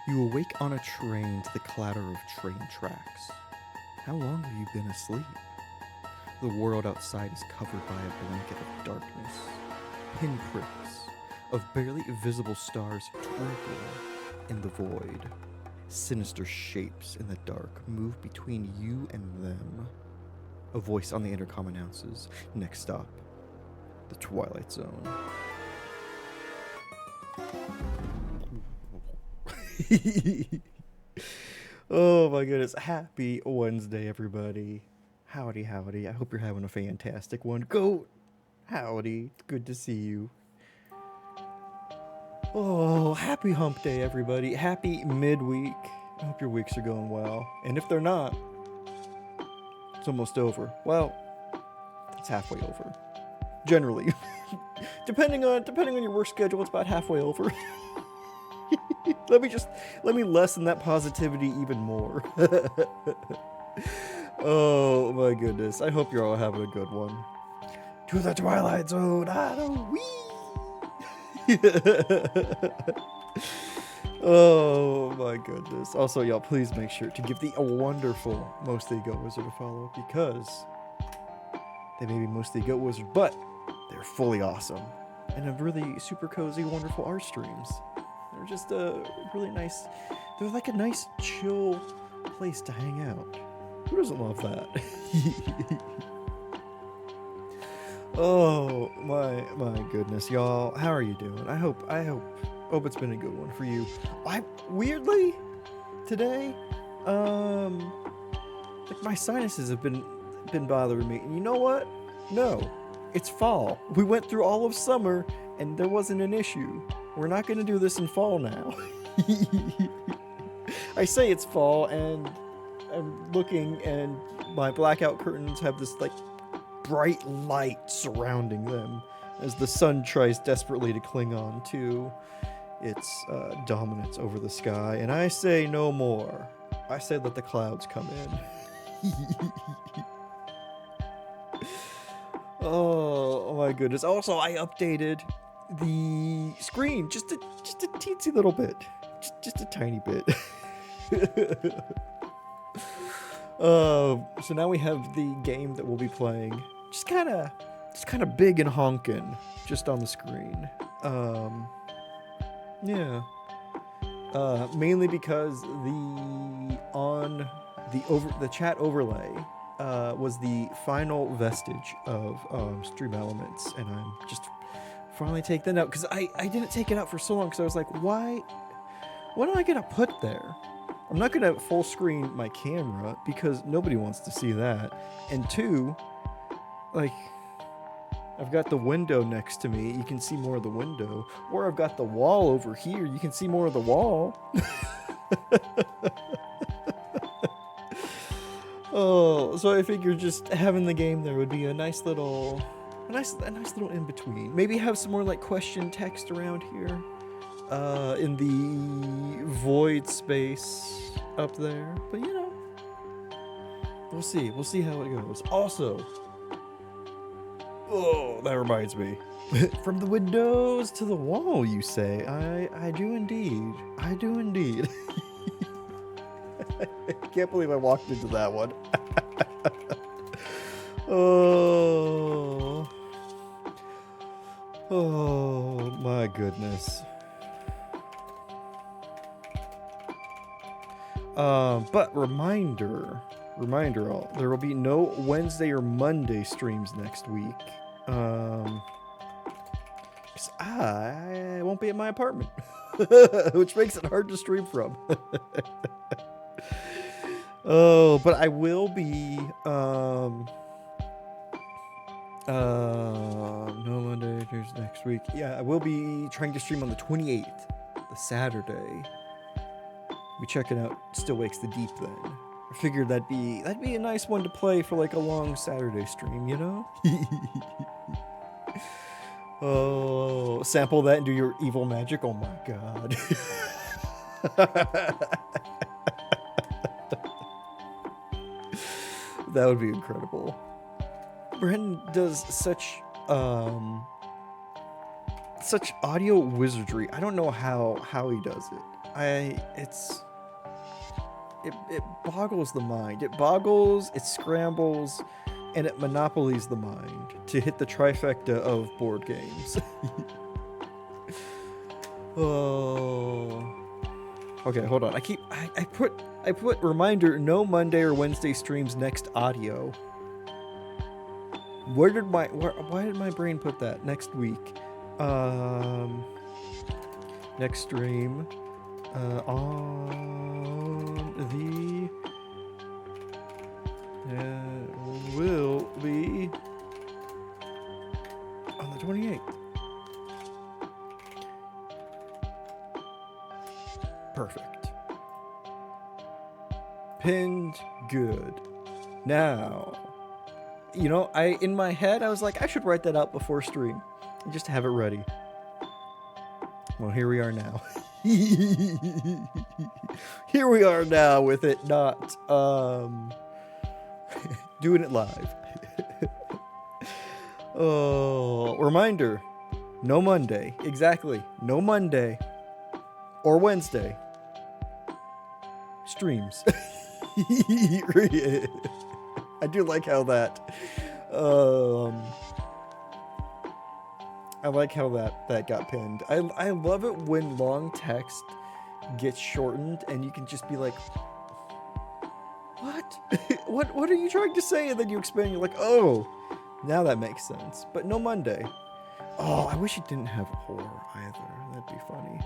You awake on a train to the clatter of train tracks. How long have you been asleep? The world outside is covered by a blanket of darkness. Pinpricks of barely visible stars twinkle in the void. Sinister shapes in the dark move between you and them. A voice on the intercom announces, next stop, the Twilight Zone. Oh my goodness. Happy Wednesday, everybody. Howdy, howdy. I hope you're having a fantastic one. Goat, howdy. It's good to see you. Oh, happy hump day, everybody. Happy midweek. I hope your weeks are going well. And if they're not, it's almost over. Well, it's halfway over. Generally. depending on your work schedule, it's about halfway over. Let me lessen that positivity even more. Oh my goodness. I hope you're all having a good one. To the Twilight Zone. Oh my goodness. Also, y'all, please make sure to give a wonderful Mostly Goat Wizard a follow, because they may be Mostly Goat Wizard, but they're fully awesome and have really super cozy, wonderful art streams. They're just really nice. They're like a nice, chill place to hang out. Who doesn't love that? Oh my goodness, y'all. How are you doing? I hope it's been a good one for you. Weirdly today, like my sinuses have been bothering me. And you know what? No, it's fall. We went through all of summer and there wasn't an issue. We're not going to do this in fall now. I say it's fall, and I'm looking, and my blackout curtains have this like bright light surrounding them as the sun tries desperately to cling on to its dominance over the sky, and I say no more. I say let the clouds come in. Oh my goodness. Also, I updated the screen just a teensy little bit. Just a tiny bit. So now we have the game that we'll be playing just kind of big and honking just on the screen. Yeah. Mainly because the chat overlay was the final vestige of Stream Elements, and I'm just finally take that out because I didn't take it out for so long because I was like, why am I gonna put there? I'm not gonna full screen my camera because nobody wants to see that, and two, like, I've got the window next to me, you can see more of the window, or I've got the wall over here, you can see more of the wall. Oh, so I figured just having the game there would be a nice little in between. Maybe have some more like question text around here, in the void space up there. But you know, we'll see. We'll see how it goes. Also, oh, that reminds me. From the windows to the wall, you say? I do indeed. I do indeed. I can't believe I walked into that one. Oh my goodness. But reminder all, there will be no Wednesday or Monday streams next week. 'Cause I won't be at my apartment, which makes it hard to stream from. Oh, but I will be, no Monday, Tuesday next week. Yeah, I will be trying to stream on the 28th, the Saturday. Be checking out Still Wakes the Deep then. I figured that'd be a nice one to play for like a long Saturday stream, you know? Oh, sample that and do your evil magic. Oh my god. That would be incredible. Brendan does such audio wizardry. I don't know how he does it. It boggles the mind. It boggles, it scrambles, and it monopolies the mind to hit the trifecta of board games. Oh. Okay, hold on. I put reminder no Monday or Wednesday streams next audio. Why did my brain put that? Next week. Next stream on the will be on the 28th. Perfect. Pinned good. Now, you know, in my head I was like, I should write that out before stream and just have it ready. Well, here we are now. Here we are now with it not doing it live. Oh, reminder, no Monday. Exactly. No Monday or Wednesday streams. I do like how that I like how that got pinned. I love it when long text gets shortened and you can just be like, what? what are you trying to say? And then you expand, you're like, oh, now that makes sense. But no Monday. Oh, I wish it didn't have horror either. That'd be funny.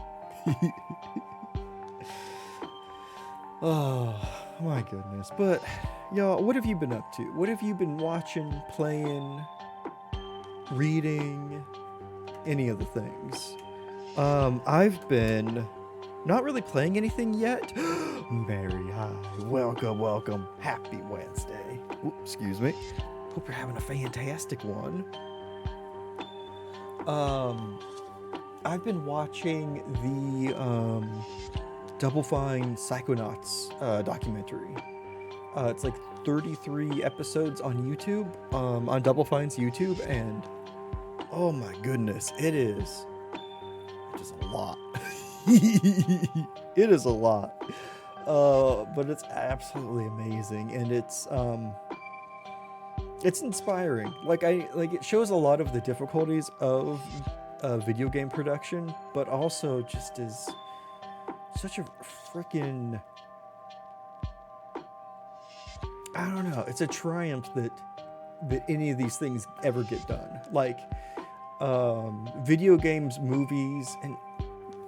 Oh my goodness. But y'all, what have you been up to? What have you been watching, playing, reading, any of the things? I've been not really playing anything yet. Mary, hi. Welcome. Happy Wednesday. Ooh, excuse me. Hope you're having a fantastic one. I've been watching the Double Fine Psychonauts documentary. It's like 33 episodes on YouTube, on Double Fine's YouTube, and oh my goodness, it is a lot. It is a lot. But it's absolutely amazing, and it's inspiring. It shows a lot of the difficulties of video game production, but also just is such a freaking, I don't know. It's a triumph that any of these things ever get done. Like video games, movies, and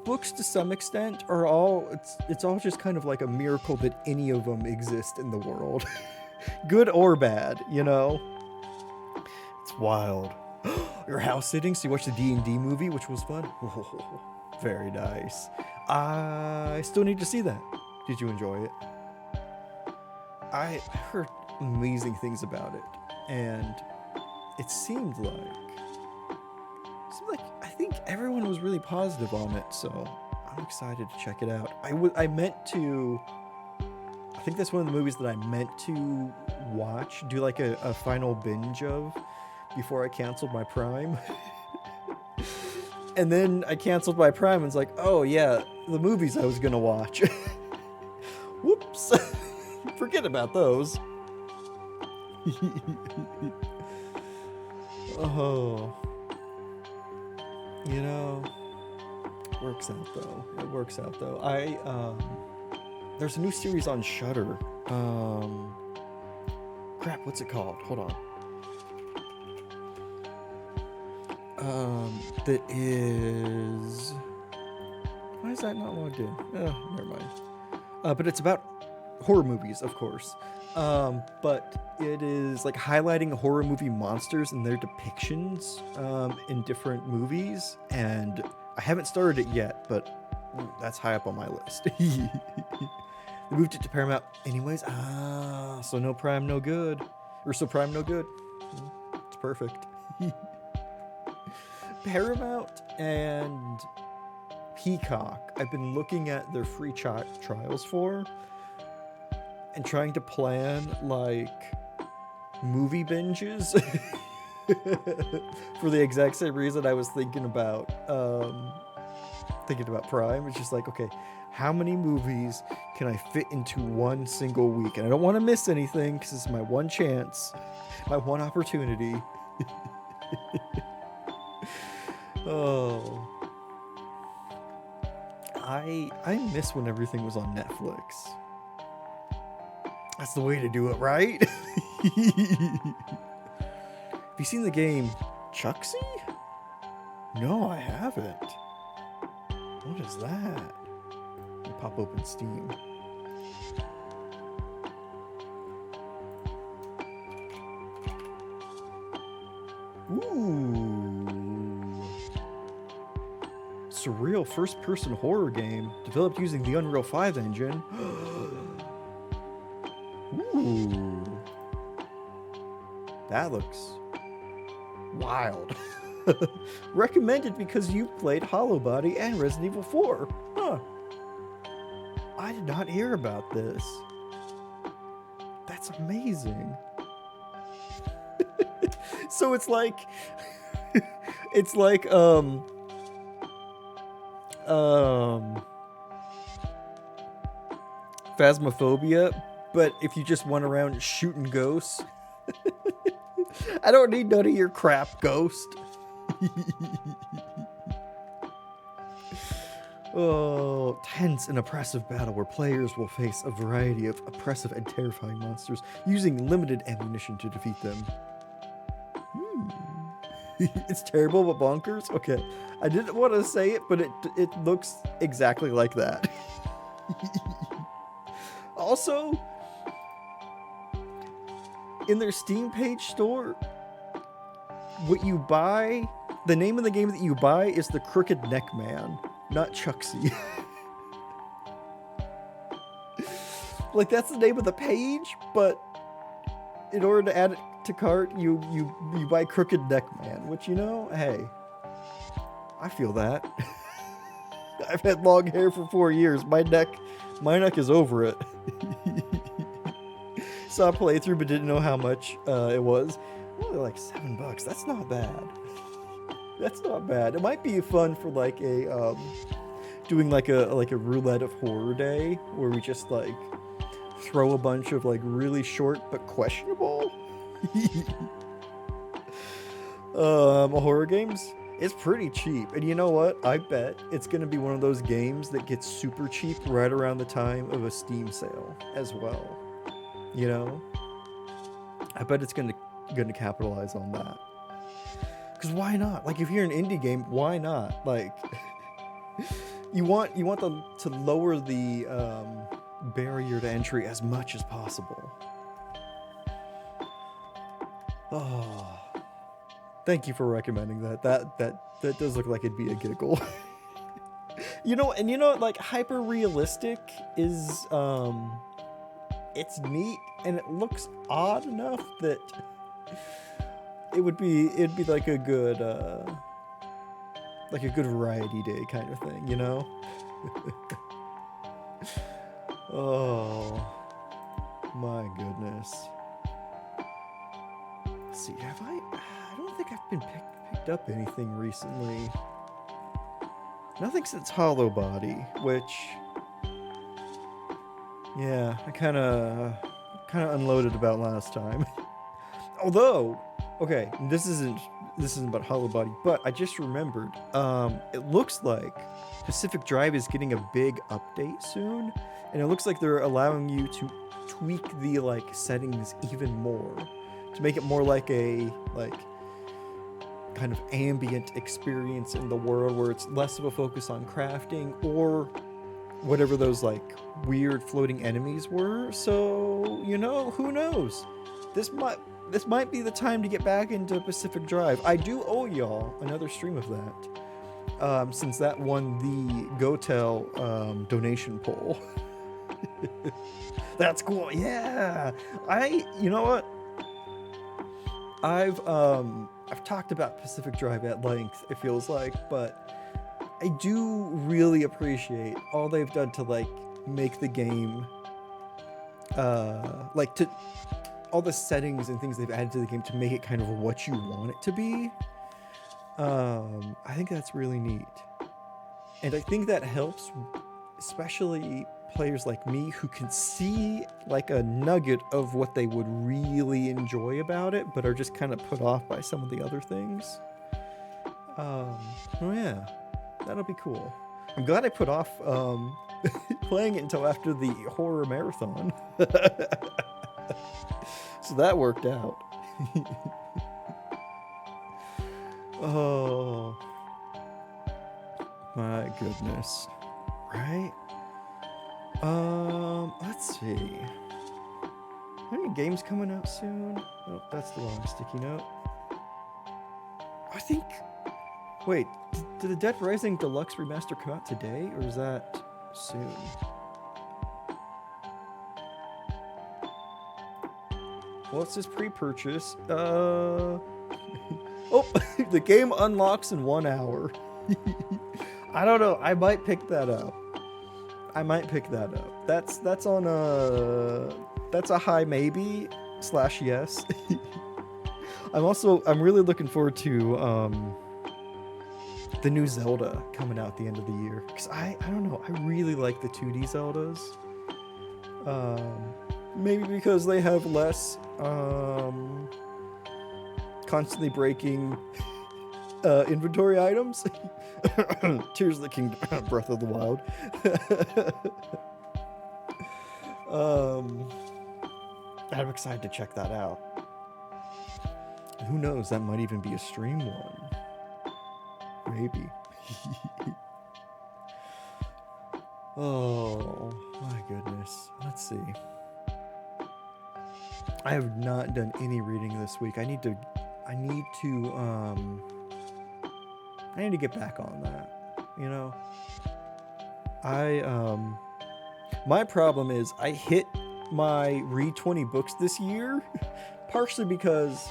books to some extent are all it's all just kind of like a miracle that any of them exist in the world. Good or bad, you know? It's wild. You're house sitting, so you watched the D&D movie, which was fun. Very nice. I still need to see that. Did you enjoy it? I heard amazing things about it, and it seemed like I think everyone was really positive on it, so I'm excited to check it out. I meant to. I think that's one of the movies that I meant to watch, do like a final binge of before I canceled my Prime. And then I canceled my Prime and was like, oh yeah, the movies I was gonna watch. Whoops. Forget about those. Oh. You know, works out though. It works out though. There's a new series on Shudder. Crap, what's it called? Hold on. That is. Why is that not logged in? Oh, never mind. But it's about horror movies, of course. But it is like highlighting horror movie monsters and their depictions in different movies. And I haven't started it yet, but that's high up on my list. They moved it to Paramount anyways. So no Prime, no good. Or so Prime, no good. It's perfect. Paramount and Peacock, I've been looking at their free trials for, and trying to plan like movie binges for the exact same reason I was thinking about Prime. It's just like, okay, how many movies can I fit into one single week? And I don't want to miss anything because it's my one chance, my one opportunity. Oh, I miss when everything was on Netflix. That's the way to do it, right? Have you seen the game Chucksy? No, I haven't. What is that? Let me pop open Steam. Ooh. Surreal first-person horror game developed using the Unreal 5 engine. Ooh. That looks wild. Recommended because you played Hollow Body and Resident Evil 4. Huh. I did not hear about this. That's amazing. So it's like Phasmophobia, but if you just went around shooting ghosts. I don't need none of your crap, ghost. Oh, tense and oppressive battle where players will face a variety of oppressive and terrifying monsters using limited ammunition to defeat them. It's terrible but bonkers? Okay. I didn't want to say it, but it looks exactly like that. Also, in their Steam page store, what you buy, the name of the game that you buy is the Crooked Neck Man, not Chucksy. Like, that's the name of the page, but in order to add it to cart, you buy Crooked Neck Man, which, you know, hey, I feel that. I've had long hair for 4 years. My neck is over it. Saw a playthrough, but didn't know how much it was. Well, like $7. That's not bad. That's not bad. It might be fun for like a doing like a roulette of horror day where we just like throw a bunch of like really short but questionable horror games. It's pretty cheap, and you know what? I bet it's gonna be one of those games that gets super cheap right around the time of a Steam sale as well. You know, I bet it's gonna capitalize on that. Cause why not? Like if you're an indie game, why not? Like you want them to lower the barrier to entry as much as possible. Oh, thank you for recommending that. That does look like it'd be a giggle. Like hyper realistic is it's neat and it looks odd enough that it'd be like a good variety day kind of thing, you know? Oh my goodness. Let's see, have I don't think I've been picked up anything recently. Nothing since Hollow Body, which yeah, I kinda unloaded about last time. Although, okay, this isn't about Hollow Body, but I just remembered. It looks like Pacific Drive is getting a big update soon, and it looks like they're allowing you to tweak the like settings even more to make it more like a kind of ambient experience in the world where it's less of a focus on crafting or whatever those like weird floating enemies were. So, who knows? This might be the time to get back into Pacific Drive. I do owe y'all another stream of that. Since that won the GoTel donation poll. That's cool. Yeah. You know what? I've talked about Pacific Drive at length, it feels like, but I do really appreciate all they've done to like make the game to all the settings and things they've added to the game to make it kind of what you want it to be. I think that's really neat. And I think that helps especially players like me who can see like a nugget of what they would really enjoy about it, but are just kind of put off by some of the other things. Oh yeah, that'll be cool. I'm glad I put off playing it until after the horror marathon. So that worked out. Oh my goodness. Right? Let's see. Any games coming out soon? Oh, that's the wrong sticky note. I think. Wait, did the Dead Rising Deluxe Remaster come out today, or is that soon? Well, it says pre-purchase. Oh, the game unlocks in 1 hour. I don't know. I might pick that up. That's on that's a high maybe / yes. I'm really looking forward to the new Zelda coming out at the end of the year, because I don't know, I really like the 2D Zeldas. Maybe because they have less constantly breaking inventory items. Tears of the Kingdom, Breath of the Wild. I'm excited to check that out. Who knows, that might even be a stream one. Maybe. Oh my goodness. Let's see. I have not done any reading this week. I need to get back on that, you know? My problem is I hit my read 20 books this year, partially because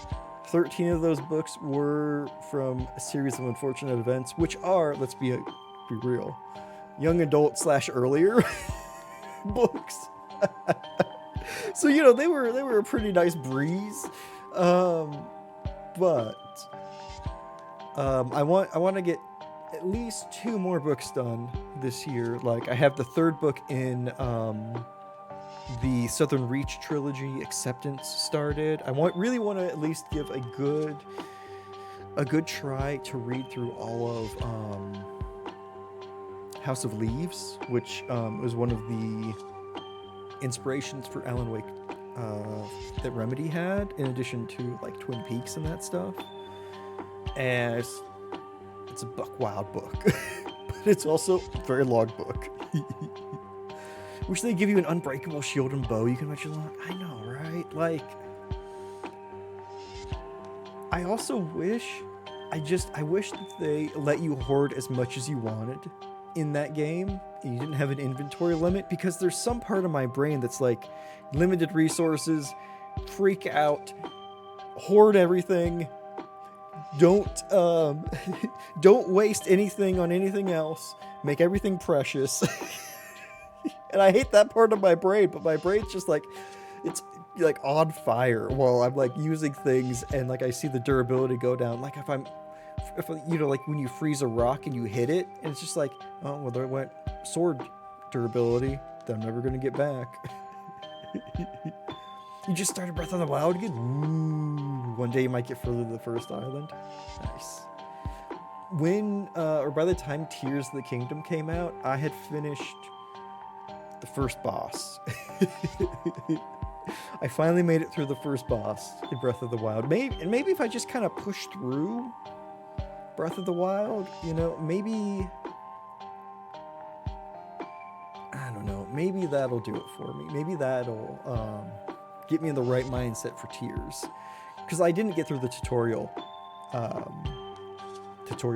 13 of those books were from a series of unfortunate events, which are, let's be real, young adult slash earlier books. So they were a pretty nice breeze, but I want to get at least 2 more books done this year. Like I have the 3rd book in the Southern Reach trilogy, Acceptance, started. I really want to at least give a good try to read through all of House of Leaves, which was one of the inspirations for Alan Wake that Remedy had, in addition to like Twin Peaks and that stuff. And it's a buck wild book, but it's also a very long book. Wish they give you an unbreakable shield and bow you can match along. I know, right? Like, I also wish, I wish that they let you hoard as much as you wanted in that game. You didn't have an inventory limit, because there's some part of my brain that's like, limited resources, freak out, hoard everything, don't don't waste anything on anything else, make everything precious. And I hate that part of my brain, but my brain's just like, it's like on fire while I'm like using things, and like I see the durability go down. Like if like when you freeze a rock and you hit it, and it's just like, oh well, there went sword durability that I'm never gonna get back. You just started Breath of the Wild again? Ooh, one day you might get further to the first island. Nice. When or by the time Tears of the Kingdom came out, I had finished the first boss. I finally made it through the first boss in Breath of the Wild. Maybe if I just kind of push through Breath of the Wild, maybe, I don't know, maybe that'll do it for me. Maybe that'll get me in the right mindset for Tears, because I didn't get through the tutorial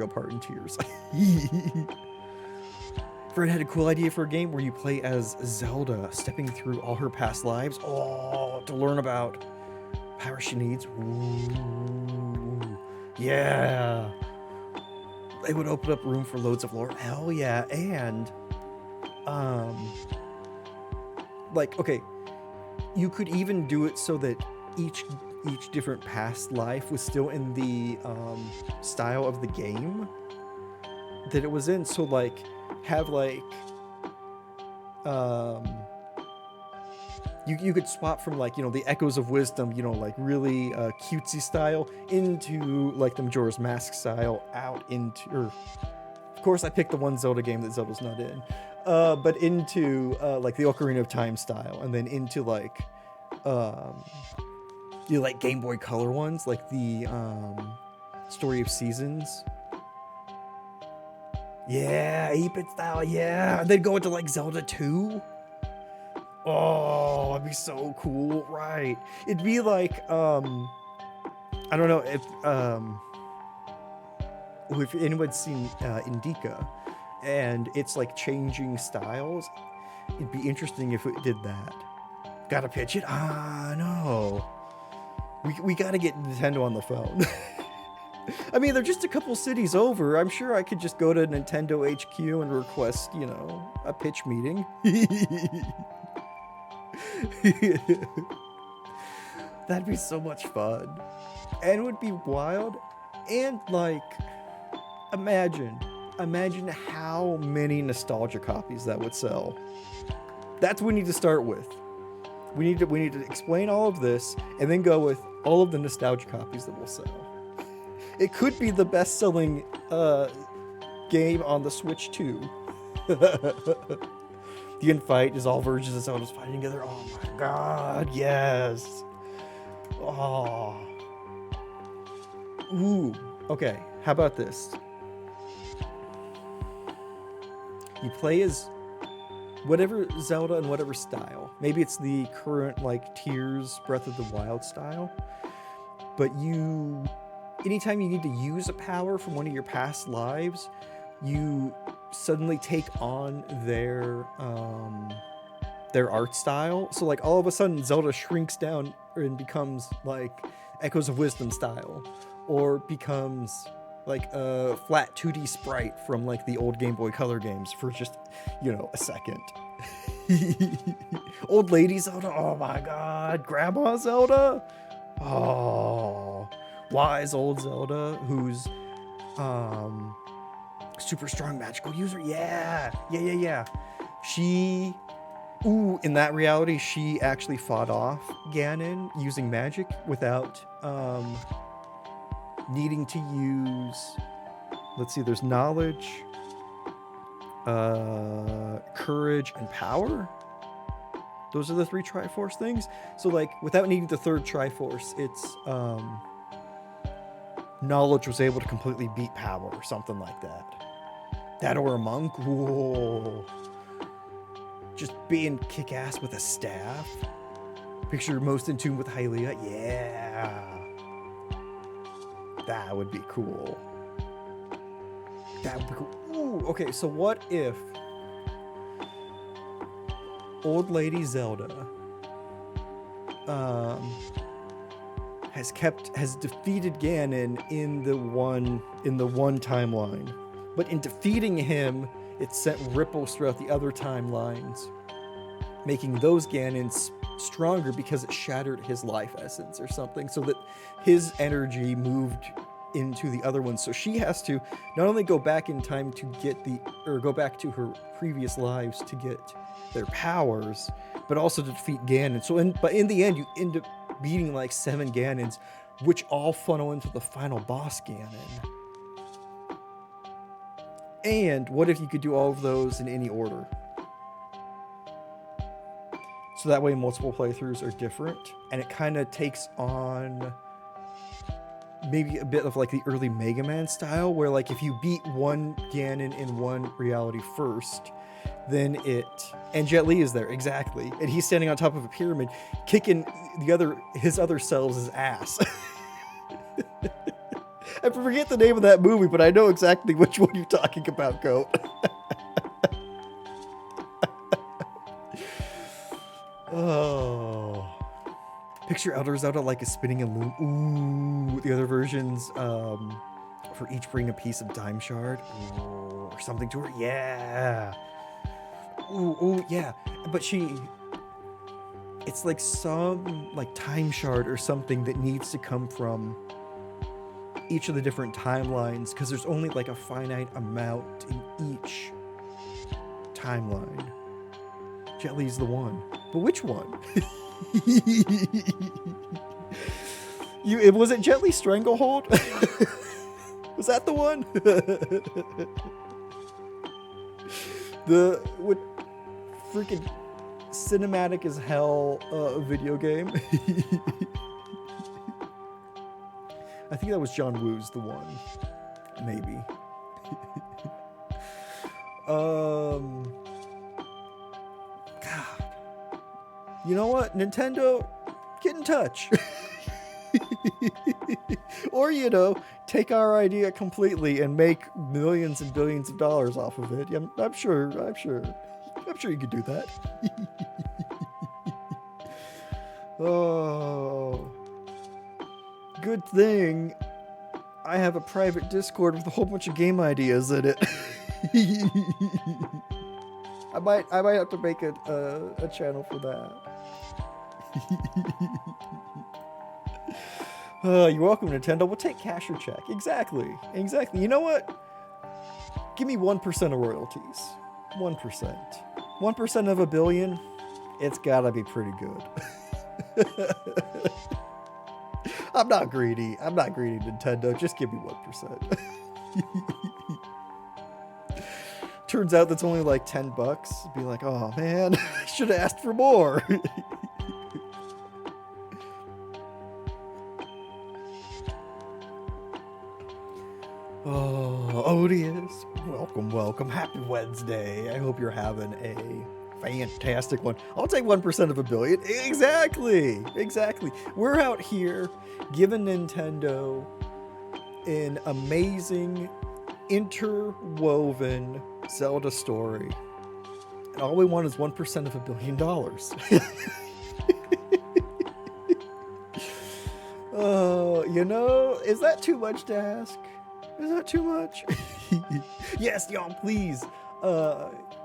part in Tears. Fred had a cool idea for a game where you play as Zelda, stepping through all her past lives. Oh, to learn about power she needs. Ooh, yeah. It would open up room for loads of lore. Hell yeah. And, like, okay, you could even do it so that each different past life was still in the style of the game that it was in. So, like, have like you could swap from like the Echoes of Wisdom, like really cutesy style, into like the Majora's Mask style, out into, or of course I picked the one Zelda game that Zelda's not in, but into like the Ocarina of Time style, and then into like like Game Boy Color ones, like the Story of Seasons. Yeah, 8-bit style, yeah. And then go into like Zelda 2. Oh, it'd be so cool, right? It'd be like, I don't know if anyone's seen Indica, and it's like changing styles. It'd be interesting if it did that. Gotta pitch it? No. We gotta get Nintendo on the phone. I mean, they're just a couple cities over. I'm sure I could just go to Nintendo HQ and request, a pitch meeting. That'd be so much fun. And it would be wild. And, like, imagine how many nostalgia copies that would sell. That's what we need to start with. We need to explain all of this, and then go with all of the nostalgia copies that will sell. It could be the best-selling game on the Switch too. The end fight is all versions of Zelda's fighting together. Oh my god, yes. Oh. Ooh. Okay, how about this? You play as whatever Zelda and whatever style. Maybe it's the current like Tears Breath of the Wild style, but anytime you need to use a power from one of your past lives, you suddenly take on their art style. So like all of a sudden Zelda shrinks down and becomes like Echoes of Wisdom style, or becomes like a flat 2D sprite from like the old Game Boy Color games for just, a second. Old Lady Zelda, oh my god, Grandma Zelda, oh, wise old Zelda who's super strong magical user, yeah. She, in that reality, she actually fought off Ganon using magic without needing to use, let's see, there's knowledge, courage, and power. Those are the 3 Triforce things. So like without needing the 3rd Triforce, it's knowledge was able to completely beat power or something like that. That or a monk. Whoa. Just being kick-ass with a staff. Picture most in tune with Hylia. Yeah. That would be cool. That would be cool. Ooh, okay, so what if Old Lady Zelda has defeated Ganon in the one timeline, but in defeating him, it sent ripples throughout the other timelines, making those Ganons stronger because it shattered his life essence or something, so that his energy moved into the other one. So she has to not only go back in time to go back to her previous lives to get their powers, but also to defeat Ganon. But in the end, you end up beating like 7 Ganons, which all funnel into the final boss Ganon. And what if you could do all of those in any order? So that way multiple playthroughs are different, and it kind of takes on maybe a bit of like the early Mega Man style, where like if you beat one Ganon in one reality first, then and Jet Li is there, exactly, and he's standing on top of a pyramid kicking his other selves' ass. I forget the name of that movie, but I know exactly which one you're talking about, Goat. Oh. Picture Elder Zelda like a spinning a loom. Ooh, the other versions for each bring a piece of Dime Shard. Ooh, or something to her. Yeah. Ooh, yeah. But it's like some like Time Shard or something that needs to come from each of the different timelines, because there's only like a finite amount in each timeline. Jet Li's the one. But which one? Was it Jet Li Stranglehold? Was that the one? What freaking cinematic as hell video game. I think that was John Woo's the one. Maybe. God. You know what? Nintendo, get in touch. Or, take our idea completely and make millions and billions of dollars off of it. I'm sure you could do that. Oh. Good thing I have a private Discord with a whole bunch of game ideas in it. I might have to make a channel for that. You're welcome, Nintendo. We'll take cash or check. Exactly. You know what? Give me 1% of royalties. 1%. 1% of $1 billion. It's gotta be pretty good. I'm not greedy, Nintendo. Just give me 1%. Turns out that's only like $10. Be like, oh man, I should have asked for more. Oh, Odious, welcome. Happy Wednesday. I hope you're having a fantastic one. I'll take 1% of $1 billion. Exactly. We're out here giving Nintendo an amazing interwoven Zelda story, and all we want is 1% of $1 billion. You know, is that too much to ask? Is that too much? Yes, y'all, please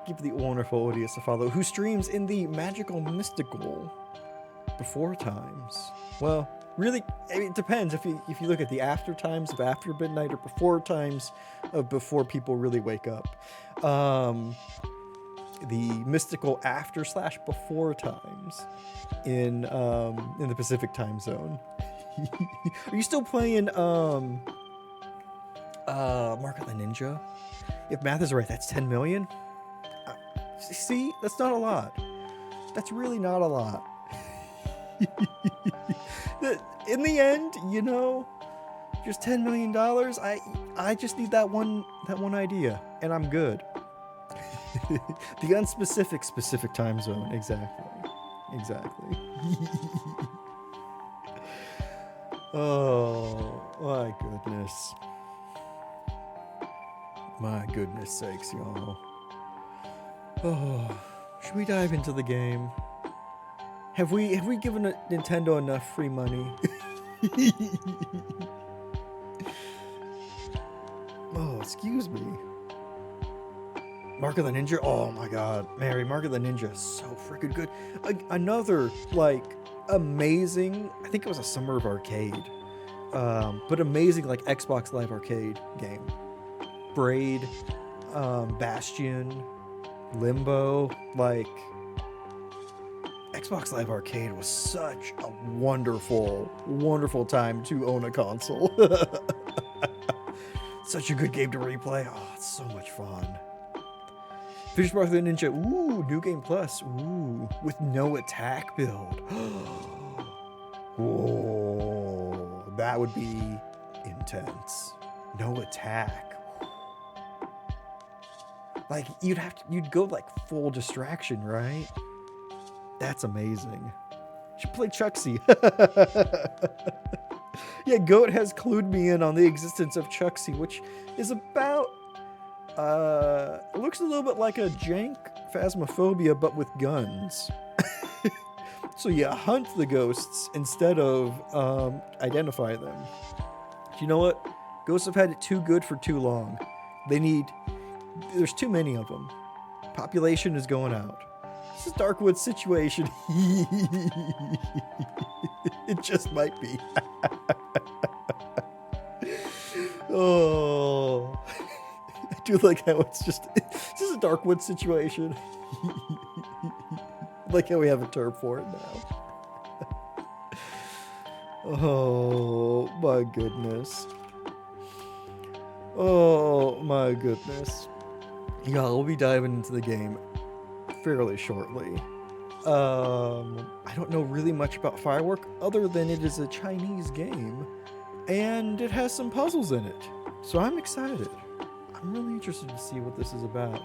give the wonderful Odious a follow, who streams in the magical, mystical before times. Well, really, it depends. If you look at the after times of after midnight or before times of before people really wake up. The mystical after / before times in the Pacific time zone. Are you still playing Mark of the Ninja? If math is right, that's 10 million. See, that's not a lot. That's really not a lot. In the end, you know, just $10 million. I just need that one idea, and I'm good. The unspecific specific time zone. Exactly. Oh my goodness. My goodness sakes, y'all. Oh, should we dive into the game? Have we given Nintendo enough free money? Oh, excuse me. Mark of the Ninja? Oh my god. Mary, Mark of the Ninja is so freaking good. Another, like, amazing, I think it was a Summer of Arcade, but amazing, like, Xbox Live Arcade game. Braid, Bastion, Limbo, like, Xbox Live Arcade was such a wonderful, wonderful time to own a console. Such a good game to replay. Oh, it's so much fun. Finish Mark of the Ninja. Ooh, New Game Plus. Ooh, with no attack build. Whoa, that would be intense. No attack. Like, you'd go like full distraction, right? That's amazing. Should play Chucksy. Yeah, Goat has clued me in on the existence of Chucksy, which is about looks a little bit like a jank Phasmophobia, but with guns. So you hunt the ghosts instead of identify them. You know what? Ghosts have had it too good for too long. There's too many of them. Population is going out. This is Darkwood's situation. It just might be. Oh, I do like how it's just a Darkwood situation. Like how we have a term for it now. Oh my goodness. Oh my goodness. Yeah, we'll be diving into the game fairly shortly. I don't know really much about Firework other than it is a Chinese game and it has some puzzles in it. So I'm excited. I'm really interested to see what this is about.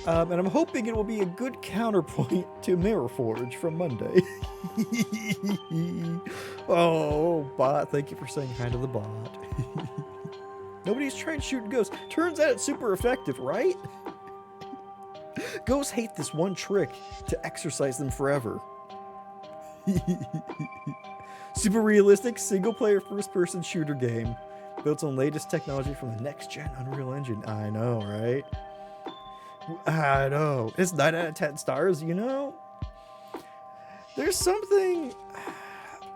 And I'm hoping it will be a good counterpoint to Mirror Forge from Monday. Oh, bot, thank you for saying hi to the bot. Nobody's trying to shoot ghosts. Turns out it's super effective, right? Ghosts hate this one trick to exercise them forever. Super realistic, single-player first-person shooter game. Built on latest technology from the next-gen Unreal Engine. I know, right? I know. It's 9 out of 10 stars, you know? There's something...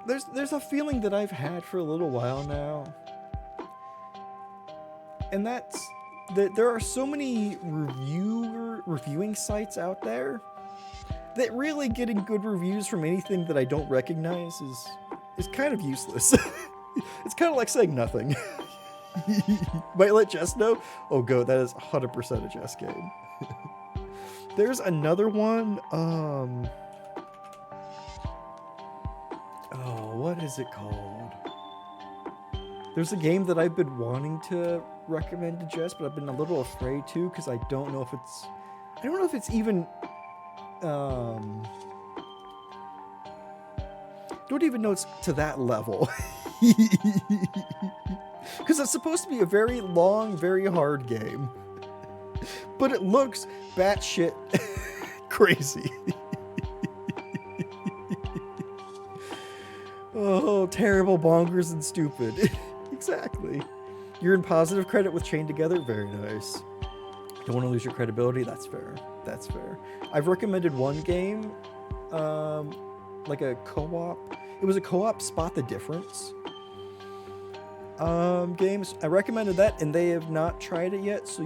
There's a feeling that I've had for a little while now. And that's that there are so many reviewing sites out there that really getting good reviews from anything that I don't recognize is kind of useless. It's kind of like saying nothing. Might let Jess know? Oh, go, that is 100% a Jess game. There's another one, oh, what is it called? There's a game that I've been wanting to recommend to Jess, but I've been a little afraid to because I don't know if it's even don't even know it's to that level. Because it's supposed to be a very long, very hard game. But it looks batshit crazy. Oh, terrible, bonkers, and stupid. Exactly. You're in positive credit with Chained Together. Very nice. Don't want to lose your credibility. That's fair. That's fair. I've recommended one game, like a co-op. It was a co-op Spot the Difference games. I recommended that, and they have not tried it yet. So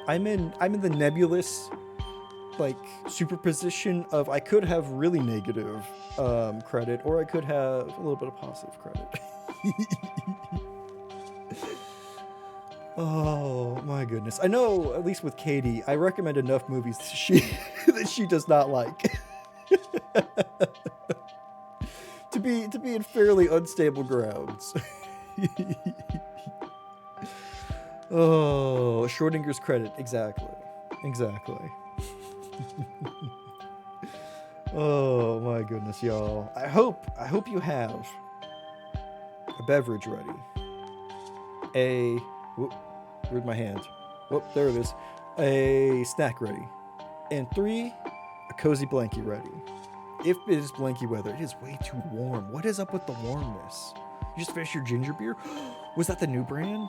I'm in the nebulous like superposition of I could have really negative credit, or I could have a little bit of positive credit. Oh my goodness! I know, at least with Katie, I recommend enough movies that she does not like to be in fairly unstable grounds. Oh, Schrodinger's credit, exactly. Oh my goodness, y'all! I hope you have a beverage ready. Where'd my hand? Whoop, there it is. A snack ready. And 3, a cozy blankie ready. If it is blankie weather, it is way too warm. What is up with the warmness? You just finished your ginger beer? Was that the new brand?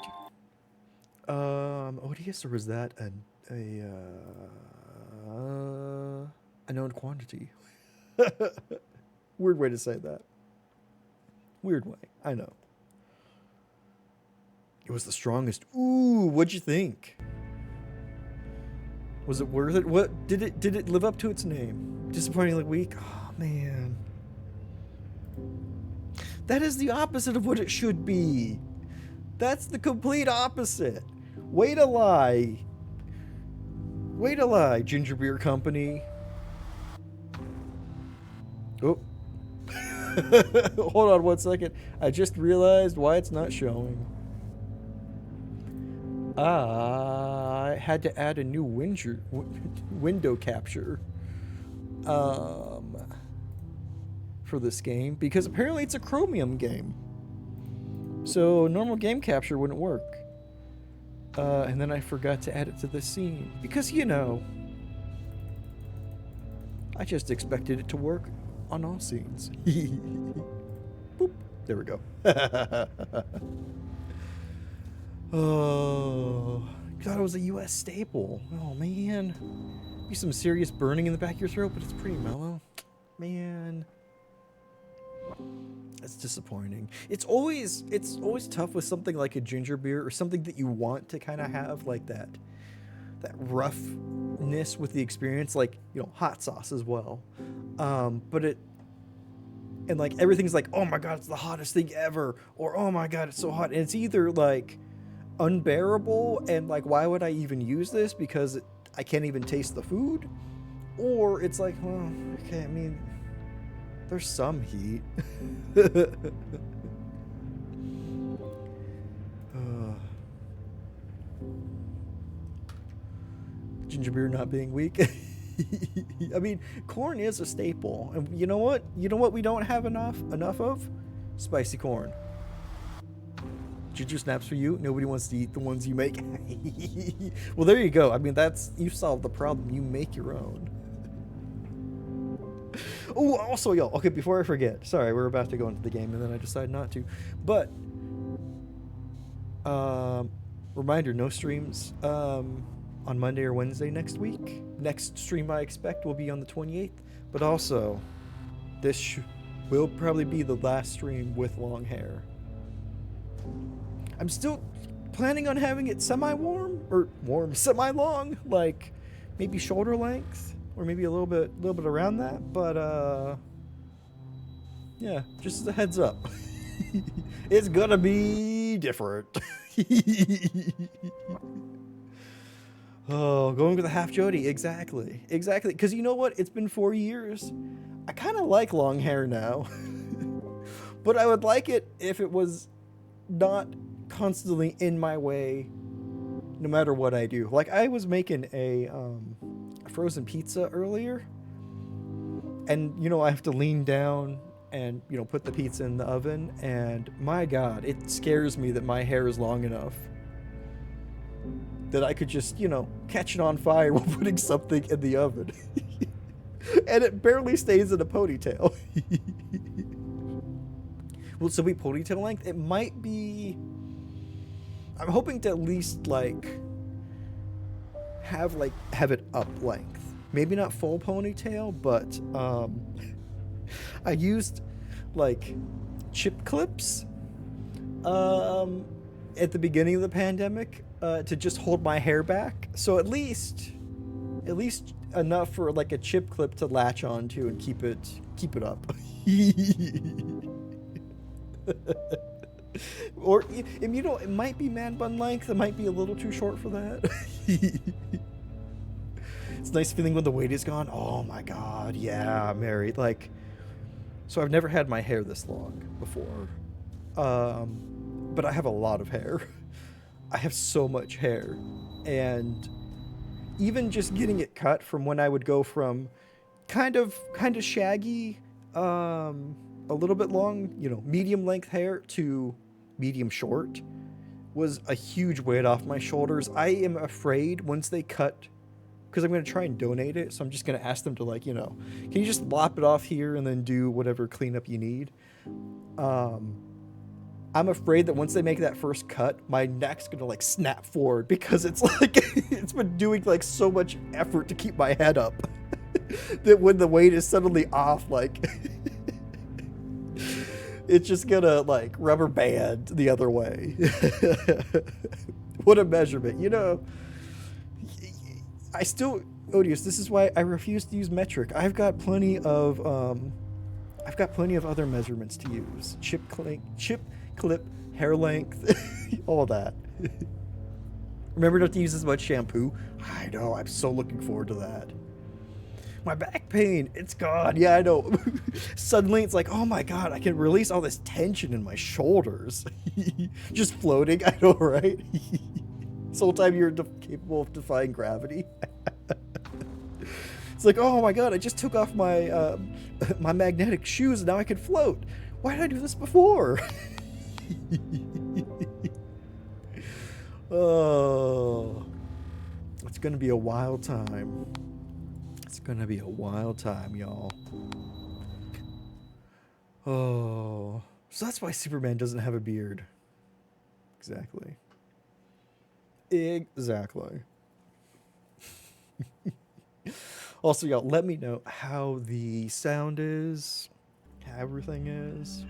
Odious, or was that a known quantity? Weird way to say that. Weird way, I know. It was the strongest. Ooh, what'd you think? Was it worth it? What did it live up to its name? Disappointingly weak? Oh man. That is the opposite of what it should be. That's the complete opposite. Way to lie. Way to lie, Ginger Beer Company. Oh. Hold on one second. I just realized why it's not showing. I had to add a new window capture for this game because apparently it's a Chromium game. So normal game capture wouldn't work. And then I forgot to add it to the scene because, I just expected it to work on all scenes. Boop. There we go. Oh, thought it was a U.S. staple. Oh, man. Be some serious burning in the back of your throat, but it's pretty mellow. Man. That's disappointing. It's always tough with something like a ginger beer or something that you want to kind of have like that roughness with the experience, like, hot sauce as well. But like everything's like, oh my God, it's the hottest thing ever. Or, oh my God, it's so hot. And it's either like unbearable and like, why would I even use this because I can't even taste the food, or it's like, well, okay, I mean, there's some heat. Ginger beer not being weak. I mean, corn is a staple, and you know what we don't have enough of? Spicy corn. Ginger snaps for you. Nobody wants to eat the ones you make. Well, there you go. I mean, you solved the problem. You make your own. Oh, also, y'all. Okay, before I forget. Sorry, we're about to go into the game, and then I decided not to. But, reminder, no streams on Monday or Wednesday next week. Next stream I expect will be on the 28th. But also, this will probably be the last stream with long hair. I'm still planning on having it semi-warm, or semi-long, like maybe shoulder length, or maybe a little bit around that. But yeah, just as a heads up, it's gonna be different. Oh, going with a half Jody, exactly. Because you know what? It's been 4 years. I kind of like long hair now, but I would like it if it was not constantly in my way no matter what I do. Like, I was making a frozen pizza earlier, and I have to lean down and put the pizza in the oven, and my God, it scares me that my hair is long enough that I could just catch it on fire while putting something in the oven. And it barely stays in a ponytail. Will still be ponytail length. It might be. I'm hoping to at least have it up length. Maybe not full ponytail, but I used like chip clips at the beginning of the pandemic to just hold my hair back. So at least enough for like a chip clip to latch onto and keep it up. Or and you know, it might be man bun length. It might be a little too short for that. It's nice feeling when the weight is gone. Oh my god, yeah, I'm married. Like, so I've never had my hair this long before. But I have a lot of hair. I have so much hair. And even just getting it cut from when I would go from kind of shaggy, a little bit long, you know, medium length hair to medium short was a huge weight off my shoulders. I am afraid once they cut, because I'm going to try and donate it, so I'm just going to ask them to, like, you know, can you just lop it off here and then do whatever cleanup you need? I'm afraid that once they make that first cut, my neck's going to, like, snap forward because it's like, it's been doing, like, so much effort to keep my head up that when the weight is suddenly off, like, it's just going to, like, rubber band the other way. What a measurement. You know, I still, Odious, this is why I refuse to use metric. I've got plenty of other measurements to use. Chip clip, hair length, all that. Remember not to use as much shampoo. I know, I'm so looking forward to that. My back pain, it's gone. Yeah, I know. Suddenly it's like, oh my god, I can release all this tension in my shoulders. Just floating, I know, right? This whole time you're capable of defying gravity. It's like, oh my god, I just took off my my magnetic shoes and now I can float. Why did I do this before? Oh, it's gonna be a wild time. It's gonna be a wild time, y'all. Oh, so that's why Superman doesn't have a beard. Exactly. Exactly. Also, y'all, let me know how the sound is, how everything is.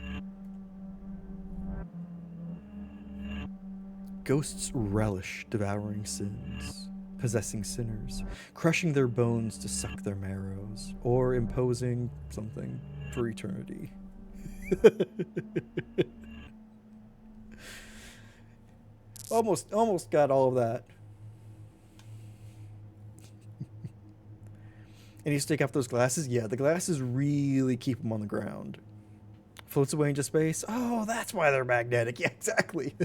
Ghosts relish devouring sins, possessing sinners, crushing their bones to suck their marrows, or imposing something for eternity. Almost got all of that. And you take off those glasses? Yeah, the glasses really keep them on the ground. Floats away into space? Oh, that's why they're magnetic. Yeah, exactly.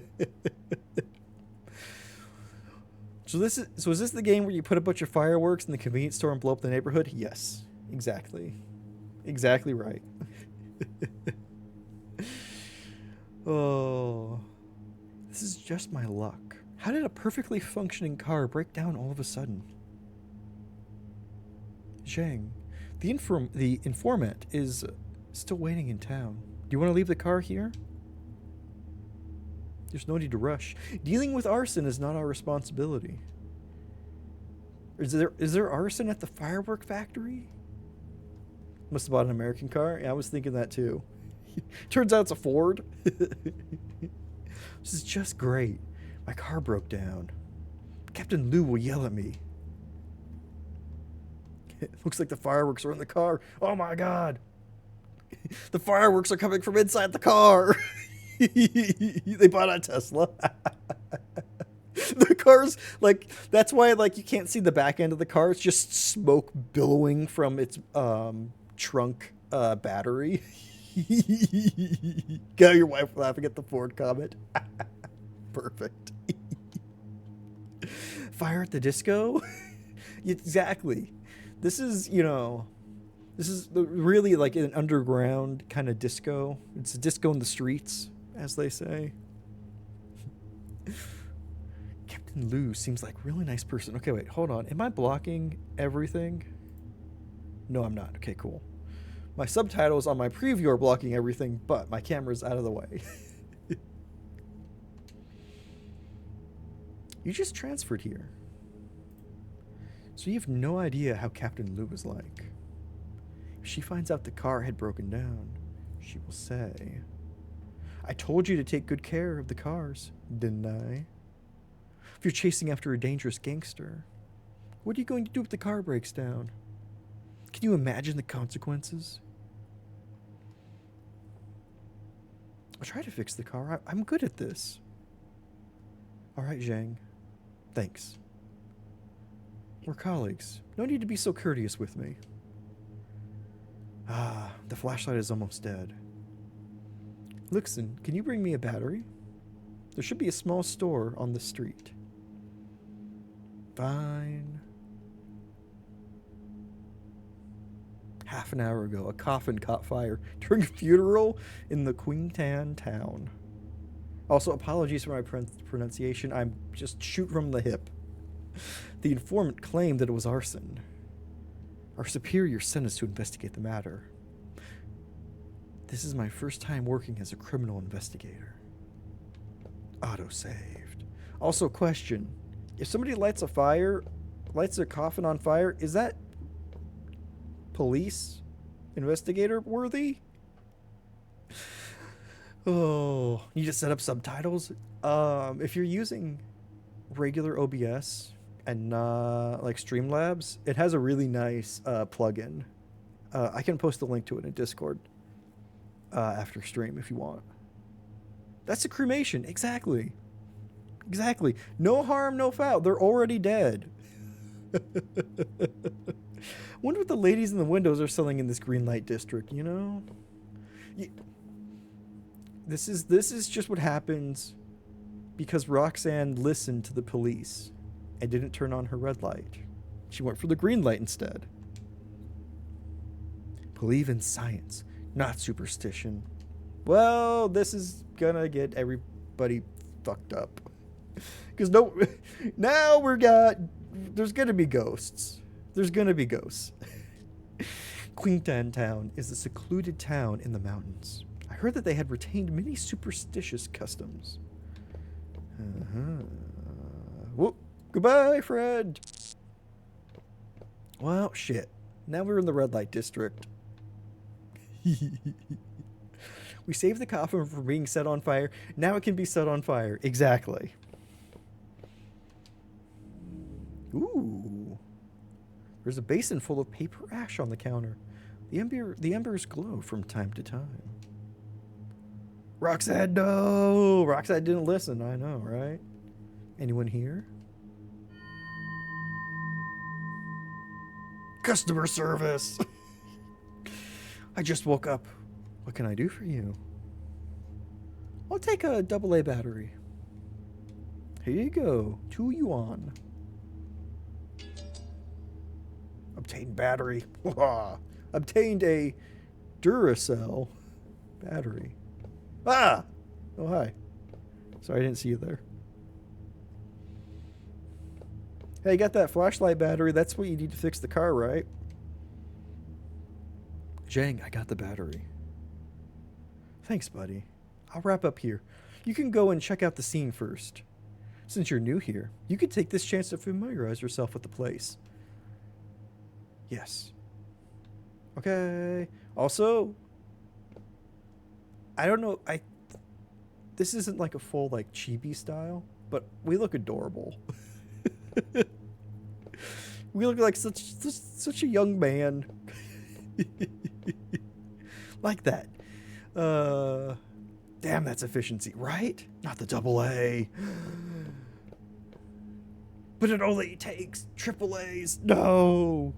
So is this the game where you put a bunch of fireworks in the convenience store and blow up the neighborhood? Yes, exactly. Exactly right. Oh, this is just my luck. How did a perfectly functioning car break down all of a sudden? Zhang, the informant is still waiting in town. Do you want to leave the car here? There's no need to rush. Dealing with arson is not our responsibility. Is there arson at the firework factory? Must have bought an American car. Yeah, I was thinking that too. Turns out it's a Ford. This is just great. My car broke down. Captain Lou will yell at me. It looks like the fireworks are in the car. Oh my god. The fireworks are coming from inside the car. They bought a Tesla. The car's like, that's why like you can't see the back end of the car. It's just smoke billowing from its trunk battery. Got your wife laughing at the Ford comment. Perfect. Fire at the disco? Exactly. This is, you know, this is really like an underground kind of disco. It's a disco in the streets, as they say. Captain Lou seems like a really nice person. Okay, wait, hold on. Am I blocking everything? No, I'm not. Okay, cool. My subtitles on my preview are blocking everything, but my camera's out of the way. You just transferred here. So you have no idea how Captain Lou is like. If she finds out the car had broken down, she will say, I told you to take good care of the cars, didn't I? If you're chasing after a dangerous gangster, what are you going to do if the car breaks down? Can you imagine the consequences? I'll try to fix the car. I'm good at this. All right, Zhang. Thanks. We're colleagues. No need to be so courteous with me. Ah, the flashlight is almost dead. Listen, can you bring me a battery? There should be a small store on the street. Fine. Half an hour ago, a coffin caught fire during a funeral in the Queentan town. Also, apologies for my pronunciation. I'm just shoot from the hip. The informant claimed that it was arson. Our superior sent us to investigate the matter. This is my first time working as a criminal investigator. Auto-saved. Also, question. If somebody lights a coffin on fire, is that police investigator worthy? Oh, you just set up subtitles? If you're using regular OBS and like Streamlabs, it has a really nice plugin. I can post a link to it in Discord after stream if you want. That's a cremation. Exactly. Exactly. No harm, no foul. They're already dead. Wonder what the ladies in the windows are selling in this green light district, you know? This is just what happens because Roxanne listened to the police and didn't turn on her red light. She went for the green light instead. Believe in science, not superstition. Well, this is gonna get everybody fucked up. Because now there's gonna be ghosts. There's gonna be ghosts. Queentan Town is a secluded town in the mountains. I heard that they had retained many superstitious customs. Whoop. Goodbye, Fred. Well, shit. Now we're in the red light district. We saved the coffin from being set on fire. Now it can be set on fire. Exactly. Ooh. There's a basin full of paper ash on the counter. The embers glow from time to time. Roxanne, no! Roxanne didn't listen, I know, right? Anyone here? Customer service! I just woke up. What can I do for you? I'll take a AA battery. Here you go. 2 yuan. Obtained battery. Obtained a Duracell battery. Ah! Oh, hi. Sorry, I didn't see you there. Hey, you got that flashlight battery. That's what you need to fix the car, right? Zhang, I got the battery. Thanks, buddy. I'll wrap up here. You can go and check out the scene first. Since you're new here, you could take this chance to familiarize yourself with the place. Yes. Okay. Also, I don't know. This isn't like a full like chibi style, but we look adorable. We look like such a young man. Like that. Damn, that's efficiency, right? Not the AA. But it only takes AAAs. No.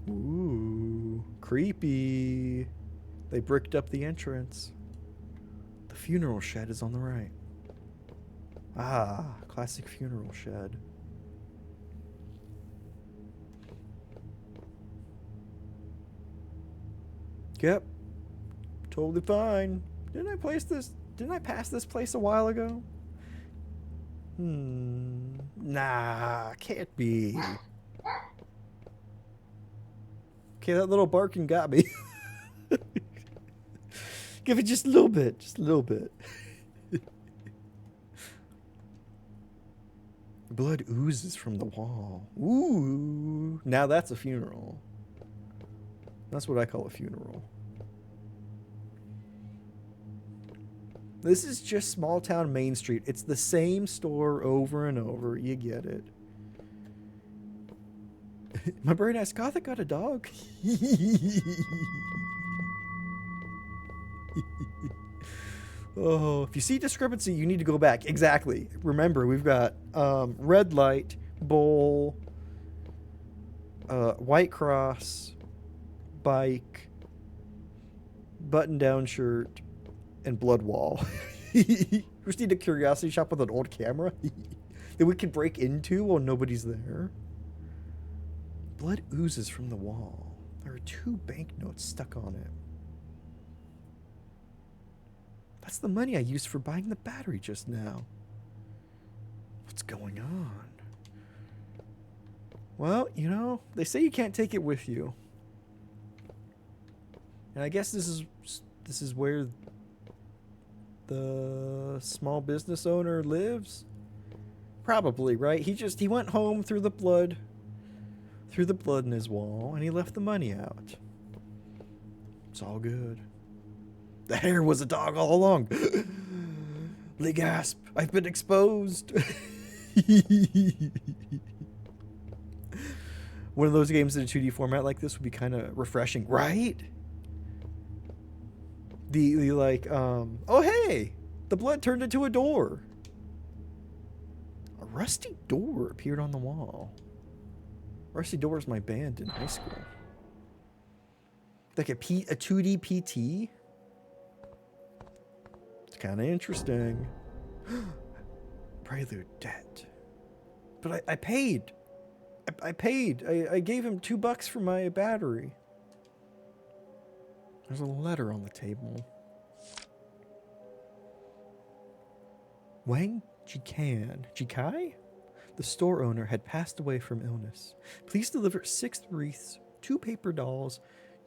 Ooh, creepy. They bricked up the entrance. The funeral shed is on the right. Ah, classic funeral shed. Yep. Totally fine. Didn't I pass this place a while ago? Nah, can't be. Okay, that little barking got me. Give it just a little bit. Just a little bit. Blood oozes from the wall. Ooh. Now that's a funeral. That's what I call a funeral. This is just small town Main Street. It's the same store over and over. You get it. My brain asked, Gothic got a dog? Oh, if you see discrepancy, you need to go back. Exactly. Remember, we've got red light, bowl, white cross, bike, button-down shirt, and blood wall. We just need a curiosity shop with an old camera that we can break into while nobody's there. Blood oozes from the wall. There are 2 banknotes stuck on it. That's the money I used for buying the battery just now. What's going on? Well, you know, they say you can't take it with you. And I guess this is where the small business owner lives. Probably, right? He went home through the blood in his wall, and he left the money out. It's all good. The hair was a dog all along. Lee gasp. I've been exposed. One of those games in a 2D format like this would be kind of refreshing, right? The like, oh hey, the blood turned into a door. A rusty door appeared on the wall. Rusty Door is my band in high school. Like a 2D PT? It's kind of interesting. Prelude debt. But I paid. I paid. I gave him $2 for my battery. There's a letter on the table. Wang Jikai? The store owner had passed away from illness. Please deliver 6 wreaths, 2 paper dolls,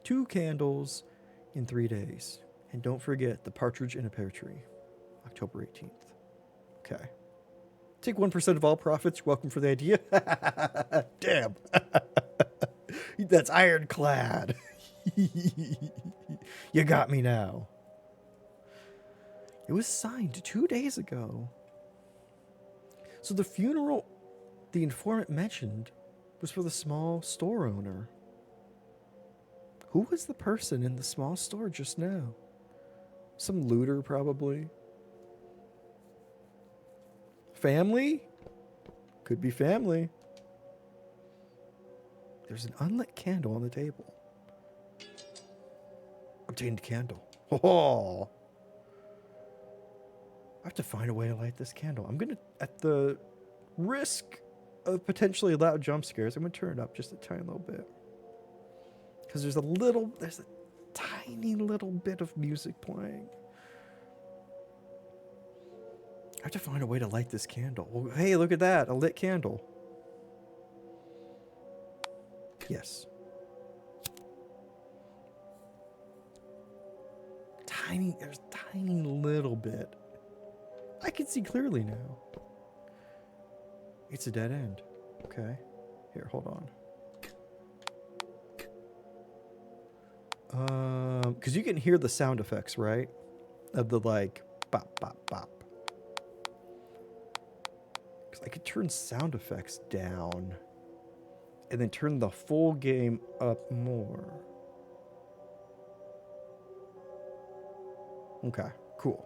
2 candles in 3 days. And don't forget the partridge in a pear tree. October 18th. Okay. Take 1% of all profits. Welcome for the idea. Damn. That's ironclad. You got me now. It was signed 2 days ago. So the funeral the informant mentioned was for the small store owner. Who was the person in the small store just now? Some looter, probably. Family? Could be family. There's an unlit candle on the table. Obtained candle. Oh! I have to find a way to light this candle. I'm gonna, at the risk of potentially loud jump scares, I'm gonna turn it up just a tiny little bit. Because there's a tiny little bit of music playing. I have to find a way to light this candle. Oh, hey, look at that, a lit candle. Yes. There's a tiny little bit. I can see clearly now. It's a dead end. Okay. Here, hold on. Because you can hear the sound effects, right? Of the like, bop, bop, bop. Because I could turn sound effects down and then turn the full game up more. Okay, cool.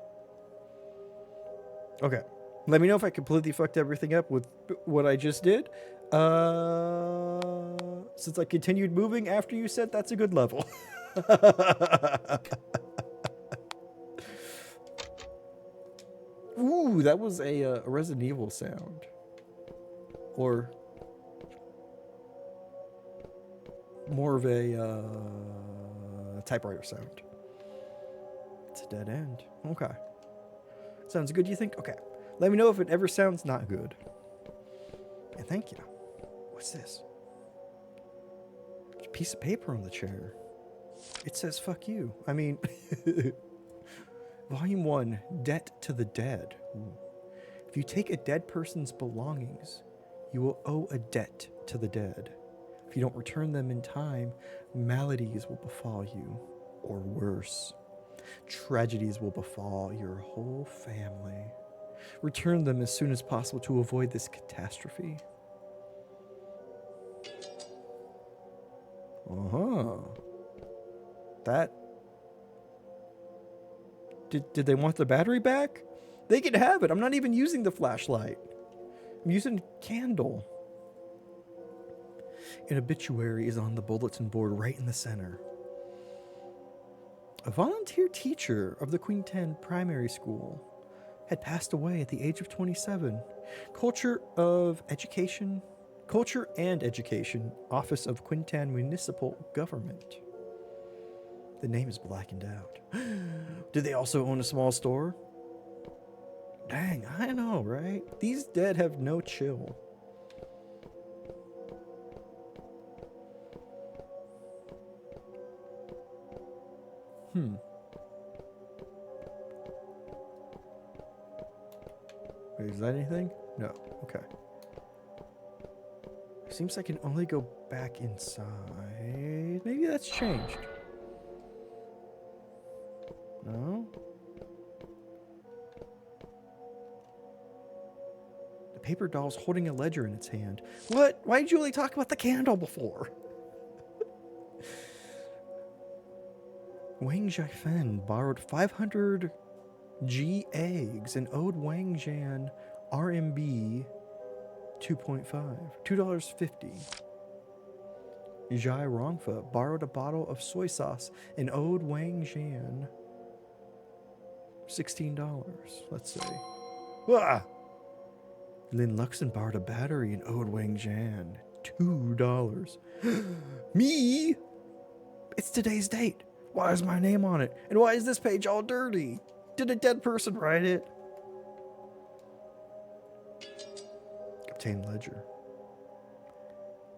Okay, let me know if I completely fucked everything up with what I just did. Since I continued moving after you said that's a good level. Ooh, that was a Resident Evil sound. Or more of a typewriter sound. It's a dead end. Okay. Sounds good, you think? Okay. Let me know if it ever sounds not good. And thank you. What's this? piece of paper on the chair. It says fuck you. I mean, Volume 1, Debt to the Dead. Ooh. If you take a dead person's belongings, you will owe a debt to the dead. If you don't return them in time, maladies will befall you, or worse, tragedies will befall your whole family. Return them as soon as possible to avoid this catastrophe. That... Did they want the battery back? They can have it. I'm not even using the flashlight. I'm using a candle. An obituary is on the bulletin board right in the center. A volunteer teacher of the Quintan Primary School had passed away at the age of 27. Culture and Education, Office of Quintan Municipal Government. The name is blackened out. Did they also own a small store? Dang, I know, right? These dead have no chill. Wait, is that anything? No. Okay. Seems I can only go back inside. Maybe that's changed. No? The paper doll's holding a ledger in its hand. What? Why did you only talk about the candle before? Wang Jiafen borrowed 500 G eggs and owed Wang Jian RMB 2.50. Zhai Rongfa borrowed a bottle of soy sauce and owed Wang Jian $16. Let's say. Ah! Lin Luxon borrowed a battery and owed Wang Jian $2. Me? It's today's date. Why is my name on it? And why is this page all dirty? Did a dead person write it? Obtain ledger.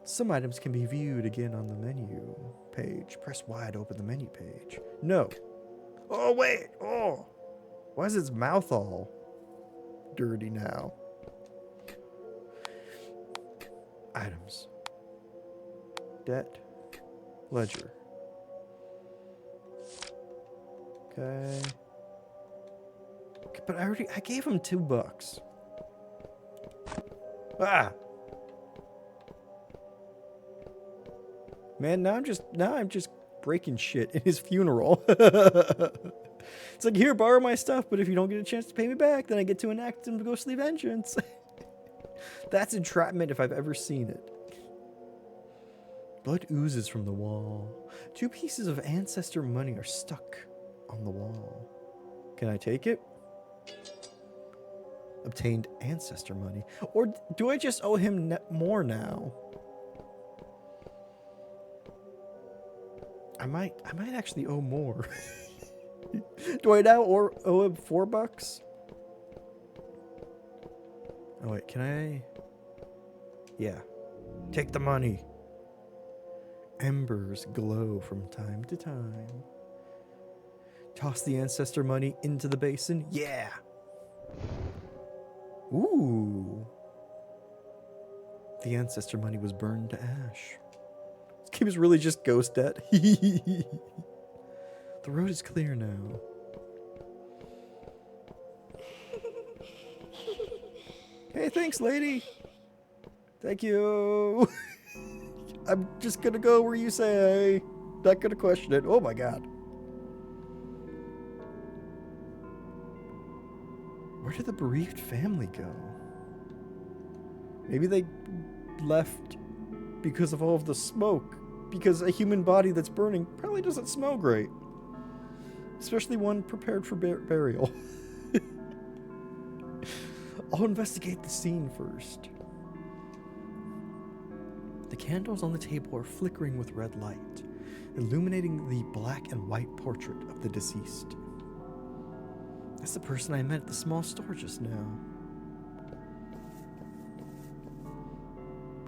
Some items can be viewed again on the menu page. Press Y to open the menu page. No. Oh, wait. Oh. Why is its mouth all dirty now? Items. Debt. Ledger. Okay. But I gave him $2. Ah! Man, now I'm just breaking shit in his funeral. It's like, here, borrow my stuff, but if you don't get a chance to pay me back, then I get to enact some ghostly vengeance. That's entrapment if I've ever seen it. Blood oozes from the wall. 2 pieces of ancestor money are stuck on the wall. Can I take it? Obtained ancestor money. Or do I just owe him more now? I might actually owe more. Do I now owe him $4? Oh wait, can I? Yeah. Take the money. Embers glow from time to time. Toss the ancestor money into the basin. Yeah. Ooh. The ancestor money was burned to ash. This game is really just ghost debt. The road is clear now. Hey, thanks, lady. Thank you. I'm just gonna go where you say. Not gonna question it. Oh my god. Where did the bereaved family go? Maybe they left because of all of the smoke. Because a human body that's burning probably doesn't smell great. Especially one prepared for burial. I'll investigate the scene first. The candles on the table are flickering with red light, illuminating the black and white portrait of the deceased. That's the person I met at the small store just now.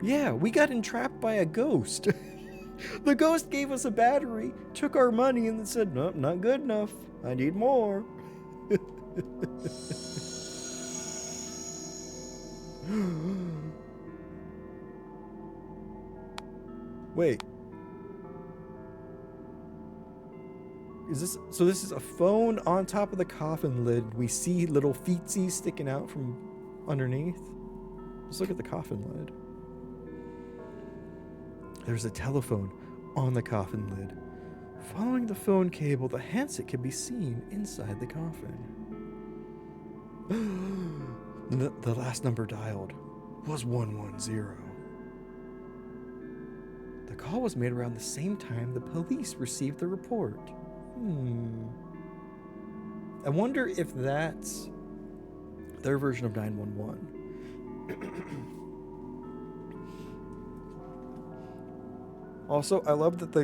Yeah, we got entrapped by a ghost. The ghost gave us a battery, took our money, and then said, nope, not good enough. I need more. Wait. This is a phone on top of the coffin lid. We see little feetsies sticking out from underneath. Let's look at the coffin lid. There's a telephone on the coffin lid. Following the phone cable, the handset can be seen inside the coffin. The last number dialed was 110. The call was made around the same time the police received the report. I wonder if that's their version of 911. Also, I love that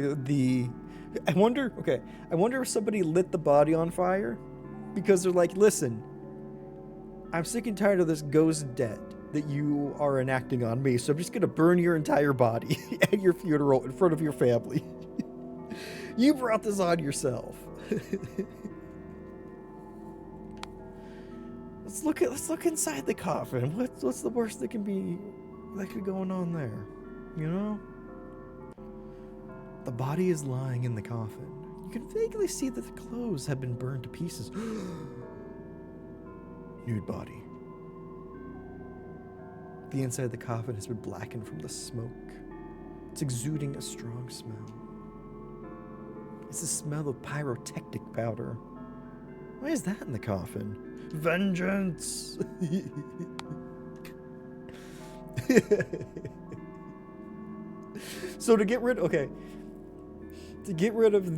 I wonder if somebody lit the body on fire because they're like, listen, I'm sick and tired of this ghost debt that you are enacting on me, so I'm just gonna burn your entire body at your funeral in front of your family. You brought this on yourself. Let's look inside the coffin. What's the worst that could be going on there? You know? The body is lying in the coffin. You can vaguely see that the clothes have been burned to pieces. Nude body. The inside of the coffin has been blackened from the smoke. It's exuding a strong smell. It's the smell of pyrotechnic powder. Why is that in the coffin? Vengeance! So to get rid of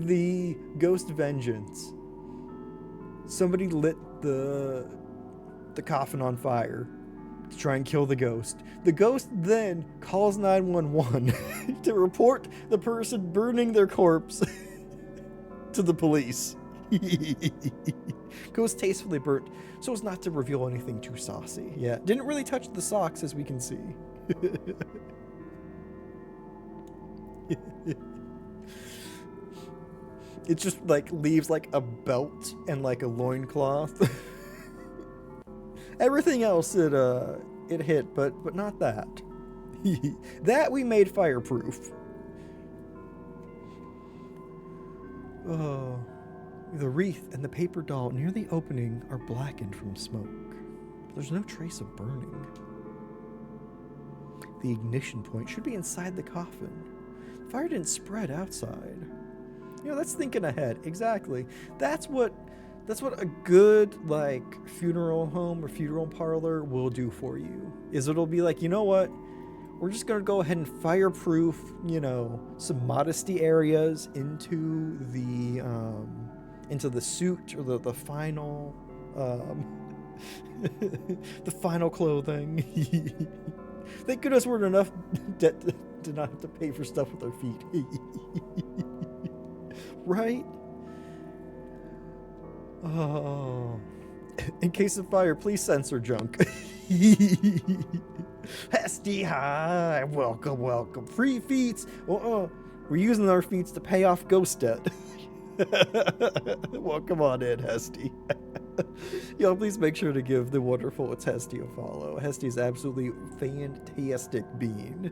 the ghost vengeance, somebody lit the coffin on fire to try and kill the ghost. The ghost then calls 911 to report the person burning their corpse to the police. Ghost tastefully burnt so as not to reveal anything too saucy. Yeah, didn't really touch the socks, as we can see. It just leaves a belt and a loincloth. Everything else it hit, but not that. That we made fireproof. Oh, the wreath and the paper doll near the opening are blackened from smoke. There's no trace of burning. The ignition point should be inside the coffin. The fire didn't spread outside. That's thinking ahead. Exactly. That's what a good funeral home or funeral parlor will do for you. It'll be you know what? We're just gonna go ahead and fireproof, some modesty areas into the suit or the final the final clothing. Thank goodness we're in enough debt to not have to pay for stuff with our feet. Right? Oh. In case of fire, please censor junk. Hesty high, welcome. Free feats. We're using our feats to pay off ghost debt. Well, come on in, Hesty. Y'all, please make sure to give the wonderful It's Hesty a follow. Hesty is absolutely fantastic being.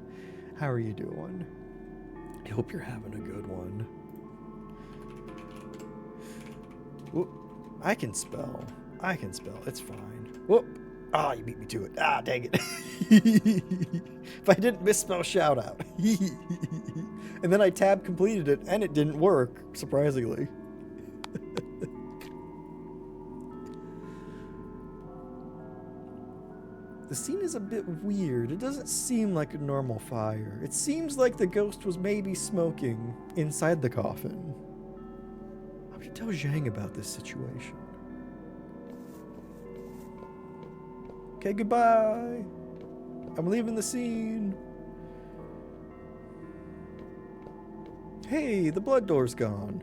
How are you doing? I hope you're having a good one. Whoop. I can spell. It's fine. Whoop. Ah, you beat me to it. Ah, dang it. If I didn't misspell shout out. And then I tab completed it and it didn't work, surprisingly. The scene is a bit weird. It doesn't seem like a normal fire. It seems like the ghost was maybe smoking inside the coffin. I'm gonna tell Zhang about this situation. Okay, goodbye. I'm leaving the scene. Hey, the blood door's gone.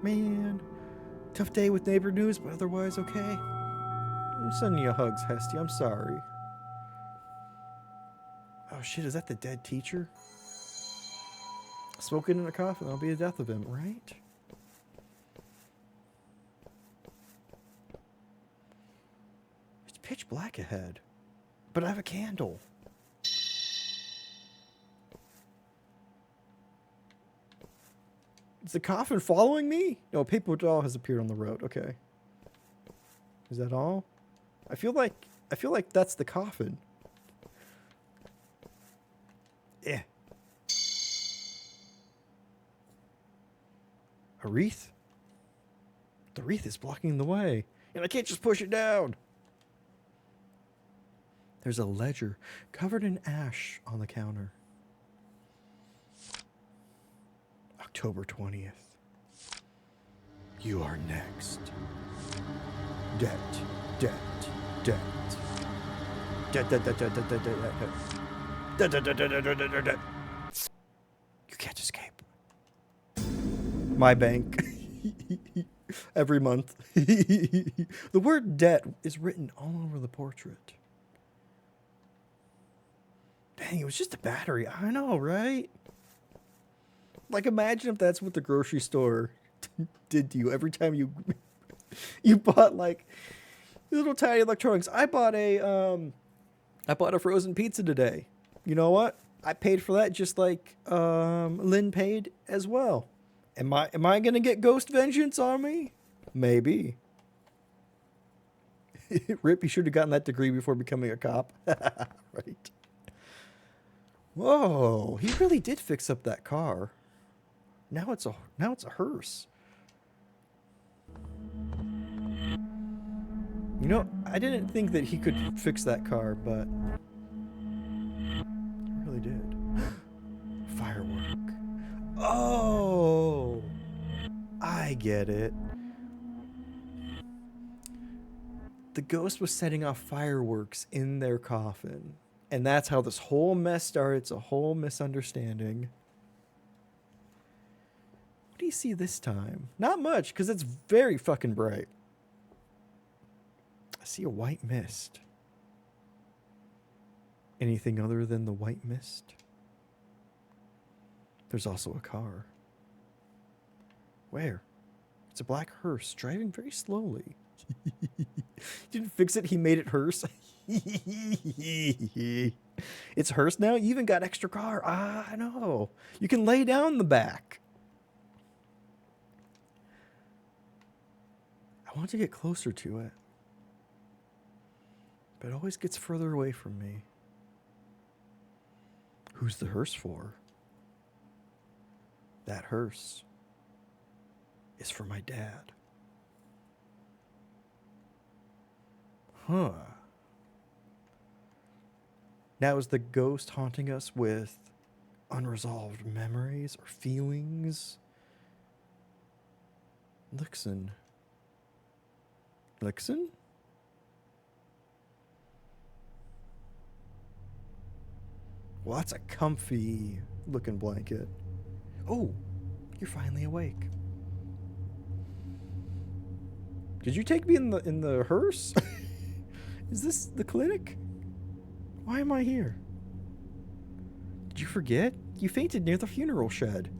Man, tough day with neighbor news, but otherwise okay. I'm sending you hugs, Hesty. I'm sorry. Oh shit, is that the dead teacher? Smoking in a coffin, that'll be the death of him, right? It's pitch black ahead, but I have a candle. Is the coffin following me? No, a paper doll has appeared on the road. Okay. Is that all? I feel like that's the coffin. Eh. A wreath? The wreath is blocking the way, and I can't just push it down. There's a ledger covered in ash on the counter. October 20th. You are next. Debt, debt, debt. Debt, debt, debt, debt, debt, debt, debt, debt. Debt, debt, debt, debt, debt, debt, debt, debt. You can't escape. My bank. Every month. The word debt is written all over the portrait. Dang, it was just a battery. I know, right? Like, imagine if that's what the grocery store did to you every time you bought like little tiny electronics. I bought a frozen pizza today. You know what? I paid for that just like Lynn paid as well. Am I gonna get ghost vengeance on me? Maybe. Rip, you should have gotten that degree before becoming a cop. Right. Whoa, he really did fix up that car. Now it's a hearse. You know, I didn't think that he could fix that car, but he really did. Firework. Oh, I get it. The ghost was setting off fireworks in their coffin. And that's how this whole mess started. It's a whole misunderstanding. What do you see this time? Not much, because it's very fucking bright. I see a white mist. Anything other than the white mist? There's also a car. Where? It's a black hearse driving very slowly. Didn't fix it, he made it hearse. It's hearse now? You even got extra car. Ah, I know. You can lay down the back. I want to get closer to it, but it always gets further away from me. Who's the hearse for? That hearse is for my dad. Huh. Now is the ghost haunting us with unresolved memories or feelings? Lixon. Lixon? Well, that's a comfy looking blanket. Oh, you're finally awake. Did you take me in the hearse? Is this the clinic? Why am I here? Did you forget? You fainted near the funeral shed.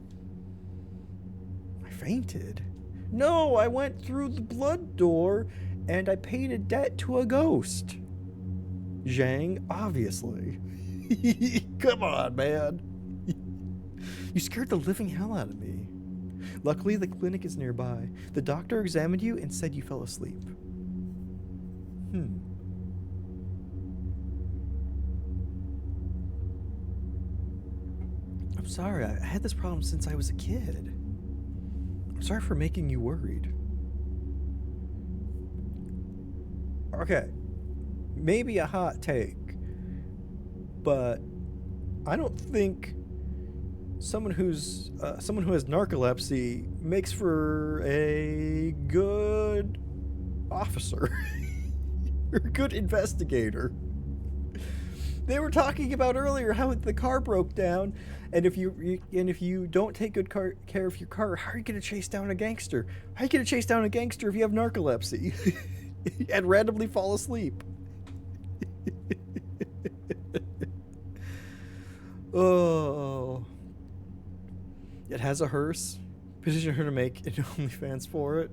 I fainted? No, I went through the blood door and I paid a debt to a ghost. Zhang, obviously. Come on, man. You scared the living hell out of me. Luckily, the clinic is nearby. The doctor examined you and said you fell asleep. I'm sorry. I had this problem since I was a kid. I'm sorry for making you worried. Okay. Maybe a hot take, but I don't think someone who has narcolepsy makes for a good officer or a good investigator. They were talking about earlier how the car broke down, and if you don't take good care of your car, how are you going to chase down a gangster? How are you going to chase down a gangster if you have narcolepsy and randomly fall asleep? Oh. It has a hearse. Petition her to make an OnlyFans for it.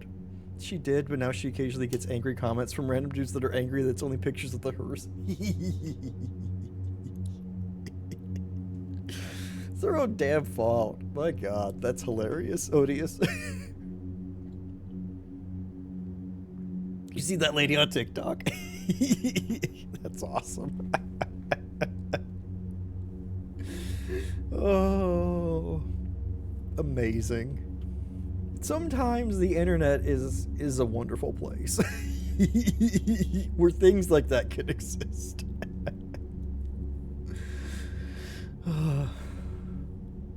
She did, but now she occasionally gets angry comments from random dudes that are angry that it's only pictures of the hearse. It's their own damn fault. My god, that's hilarious. Odious. You see that lady on TikTok? That's awesome. Oh, amazing. Sometimes the internet is a wonderful place where things like that can exist.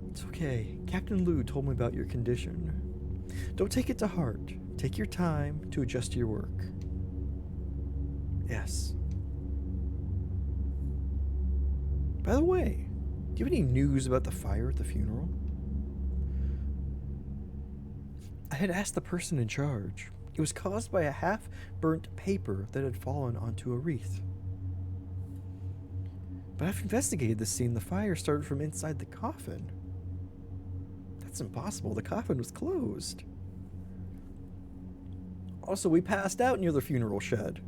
It's okay. Captain Lou told me about your condition. Don't take it to heart. Take your time to adjust to your work. Yes. By the way, do you have any news about the fire at the funeral? I had asked the person in charge. It was caused by a half-burnt paper that had fallen onto a wreath. But I've investigated the scene. The fire started from inside the coffin. That's impossible. The coffin was closed. Also, we passed out near the funeral shed.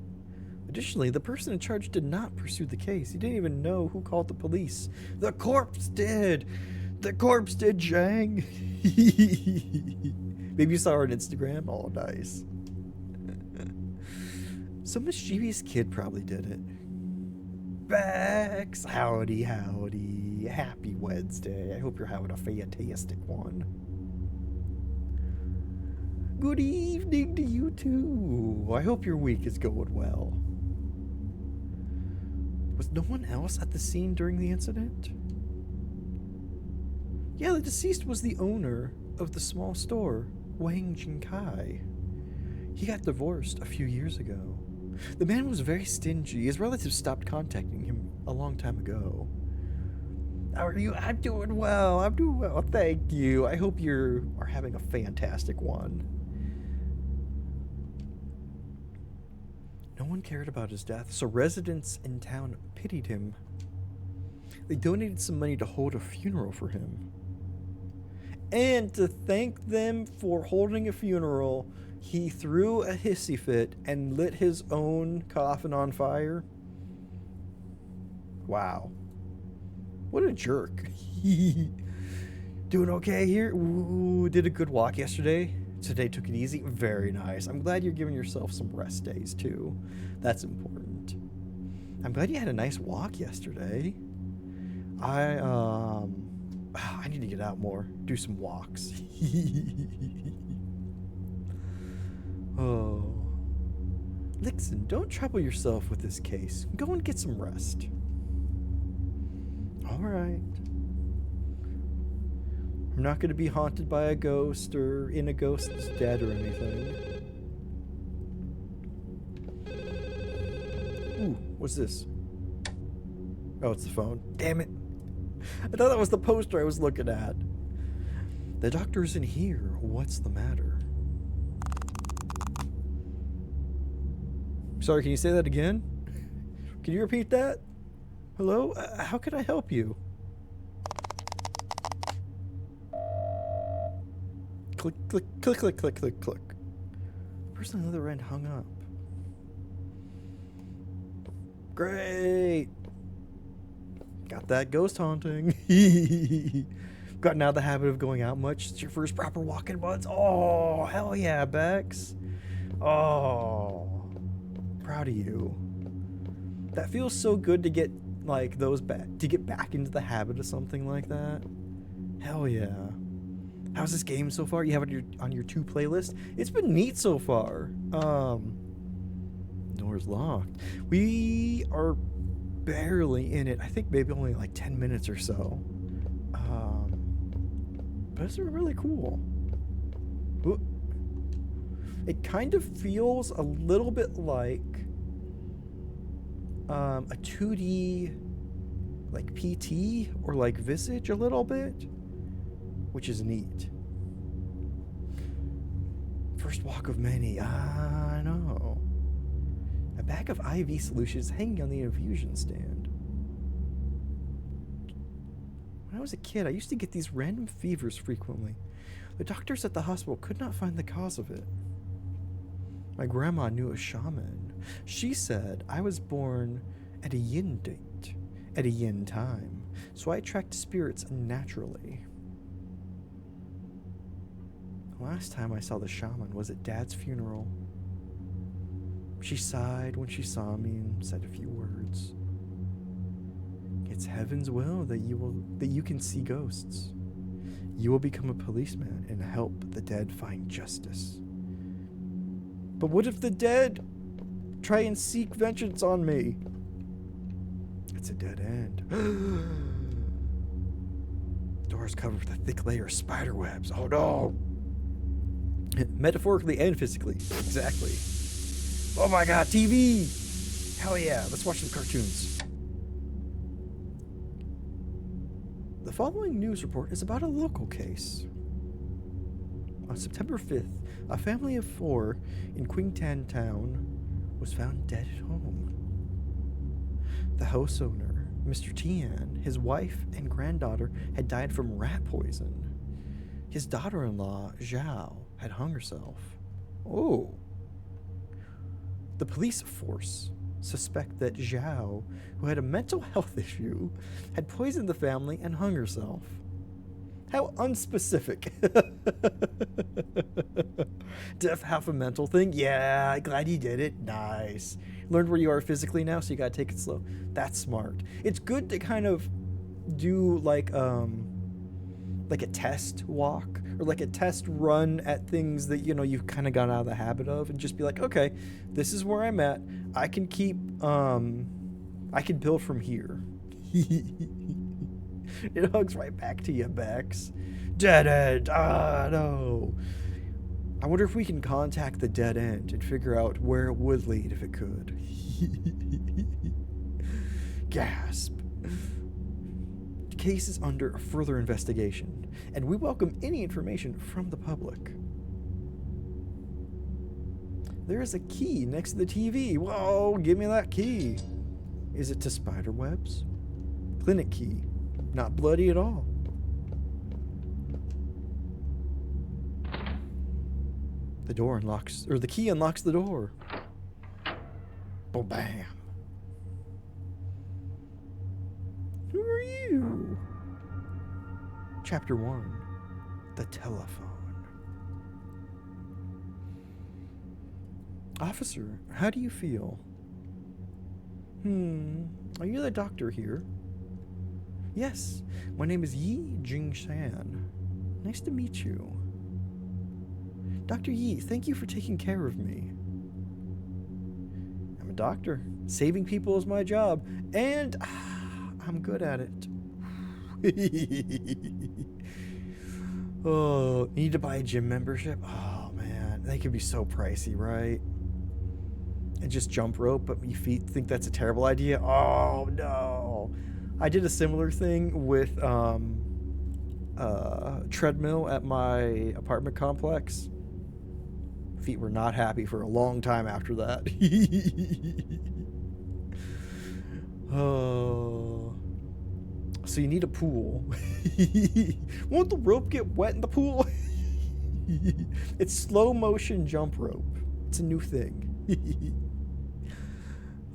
Additionally, the person in charge did not pursue the case. He didn't even know who called the police. The corpse did! The corpse did, Jang! Maybe you saw her on Instagram? Oh, nice. Some mischievous kid probably did it. Bex! Howdy, howdy. Happy Wednesday. I hope you're having a fantastic one. Good evening to you too. I hope your week is going well. Was no one else at the scene during the incident? Yeah, the deceased was the owner of the small store, Wang Jinkai. He got divorced a few years ago. The man was very stingy. His relatives stopped contacting him a long time ago. How are you? I'm doing well. I'm doing well. Thank you. I hope you are having a fantastic one. No one cared about his death, so residents in town pitied him. They donated some money to hold a funeral for him. And to thank them for holding a funeral, he threw a hissy fit and lit his own coffin on fire. Wow. What a jerk. Doing okay here? Ooh, did a good walk yesterday. Today took it easy. Very nice. I'm glad you're giving yourself some rest days too. That's important. I'm glad you had a nice walk yesterday. I need to get out more. Do some walks. Oh. Lixon, don't trouble yourself with this case. Go and get some rest. All right. I'm not going to be haunted by a ghost or in a ghost's dead or anything. Ooh, what's this? Oh, it's the phone. Damn it. I thought that was the poster I was looking at. The doctor's in here. What's the matter? Sorry, can you say that again? Can you repeat that? Hello? How can I help you? Click, click, click, click, click, click, click. The person on the other end hung up. Great. Got that ghost haunting. Gotten out of the habit of going out much. It's your first proper walk in months. Oh, hell yeah, Bex. Oh, proud of you. That feels so good to get like those back, to get back into the habit of something like that. Hell yeah. How's this game so far? You have it on your 2 playlist? It's been neat so far. Door's locked. We are barely in it. I think maybe only like 10 minutes or so. But it's really cool. Ooh. It kind of feels a little bit like a 2D like PT or like Visage a little bit, which is neat. First walk of many. I know. A bag of IV solutions hanging on the infusion stand. When I was a kid, I used to get these random fevers frequently. The doctors at the hospital could not find the cause of it. My grandma knew a shaman. She said I was born at a yin date, at a yin time, so I attract spirits naturally. The last time I saw the shaman was at Dad's funeral. She sighed when she saw me and said a few words. It's heaven's will that you can see ghosts. You will become a policeman and help the dead find justice. But what if the dead try and seek vengeance on me? It's a dead end. The door is covered with a thick layer of spider webs. Oh no! Metaphorically and physically. Exactly. Oh my god, TV! Hell yeah, let's watch some cartoons. The following news report is about a local case. On September 5th, a family of 4 in Qingtan Town was found dead at home. The house owner, Mr. Tian, his wife and granddaughter had died from rat poison. His daughter-in-law, Zhao, had hung herself. Oh. The police force suspect that Zhao, who had a mental health issue, had poisoned the family and hung herself. How unspecific. Death half a mental thing? Yeah, glad you did it. Nice. Learned where you are physically now, so you gotta take it slow. That's smart. It's good to kind of do like a test walk or like a test run at things that, you know, you've kind of got out of the habit of, and just be like, okay, this is where I'm at. I can keep, I can build from here. It hugs right back to you, Bex. Dead end. Ah, no. I wonder if we can contact the dead end and figure out where it would lead if it could. Gasp. The case is under further investigation, and we welcome any information from the public. There is a key next to the TV. Whoa, give me that key. Is it to spider webs? Clinic key. Not bloody at all. The door unlocks, or the key unlocks the door. Oh, bam. Who are you? Chapter 1. The telephone. Officer, how do you feel? Are you the doctor here? Yes, my name is Yi Jingshan. Nice to meet you. Dr. Yi, thank you for taking care of me. I'm a doctor. Saving people is my job, and I'm good at it. Oh, need to buy a gym membership? Oh, man, they can be so pricey, right? And just jump rope, but your feet think that's a terrible idea? Oh, no. I did a similar thing with treadmill at my apartment complex. Feet were not happy for a long time after that. Oh. So you need a pool. Won't the rope get wet in the pool? It's slow motion jump rope. It's a new thing.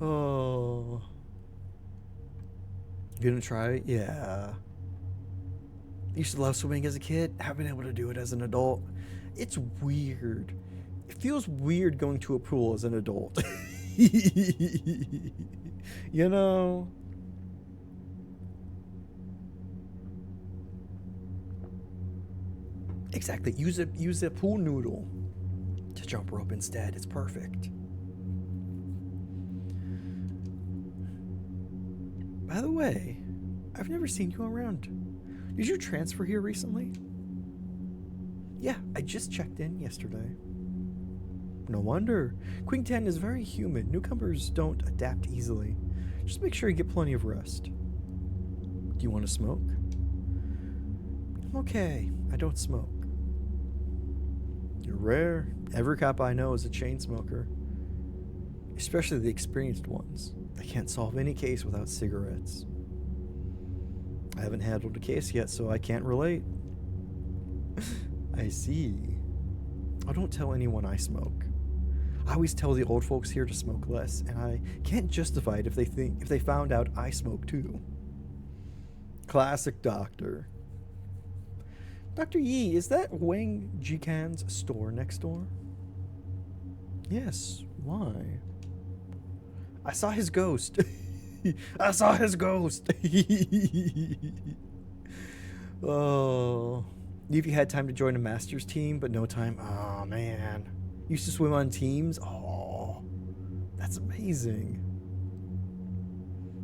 Oh. You gonna try it? Yeah. I used to love swimming as a kid. Haven't been able to do it as an adult. It's weird. It feels weird going to a pool as an adult. You know? Exactly. Use a pool noodle to jump rope instead. It's perfect. By the way, I've never seen you around. Did you transfer here recently? Yeah, I just checked in yesterday. No wonder. Qingtan is very humid. Newcomers don't adapt easily. Just make sure you get plenty of rest. Do you want to smoke? I'm okay. I don't smoke. You're rare. Every cop I know is a chain smoker. Especially the experienced ones. They can't solve any case without cigarettes. I haven't handled a case yet, so I can't relate. I see. Oh, don't tell anyone I smoke. I always tell the old folks here to smoke less, and I can't justify it if they found out I smoke too. Classic doctor. Dr. Yi, is that Wang Jikan's store next door? Yes, why? I saw his ghost. I saw his ghost. Oh. If you had time to join a master's team, but no time. Oh, man. Used to swim on teams? Oh, that's amazing.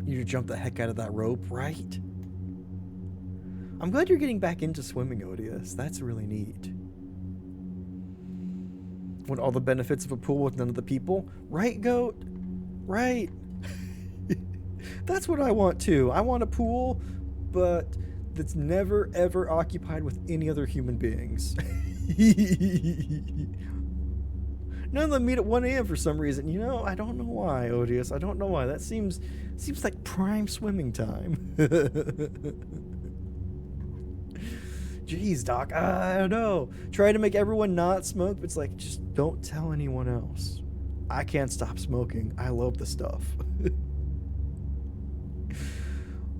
You jump the heck out of that rope, right? I'm glad you're getting back into swimming, Odious. That's really neat. Want all the benefits of a pool with none of the people? Right, Goat? Right. That's what I want too. I want a pool, but that's never ever occupied with any other human beings. None of them meet at 1 a.m. for some reason. You know, I don't know why, Odious. I don't know why. That seems like prime swimming time. Jeez, Doc, I don't know. Try to make everyone not smoke, but it's like, just don't tell anyone else. I can't stop smoking. I love the stuff.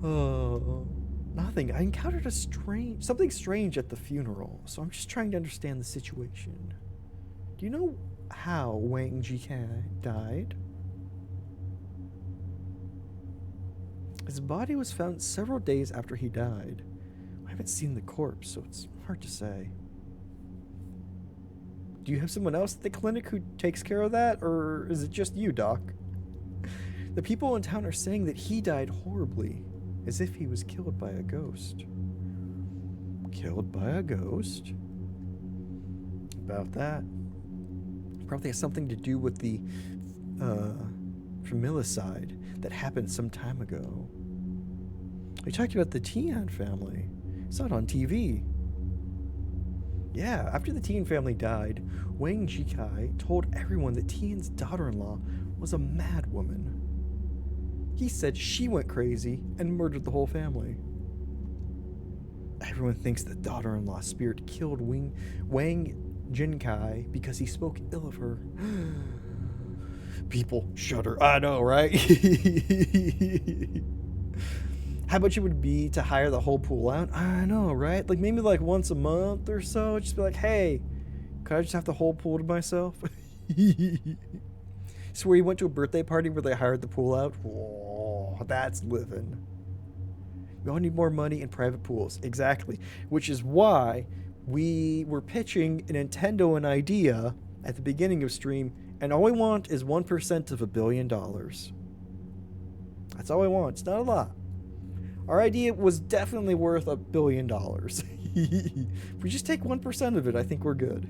Oh, nothing. I encountered something strange at the funeral, so I'm just trying to understand the situation. Do you know how Wang Jikai died? His body was found several days after he died. I haven't seen the corpse, so it's hard to say. Do you have someone else at the clinic who takes care of that, or is it just you, Doc? The people in town are saying that he died horribly, as if he was killed by a ghost. Killed by a ghost? About that. Probably has something to do with the familicide that happened some time ago. We talked about the Tian family. Saw it on TV. Yeah, after the Tian family died, Wang Jikai told everyone that Tian's daughter-in-law was a mad woman. He said she went crazy and murdered the whole family. Everyone thinks the daughter-in-law spirit killed Wang Jinkai because he spoke ill of her. People shudder. I know, right? How much it would be to hire the whole pool out? I know, right? Like maybe like once a month or so. Just be like, hey, could I just have the whole pool to myself? So where you went to a birthday party where they hired the pool out? Whoa, that's living. We all need more money in private pools. Exactly. Which is why we were pitching a Nintendo an idea at the beginning of stream, and all we want is 1% of $1 billion. That's all we want. It's not a lot. Our idea was definitely worth $1 billion. If we just take 1% of it, I think we're good.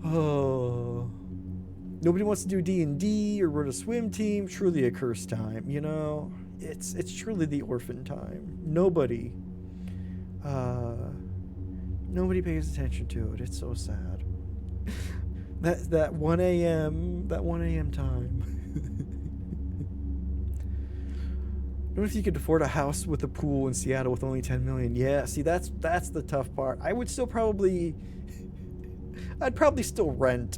Oh, nobody wants to do D&D or run a swim team. Truly a cursed time, you know. It's truly the orphan time. Nobody pays attention to it. It's so sad. That 1 a.m. time. What if you could afford a house with a pool in Seattle with only 10 million? Yeah, see, that's the tough part. I'd probably still rent,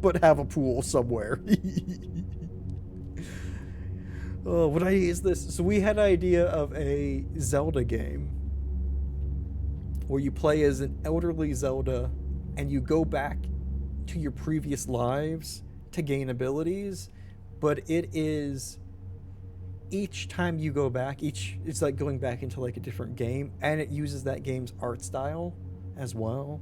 but have a pool somewhere. Oh, what is this? So we had an idea of a Zelda game where you play as an elderly Zelda and you go back to your previous lives to gain abilities, but it is each time you go back, it's like going back into like a different game, and it uses that game's art style as well.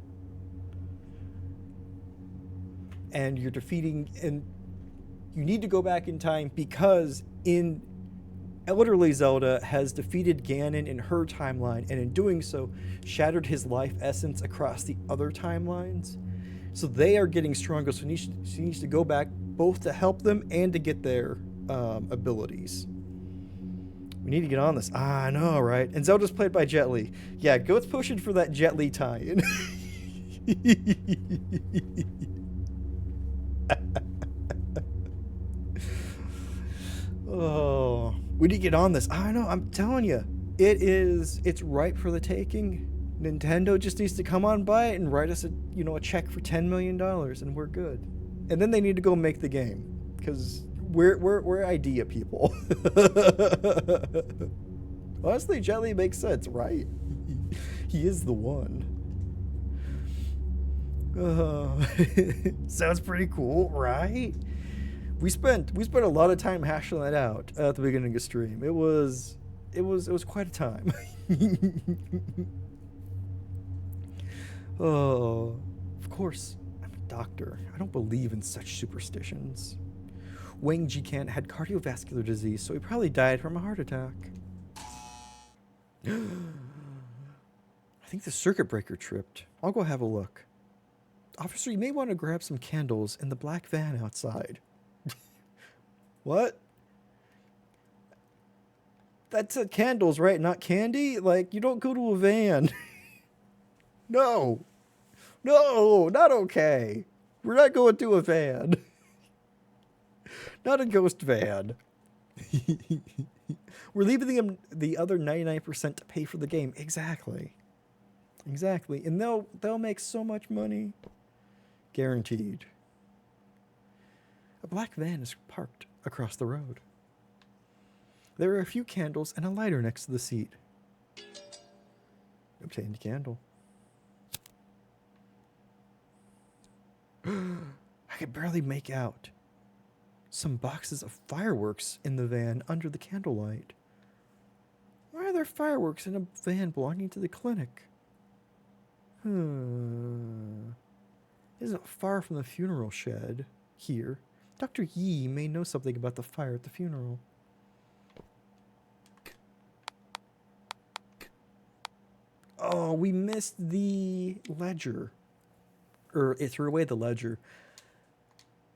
And you're defeating, and you need to go back in time because in elderly Zelda has defeated Ganon in her timeline, and in doing so shattered his life essence across the other timelines. So they are getting stronger, so she needs to go back both to help them and to get their abilities. We need to get on this. I know, right? And Zelda's played by Jet Li. Yeah, Goat's pushing for that Jet Li tie-in. Oh, We need to get on this. I know, I'm telling you. It's ripe for the taking. Nintendo just needs to come on by it and write us a check for $10 million and we're good. And then they need to go make the game. Because we're idea people. Honestly, Jelly makes sense, right? He is the one. Sounds pretty cool, right? We spent a lot of time hashing that out at the beginning of stream. It was quite a time. Oh, of course, I'm a doctor. I don't believe in such superstitions. Wang Jikan had cardiovascular disease, so he probably died from a heart attack. I think the circuit breaker tripped. I'll go have a look. Officer, you may want to grab some candles in the black van outside. What? That's candles, right? Not candy? Like, you don't go to a van. No. No, not okay. We're not going to a van. Not a ghost van. We're leaving them the other 99% to pay for the game. Exactly. Exactly. And they'll make so much money. Guaranteed. A black van is parked across the road. There are a few candles and a lighter next to the seat. Obtained a candle. I could barely make out some boxes of fireworks in the van under the candlelight. Why are there fireworks in a van belonging to the clinic? Isn't far from the funeral shed here. Dr. Yi may know something about the fire at the funeral. Oh, we missed the ledger. It threw away the ledger.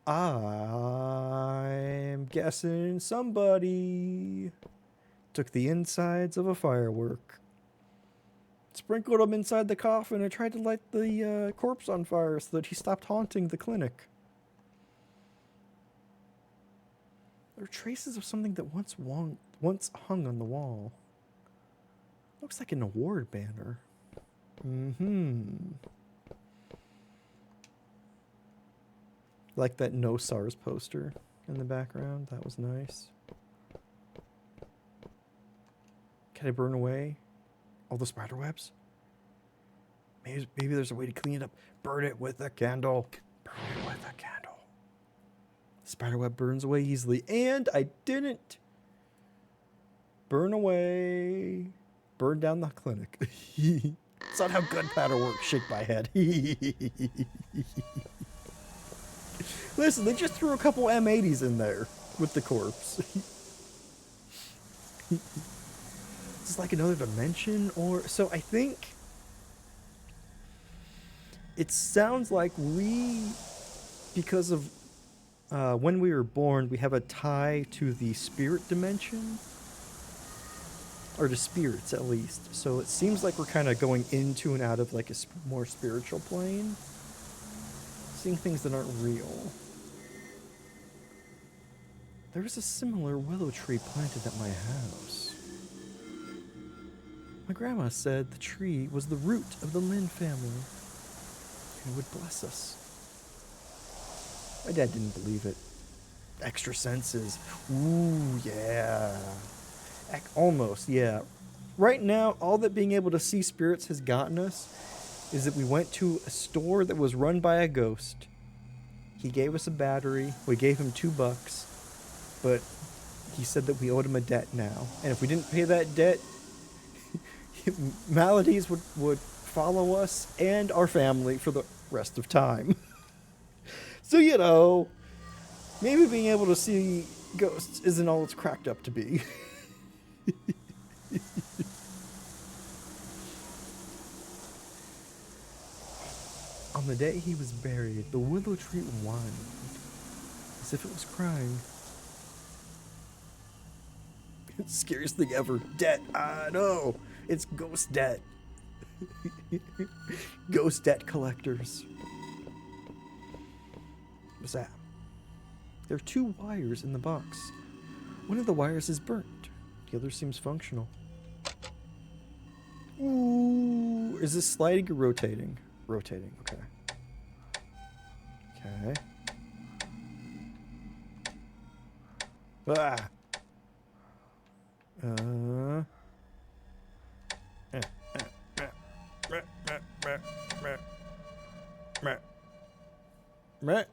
I'm guessing somebody took the insides of a firework, sprinkled them inside the coffin, and tried to light the corpse on fire so that he stopped haunting the clinic. There are traces of something that once hung on the wall. Looks like an award banner. Like that No SARS poster in the background. That was nice. Can I burn away all the spider webs? Maybe there's a way to clean it up. Burn it with a candle. Burn it with a candle. Spider web burns away easily. And I didn't burn down the clinic. It's not how gunpowder works. Shake my head. Listen, they just threw a couple M80s in there with the corpse. It's like another dimension, so I think it sounds like because of when we were born, we have a tie to the spirit dimension, or to spirits at least. So it seems like we're kind of going into and out of like a more spiritual plane, seeing things that aren't real. There was a similar willow tree planted at my house. My grandma said the tree was the root of the Lin family and would bless us. My dad didn't believe it. Extra senses. Ooh, yeah. Almost, yeah. Right now, all that being able to see spirits has gotten us is that we went to a store that was run by a ghost. He gave us a battery. We gave him $2, but he said that we owed him a debt now. And if we didn't pay that debt, maladies would follow us and our family for the rest of time. So, maybe being able to see ghosts isn't all it's cracked up to be. On the day he was buried, the willow tree whined, as if it was crying. Scariest thing ever. Debt. I know. It's ghost debt. Ghost debt collectors. What's that? There are 2 wires in the box. One of the wires is burnt. The other seems functional. Ooh, is this sliding or rotating? Rotating, okay. Okay. Ah. Meh.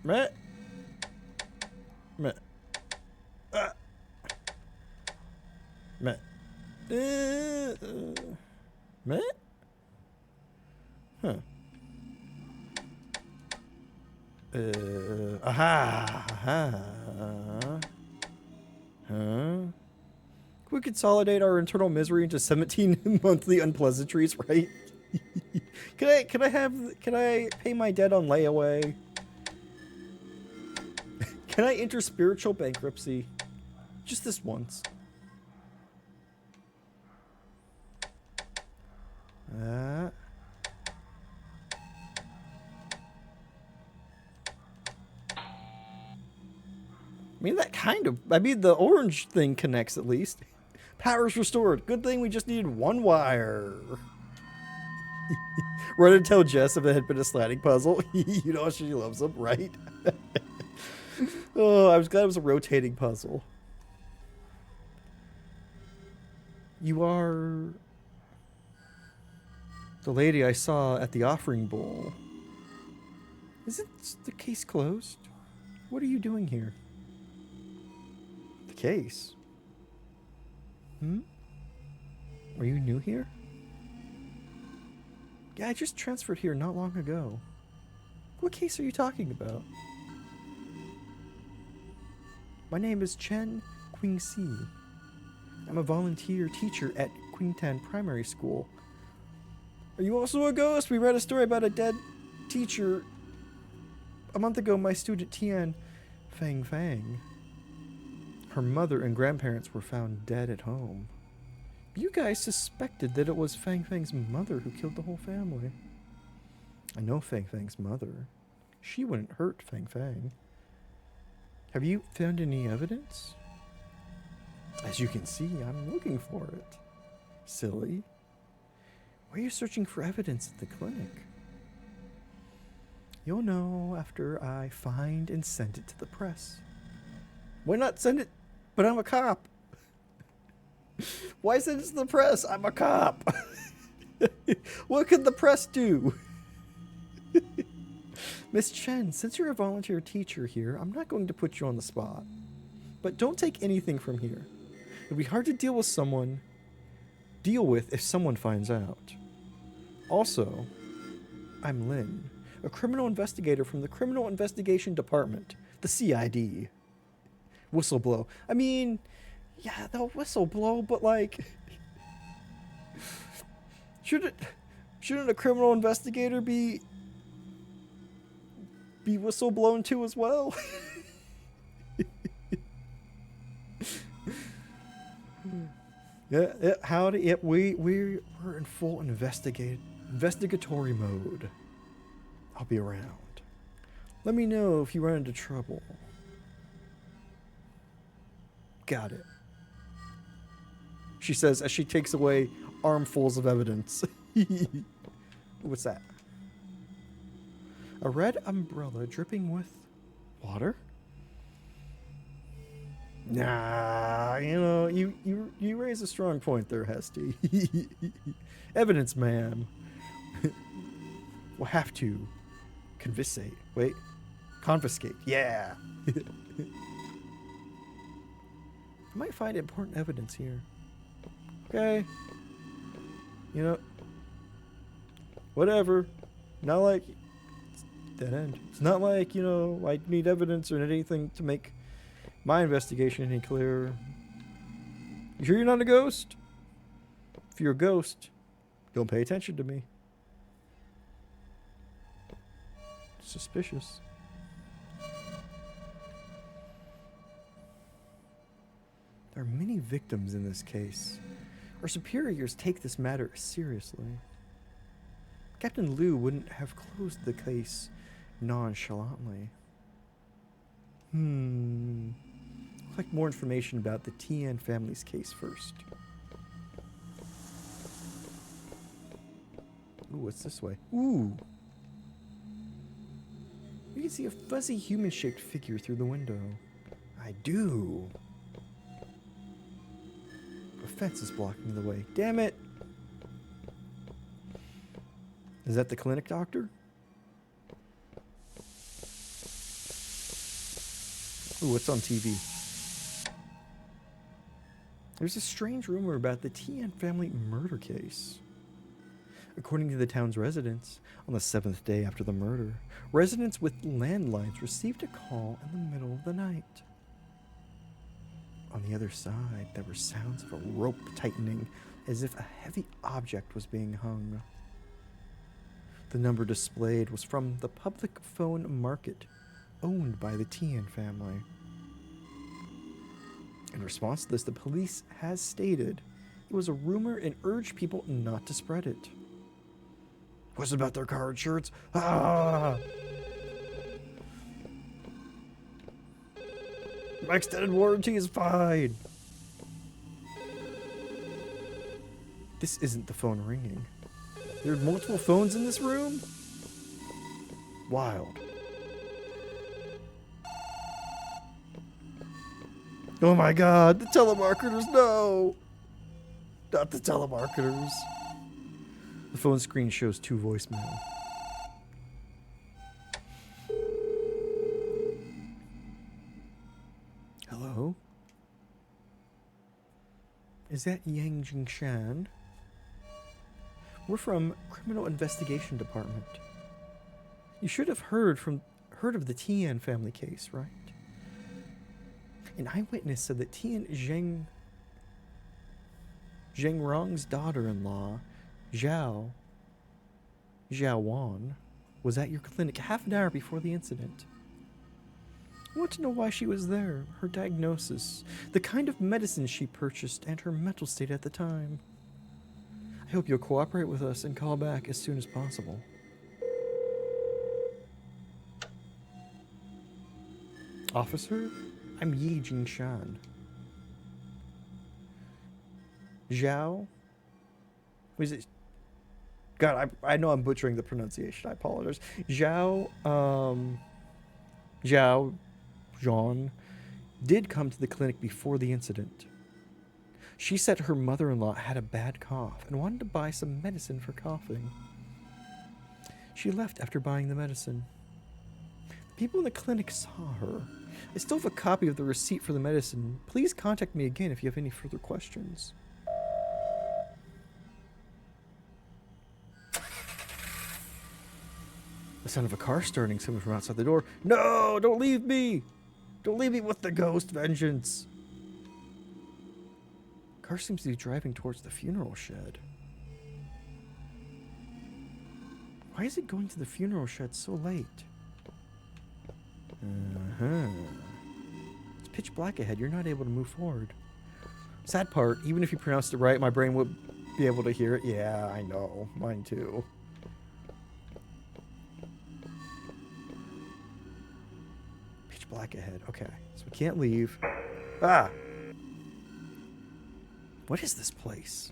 Meh. Meh. Ah. Meh. Meh? Huh. Aha. Aha. Huh? Can we consolidate our internal misery into 17 monthly unpleasantries, right? Can I pay my debt on layaway? Can I enter spiritual bankruptcy? Just this once. I mean, the orange thing connects at least. Power's restored. Good thing we just needed one wire. Run and tell Jess if it had been a sliding puzzle. You know she loves them, right? Oh, I was glad it was a rotating puzzle. You are the lady I saw at the offering bowl. Isn't the case closed? What are you doing here? The case? Are you new here? Yeah, I just transferred here not long ago. What case are you talking about? My name is Chen Qingxi. I'm a volunteer teacher at Qingtan Primary School. Are you also a ghost? We read a story about a dead teacher. A month ago, my student Tian Fang. Her mother and grandparents were found dead at home. You guys suspected that it was Fang's mother who killed the whole family. I know Fang's mother. She wouldn't hurt Fang. Have you found any evidence? As you can see, I'm looking for it. Silly. Why are you searching for evidence at the clinic? You'll know after I find and send it to the press. Why not send it? But I'm a cop. Why send it to the press? I'm a cop. What could the press do? Miss Chen, since you're a volunteer teacher here, I'm not going to put you on the spot. But don't take anything from here. It'll be hard to deal with if someone finds out. Also, I'm Lynn, a criminal investigator from the Criminal Investigation Department, the CID. Whistleblow. I mean, yeah, they'll whistleblow, but like, shouldn't a criminal investigator be whistleblown too as well? Yeah, howdy. Yep, we're in full investigatory mode. I'll be around. Let me know if you run into trouble. Got it. She says as she takes away armfuls of evidence. What's that? A red umbrella dripping with water? Nah, you raise a strong point there, Hesty. Evidence, ma'am. We'll have to confiscate. Yeah. I might find important evidence here. Okay. Whatever. Not like dead end. It's not like, I need evidence or anything to make my investigation any clearer. You sure you're not a ghost? If you're a ghost, don't pay attention to me. Suspicious. There are many victims in this case. Our superiors take this matter seriously. Captain Liu wouldn't have closed the case nonchalantly. collect more information about the Tian family's case first. Ooh, what's this way? Ooh! You can see a fuzzy human-shaped figure through the window. I do. A fence is blocking the way. Damn it! Is that the clinic doctor? Ooh, what's on TV? There's a strange rumor about the Tian family murder case. According to the town's residents, on the 7th day after the murder, residents with landlines received a call in the middle of the night. On the other side, there were sounds of a rope tightening, as if a heavy object was being hung. The number displayed was from the public phone market, owned by the Tian family. In response to this, the police has stated it was a rumor and urged people not to spread it. What's about their car insurance? Ah! My extended warranty is fine. This isn't the phone ringing. There are multiple phones in this room? Wild. Oh my god, the telemarketers, no! Not the telemarketers. The phone screen shows 2 voicemail. Hello? Is that Yang Jingshan? We're from Criminal Investigation Department. You should have heard of the Tian family case, right? An eyewitness said that Tian Zhengrong's daughter-in-law, Zhao Wan, was at your clinic half an hour before the incident. I want to know why she was there, her diagnosis, the kind of medicine she purchased, and her mental state at the time. I hope you'll cooperate with us and call back as soon as possible. Officer, I'm Yi Jingshan. Zhao? Was it? God, I know I'm butchering the pronunciation. I apologize. Zhao Zhang did come to the clinic before the incident. She said her mother-in-law had a bad cough and wanted to buy some medicine for coughing. She left after buying the medicine. The people in the clinic saw her. I still have a copy of the receipt for the medicine. Please contact me again if you have any further questions. The sound of a car starting coming from outside the door. No, don't leave me! Don't leave me with the ghost vengeance! Car seems to be driving towards the funeral shed. Why is it going to the funeral shed so late? It's pitch black ahead. You're not able to move forward. Sad part, even if you pronounced it right, my brain would be able to hear it. Yeah, I know. Mine too. Pitch black ahead. Okay, so we can't leave. Ah! What is this place?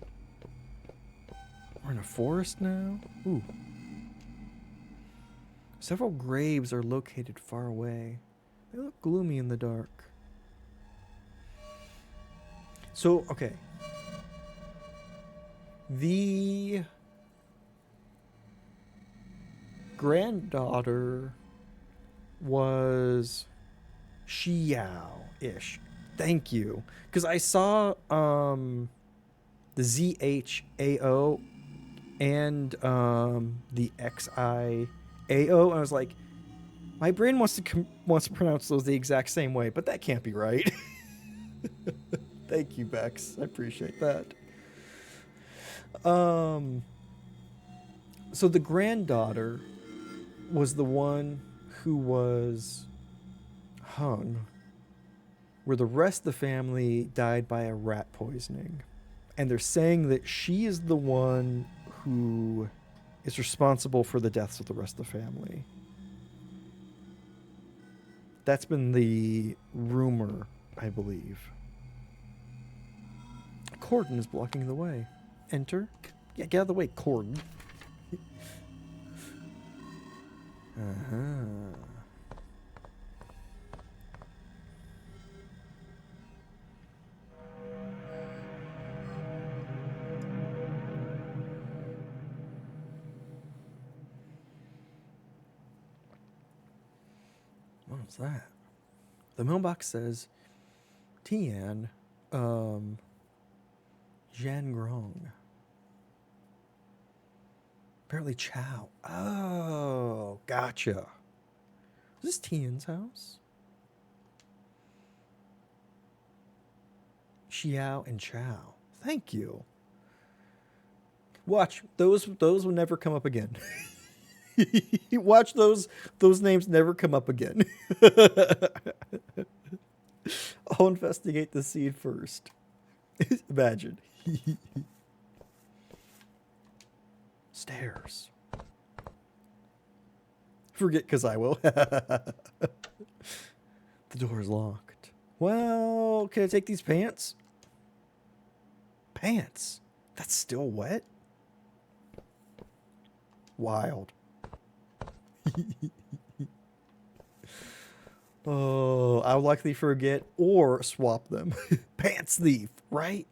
We're in a forest now? Ooh. Several graves are located far away. They look gloomy in the dark. So, okay. The granddaughter was Xiao-ish. Thank you. Because I saw the ZHAO and the XIAO, and I was like, my brain wants to pronounce those the exact same way, but that can't be right. Thank you, Bex. I appreciate that. So the granddaughter was the one who was hung, where the rest of the family died by a rat poisoning. And they're saying that she is the one who is responsible for the deaths of the rest of the family. That's been the rumor I believe. Corden is blocking the way. Enter. Yeah, get out of the way, Corden. Uh-huh. What was that? The mailbox says, Tian, Jan Grong. Apparently Chow. Oh, gotcha. Is this Tian's house? Xiao and Chow. Thank you. Watch, those will never come up again. Watch those names never come up again. I'll investigate the seed first. Imagine. Stairs. Forget, because I will. The door is locked. Well, can I take these pants? Pants? That's still wet? Wild. Oh, I'll likely forget or swap them. Pants thief, right?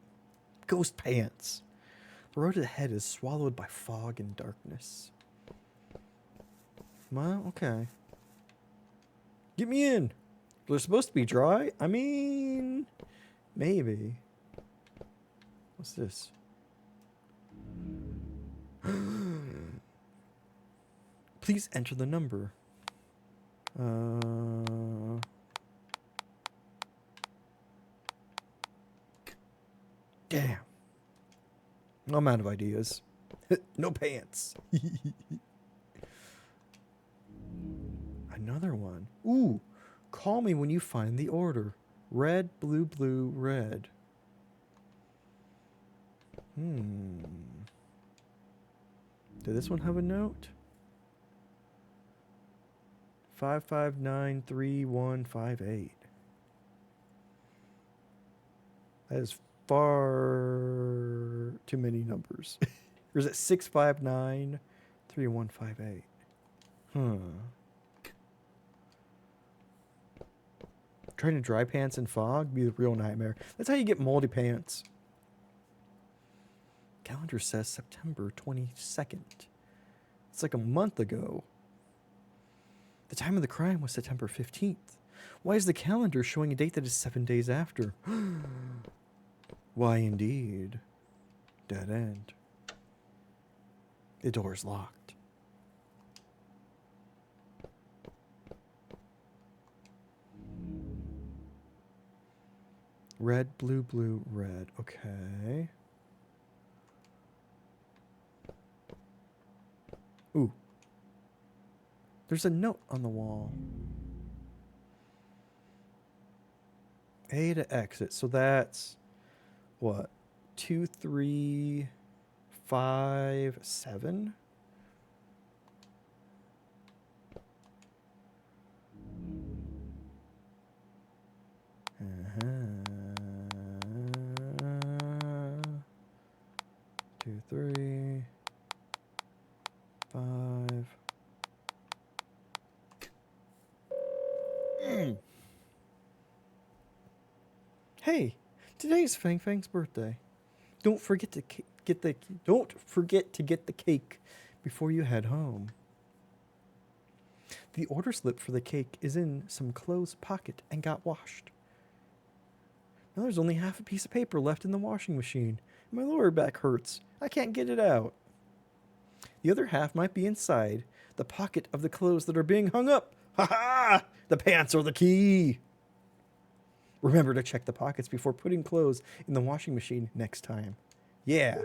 Ghost pants. The road ahead is swallowed by fog and darkness. Well, okay. Get me in. They're supposed to be dry? I mean, maybe. What's this? Please enter the number. Damn. I'm out of ideas. No pants. Another one. Ooh. Call me when you find the order. Red, blue, blue, red. Did this one have a note? 5593158. That is far too many numbers. Or is it 6593158? Trying to dry pants in fog be the real nightmare. That's how you get moldy pants. Calendar says September 22nd. It's like a month ago. The time of the crime was September 15th. Why is the calendar showing a date that is 7 days after? Why, indeed. Dead end. The door is locked. Red, blue, blue, red. Okay. Ooh. There's a note on the wall. A to exit. So that's what? 2, 3, 5, 7? Uh-huh. 2, 3, 5. Hey, today's Fang Fang's birthday. Don't forget to get the cake before you head home. The order slip for the cake is in some clothes pocket and got washed. Now there's only half a piece of paper left in the washing machine. My lower back hurts. I can't get it out. The other half might be inside the pocket of the clothes that are being hung up. Ha ha! The pants are the key. Remember to check the pockets before putting clothes in the washing machine next time. Yeah.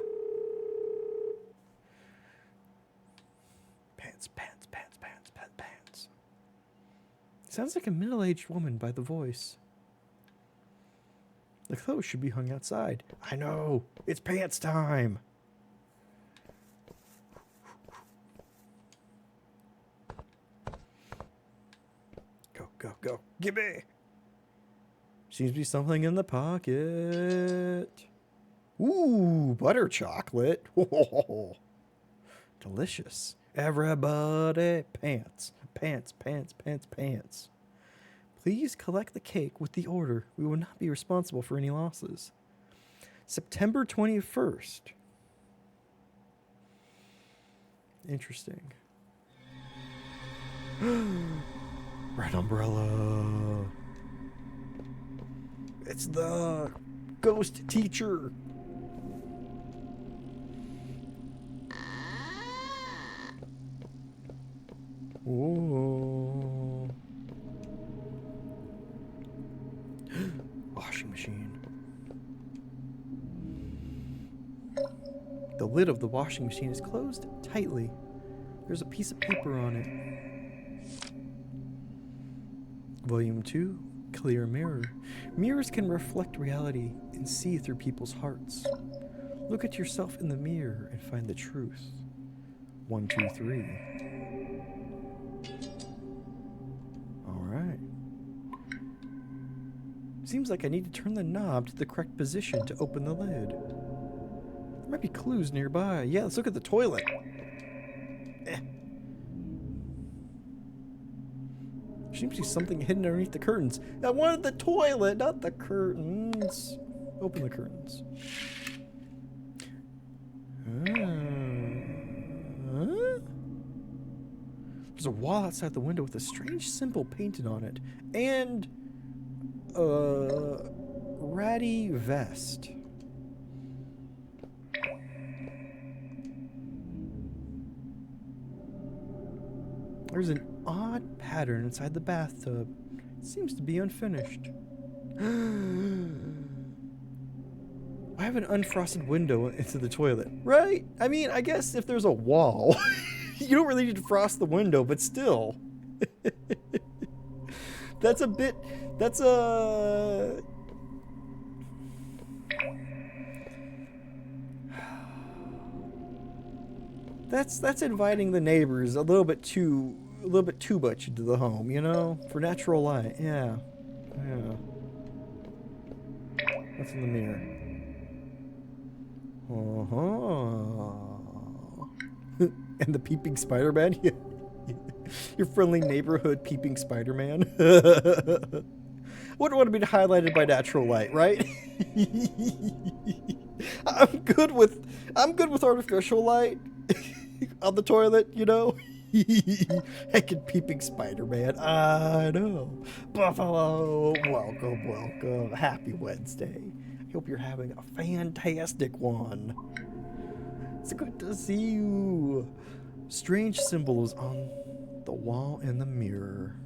Pants, pants, pants, pants, pants, pants. Sounds like a middle-aged woman by the voice. The clothes should be hung outside. I know. It's pants time. Go, go, go. Gimme. Seems to be something in the pocket. Ooh, butter chocolate. Whoa. Delicious. Everybody, pants, pants, pants, pants, pants. Please collect the cake with the order. We will not be responsible for any losses. September 21st. Interesting. Red umbrella. It's the ghost teacher. Whoa. Washing machine. The lid of the washing machine is closed tightly. There's a piece of paper on it. Volume 2, Clear Mirror. Mirrors can reflect reality and see through people's hearts. Look at yourself in the mirror and find the truth. 1, 2, 3. Alright. Seems like I need to turn the knob to the correct position to open the lid. There might be clues nearby. Yeah, let's look at the toilet. Seems to be something hidden underneath the curtains. I wanted the toilet, not the curtains. Open the curtains. There's a wall outside the window with a strange symbol painted on it. And a ratty vest. There's an odd pattern inside the bathtub. It seems to be unfinished. I have an unfrosted window into the toilet. Right? I mean, I guess if there's a wall, you don't really need to frost the window, but still. That's a bit... That's a... That's inviting the neighbors a little bit too much into the home, you know? For natural light. Yeah. Yeah. What's in the mirror? And the peeping Spider-Man? Your friendly neighborhood peeping Spider-Man? Wouldn't want to be highlighted by natural light, right? I'm good with artificial light on the toilet, you know? Heckin' peeping Spider-Man. I know. Buffalo, welcome. Happy Wednesday. I hope you're having a fantastic one. It's good to see you. Strange symbols on the wall and the mirror.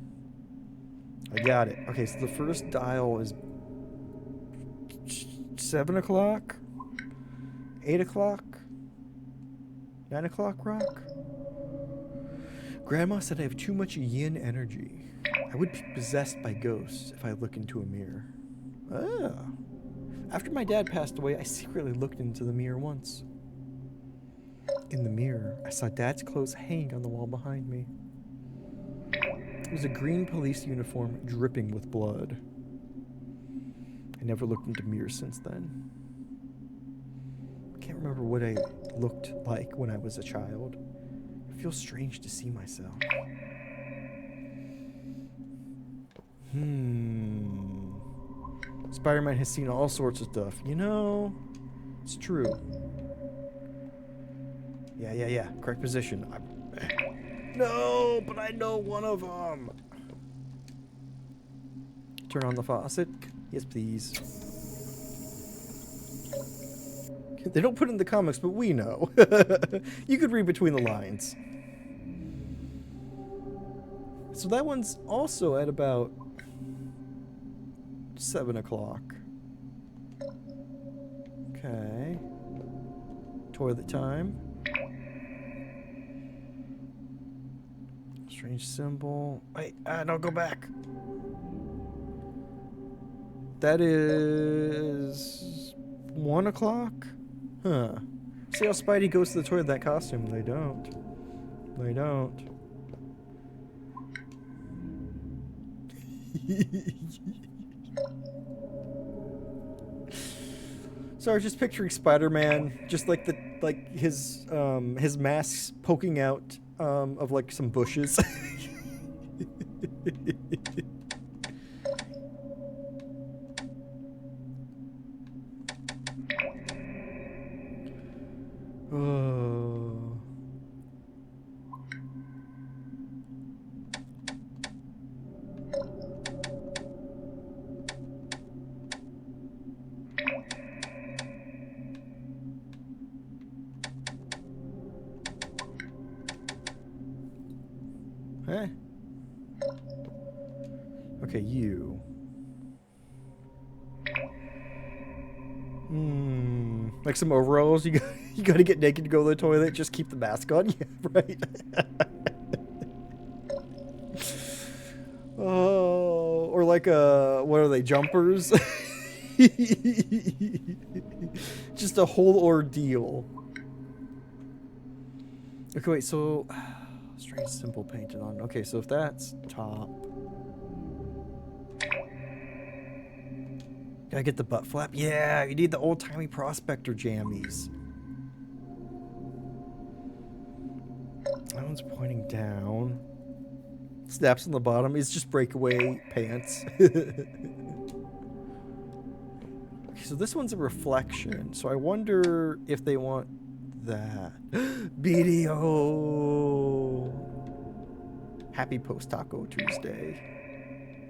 I got it. Okay, so the first dial is 7 o'clock, 8 o'clock, 9 o'clock rock. Grandma said I have too much yin energy. I would be possessed by ghosts if I look into a mirror. Ah. After my dad passed away, I secretly looked into the mirror once. In the mirror, I saw Dad's clothes hanging on the wall behind me. It was a green police uniform dripping with blood. I never looked into mirrors since then. I can't remember what I looked like when I was a child. It feels strange to see myself. Spider-Man has seen all sorts of stuff. You know, it's true. Yeah. Correct position. No, but I know one of them. Turn on the faucet. Yes, please. They don't put it in the comics, but we know. You could read between the lines. So that one's also at about 7 o'clock. Okay. Toilet time. Strange symbol. Wait, don't go back. That is 1 o'clock? Huh. See how Spidey goes to the toilet in that costume? They don't. They don't. So I was just picturing Spider-Man, just like his masks poking out of like some bushes. Oh. Huh? Okay, you. Like some overalls. You got to get naked to go to the toilet. Just keep the mask on. Yeah, right. Oh, or like what are they? Jumpers. Just a whole ordeal. Okay, wait. So strange symbol painted on. Okay, so if that's top. Gotta get the butt flap. Yeah, you need the old-timey prospector jammies. That one's pointing down. Snaps on the bottom. It's just breakaway pants. Okay, so this one's a reflection. So I wonder if they want that. BDO! Happy post-taco Tuesday.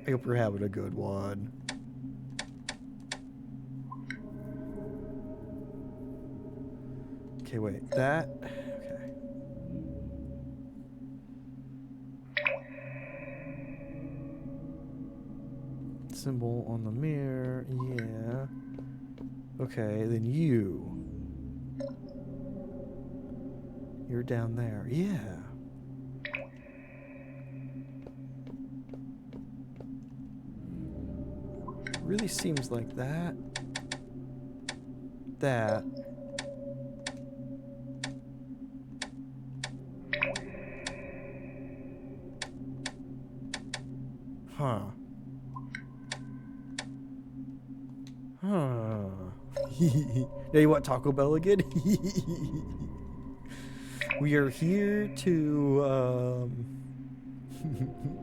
I hope you're having a good one. Okay, wait. That... Okay. Symbol on the mirror. Yeah. Okay, then you. You're down there. Yeah. Really seems like that. That. Huh. Huh. Now you want Taco Bell again? We are here to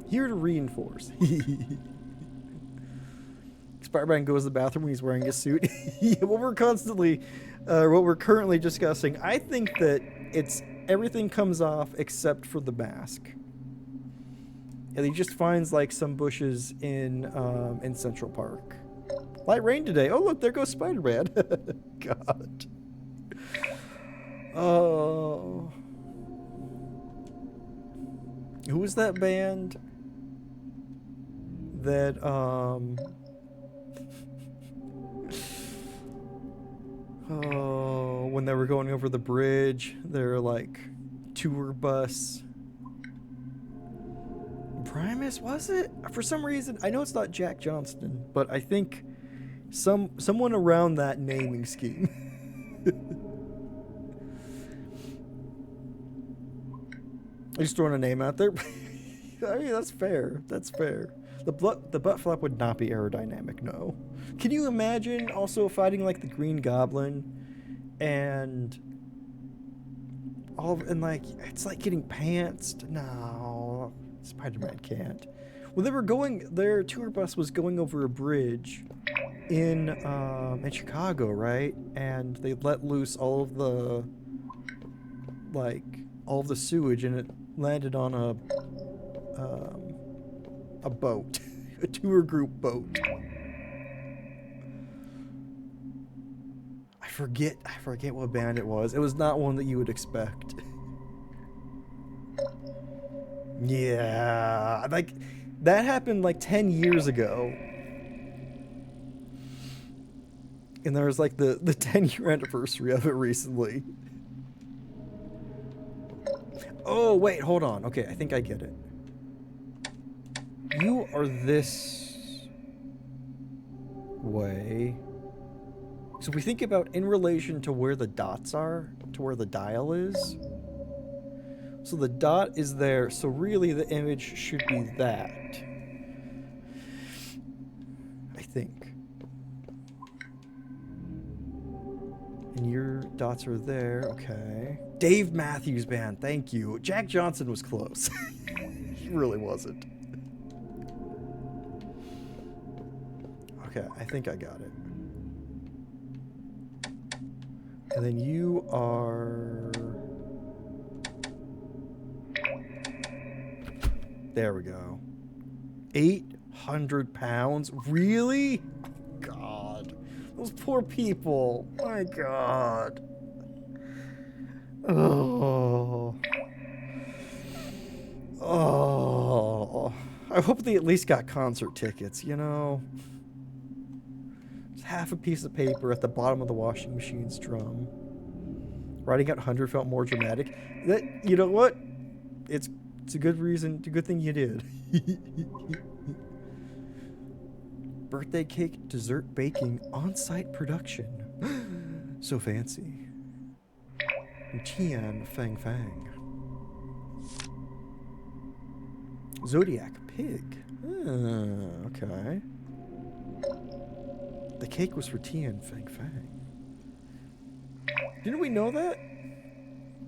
here to reinforce. Spider-Man goes to the bathroom when he's wearing a suit. Yeah, what we're currently discussing, I think that it's everything comes off except for the mask. And he just finds like some bushes in Central Park. Light rain today. Oh look, there goes Spider-Man. God. Oh. Who was that band that oh, when they were going over the bridge, their like tour bus. Primus, was it? For some reason, I know it's not Jack Johnston, but I think someone around that naming scheme. I'm just throwing a name out there. I mean, that's fair. That's fair. The butt flap would not be aerodynamic, no. Can you imagine also fighting like the Green Goblin and like it's like getting pantsed? No, Spider-Man can't. Well, their tour bus was going over a bridge in Chicago, right? And they let loose all of the sewage, and it landed on a boat, a tour group boat. I forget what band it was. It was not one that you would expect. Yeah, like that happened like 10 years ago. And there was like the 10-year anniversary of it recently. Oh, wait, hold on. Okay, I think I get it. You are this way. So if we think about in relation to where the dots are, to where the dial is. So the dot is there, so really the image should be that. I think. And your dots are there. Okay. Dave Matthews Band. Thank you. Jack Johnson was close. He really wasn't. Okay, I think I got it. And then you are... There we go. 800 pounds? Really? God. Those poor people. My God. Oh. Oh. I hope they at least got concert tickets, you know? Just half a piece of paper at the bottom of the washing machine's drum. Writing out 100 felt more dramatic. That, you know what? It's a good reason, it's a good thing you did. Birthday cake, dessert baking, on-site production. So fancy. Tian Fang Fang. Zodiac pig. Okay. The cake was for Tian Fang Fang. Didn't we know that?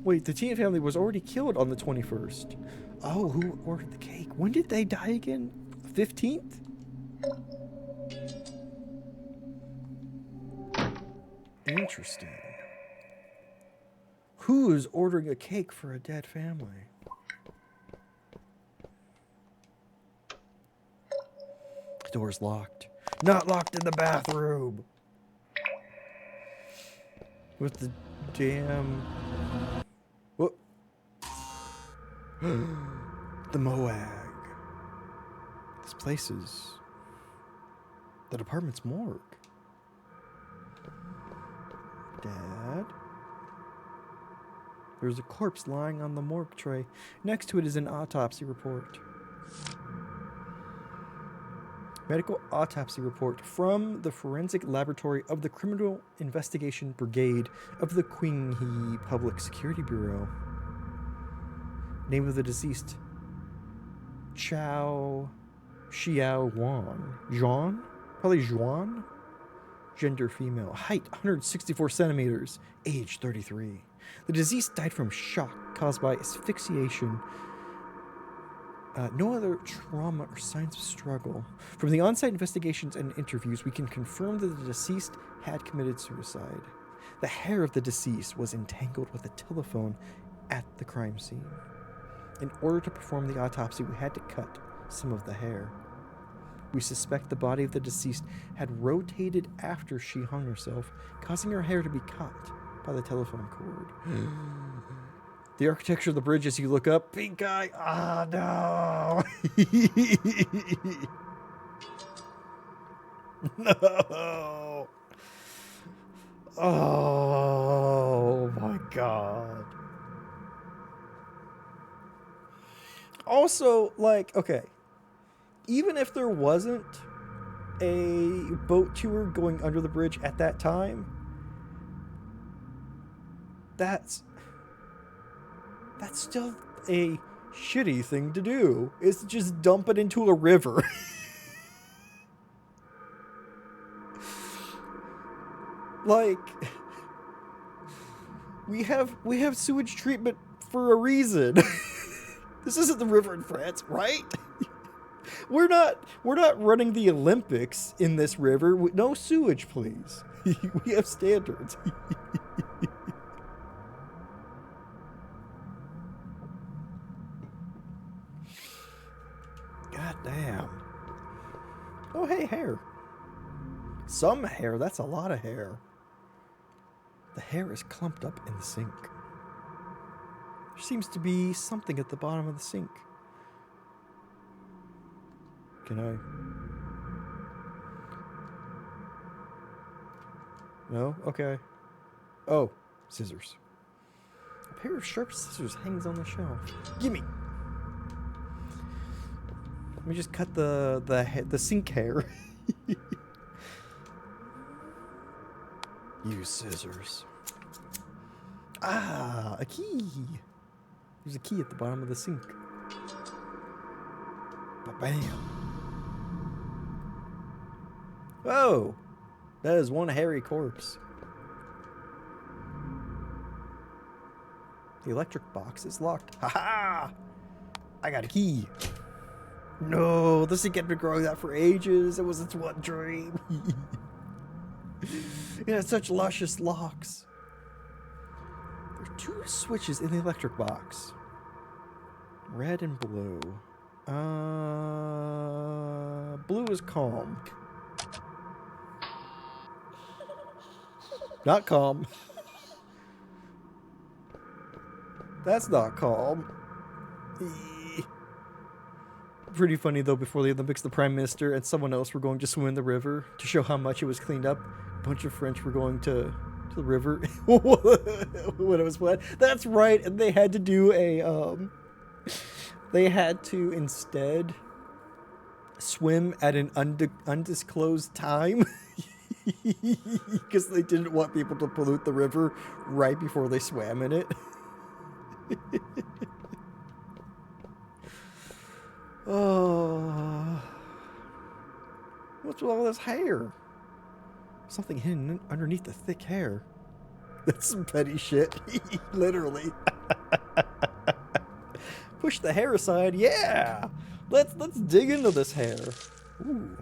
Wait, the Tian family was already killed on the 21st. Oh, who ordered the cake? When did they die again? 15th? Interesting. Who is ordering a cake for a dead family? The door's locked. Not locked in the bathroom. With the damn... Whoop. The Moag. This place is... the department's morgue. Dad? There's a corpse lying on the morgue tray. Next to it is an autopsy report. Medical autopsy report from the Forensic Laboratory of the Criminal Investigation Brigade of the Qinghe Public Security Bureau. Name of the deceased: Xiao Wan. Juan? Probably Juan? Gender female. Height 164 centimeters. Age 33. The deceased died from shock caused by asphyxiation. No other trauma or signs of struggle. From the on-site investigations and interviews, we can confirm that the deceased had committed suicide. The hair of the deceased was entangled with a telephone at the crime scene. In order to perform the autopsy, we had to cut some of the hair. We suspect the body of the deceased had rotated after she hung herself, causing her hair to be caught by the telephone cord. The architecture of the bridge as you look up, pink eye. Ah, no. No. Oh, my God. Also, like, okay. Even if there wasn't a boat tour going under the bridge at that time, that's still a shitty thing to do, is to just dump it into a river. Like, we have sewage treatment for a reason. This isn't the river in France, right? We're not running the Olympics in this river. No sewage, please. We have standards. God damn. Oh, hey, hair. Some hair. That's a lot of hair. The hair is clumped up in the sink. There seems to be something at the bottom of the sink. Can I? No? Okay. Oh, scissors. A pair of sharp scissors hangs on the shelf. Gimme. Let me just cut the sink hair. Use scissors. Ah, a key. There's a key at the bottom of the sink. Ba-bam. Oh, that is one hairy corpse. The electric box is locked. Ha ha! I got a key. No, this has been growing that for ages. It was its one dream. It had such luscious locks. There are 2 switches in the electric box. Red and blue. Blue is calm. Not calm. That's not calm. Pretty funny though, before the Olympics, the Prime Minister and someone else were going to swim in the river to show how much it was cleaned up. A bunch of French were going to the river when it was wet. That's right, and they had to do a they had to instead swim at an undisclosed time because they didn't want people to pollute the river right before they swam in it. Oh, what's with all this hair? Something hidden underneath the thick hair. That's some petty shit. Literally. Push the hair aside. Yeah. Let's dig into this hair. Ooh.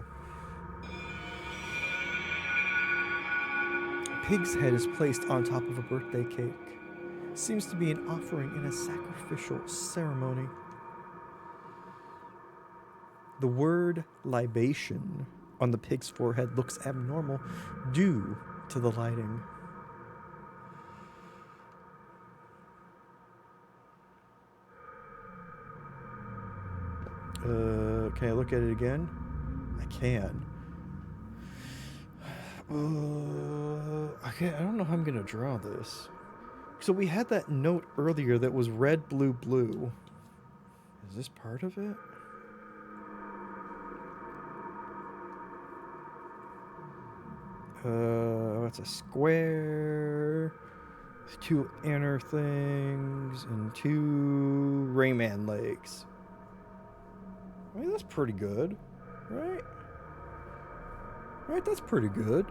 A pig's head is placed on top of a birthday cake. Seems to be an offering in a sacrificial ceremony. The word libation on the pig's forehead looks abnormal due to the lighting. Can I look at it again? I can. I don't know how I'm gonna draw this. So we had that note earlier that was red, blue, blue. Is this part of it? It's a square, 2 inner things, and 2 Rayman legs. I mean, that's pretty good, right? Right, that's pretty good.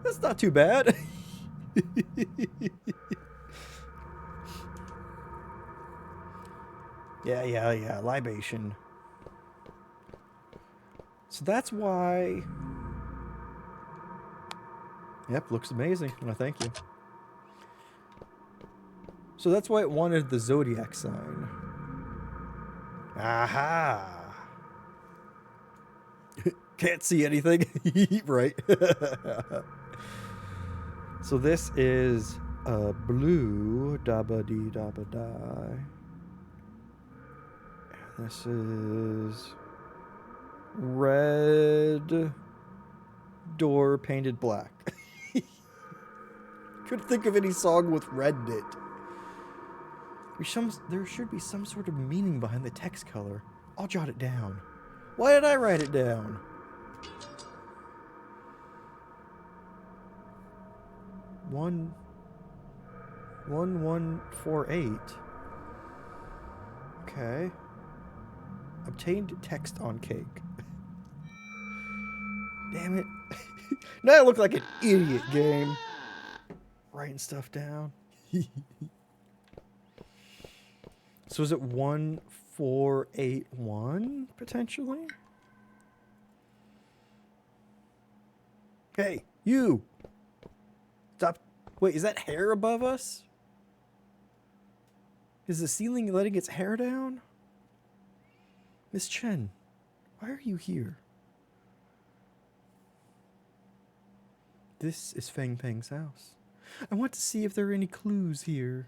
That's not too bad. Yeah, libation. So that's why... Yep, looks amazing. No, thank you. So that's why it wanted the zodiac sign. Aha! Can't see anything. Right. So this is blue. Dabba dee dabba die. This is red. Door painted black. Couldn't think of any song with red in it. There should be some sort of meaning behind the text color. I'll jot it down. Why did I write it down? One 1148. Okay. Obtained text on cake. Damn it. Now I look like an idiot, game. Writing stuff down. So is it 1481 potentially? Hey, you! Stop. Wait, is that hair above us? Is the ceiling letting its hair down? Miss Chen, why are you here? This is Fang Pang's house. I want to see if there are any clues here.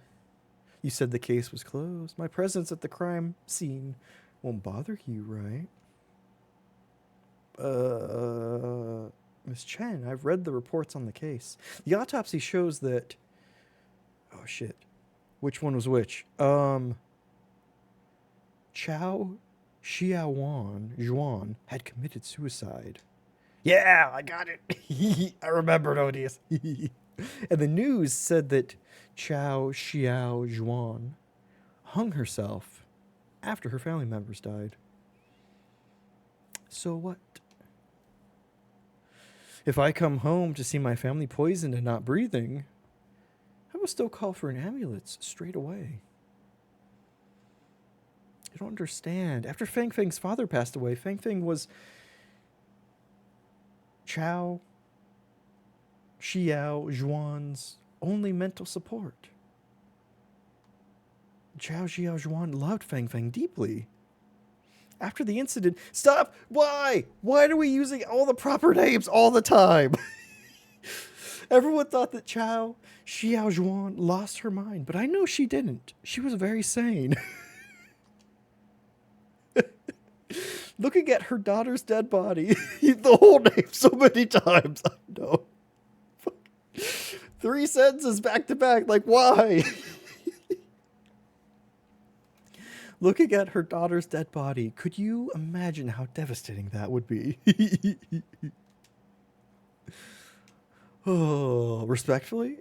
You said the case was closed. My presence at the crime scene won't bother you, right? Miss Chen, I've read the reports on the case. The autopsy shows that... Oh, shit. Which one was which? Chow Juan had committed suicide. Yeah, I got it. I remembered, Odious. And the news said that Chow Juan hung herself after her family members died. So what? If I come home to see my family poisoned and not breathing, how must still call for an ambulance straight away. I don't understand. After Fang Fang's father passed away, Fang Fang was Chao, Xiao, Zhuan's only mental support. Chao, Xiao, Zhuan loved Fang Fang deeply. After the incident, stop! Why? Why are we using all the proper names all the time? Everyone thought that Chao, Xiao Zhuan lost her mind, but I know she didn't. She was very sane. Looking at her daughter's dead body, the whole name so many times. I know. 3 sentences back to back, like why? Looking at her daughter's dead body, could you imagine how devastating that would be? Oh, respectfully?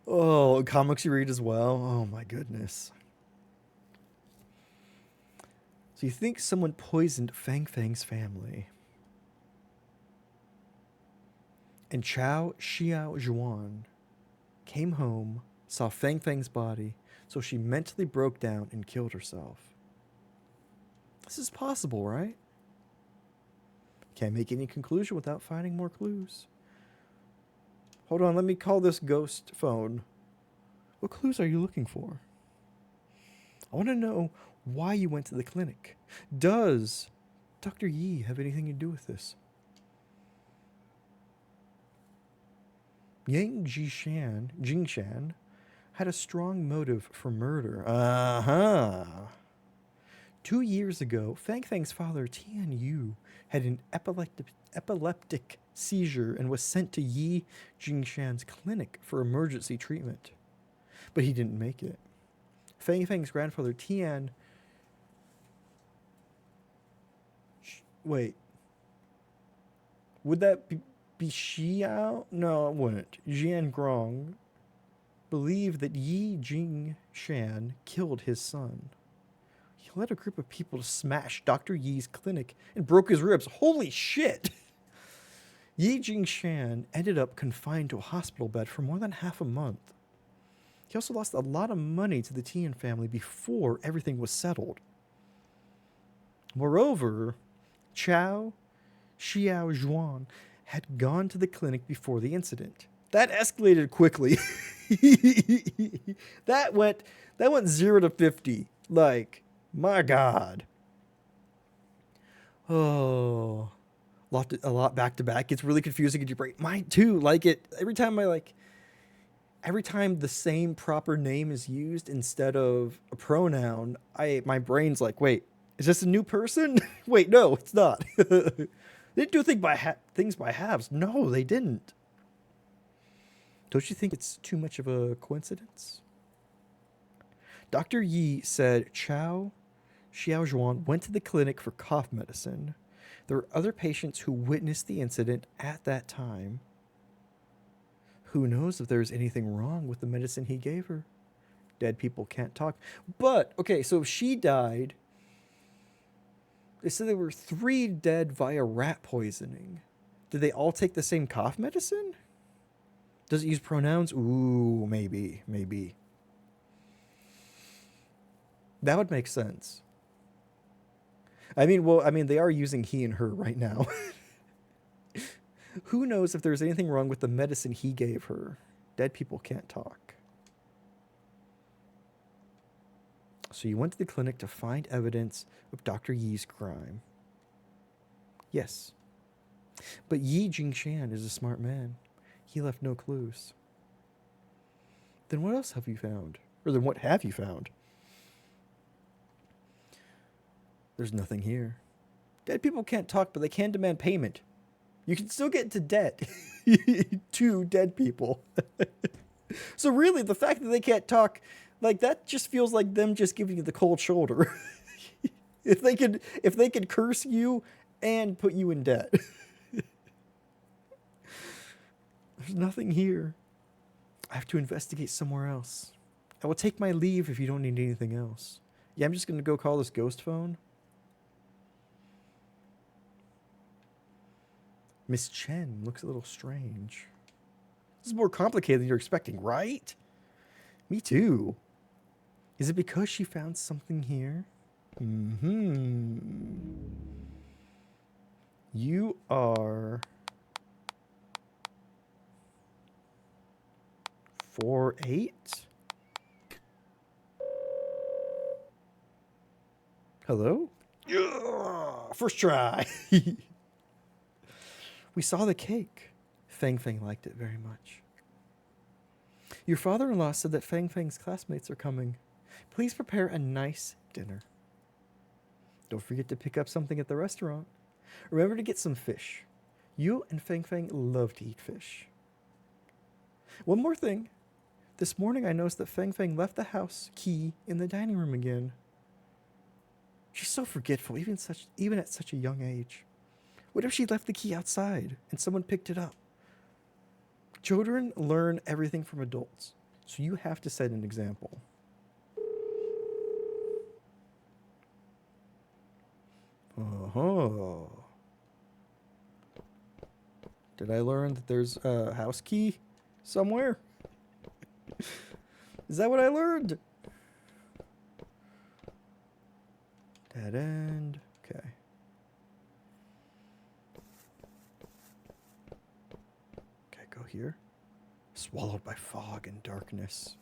Oh, comics you read as well? Oh my goodness. So you think someone poisoned Fang Fang's family. And Chao Xiao Zhuan came home, saw Fang Fang's body, so she mentally broke down and killed herself. This is possible, right? Can't make any conclusion without finding more clues. Hold on, let me call this ghost phone. What clues are you looking for? I want to know why you went to the clinic. Does Dr. Yi have anything to do with this? Yang Jingshan had a strong motive for murder. Uh-huh. 2 years ago, Fang Fang's father, Tian Yu, had an epileptic seizure and was sent to Yi Jingshan's clinic for emergency treatment. But he didn't make it. Fang Fang's grandfather, Tian... Wait. Would that be Xiao? No, it wouldn't. Jian Grong believed that Yi Jingshan killed his son. He led a group of people to smash Dr. Yi's clinic and broke his ribs. Holy shit! Yi Jingshan ended up confined to a hospital bed for more than half a month. He also lost a lot of money to the Tian family before everything was settled. Moreover, Chao Xiao Zhuan had gone to the clinic before the incident. That escalated quickly. that went 0 to 50. Like, my God. Oh, a lot back to back. It's really confusing in your brain. Mine too. Like it every time the same proper name is used instead of a pronoun, my brain's like, wait, is this a new person? Wait, no, it's not. They didn't do things by halves. No, they didn't. Don't you think it's too much of a coincidence? Dr. Yi said Chao Xiaozhuan went to the clinic for cough medicine. There were other patients who witnessed the incident at that time. Who knows if there's anything wrong with the medicine he gave her? Dead people can't talk. But, okay, so if she died, they said there were 3 dead via rat poisoning. Did they all take the same cough medicine? Does it use pronouns? Ooh, maybe. That would make sense. I mean, they are using he and her right now. Who knows if there's anything wrong with the medicine he gave her? Dead people can't talk. So you went to the clinic to find evidence of Dr. Yi's crime. Yes. But Yi Jingshan is a smart man. He left no clues. Then what else have you found? Or then what have you found? There's nothing here. Dead people can't talk, but they can demand payment. You can still get into debt to dead people. So really, the fact that they can't talk, like, that just feels like them just giving you the cold shoulder. if they could curse you and put you in debt. There's nothing here. I have to investigate somewhere else. I will take my leave if you don't need anything else. Yeah, I'm just going to go call this ghost phone. Miss Chen looks a little strange. is more complicated than you're expecting, right? Me too. Is it because she found something here? Mm-hmm. You are 4'8"? Hello? Yeah, first try. We saw the cake. Fang Fang liked it very much. Your father-in-law said that Fang Fang's classmates are coming. Please prepare a nice dinner. Don't forget to pick up something at the restaurant. Remember to get some fish. You and Fang Fang love to eat fish. One more thing. This morning I noticed that Fang Fang left the house key in the dining room again. She's so forgetful, even at such a young age. What if she left the key outside and someone picked it up? Children learn everything from adults, so you have to set an example. Oh. Did I learn that there's a house key somewhere? Is that what I learned? Dead end. Okay. Okay, go here. Swallowed by fog and darkness.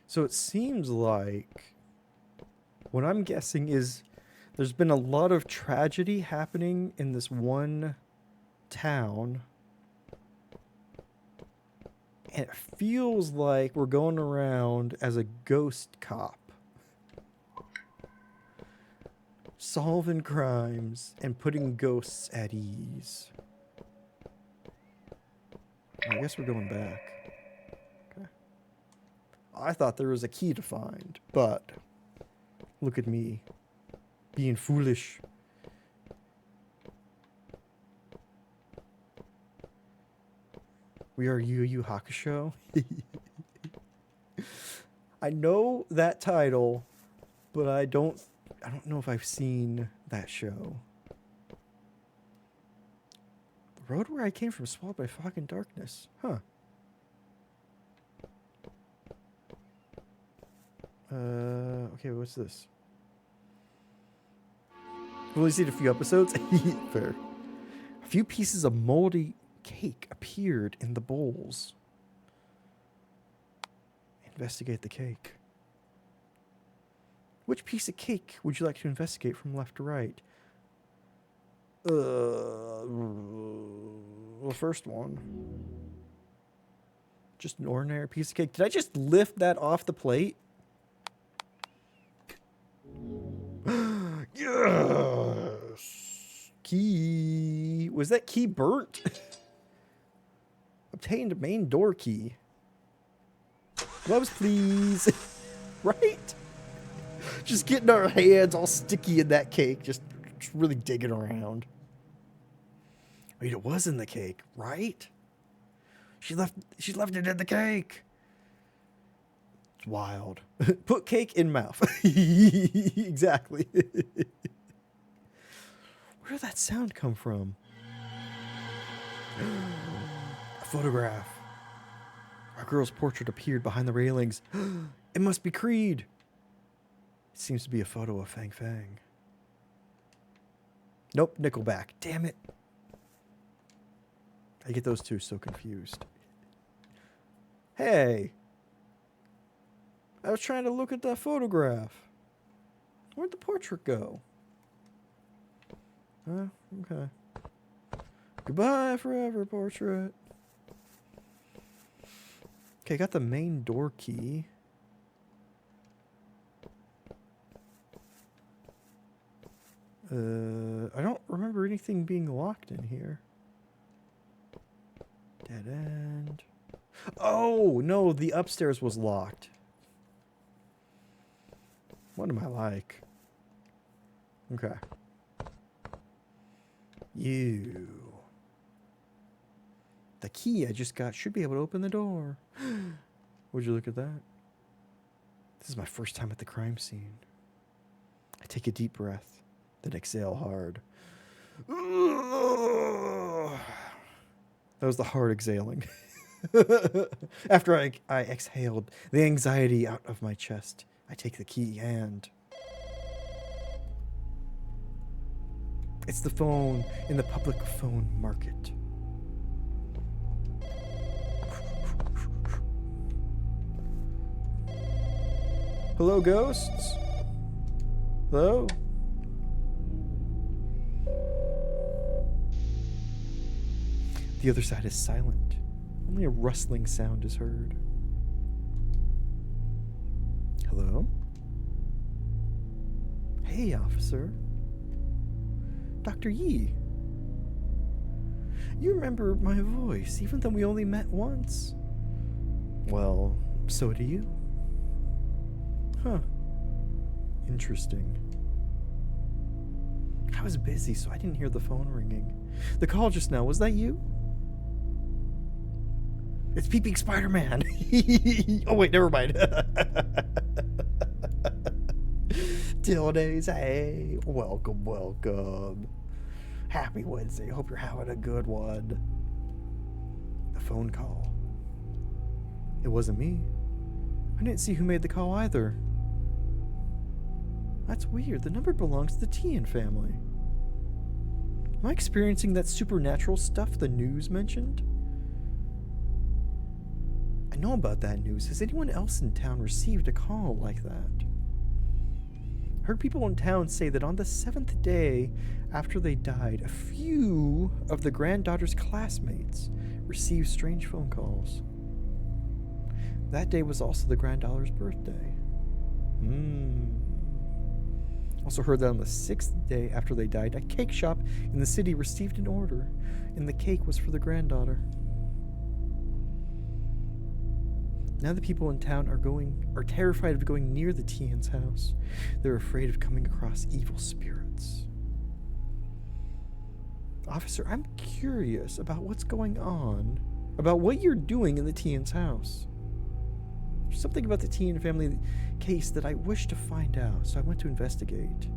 So it seems like what I'm guessing is there's been a lot of tragedy happening in this one town. And it feels like we're going around as a ghost cop, solving crimes and putting ghosts at ease. I guess we're going back. Okay. I thought there was a key to find, but look at me, being foolish. We are Yu Yu Hakusho. I know that title, but I don't know if I've seen that show. The road where I came from, swallowed by fog and darkness. Huh. Okay, what's this? We've only seen a few episodes. Fair. A few pieces of moldy cake appeared in the bowls. Investigate the cake. Which piece of cake would you like to investigate from left to right? The first one. Just an ordinary piece of cake. Did I just lift that off the plate? Yes! Key. Was that key burnt? Obtained main door key. Gloves, please. Right? Just getting our hands all sticky in that cake. Just really digging around. Wait, it was in the cake, right? She left it in the cake. It's wild. Put cake in mouth. Exactly. Where did that sound come from? A photograph. Our girl's portrait appeared behind the railings. It must be Creed. It seems to be a photo of Fang Fang. Nope, Nickelback. Damn it. I get those two so confused. Hey. I was trying to look at that photograph. Where'd the portrait go? Okay. Goodbye forever, portrait. Okay, got the main door key. I don't remember anything being locked in here. Dead end. Oh, no, the upstairs was locked. What am I like? Okay. You. The key I just got should be able to open the door. Would you look at that? This is my first time at the crime scene. I take a deep breath, then exhale hard. That was the hard exhaling. After I exhaled the anxiety out of my chest, I take the key and... It's the phone in the public phone market. Hello, ghosts? Hello? The other side is silent. Only a rustling sound is heard. Hello? Hey, officer. Dr. Yi. You remember my voice, even though we only met once. Well, so do you. Huh. Interesting. I was busy, so I didn't hear the phone ringing. The call just now, was that you? It's Peeping Spider-Man. Oh, wait, never mind. Tildes, hey. Welcome, welcome. Happy Wednesday. Hope you're having a good one. The phone call. It wasn't me. I didn't see who made the call either. That's weird. The number belongs to the Tian family. Am I experiencing that supernatural stuff the news mentioned? I know about that news. Has anyone else in town received a call like that? I heard people in town say that on the 7th day after they died, a few of the granddaughter's classmates received strange phone calls. That day was also the granddaughter's birthday. Also heard that on the 6th day after they died, a cake shop in the city received an order, and the cake was for the granddaughter. Now the people in town are terrified of going near the Tian's house. They're afraid of coming across evil spirits. Officer, I'm curious about what's going on, about what you're doing in the Tian's house. There's something about the Tian family case that I wish to find out, so I went to investigate.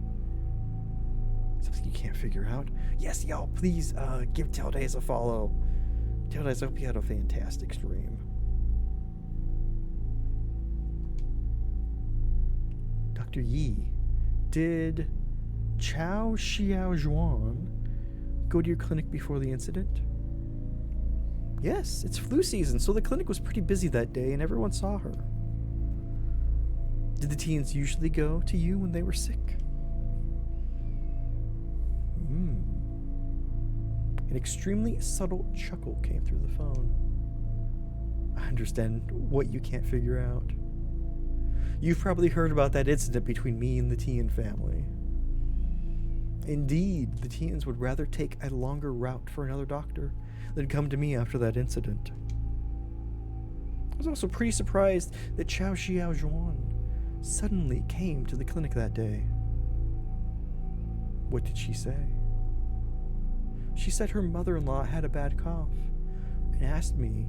Something you can't figure out? Yes, y'all, please give Tildes a follow. Tildes, I hope you had a fantastic stream. Dr. Yi, did Chao Xiaozhuan go to your clinic before the incident? Yes, it's flu season, so the clinic was pretty busy that day and everyone saw her. Did the Tians usually go to you when they were sick? An extremely subtle chuckle came through the phone. I understand what you can't figure out. You've probably heard about that incident between me and the Tian family. Indeed, the Tians would rather take a longer route for another doctor than come to me after that incident. I was also pretty surprised that Chao Xiaozhuan suddenly came to the clinic that day. What did she say? She said her mother-in-law had a bad cough and asked me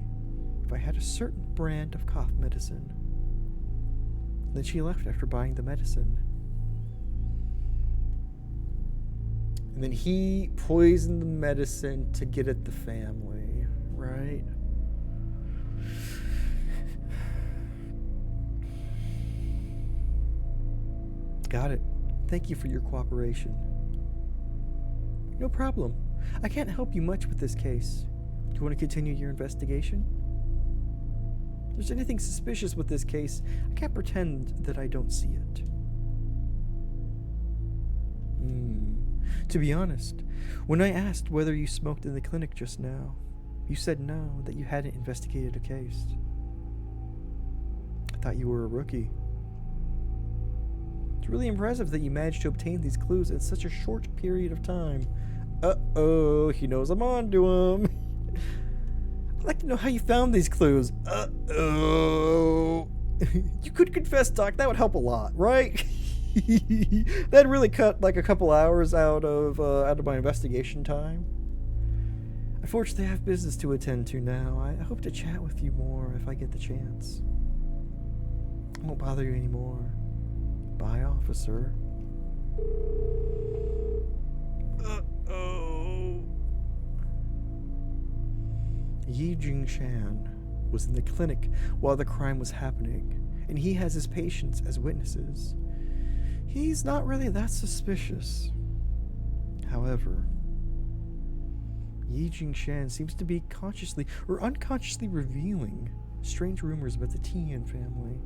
if I had a certain brand of cough medicine. Then she left after buying the medicine. And then he poisoned the medicine to get at the family, right? Got it. Thank you for your cooperation. No problem. I can't help you much with this case. Do you want to continue your investigation? If there's anything suspicious with this case, I can't pretend that I don't see it. To be honest, when I asked whether you smoked in the clinic just now, you said no, that you hadn't investigated a case. I thought you were a rookie. It's really impressive that you managed to obtain these clues in such a short period of time. Uh-oh, he knows I'm on to him. I'd like to know how you found these clues. Uh-oh. You could confess, Doc. That would help a lot, right? That'd really cut like a couple hours out of my investigation time. Unfortunately, I have business to attend to now. I hope to chat with you more if I get the chance. I won't bother you anymore. Bye, officer. Uh-oh. Yi Jingshan was in the clinic while the crime was happening, and he has his patients as witnesses. He's not really that suspicious. However, Yi Jingshan seems to be consciously or unconsciously revealing strange rumors about the Tian family.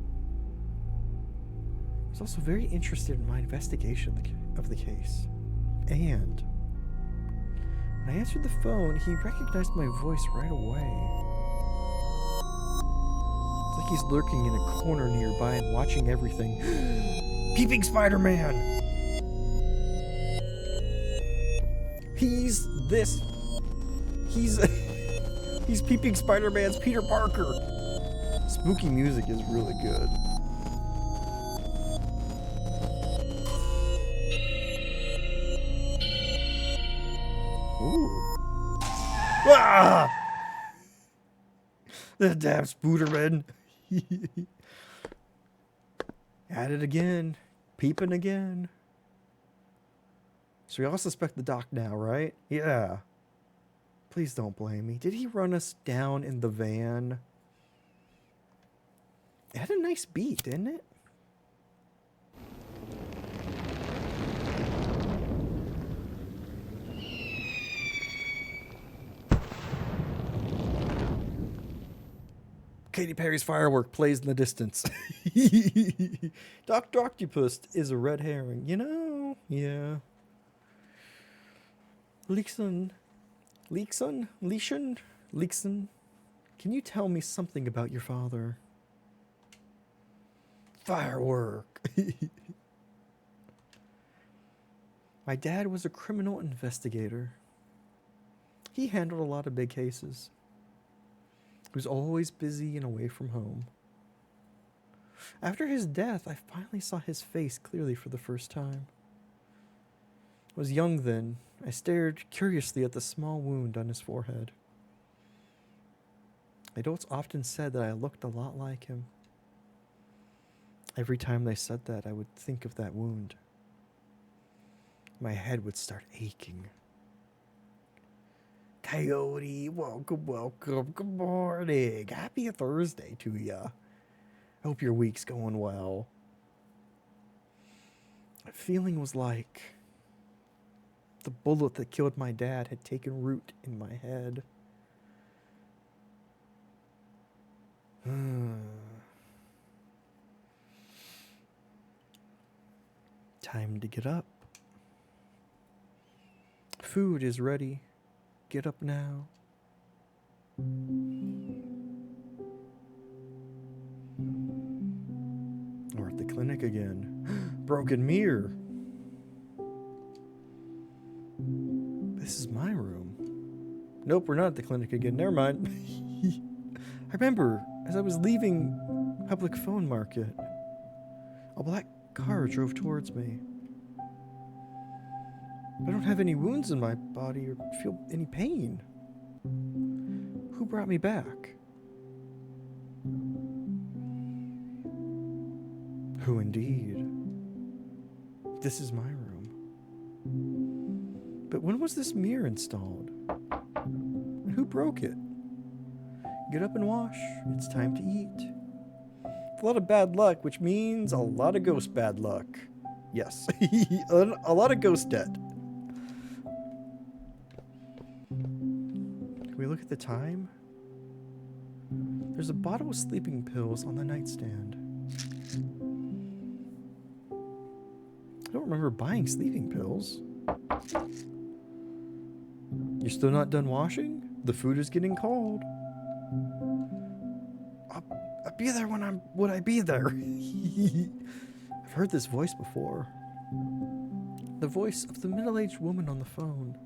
He's also very interested in my investigation of the case. And when I answered the phone, he recognized my voice right away. It's like he's lurking in a corner nearby and watching everything. Peeping Spider-Man! He's Peeping Spider-Man's Peter Parker. Spooky music is really good. Ooh. Ah! The damn Spooderman. At it again. Peeping again. So we all suspect the doc now, right? Yeah. Please don't blame me. Did he run us down in the van? It had a nice beat, didn't it? Katy Perry's Firework plays in the distance. Dr. Octopus is a red herring. You know? Yeah. Leekson. Can you tell me something about your father? Firework. My dad was a criminal investigator. He handled a lot of big cases. He was always busy and away from home. After his death, I finally saw his face clearly for the first time. I was young then. I stared curiously at the small wound on his forehead. Adults often said that I looked a lot like him. Every time they said that, I would think of that wound. My head would start aching. Coyote, welcome, good morning. Happy Thursday to ya. Hope your week's going well. The feeling was like the bullet that killed my dad had taken root in my head. Time to get up. Food is ready. Get up now. We're at the clinic again. Broken mirror. This is my room. Nope, we're not at the clinic again. Never mind. I remember as I was leaving Public Phone Market, a black car drove towards me. I don't have any wounds in my body or feel any pain. Who brought me back? Who indeed? This is my room. But when was this mirror installed? And who broke it? Get up and wash. It's time to eat. A lot of bad luck, which means a lot of ghost bad luck. Yes, a lot of ghost debt. Can we look at the time? There's a bottle of sleeping pills on the nightstand. I don't remember buying sleeping pills. You're still not done washing? The food is getting cold. I'll be there when I be there. I've heard this voice before. The voice of the middle-aged woman on the phone.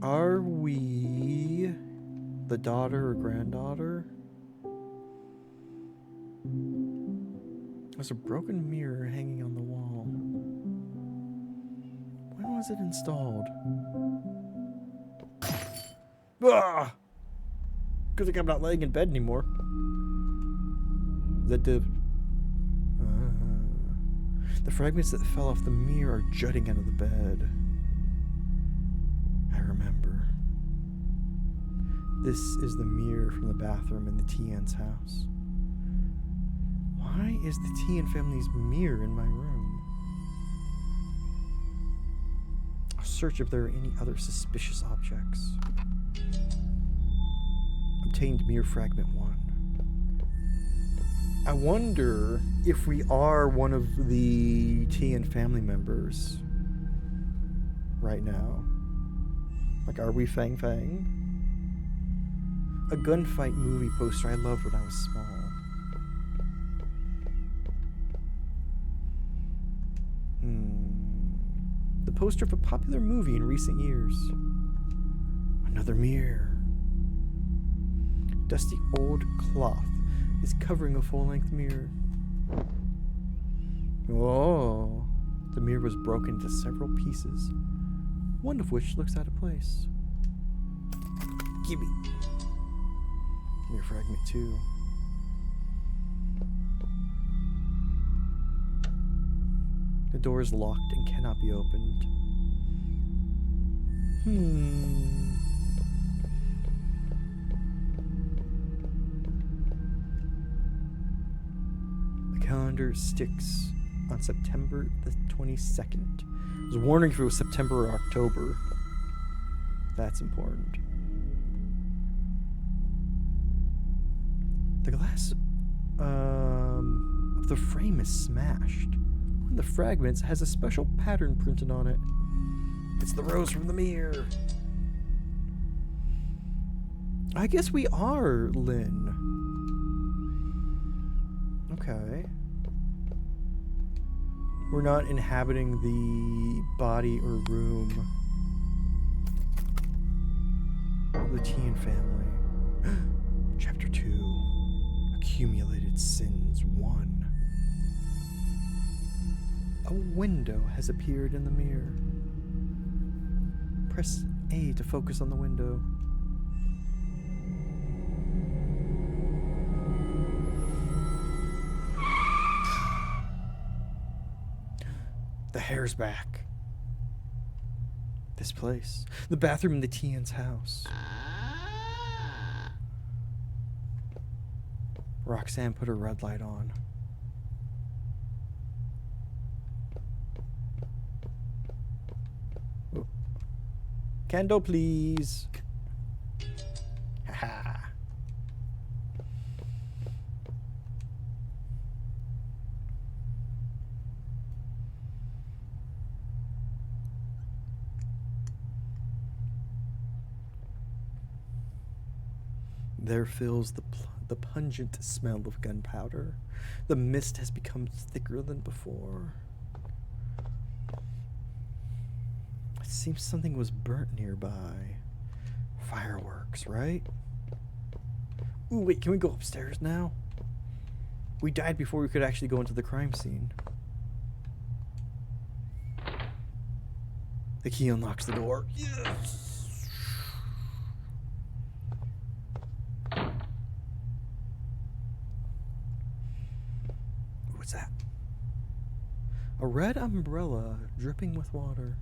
Are we the daughter or granddaughter? There's a broken mirror hanging on the wall. When was it installed? Ah! Good thing I'm not laying in bed anymore. The fragments that fell off the mirror are jutting out of the bed. This is the mirror from the bathroom in the Tian's house. Why is the Tian family's mirror in my room? I'll search if there are any other suspicious objects. Obtained mirror fragment 1. I wonder if we are one of the Tian family members right now. Like, are we Fang Fang? A gunfight movie poster I loved when I was small. The poster of a popular movie in recent years. Another mirror. Dusty old cloth is covering a full-length mirror. Oh, the mirror was broken into several pieces, one of which looks out of place. Gimme. Mirror fragment 2. The door is locked and cannot be opened. The calendar sticks on September the 22nd. I was wondering if it was September or October. That's important. The glass of the frame is smashed. One of the fragments has a special pattern printed on it. It's the rose from the mirror. I guess we are Lynn. Okay. We're not inhabiting the body or room of the Tian family. Chapter 2. Accumulated Sins 1. A window has appeared in the mirror. Press A to focus on the window. The hair's back. This place. The bathroom in the Tian's house. Roxanne put her red light on. Oh. Candle, please. Haha. There fills the pungent smell of gunpowder. The mist has become thicker than before. It seems something was burnt nearby. Fireworks, right? Ooh, wait, can we go upstairs now? We died before we could actually go into the crime scene. The key unlocks the door. Yes! What's that? A red umbrella dripping with water.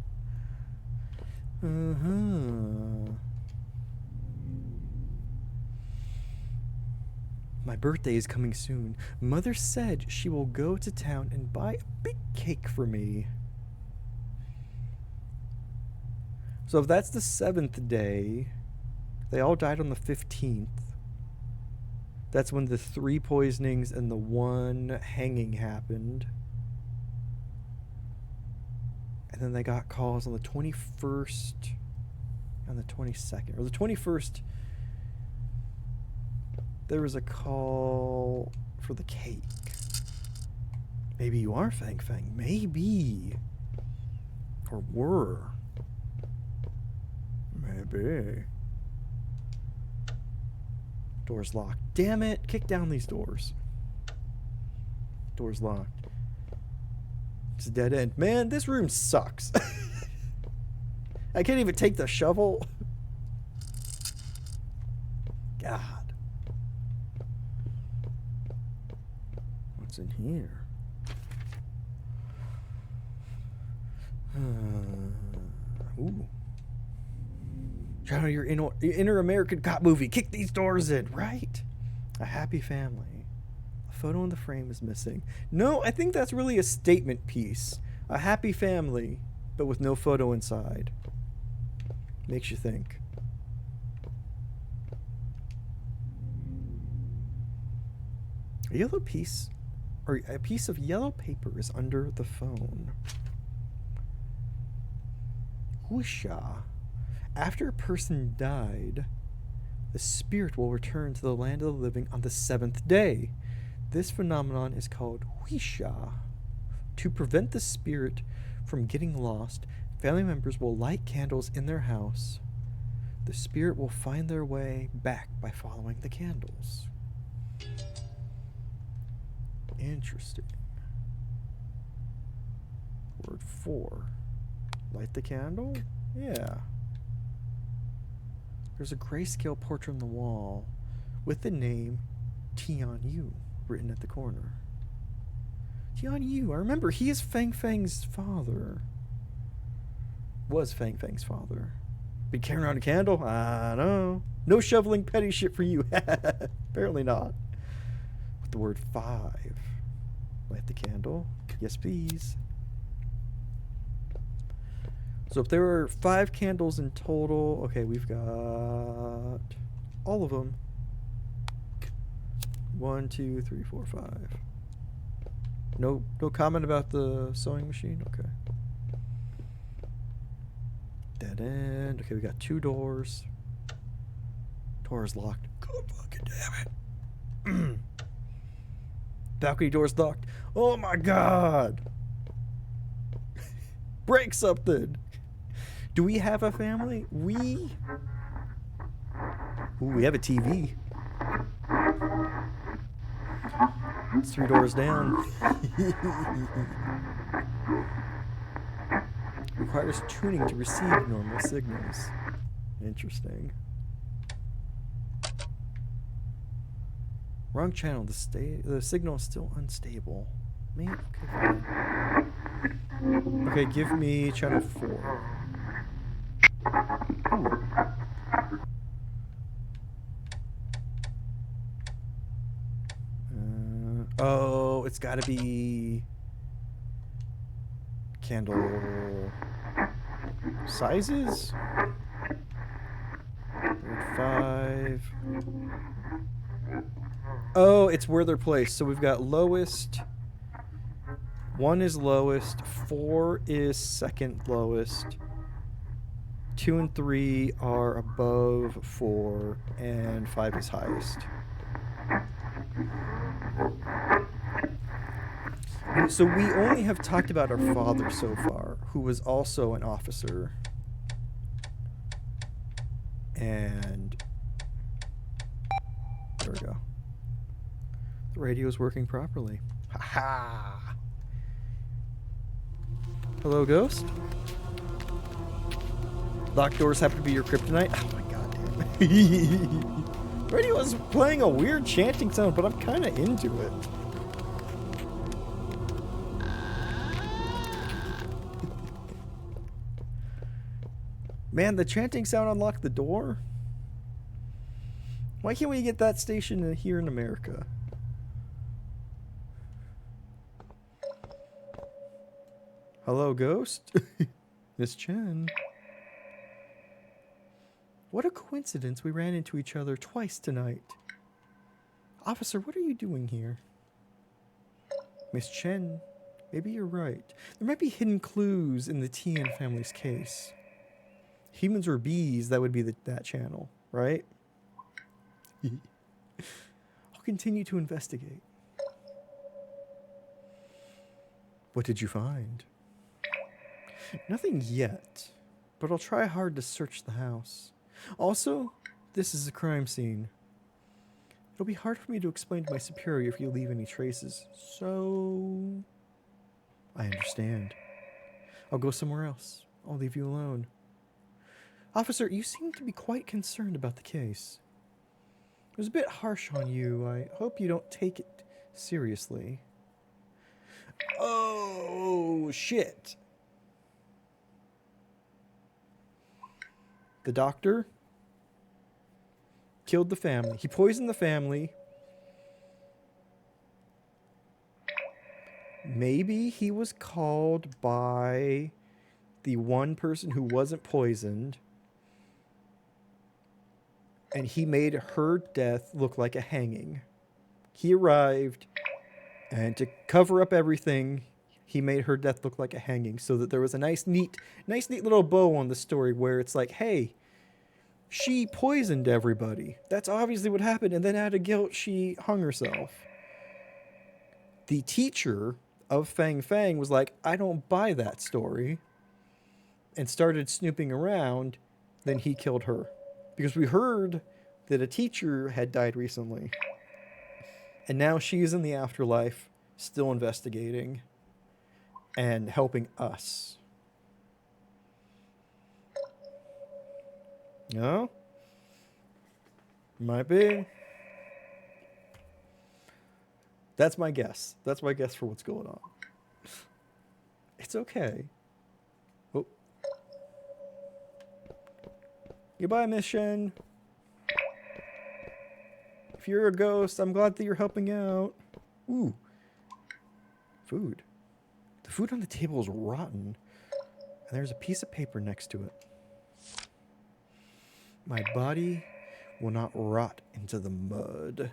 My birthday is coming soon. Mother said she will go to town and buy a big cake for me. So if that's the 7th day, they all died on the 15th. That's when the 3 poisonings and the 1 hanging happened. And then they got calls on the 21st and the 22nd. Or the 21st, there was a call for the cake. Maybe you are Fang Fang. Maybe. Or were. Maybe. Door's locked. Damn it! Kick down these doors. Door's locked. It's a dead end. Man, this room sucks. I can't even take the shovel. God. What's in here? Ooh. Trying your inner American cop movie. Kick these doors in, right? A happy family. A photo in the frame is missing. No, I think that's really a statement piece. A happy family, but with no photo inside. Makes you think. A yellow piece, or a piece of yellow paper is under the phone. Whoosha. After a person died, the spirit will return to the land of the living on the 7th day. This phenomenon is called Whoosha. To prevent the spirit from getting lost, family members will light candles in their house. The spirit will find their way back by following the candles. Interesting. Word 4. Light the candle? Yeah. There's a grayscale portrait on the wall with the name Tian Yu written at the corner. Tian Yu, I remember, he is Fang Fang's father. Was Fang Fang's father. Been carrying around a candle? I know. No shoveling petty shit for you. Apparently not. With the word 5. Light the candle. Yes, please. So if there are 5 candles in total, okay, we've got all of them. 1, 2, 3, 4, 5. No comment about the sewing machine? Okay. Dead end. Okay, we got 2 doors. Door is locked. God fucking damn it. Balcony door's locked. Oh my god. Break something. Do we have a family? Ooh, we have a TV. It's 3 doors down. Requires tuning to receive normal signals. Interesting. Wrong channel. The signal is still unstable. Man, okay, fine. Okay, give me channel 4. Oh, it's gotta be candle sizes. 5. Oh, it's where they're placed. So we've got lowest. 1 is lowest. 4 is second lowest. 2 and 3 are above 4, and 5 is highest. So we only have talked about our father so far, who was also an officer. And there we go. The radio is working properly. Ha ha! Hello, ghost? Locked doors happen to be your kryptonite? Oh my god damn. Radio is playing a weird chanting sound, but I'm kind of into it. Man, the chanting sound unlocked the door? Why can't we get that station here in America? Hello, ghost? Miss Chen. What a coincidence we ran into each other twice tonight. Officer, what are you doing here? Miss Chen, maybe you're right. There might be hidden clues in the Tian family's case. Humans or bees, that would be that channel, right? I'll continue to investigate. What did you find? Nothing yet, but I'll try hard to search the house. Also, this is a crime scene. It'll be hard for me to explain to my superior if you leave any traces, so... I understand. I'll go somewhere else. I'll leave you alone. Officer, you seem to be quite concerned about the case. It was a bit harsh on you. I hope you don't take it seriously. Oh, shit. The doctor? killed the family. He poisoned the family. Maybe he was called by the one person who wasn't poisoned, and he made her death look like a hanging. He arrived, and to cover up everything, he made her death look like a hanging, so that there was a nice, neat little bow on the story where it's like, hey, she poisoned everybody. That's obviously what happened, and then out of guilt, she hung herself. The teacher of Fang Fang was like, I don't buy that story, and started snooping around. Then he killed her. Because we heard that a teacher had died recently. And now she's in the afterlife, still investigating and helping us. No? Might be. That's my guess. That's my guess for what's going on. It's okay. Oh. Goodbye, mission. If you're a ghost, I'm glad that you're helping out. Ooh. Food. The food on the table is rotten. And there's a piece of paper next to it. My body will not rot into the mud.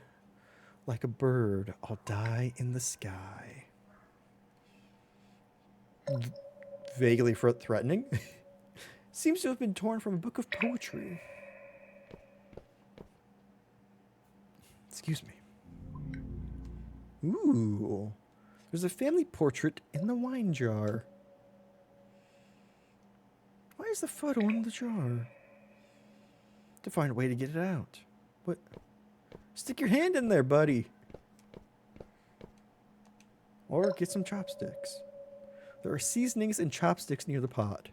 Like a bird, I'll die in the sky. Vaguely threatening. Seems to have been torn from a book of poetry. Excuse me. Ooh. There's a family portrait in the wine jar. Why is the photo in the jar? To find a way to get it out. What? Stick your hand in there, buddy. Or get some chopsticks. There are seasonings and chopsticks near the pot.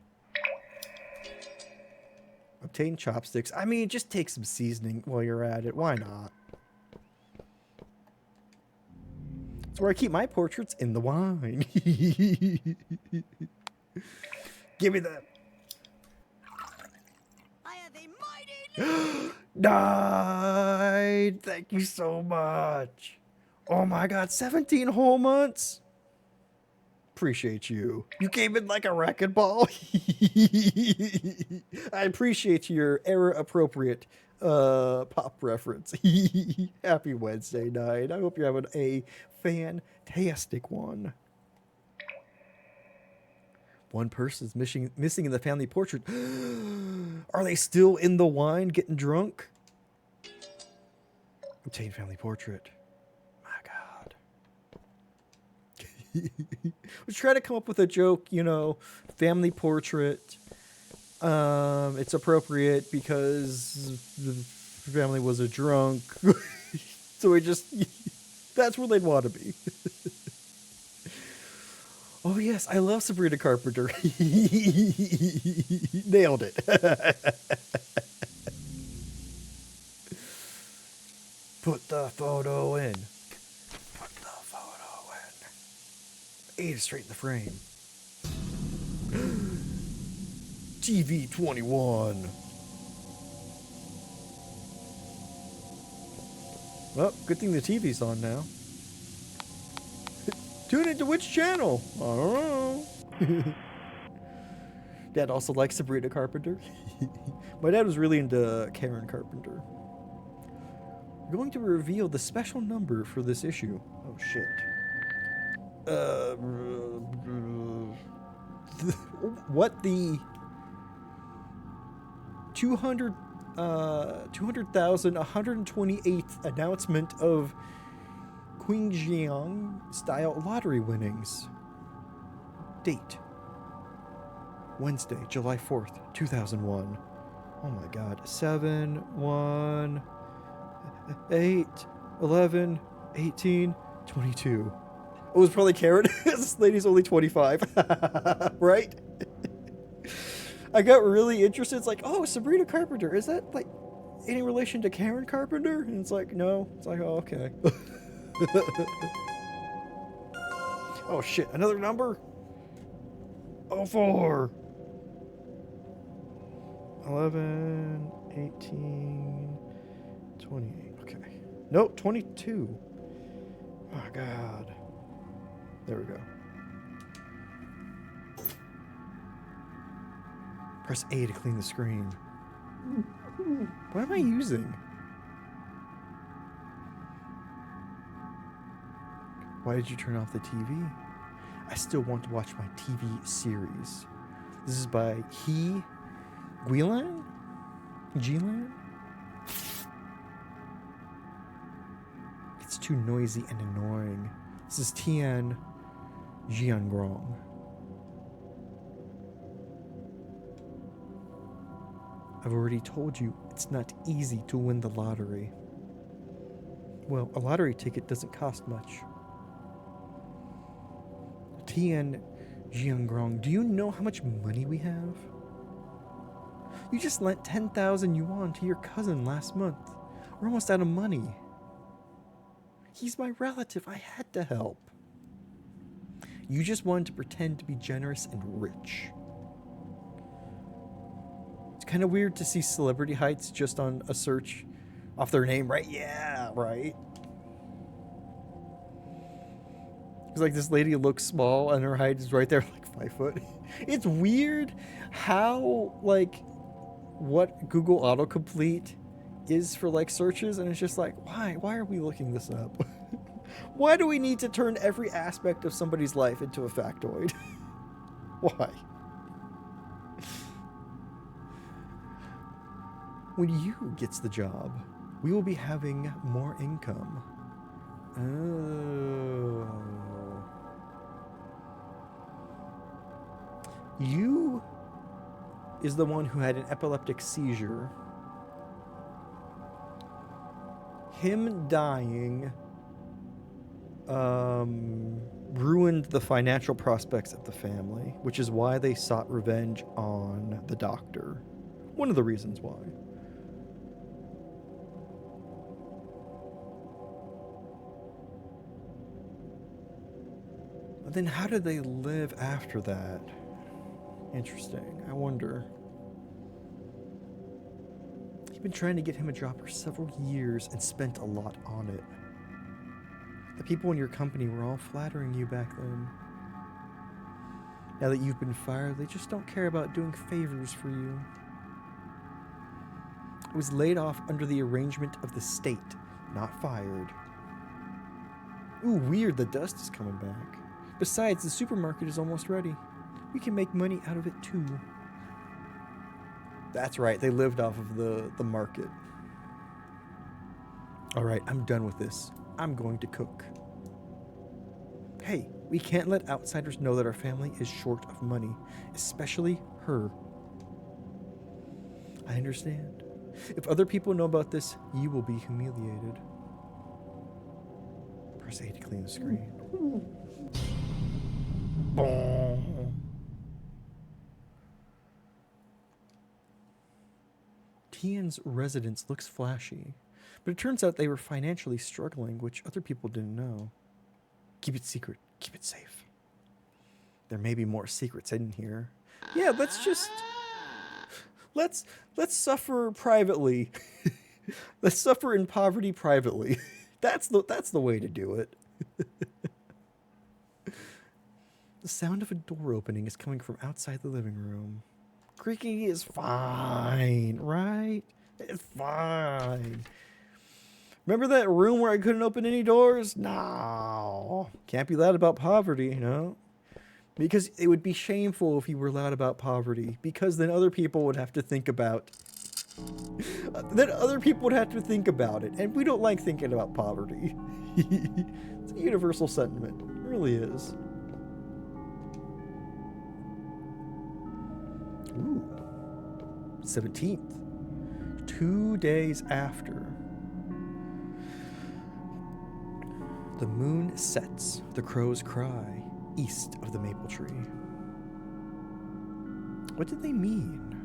Obtain chopsticks. I mean, just take some seasoning while you're at it. Why not? That's where I keep my portraits, in the wine. Give me that. I have a mighty Died. Thank you so much. Oh my god, 17 whole months. Appreciate you. You came in like a wrecking ball. I appreciate your era appropriate pop reference. Happy Wednesday night. I hope you're having a fantastic one. One person's missing in the family portrait. Are they still in the wine getting drunk? Obtain family portrait. Let's try to come up with a joke, you know, family portrait. It's appropriate because the family was a drunk. So we just, that's where they'd want to be. Oh yes, I love Sabrina Carpenter. Nailed it. Put the photo in. Aid straight in the frame. TV 21. Well, good thing the TV's on now. Tune into which channel? I don't know. Dad also likes Sabrina Carpenter. My dad was really into Karen Carpenter. We're going to reveal the special number for this issue. Oh shit. What the 228th announcement of Qingjiang style lottery winnings. Date Wednesday, July 4th, 2001. Oh my god. 7, 1, 8, 11, 18, 22. It was probably Karen. This lady's only 25. Right? I got really interested. It's like, oh, Sabrina Carpenter. Is that like any relation to Karen Carpenter? And it's like, no. It's like, oh, okay. Oh, shit. Another number? Oh, 4. 11, 18, 28. Okay. Nope, 22. Oh, God. There we go. Press A to clean the screen. What am I using? Why did you turn off the TV? I still want to watch my TV series. This is by Guilan? Gilan? It's too noisy and annoying. This is Tian Jiangrong. I've already told you it's not easy to win the lottery. Well, a lottery ticket doesn't cost much. Tian Jiangrong, do you know how much money we have? You just lent 10,000 yuan to your cousin last month. We're almost out of money. He's my relative. I had to help. You just wanted to pretend to be generous and rich. It's kind of weird to see celebrity heights just on a search off their name, right? Yeah, right. It's like this lady looks small and her height is right there, like 5 foot. It's weird how, like, what Google autocomplete is for, like, searches, and it's just like, why are we looking this up? Why do we need to turn every aspect of somebody's life into a factoid? Why? When you gets the job, we will be having more income. Oh. You is the one who had an epileptic seizure. Him dying ruined the financial prospects of the family, which is why they sought revenge on the doctor. One of the reasons why. But then how did they live after that? Interesting. I wonder. You've been trying to get him a job for several years and spent a lot on it. The people in your company were all flattering you back then. Now that you've been fired, they just don't care about doing favors for you. I was laid off under the arrangement of the state, not fired. Ooh, weird, the dust is coming back. Besides, the supermarket is almost ready. We can make money out of it too. That's right, they lived off of the market. Alright, I'm done with this. I'm going to cook. Hey, we can't let outsiders know that our family is short of money, especially her. I understand. If other people know about this, you will be humiliated. Press A to clean the screen. Boom. Tian's residence looks flashy, but it turns out they were financially struggling, which other people didn't know. Keep it secret. Keep it safe. There may be more secrets in here. Yeah, let's suffer privately. Let's suffer in poverty privately. That's the way to do it. The sound of a door opening is coming from outside the living room. Creaking is fine, right? It's fine. Remember that room where I couldn't open any doors? No. Can't be loud about poverty, no. Because it would be shameful if you were loud about poverty. Because then other people would have to think about... it. And we don't like thinking about poverty. It's a universal sentiment. It really is. Ooh. 17th. 2 days after. The moon sets, the crows cry, east of the maple tree. What did they mean?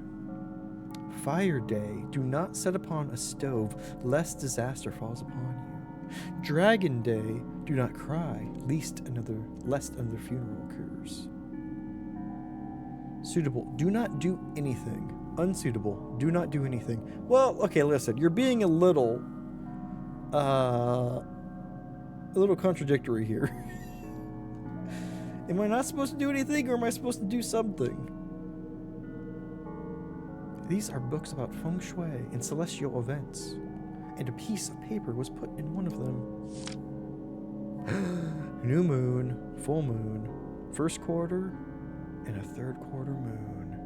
Fire day, do not set upon a stove, lest disaster falls upon you. Dragon day, do not cry, lest another funeral occurs. Suitable, do not do anything. Unsuitable, do not do anything. Well, okay, listen, you're being a little A little contradictory here. Am I not supposed to do anything, or am I supposed to do something? These are books about feng shui and celestial events, and a piece of paper was put in one of them. New moon, full moon, first quarter, and a third quarter moon.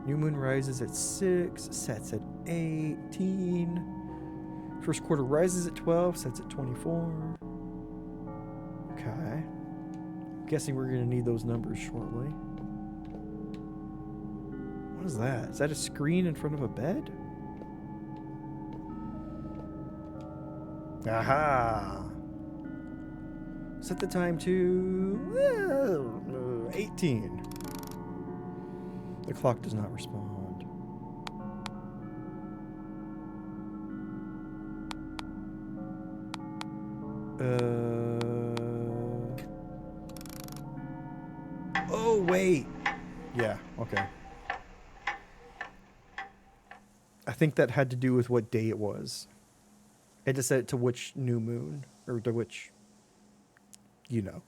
New moon rises at 6, sets at 18. First quarter rises at 12, sets at 24. Okay. I'm guessing we're going to need those numbers shortly. What is that? Is that a screen in front of a bed? Aha! Set the time to 18. The clock does not respond. Oh, wait. Yeah, okay. I think that had to do with what day it was. I had to set it to which new moon, or to which, you know.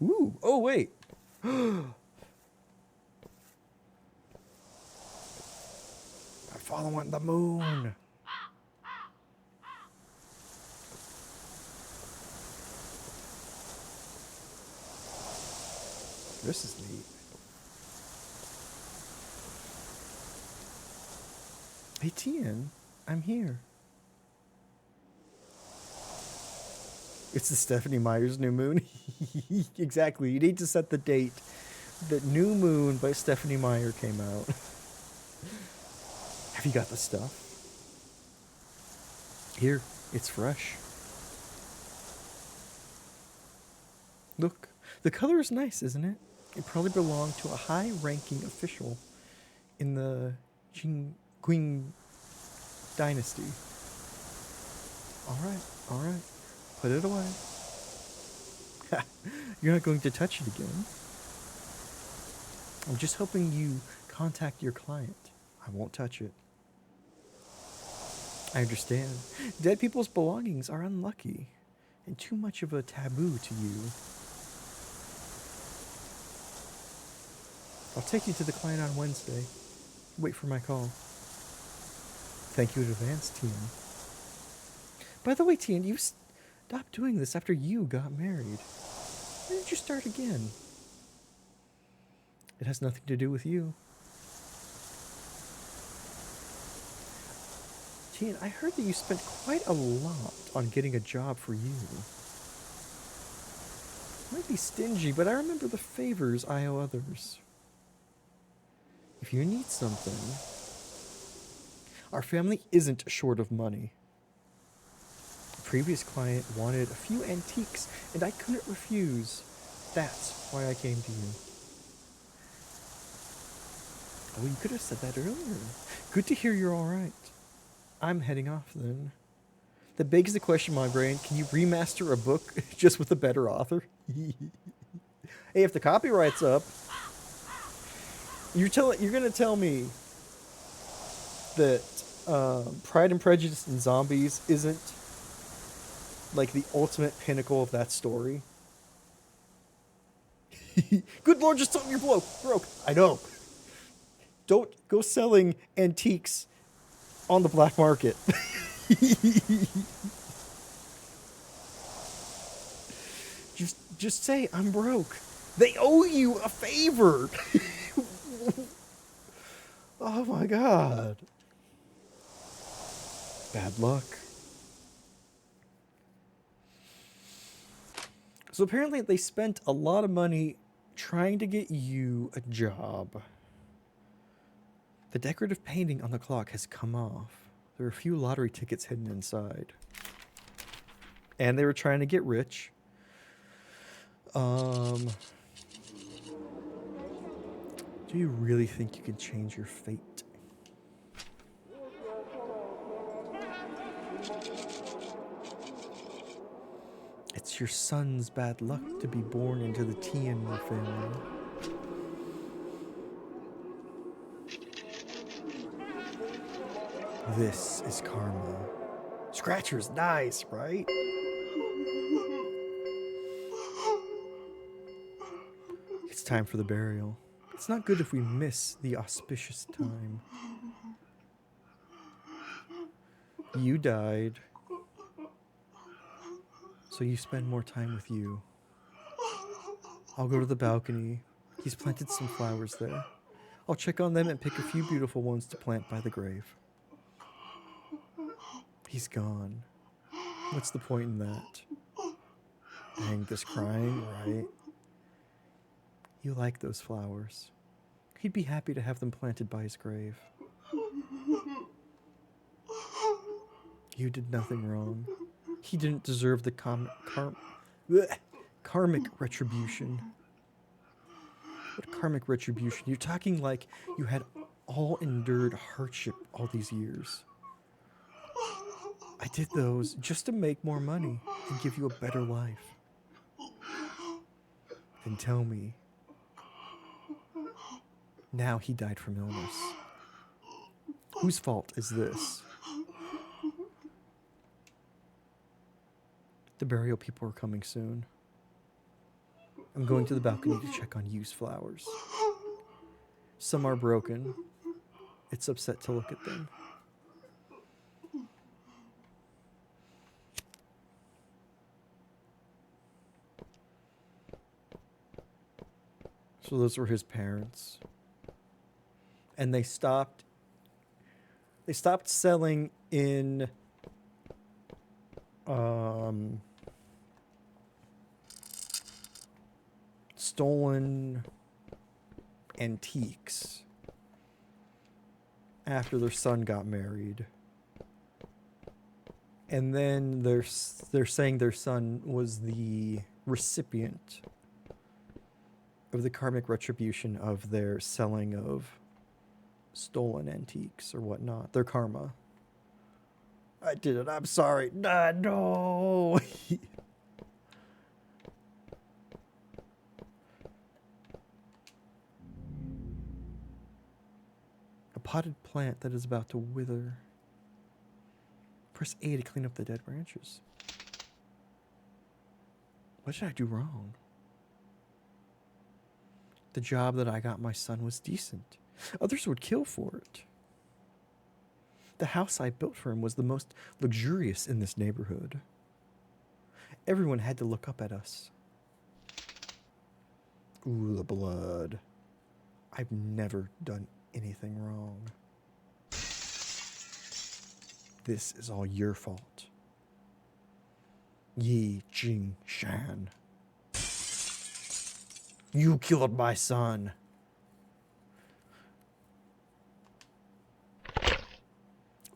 Ooh, oh, wait. I'm following the moon. This is neat. Hey, Tian, I'm here. It's the Stephanie Meyer's new moon. Exactly. You need to set the date that New Moon by Stephanie Meyer came out. Have you got the stuff? Here, it's fresh. Look, the color is nice, isn't it? It probably belonged to a high-ranking official in the Qing dynasty. All right. Put it away. You're not going to touch it again. I'm just helping you contact your client. I won't touch it. I understand. Dead people's belongings are unlucky and too much of a taboo to you. I'll take you to the client on Wednesday. Wait for my call. Thank you in advance, Tian. By the way, Tian, you stopped doing this after you got married. Why did you start again? It has nothing to do with you. Tian, I heard that you spent quite a lot on getting a job for you. Might be stingy, but I remember the favors I owe others. If you need something, our family isn't short of money. A previous client wanted a few antiques, and I couldn't refuse. That's why I came to you. Oh, you could have said that earlier. Good to hear you're all right. I'm heading off then. That begs the question in my brain, can you remaster a book just with a better author? Hey, if the copyright's up, you're gonna tell me that Pride and Prejudice and Zombies isn't like the ultimate pinnacle of that story? Good Lord, just tell me you're broke. I know. Don't go selling antiques on the black market. Just say I'm broke. They owe you a favor. Oh my God. Bad luck. So apparently they spent a lot of money trying to get you a job. The decorative painting on the clock has come off. There are a few lottery tickets hidden inside. And they were trying to get rich. Do you really think you can change your fate? It's your son's bad luck to be born into the Tian family. This is karma. Scratcher's nice, right? It's time for the burial. It's not good if we miss the auspicious time. You died, so you spend more time with you. I'll go to the balcony. He's planted some flowers there. I'll check on them and pick a few beautiful ones to plant by the grave. He's gone. What's the point in that? Dang, this crying, right? You like those flowers. He'd be happy to have them planted by his grave. You did nothing wrong. He didn't deserve the karmic retribution. What karmic retribution? You're talking like you had all endured hardship all these years. I did those just to make more money and give you a better life. Then tell me. Now he died from illness. Whose fault is this? The burial people are coming soon. I'm going to the balcony to check on used flowers. Some are broken. It's upset to look at them. So those were his parents. And they stopped selling in stolen antiques after their son got married. And then they're saying their son was the recipient of the karmic retribution of their selling of stolen antiques or whatnot. Their karma. I did it. I'm sorry. Nah, no. A potted plant that is about to wither. Press A to clean up the dead branches. What did I do wrong? The job that I got my son was decent. Others would kill for it. The house I built for him was the most luxurious in this neighborhood. Everyone had to look up at us. Ooh, the blood. I've never done anything wrong. This is all your fault. Yi Jing Shan. You killed my son.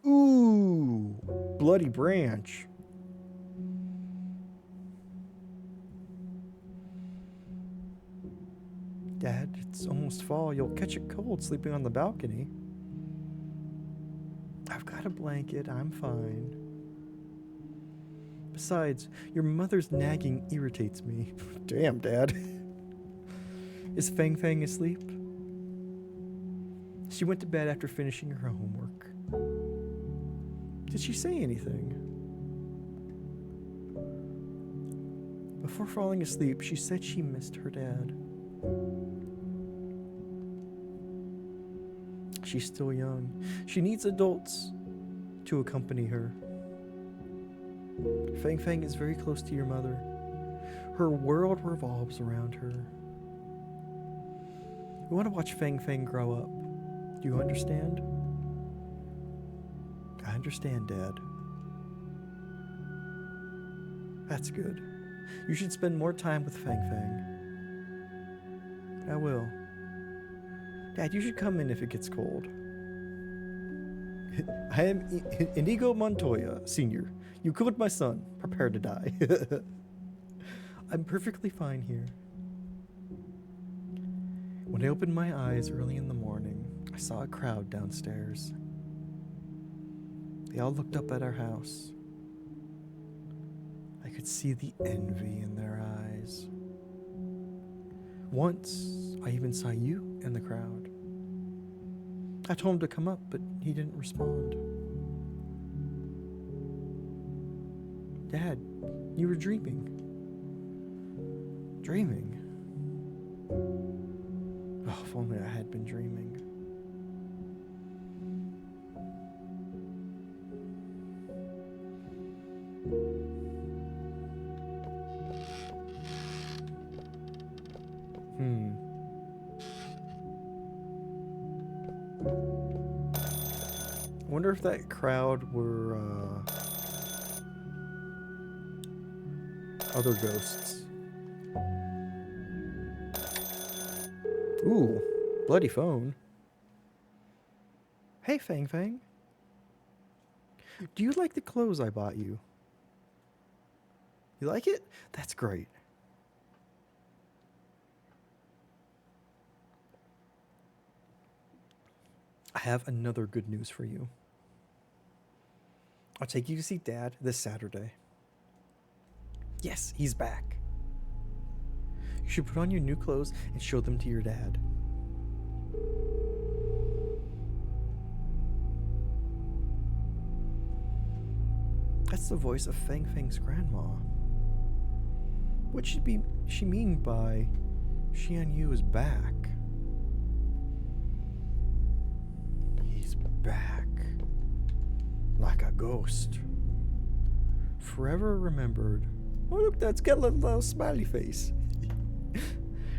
Ooh, bloody branch. Dad, it's almost fall. You'll catch a cold sleeping on the balcony. I've got a blanket. I'm fine. Besides, your mother's nagging irritates me. Damn, Dad. Is Fang Fang asleep? She went to bed after finishing her homework. Did she say anything? Before falling asleep, she said she missed her dad. She's still young. She needs adults to accompany her. Fang Fang is very close to your mother. Her world revolves around her. We want to watch Fang Fang grow up. Do you understand? I understand, Dad. That's good. You should spend more time with Fang Fang. I will. Dad, you should come in if it gets cold. I am Inigo Montoya, Sr. You killed my son. Prepare to die. I'm perfectly fine here. When I opened my eyes early in the morning, I saw a crowd downstairs. They all looked up at our house. I could see the envy in their eyes. Once, I even saw you in the crowd. I told him to come up, but he didn't respond. Dad, you were dreaming. Dreaming? Oh, if only I had been dreaming. I wonder if that crowd were other ghosts. Ooh, bloody phone. Hey, Fang Fang. Do you like the clothes I bought you? You like it? That's great. I have another good news for you. I'll take you to see Dad this Saturday. Yes, he's back. You should put on your new clothes and show them to your dad. That's the voice of Fang Fang's grandma. What should she mean by Xian Yu is back? He's back. Like a ghost. Forever remembered. Oh, look, that's got a little smiley face.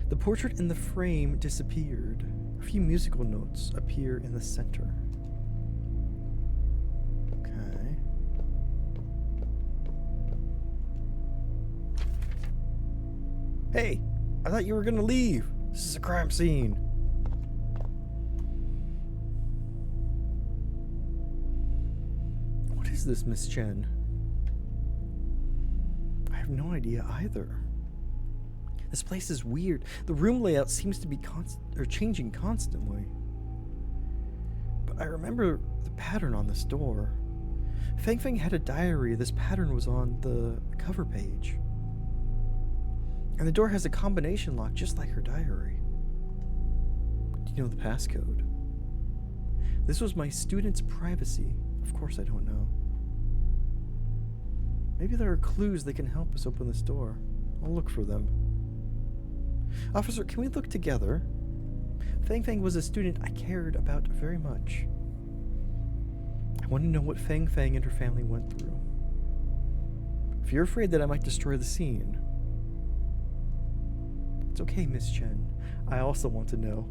The portrait in the frame disappeared. A few musical notes appear in the center. Okay. Hey, I thought you were gonna leave. This is a crime scene. What is this, Miss Chen? I have no idea either. This place is weird. The room layout seems to be changing constantly. But I remember the pattern on this door. Fang Fang had a diary. This pattern was on the cover page. And the door has a combination lock just like her diary. Do you know the passcode? This was my student's privacy. Of course I don't know. Maybe there are clues that can help us open this door. I'll look for them. Officer, can we look together? Fang Fang was a student I cared about very much. I want to know what Fang Fang and her family went through. If you're afraid that I might destroy the scene, it's okay, Miss Chen. I also want to know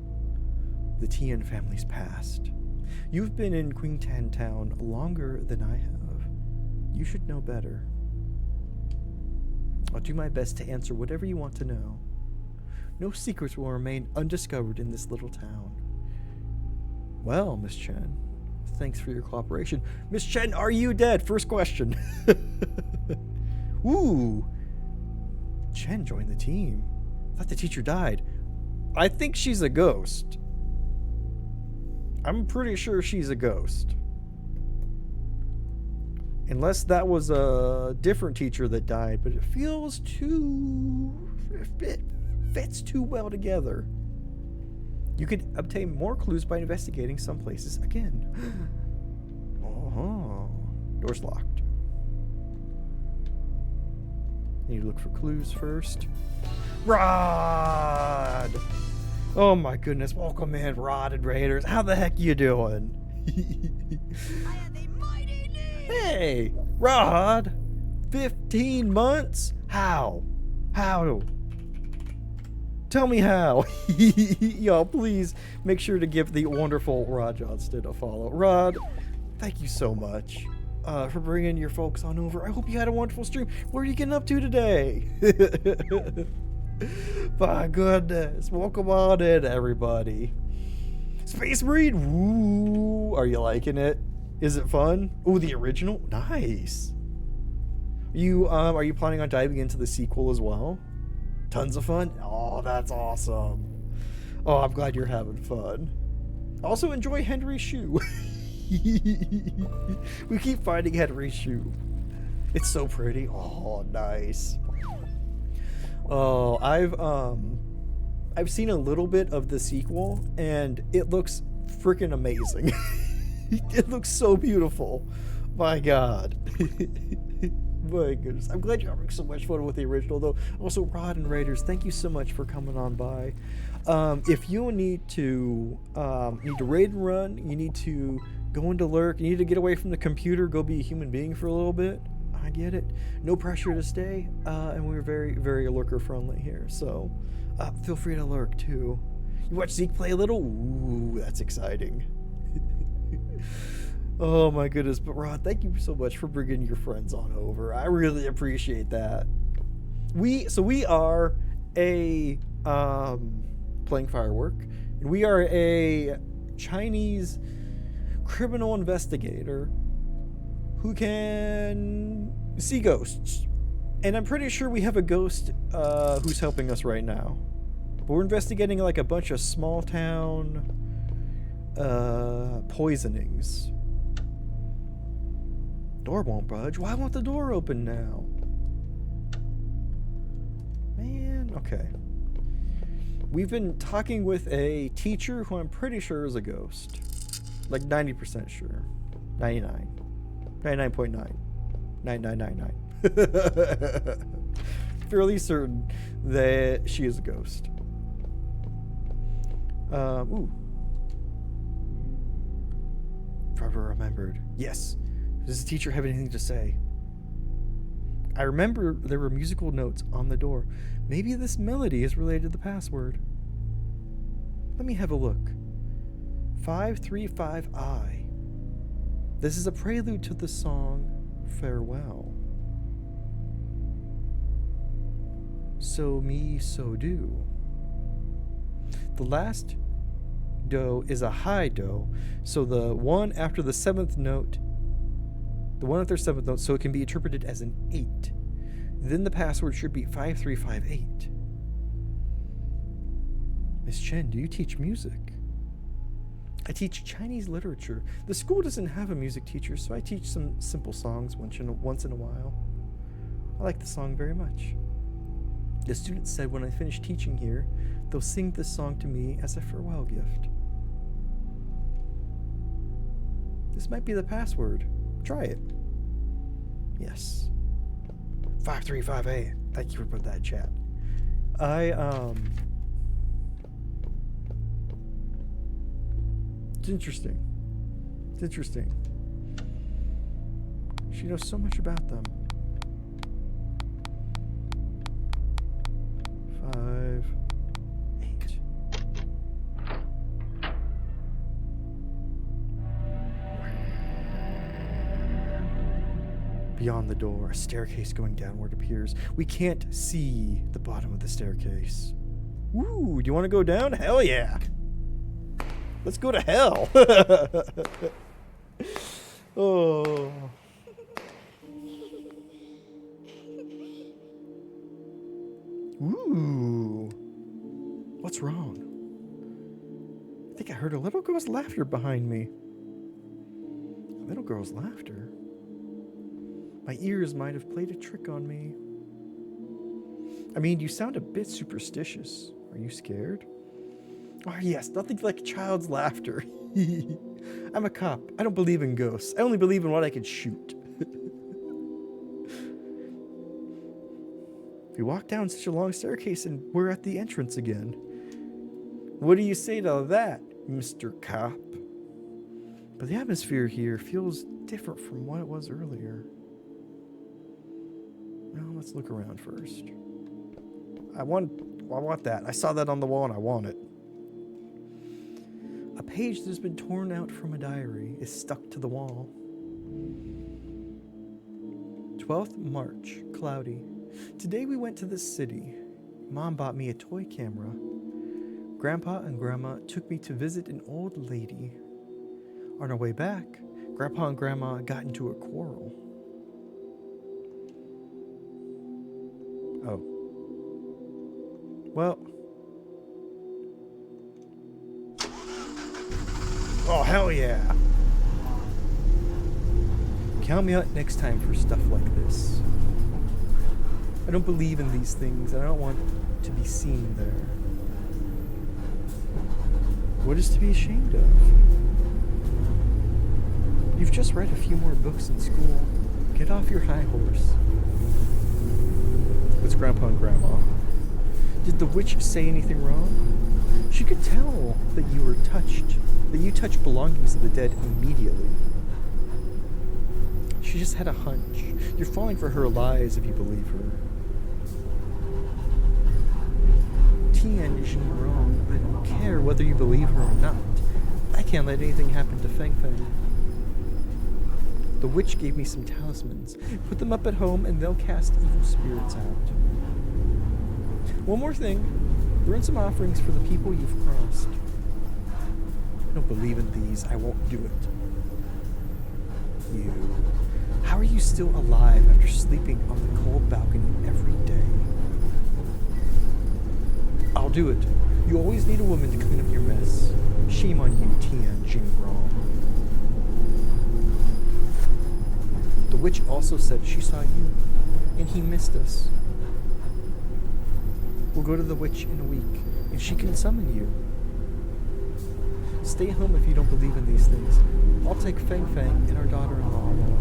the Tian family's past. You've been in Qingtan Town longer than I have. You should know better. I'll do my best to answer whatever you want to know. No secrets will remain undiscovered in this little town. Well, Miss Chen, thanks for your cooperation. Miss Chen, are you dead? First question. Ooh. Chen joined the team. I thought the teacher died. I think she's a ghost. I'm pretty sure she's a ghost. Unless that was a different teacher that died, but it feels too... It fits too well together. You could obtain more clues by investigating some places again. Oh, door's locked. Need to look for clues first. Rod! Oh my goodness, welcome in, Rod and Raiders. How the heck you doing? I am the mighty Lee. Hey, Rod! 15 months? How? How? Tell me how. Y'all, please make sure to give the wonderful Rod Johnston a follow. Rod, thank you so much for bringing your folks on over. I hope you had a wonderful stream. What are you getting up to today? My goodness. Welcome on in, everybody. Space Marine. Woo. Are you liking it? Is it fun? Oh, the original? Nice. Are you planning on diving into the sequel as well? Tons of fun? Oh, that's awesome. Oh, I'm glad you're having fun. Also enjoy Henry's shoe. We keep finding Henry's shoe. It's so pretty. Oh, nice. Oh, I've seen a little bit of the sequel and it looks freaking amazing. It looks so beautiful. My God. My goodness. I'm glad you're having so much fun with the original, though. Also, Rod and Raiders, thank you so much for coming on by. If you need to raid and run, you need to go into lurk, you need to get away from the computer, go be a human being for a little bit. I get it. No pressure to stay. And we're very, very lurker friendly here. So feel free to lurk too. You watch Zeke play a little? Ooh, that's exciting. Oh my goodness. But Rod, thank you so much for bringing your friends on over. I really appreciate that. We are a playing Firework, and we are a Chinese criminal investigator who can see ghosts. And I'm pretty sure we have a ghost who's helping us right now. But we're investigating like a bunch of small town poisonings. Door won't budge. Why won't the door open now? Man, okay. We've been talking with a teacher who I'm pretty sure is a ghost. Like 90% sure. 99. 99.9. 9999. Fairly certain that she is a ghost. Ooh. Trevor remembered. Yes. Does the teacher have anything to say? I remember there were musical notes on the door. Maybe this melody is related to the password. Let me have a look. 535I. This is a prelude to the song Farewell. So me, so do. The last do is a high do, so the one after the seventh note, so it can be interpreted as an 8. Then the password should be 5358. Miss Chen, do you teach music? I teach Chinese literature. The school doesn't have a music teacher, so I teach some simple songs once in a while. I like the song very much. The students said when I finish teaching here, they'll sing this song to me as a farewell gift. This might be the password. Try it. Yes. 5358. Thank you for putting that in chat. It's interesting. It's interesting. She knows so much about them. 5, 8. Beyond the door, a staircase going downward appears. We can't see the bottom of the staircase. Woo! Do you want to go down? Hell yeah! Let's go to hell! Oh. Ooh. What's wrong? I think I heard a little girl's laughter behind me. A little girl's laughter? My ears might have played a trick on me. I mean, you sound a bit superstitious. Are you scared? Oh, yes, nothing like a child's laughter. I'm a cop. I don't believe in ghosts. I only believe in what I can shoot. We walk down such a long staircase and we're at the entrance again. What do you say to that, Mr. Cop? But the atmosphere here feels different from what it was earlier. Well, let's look around first. I want that. I saw that on the wall and I want it. A page that has been torn out from a diary is stuck to the wall. 12th March, cloudy. Today we went to the city. Mom bought me a toy camera. Grandpa and Grandma took me to visit an old lady. On our way back, Grandpa and Grandma got into a quarrel. Oh. Well. Oh, hell yeah. Count me out next time for stuff like this. I don't believe in these things, and I don't want to be seen there. What is to be ashamed of? You've just read a few more books in school. get off your high horse. It's Grandpa and Grandma. Did the witch say anything wrong? She could tell that you touched belongings of the dead immediately. She just had a hunch. You're falling for her lies if you believe her. Tian isn't wrong. I don't care whether you believe her or not. I can't let anything happen to Feng Feng. The witch gave me some talismans. Put them up at home and they'll cast evil spirits out. One more thing. Burn some offerings for the people you've crossed. I don't believe in these. I won't do it. You. How are you still alive after sleeping on the cold balcony every day? I'll do it. You always need a woman to clean up your mess. Shame on you, Tian Jingrong. The witch also said she saw you, and he missed us. We'll go to the witch in a week, and she can summon you. Stay home if you don't believe in these things. I'll take Feng Feng and our daughter-in-law along.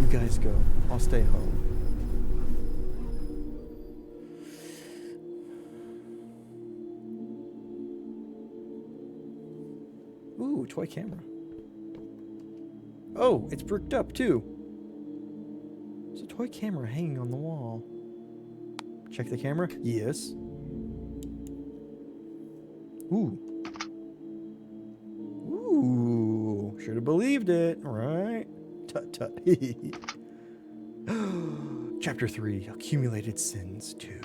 You guys go. I'll stay home. Ooh, toy camera. Oh, it's bricked up too. There's a toy camera hanging on the wall. Check the camera. Yes. Ooh. Ooh. Should have believed it, right? Tut tut. Chapter 3, Accumulated Sins 2.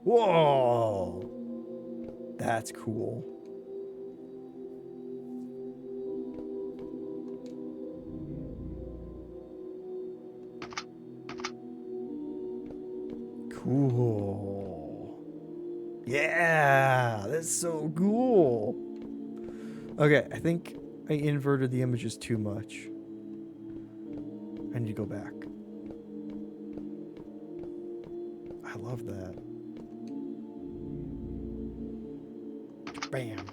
Whoa! That's cool. Cool. Yeah, that's so cool. Okay, I think I inverted the images too much. I need to go back. I love that. Bam.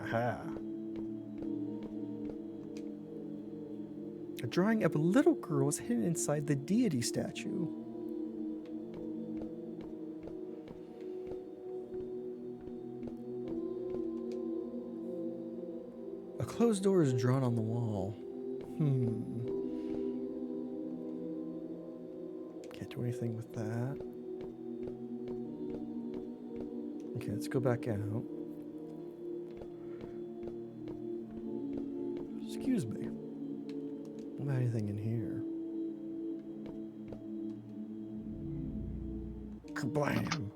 Aha. A drawing of a little girl is hidden inside the deity statue. A closed door is drawn on the wall. Can't do anything with that. Okay, let's go back out. Excuse me. What about anything in here? Kablam!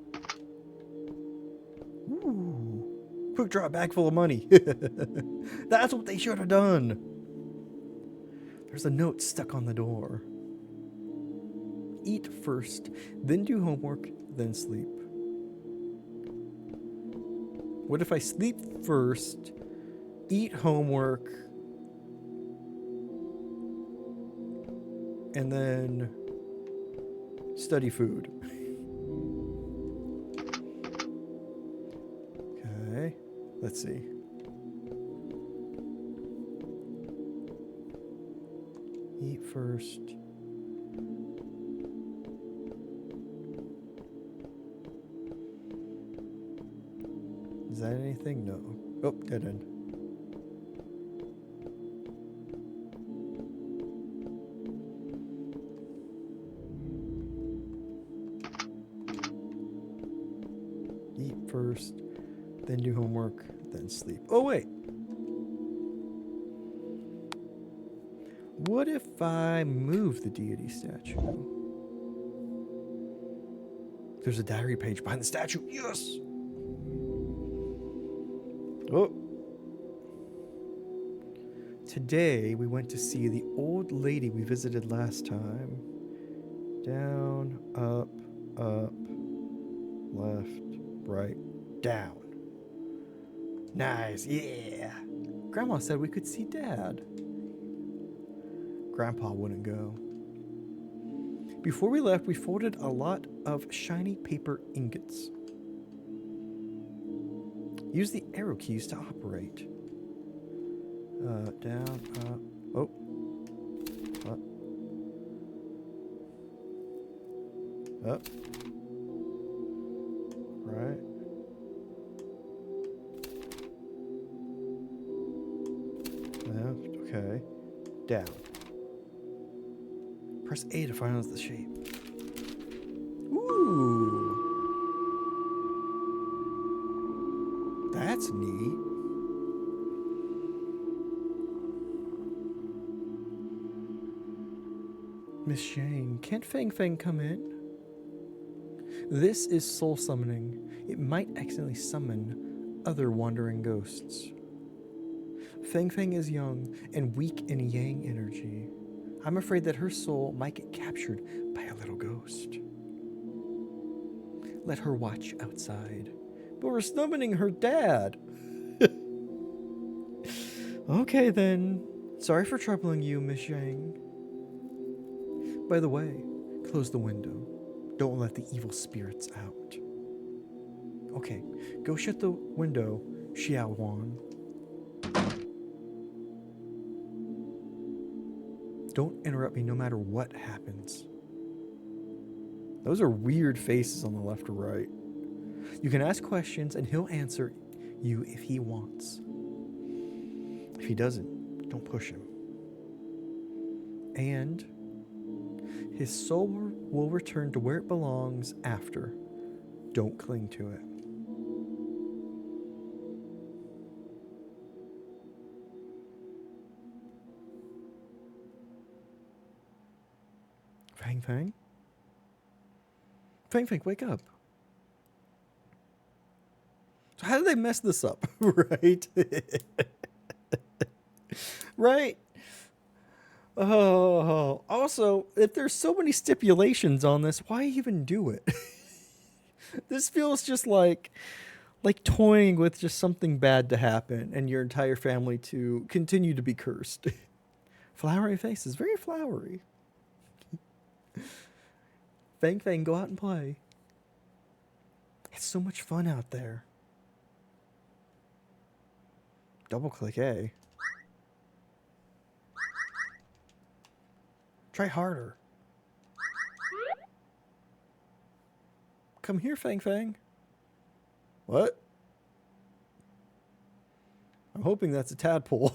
Ooh. Quick draw, bag full of money. That's what they should have done. There's a note stuck on the door. Eat first, then do homework, then sleep. What if I sleep first, eat homework, and then study food? Okay, let's see. Eat first. Is that anything? No. Oh, dead end. Eat first, then do homework, then sleep. Oh, wait. What if I move the deity statue? There's a diary page behind the statue. Yes! Oh. Today we went to see the old lady we visited last time. Down, up, left, right, down. Nice, yeah. Grandma said we could see Dad. Grandpa wouldn't go. Before we left, we folded a lot of shiny paper ingots. Use the arrow keys to operate. Down, up. Oh. Up. Up. Right. Left. Okay. Down. Press A to finalize the shape. Ooh. That's neat. Miss Shang, can't Fang Fang come in? This is soul summoning. It might accidentally summon other wandering ghosts. Fang Fang is young and weak in yang energy. I'm afraid that her soul might get captured by a little ghost. Let her watch outside. But we're summoning her dad. Okay then. Sorry for troubling you, Miss Shang. By the way, close the window. Don't let the evil spirits out. Okay, go shut the window, Xiao Wan. Don't interrupt me no matter what happens. Those are weird faces on the left or right. You can ask questions and he'll answer you if he wants. If he doesn't, don't push him. And his soul will return to where it belongs after. Don't cling to it. Fang Fang? Fang Fang, wake up. So how did they mess this up? Right? Right? Oh, also, if there's so many stipulations on this, why even do it? This feels just like toying with just something bad to happen and your entire family to continue to be cursed. Flowery faces, very flowery. Fang Fang, go out and play. It's so much fun out there. Double click A. Try harder. Come here, Fang Fang. What? I'm hoping that's a tadpole.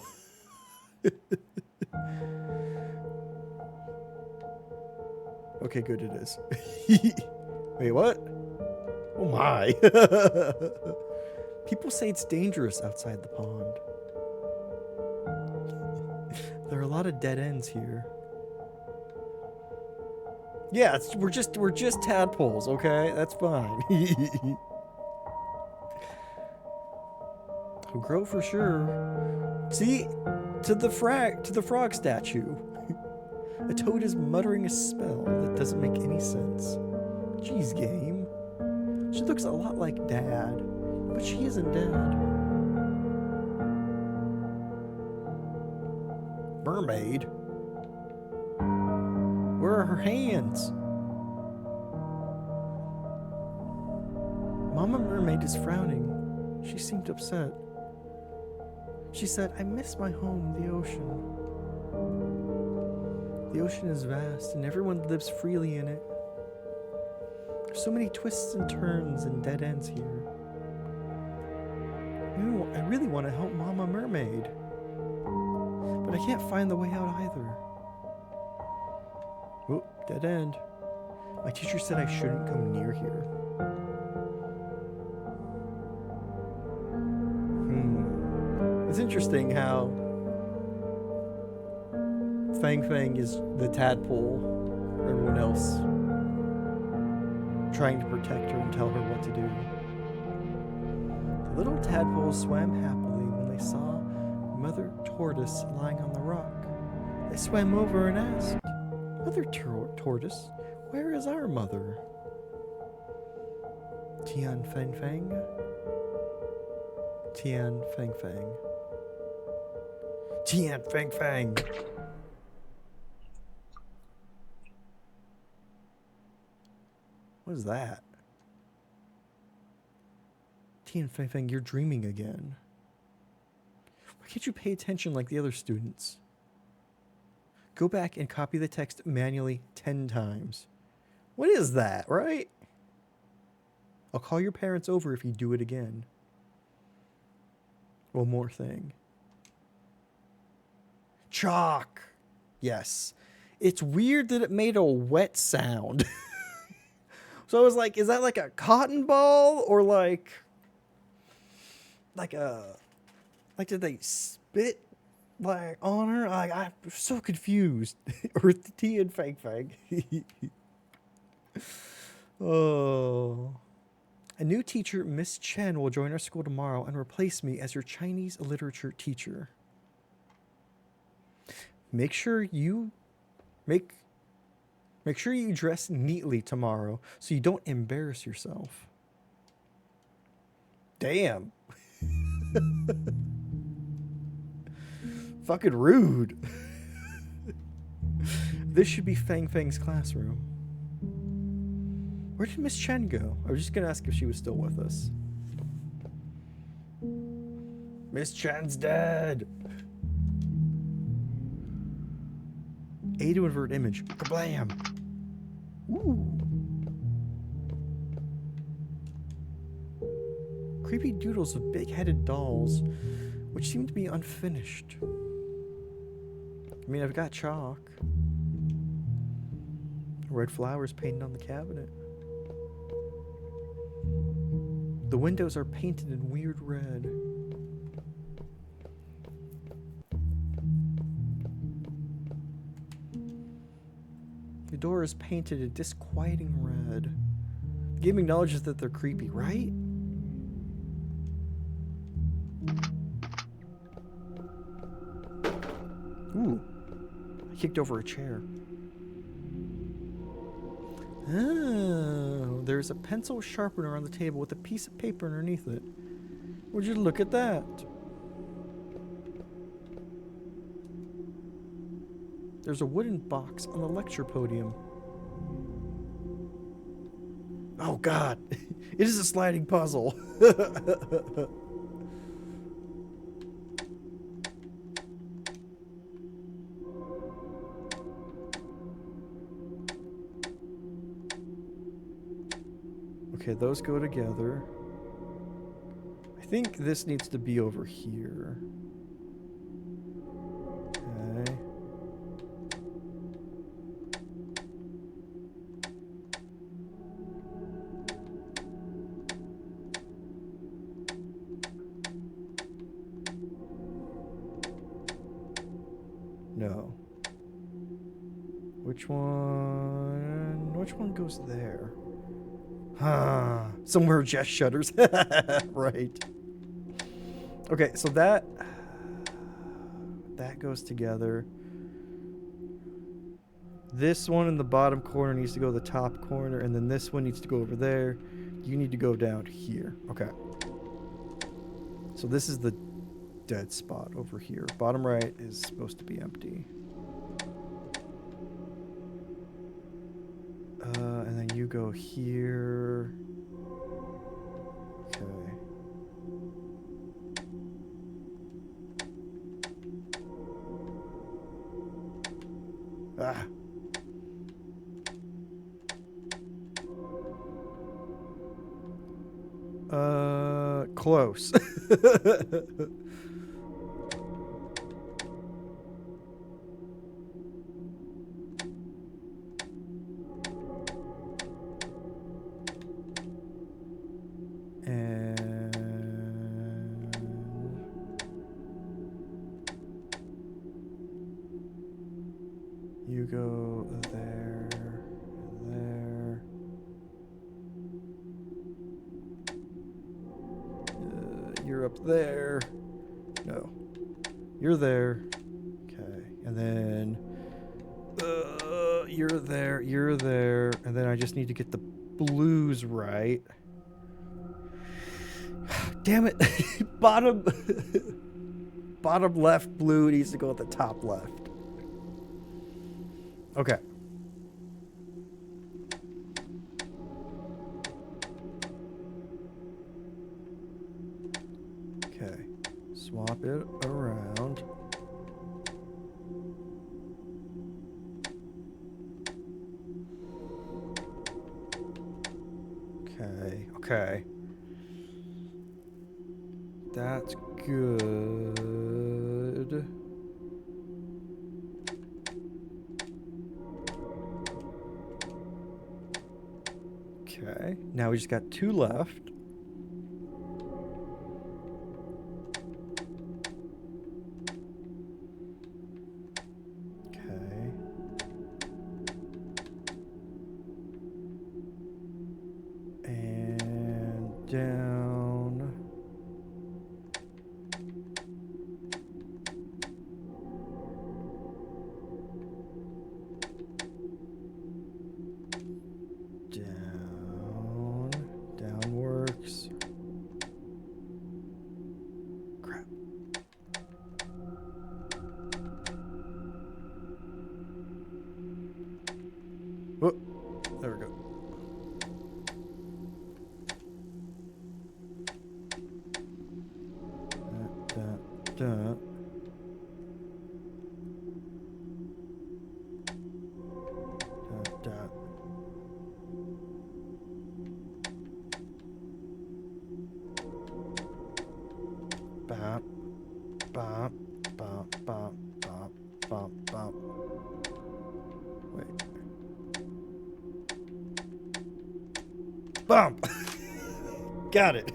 Okay, good it is. Wait, what? Oh my. People say it's dangerous outside the pond. There are a lot of dead ends here. Yeah, we're just tadpoles, okay? That's fine. Will grow for sure. See, to the frog statue. A toad is muttering a spell that doesn't make any sense. Jeez, game. She looks a lot like Dad, but she isn't Dad. Mermaid? Where are her hands? Mama Mermaid is frowning. She seemed upset. She said, I miss my home, the ocean. The ocean is vast and everyone lives freely in it. There's so many twists and turns and dead ends here. I really want to help Mama Mermaid, but I can't find the way out either. Oh, dead end. My teacher said I shouldn't go near here. It's interesting how Fang Fang is the tadpole, everyone else trying to protect her and tell her what to do. The little tadpoles swam happily when they saw Mother Tortoise lying on the rock. They swam over and asked, Mother Tortoise, where is our mother? Tian Fang Fang? Tian Fang Fang. Tian Fang Fang! What is that? Tian Fang Fang, you're dreaming again. Why can't you pay attention like the other students? Go back and copy the text manually 10 times. What is that, right? I'll call your parents over if you do it again. One more thing. Chalk. Yes. It's weird that it made a wet sound. So I was like, is that like a cotton ball or like did they spit like on her? Like, I'm so confused. Or the tea and fake fag. Oh. A new teacher, Miss Chen, will join our school tomorrow and replace me as your Chinese literature teacher. Make sure you dress neatly tomorrow so you don't embarrass yourself. Damn. Fucking rude. This should be Fang Fang's classroom. Where did Miss Chen go? I was just gonna ask if she was still with us. Miss Chen's dead. A to invert image. Kablam. Ooh. Creepy doodles of big-headed dolls, which seem to be unfinished. I mean, I've got chalk. Red flowers painted on the cabinet. The windows are painted in weird red. The door is painted a disquieting red. The game acknowledges that they're creepy, right? Ooh. I kicked over a chair. Oh, there's a pencil sharpener on the table with a piece of paper underneath it. Would you look at that? There's a wooden box on the lecture podium. Oh God, it is a sliding puzzle. Okay, those go together. I think this needs to be over here. Okay. No. Which one goes there? Somewhere Jess shudders. Right. Okay, so that goes together. This one in the bottom corner needs to go to the top corner, and then this one needs to go over there. You need to go down here. Okay. So this is the dead spot over here. Bottom right is supposed to be empty. And then you go here. Okay. Ah. Close. You go there, there. You're up there. No. You're there. Okay. And then you're there, and then I just need to get the blues right. Damn it. Bottom left blue needs to go at the top left. Okay. Okay. Swap it around. Okay, okay. That's good. Okay, now we just got 2 left. Okay. And down. Down. Down works. Crap. Whoop. There we go. Da. Da. Bop. Bop. Bop. Bop. Bop. Bop. Bop. Wait. Bump! Got it.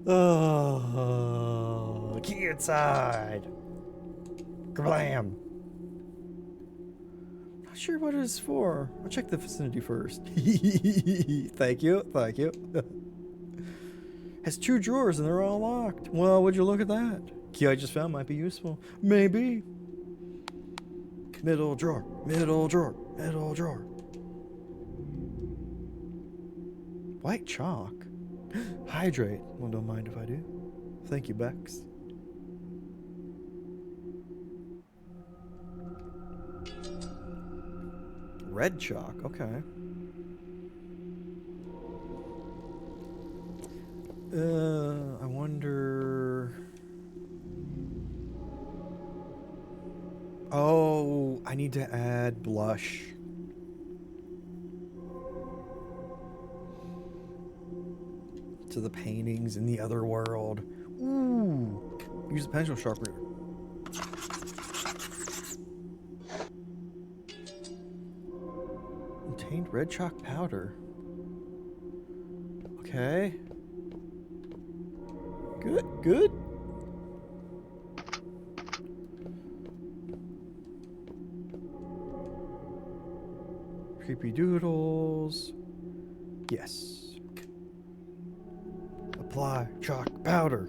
Oh, key inside. Kablam. Not sure what it is for. I'll check the vicinity first. Thank you. Thank you. Has 2 drawers and they're all locked. Well, would you look at that? Key I just found might be useful. Maybe. Middle drawer. Middle drawer. Middle drawer. White chalk? Hydrate. Well, don't mind if I do. Thank you, Bex. Red chalk. Okay. I wonder... Oh, I need to add blush. To the paintings in the other world. Ooh. Use a pencil sharpener. Contained red chalk powder. Okay. Good, good. Creepy doodles. Yes. Apply chalk powder.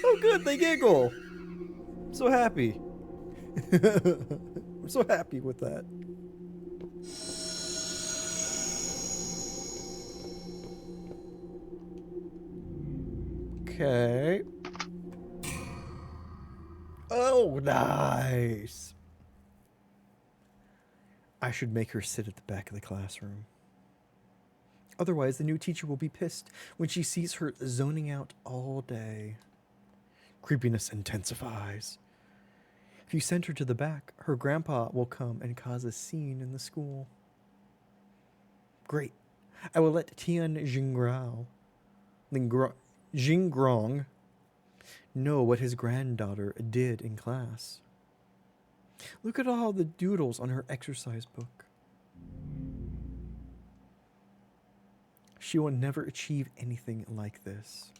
Oh, good, they giggle. I'm so happy. I'm so happy with that. Okay. Oh, nice. I should make her sit at the back of the classroom. Otherwise, the new teacher will be pissed when she sees her zoning out all day. Creepiness intensifies. If you send her to the back, her grandpa will come and cause a scene in the school. Great. I will let Tian Jingrong know what his granddaughter did in class. Look at all the doodles on her exercise book. She will never achieve anything like this.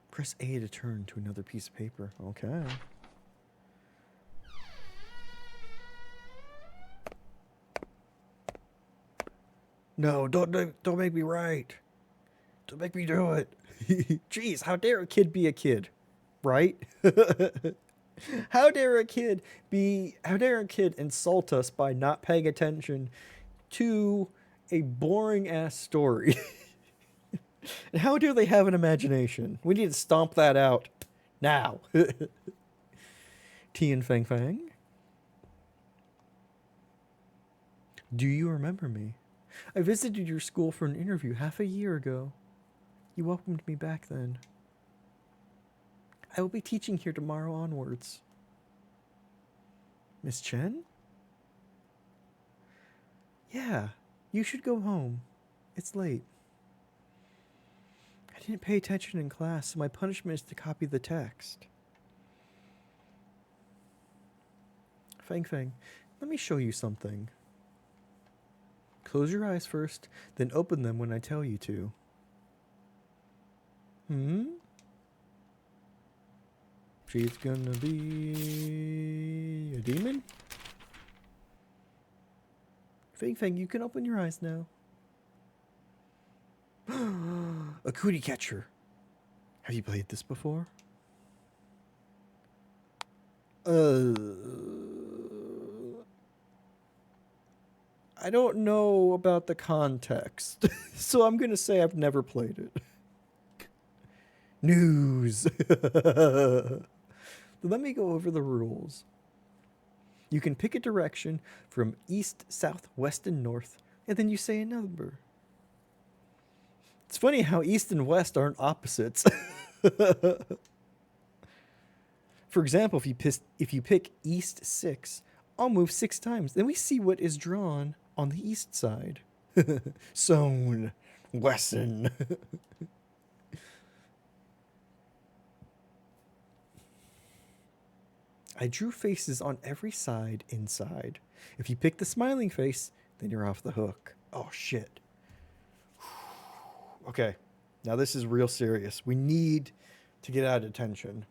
Press A to turn to another piece of paper. Okay. No, don't make me write. Don't make me do it. Jeez, how dare a kid be a kid, right? How dare a kid insult us by not paying attention to a boring ass story? And how dare they have an imagination? We need to stomp that out now. Tian Fang Fang. Do you remember me? I visited your school for an interview half a year ago. You welcomed me back then. I will be teaching here tomorrow onwards. Miss Chen? Yeah, you should go home. It's late. I didn't pay attention in class, so my punishment is to copy the text. Fang Fang, let me show you something. Close your eyes first, then open them when I tell you to. She's gonna be a demon? Fang Fang, you can open your eyes now. A cootie catcher. Have you played this before? I don't know about the context, so I'm gonna say I've never played it. News. Let me go over the rules. You can pick a direction from east, south, west, and north, and then you say a number. It's funny how east and west aren't opposites. For example, if you pick east 6, I'll move 6 times. Then we see what is drawn on the east side. Sown. Wesson. I drew faces on every side inside. If you pick the smiling face, then you're off the hook. Oh, shit. Okay, now this is real serious. We need to get out of detention.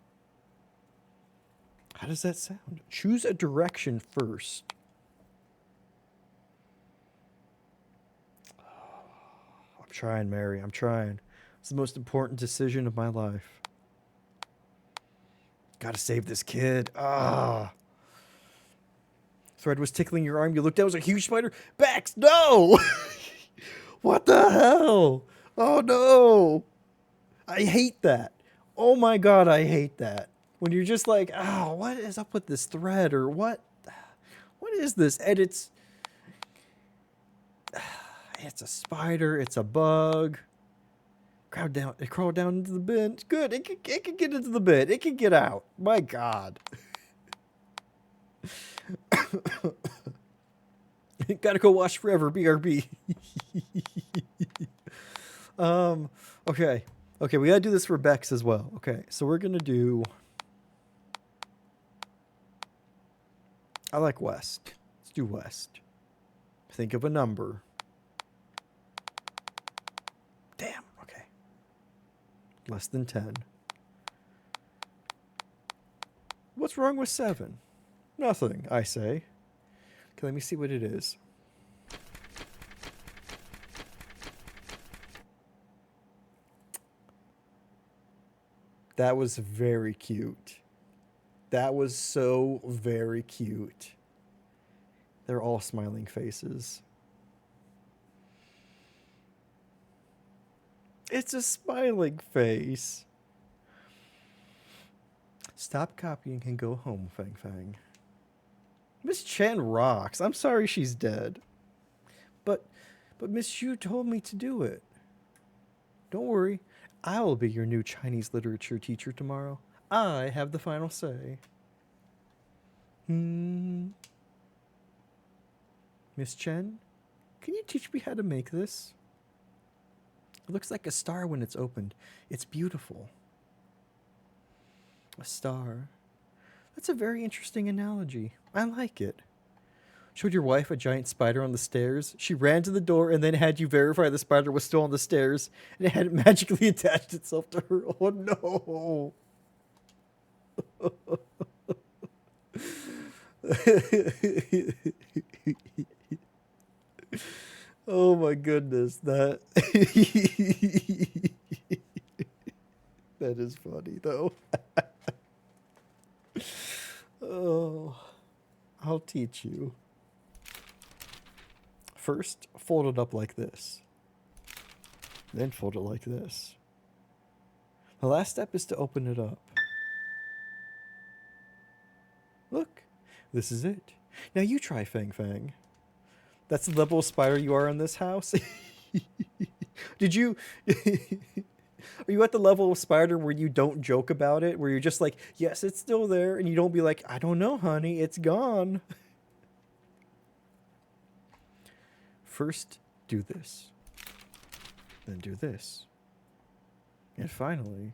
How does that sound? Choose a direction first. I'm trying, Mary. I'm trying. It's the most important decision of my life. Gotta save this kid. Thread was tickling your arm. You looked down. It was a huge spider. Bax, no! What the hell? Oh, no. I hate that. Oh, my God, I hate that. When you're just like, what is up with this thread? Or what? What is this? And it's a spider. It's a bug. It crawled down into the bin. Good. It can get into the bin. It can get out. My God. Gotta go wash forever. BRB. Okay. Okay, we gotta do this for Bex as well. Okay, so we're gonna do... I like west. Let's do west. Think of a number. Damn, okay. Less than 10. What's wrong with 7? Nothing, I say. Okay, let me see what it is. That was very cute. That was so very cute. They're all smiling faces. It's a smiling face. Stop copying and go home, Fang Fang. Miss Chen rocks. I'm sorry she's dead. But Miss Xu told me to do it. Don't worry. I will be your new Chinese literature teacher tomorrow. I have the final say. Miss Chen, can you teach me how to make this? It looks like a star when it's opened. It's beautiful. A star. That's a very interesting analogy. I like it. Showed your wife a giant spider on the stairs. She ran to the door and then had you verify the spider was still on the stairs and it had magically attached itself to her. Oh no. Oh my goodness, that that is funny though. Oh, I'll teach you. First, fold it up like this. Then fold it like this. The last step is to open it up. Look, this is it. Now you try, Fang Fang. That's the level of spider you are in this house? Did you... Are you at the level of spider where you don't joke about it? Where you're just like, yes, it's still there. And you don't be like, I don't know, honey. It's gone. First, do this. Then do this. And finally...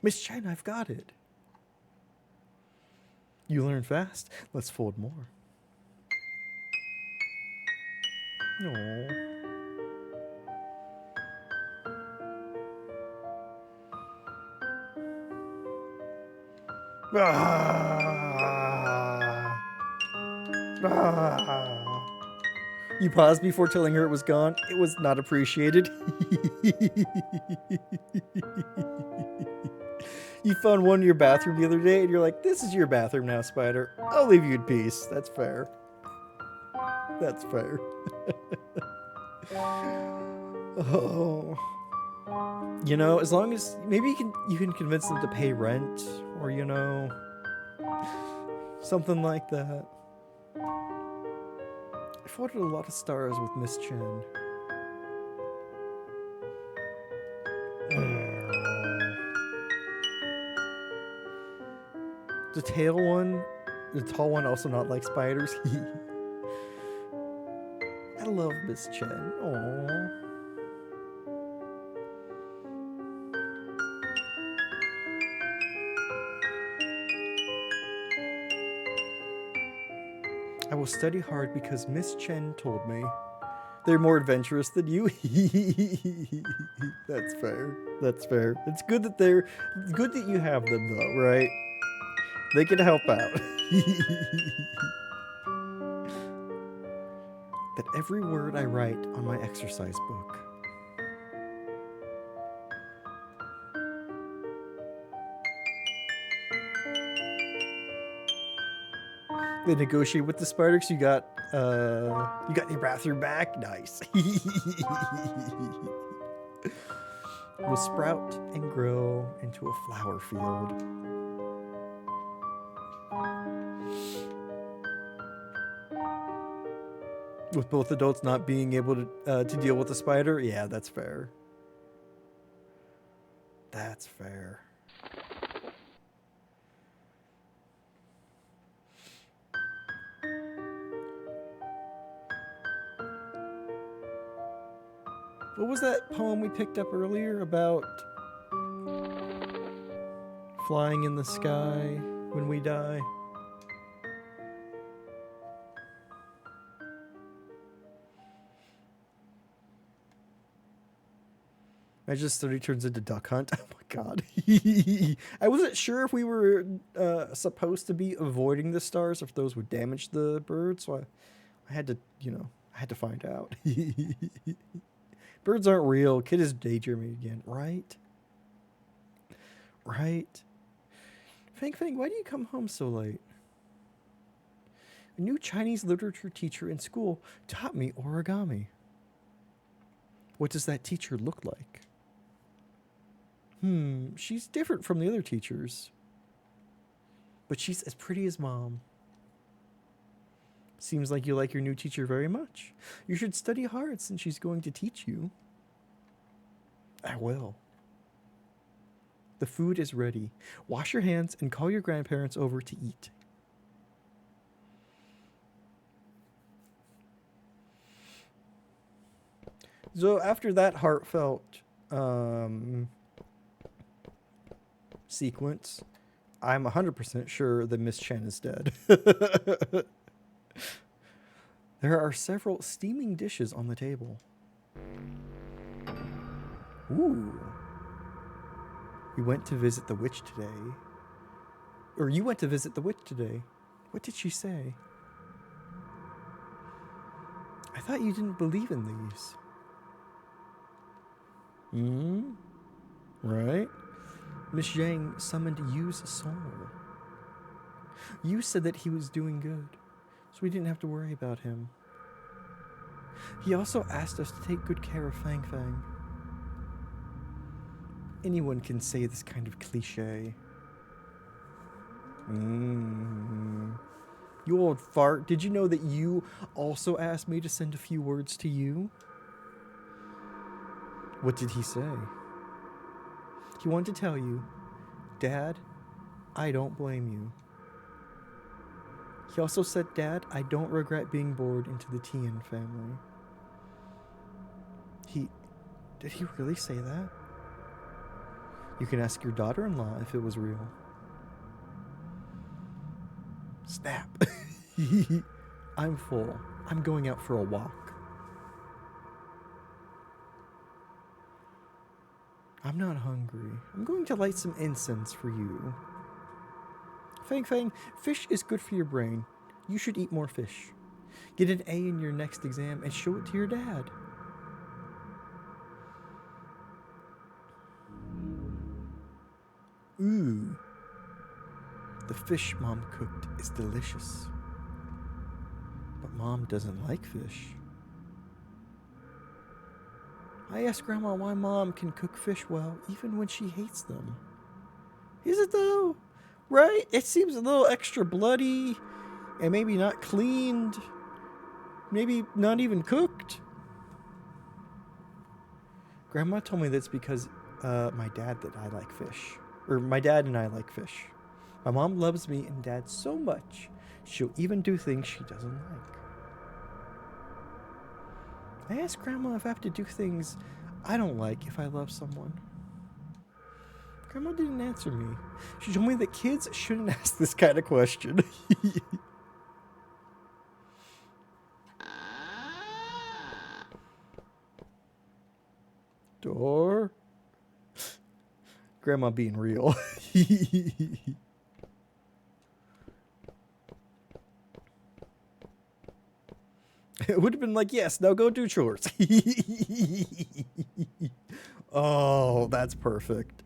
Miss Chen, I've got it. You learn fast. Let's fold more. Aww. Ah. Ah. You paused before telling her it was gone. It was not appreciated. You found one in your bathroom the other day, and you're like, this is your bathroom now, Spider. I'll leave you in peace. That's fair. That's fair. Oh. You know, as long as maybe you can convince them to pay rent, or you know, something like that. I've ordered a lot of stars with Miss Chen. The tail one, the tall one, also not like spiders. I love Miss Chen. Aww. I will study hard because Miss Chen told me. They're more adventurous than you. That's fair. That's fair. It's good that you have them though, right? They can help out. That every word I write on my exercise book. They negotiate with the Spartans. You got your bathroom back. Nice. We'll sprout and grow into a flower field. With both adults not being able to deal with the spider, yeah, that's fair. That's fair. What was that poem we picked up earlier about flying in the sky when we die? Imagine study turns into Duck Hunt. Oh my god. I wasn't sure if we were supposed to be avoiding the stars, if those would damage the birds, so I had to, I had to find out. Birds aren't real. Kid is daydreaming again, right? Right? Fang Fang, why do you come home so late? A new Chinese literature teacher in school taught me origami. What does that teacher look like? She's different from the other teachers. But she's as pretty as Mom. Seems like you like your new teacher very much. You should study hard since she's going to teach you. I will. The food is ready. Wash your hands and call your grandparents over to eat. So after that heartfelt sequence, I'm 100% sure that Miss Chen is dead. There are several steaming dishes on the table. Ooh. We went to visit the witch today. Or you went to visit the witch today. What did she say? I thought you didn't believe in these. Right? Miss Zhang summoned Yu's soul. Yu said that he was doing good, so we didn't have to worry about him. He also asked us to take good care of Fang Fang. Anyone can say this kind of cliche. You old fart. Did you know that you also asked me to send a few words to you? What did he say? He wanted to tell you, Dad, I don't blame you. He also said, Dad, I don't regret being born into the Tian family. Did he really say that? You can ask your daughter-in-law if it was real. Snap. I'm full. I'm going out for a walk. I'm not hungry. I'm going to light some incense for you. Fang Fang, fish is good for your brain. You should eat more fish. Get an A in your next exam and show it to your dad. Ooh. The fish Mom cooked is delicious. But Mom doesn't like fish. I asked Grandma why Mom can cook fish well even when she hates them. Is it though? Right? It seems a little extra bloody and maybe not cleaned. Maybe not even cooked. Grandma told me that's because my dad that I like fish. Or my dad and I like fish. My mom loves me and Dad so much, she'll even do things she doesn't like. I asked Grandma if I have to do things I don't like if I love someone. Grandma didn't answer me. She told me that kids shouldn't ask this kind of question. Door. Grandma being real. It would have been like, yes, now go do chores. Oh, that's perfect.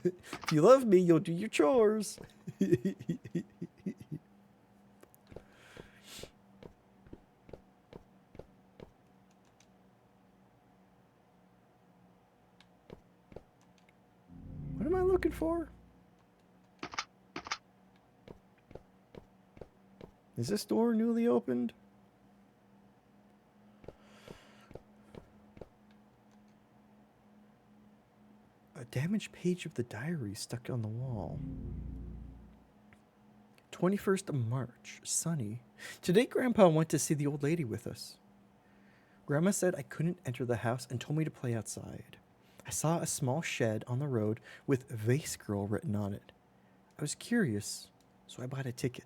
If you love me, you'll do your chores. What am I looking for? Is this door newly opened? A damaged page of the diary stuck on the wall. 21st of March, sunny. Today Grandpa went to see the old lady with us. Grandma said I couldn't enter the house and told me to play outside. I saw a small shed on the road with Vase Girl written on it. I was curious, so I bought a ticket.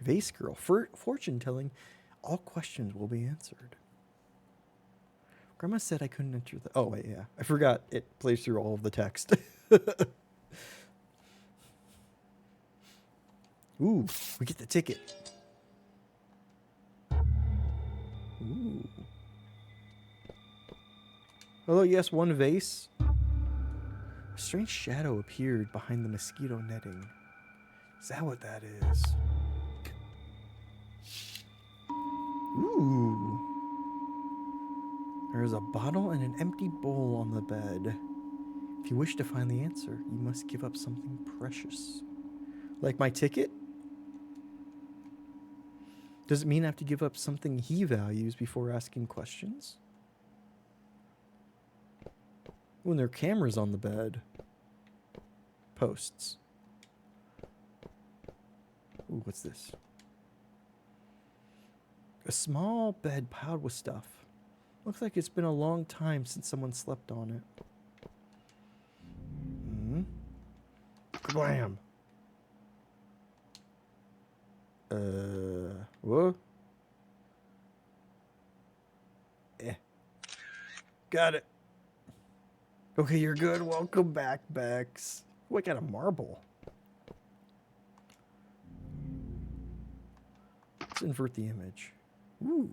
Vase Girl, fortune telling, all questions will be answered. Grandma said I couldn't enter the... Oh, wait, yeah. I forgot it plays through all of the text. Ooh, we get the ticket. Ooh. Hello, yes, one vase. A strange shadow appeared behind the mosquito netting. Is that what that is? Ooh. There is a bottle and an empty bowl on the bed. If you wish to find the answer, you must give up something precious. Like my ticket? Does it mean I have to give up something he values before asking questions? When there are cameras on the bed. Posts. Ooh, what's this? A small bed piled with stuff. Looks like it's been a long time since someone slept on it. Kablam! What? Got it. Okay, you're good. Welcome back, Bex. Oh, I got a marble. Let's invert the image. Ooh.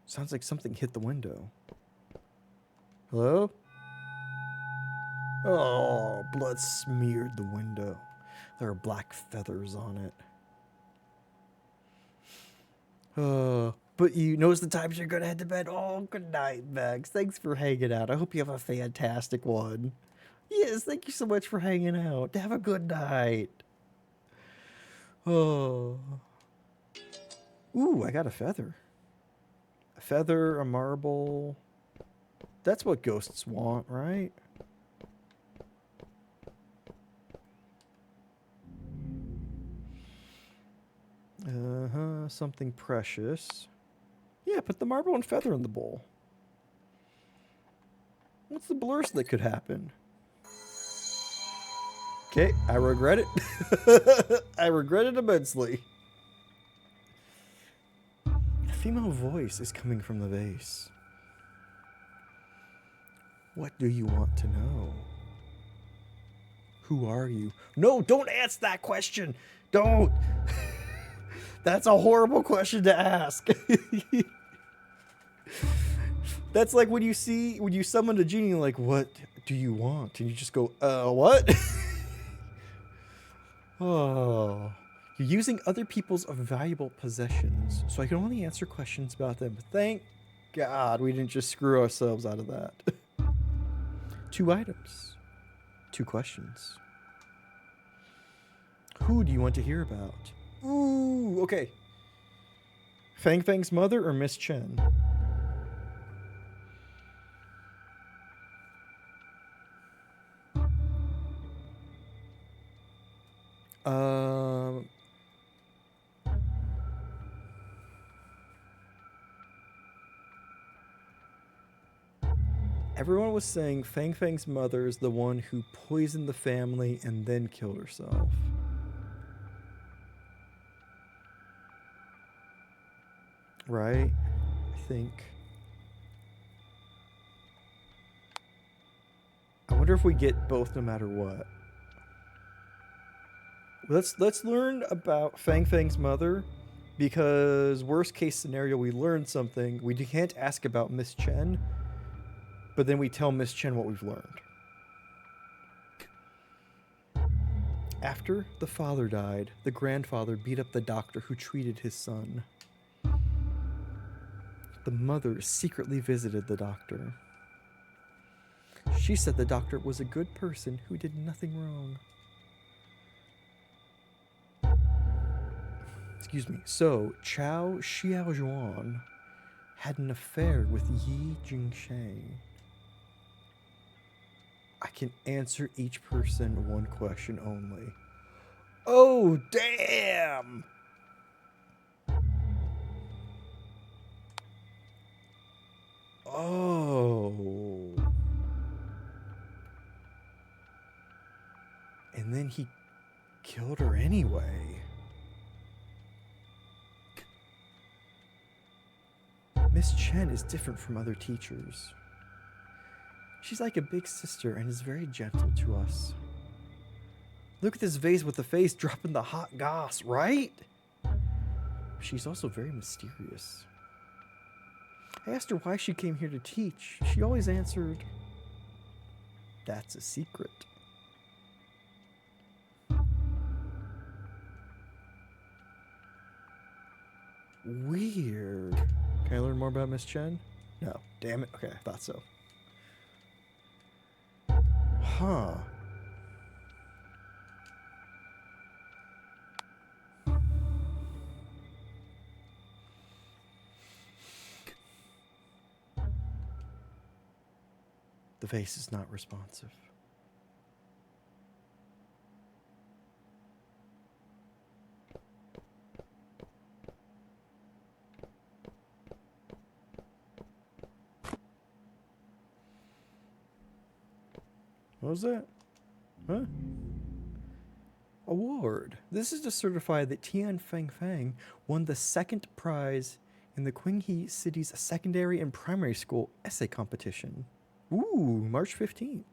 Sounds like something hit the window. Hello? Oh, blood smeared the window. There are black feathers on it. But you knows the times you're gonna head to bed. Oh, good night, Max. Thanks for hanging out. I hope you have a fantastic one. Yes, thank you so much for hanging out. Have a good night. Oh. Ooh, I got a feather. A feather, a marble. That's what ghosts want, right? Uh-huh, something precious. Yeah, put the marble and feather in the bowl. What's the worst that could happen? Okay, I regret it. I regret it immensely. A female voice is coming from the vase. What do you want to know? Who are you? No, don't ask that question. Don't. That's a horrible question to ask. That's like when you summon a genie, like, what do you want? And you just go, what? Oh. You're using other people's valuable possessions, so I can only answer questions about them. Thank God we didn't just screw ourselves out of that. 2 items. 2 questions. Who do you want to hear about? Ooh, okay. Fang Fang's mother or Miss Chen? Um, Everyone was saying Fang Fang's mother is the one who poisoned the family and then killed herself. Right? I think. I wonder if we get both no matter what. Let's learn about Fang Fang's mother, because worst case scenario we learn something. We can't ask about Miss Chen, but then we tell Miss Chen what we've learned. After the father died, the grandfather beat up the doctor who treated his son. The mother secretly visited the doctor. She said the doctor was a good person who did nothing wrong. Excuse me. So, Chao Xiaozhuan had an affair with Yi Jingshay. I can answer each person one question only. Oh, damn! Oh. And then he killed her anyway. Miss Chen is different from other teachers. She's like a big sister and is very gentle to us. Look at this vase with the face dropping the hot goss, right? She's also very mysterious. I asked her why she came here to teach. She always answered, "That's a secret." Weird. Can I learn more about Miss Chen? No. Damn it. Okay, I thought so. Huh. The vase is not responsive. What was that? Huh? Award. This is to certify that Tian Fang Fang won the 2nd prize in the Qinghe City's secondary and primary school essay competition. Ooh, March 15th.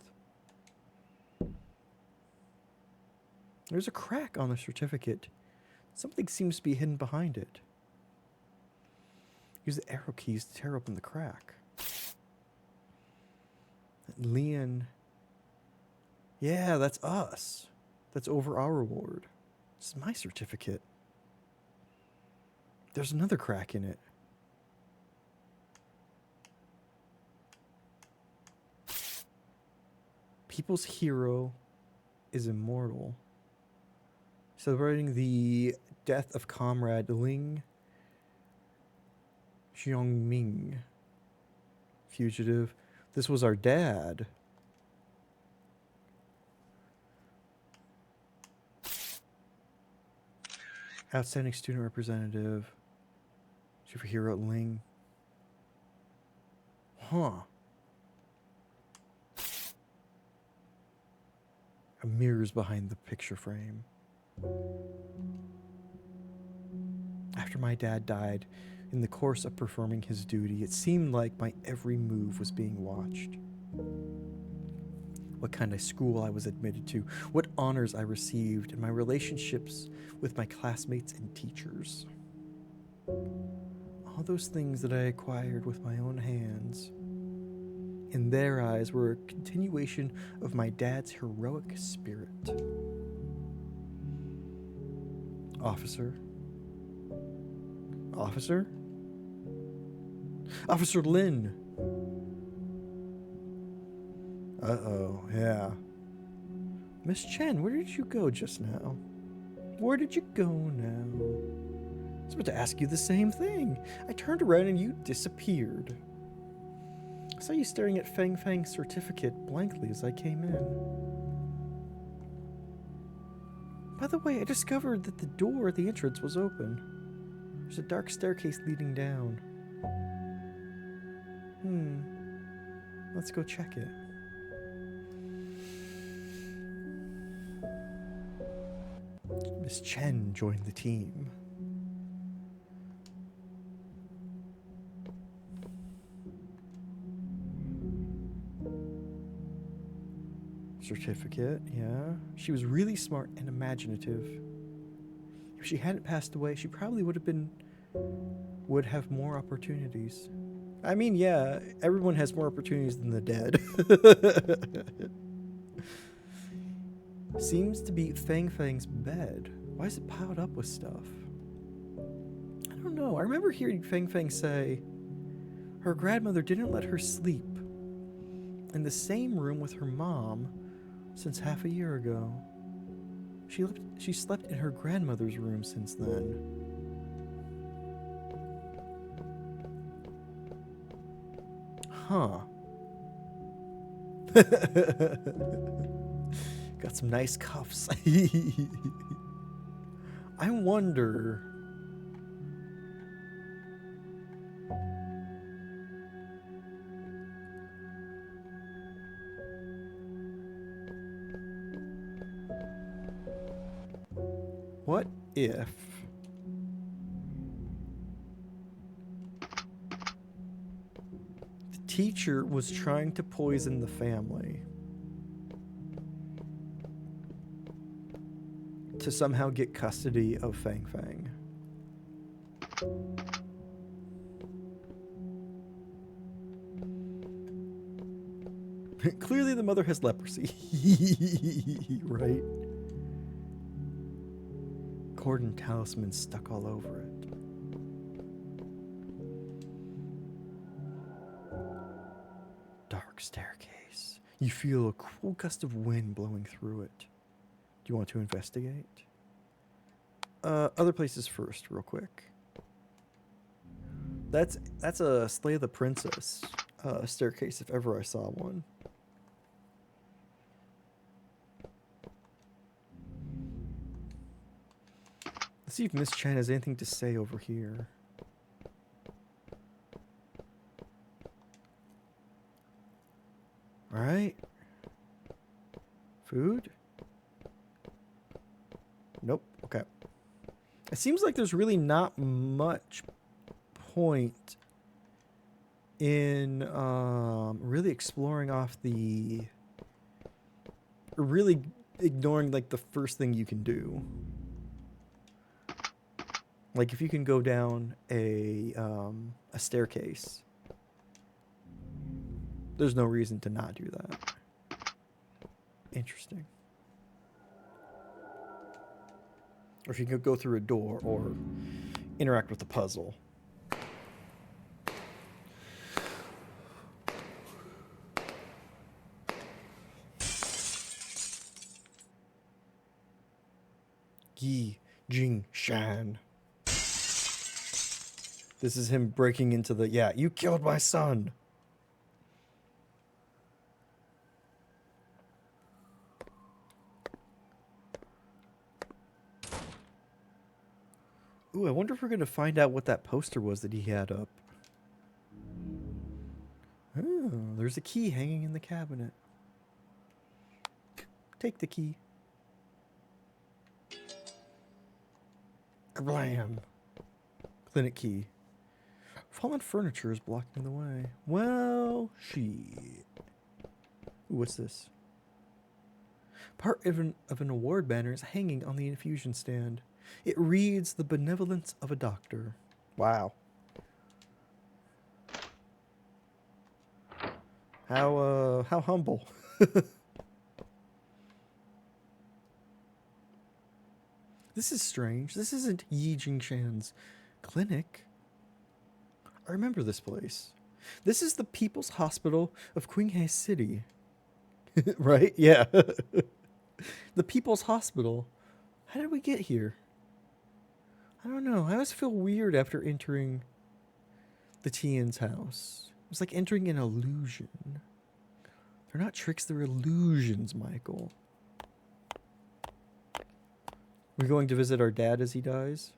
There's a crack on the certificate. Something seems to be hidden behind it. Use the arrow keys to tear open the crack. Lian. Yeah, that's us. That's over our reward. This is my certificate. There's another crack in it. People's hero is immortal. Celebrating the death of comrade Ling Xiongming. Fugitive. This was our dad. Outstanding student representative. Superhero Ling. Huh. A mirror's behind the picture frame. After my dad died, in the course of performing his duty, it seemed like my every move was being watched. What kind of school I was admitted to, what honors I received, and my relationships with my classmates and teachers. All those things that I acquired with my own hands, in their eyes, were a continuation of my dad's heroic spirit. Officer? Officer? Officer Lin! Uh-oh, yeah. Miss Chen, where did you go just now? Where did you go now? I was about to ask you the same thing. I turned around and you disappeared. I saw you staring at Fang Fang's certificate blankly as I came in. By the way, I discovered that the door at the entrance was open. There's a dark staircase leading down. Let's go check it. Miss Chen joined the team. Certificate, yeah. She was really smart and imaginative. If she hadn't passed away, she probably would have more opportunities. I mean, yeah, everyone has more opportunities than the dead. Seems to be Fang Fang's bed. Why is it piled up with stuff? I don't know. I remember hearing Fang Fang say her grandmother didn't let her sleep in the same room with her mom since half a year ago. She slept in her grandmother's room since then. Huh. Got some nice cuffs. I wonder. What if the teacher was trying to poison the family to somehow get custody of Fang Fang? Clearly the mother has leprosy. Right? Cord and talisman stuck all over it. Dark staircase. You feel a cool gust of wind blowing through it. Do you want to investigate? Other places first, real quick. That's a Slay of the Princess staircase, if ever I saw one. Let's see if Miss Chen has anything to say over here. All right. Food? Nope. Okay. It seems like there's really not much point in really exploring off the... really ignoring like the first thing you can do. Like if you can go down a staircase, there's no reason to not do that. Interesting. Or if you could go through a door or interact with the puzzle. Yi Jing Shan. This is him breaking into the, yeah, you killed my son. Ooh, I wonder if we're going to find out what that poster was that he had up. Oh, there's a key hanging in the cabinet. Take the key. Kablam. Clinic key. Fallen furniture is blocking the way. Well, shit. Ooh, what's this? Part of an award banner is hanging on the infusion stand. It reads, "The benevolence of a doctor." Wow. How humble. This is strange. This isn't Yi Jingshan's clinic. I remember this place. This is the People's Hospital of Qinghe City. Right? Yeah. The People's Hospital. How did we get here? I don't know. I always feel weird after entering the Tian's house. It's like entering an illusion. They're not tricks, they're illusions, Michael. We're going to visit our dad as he dies?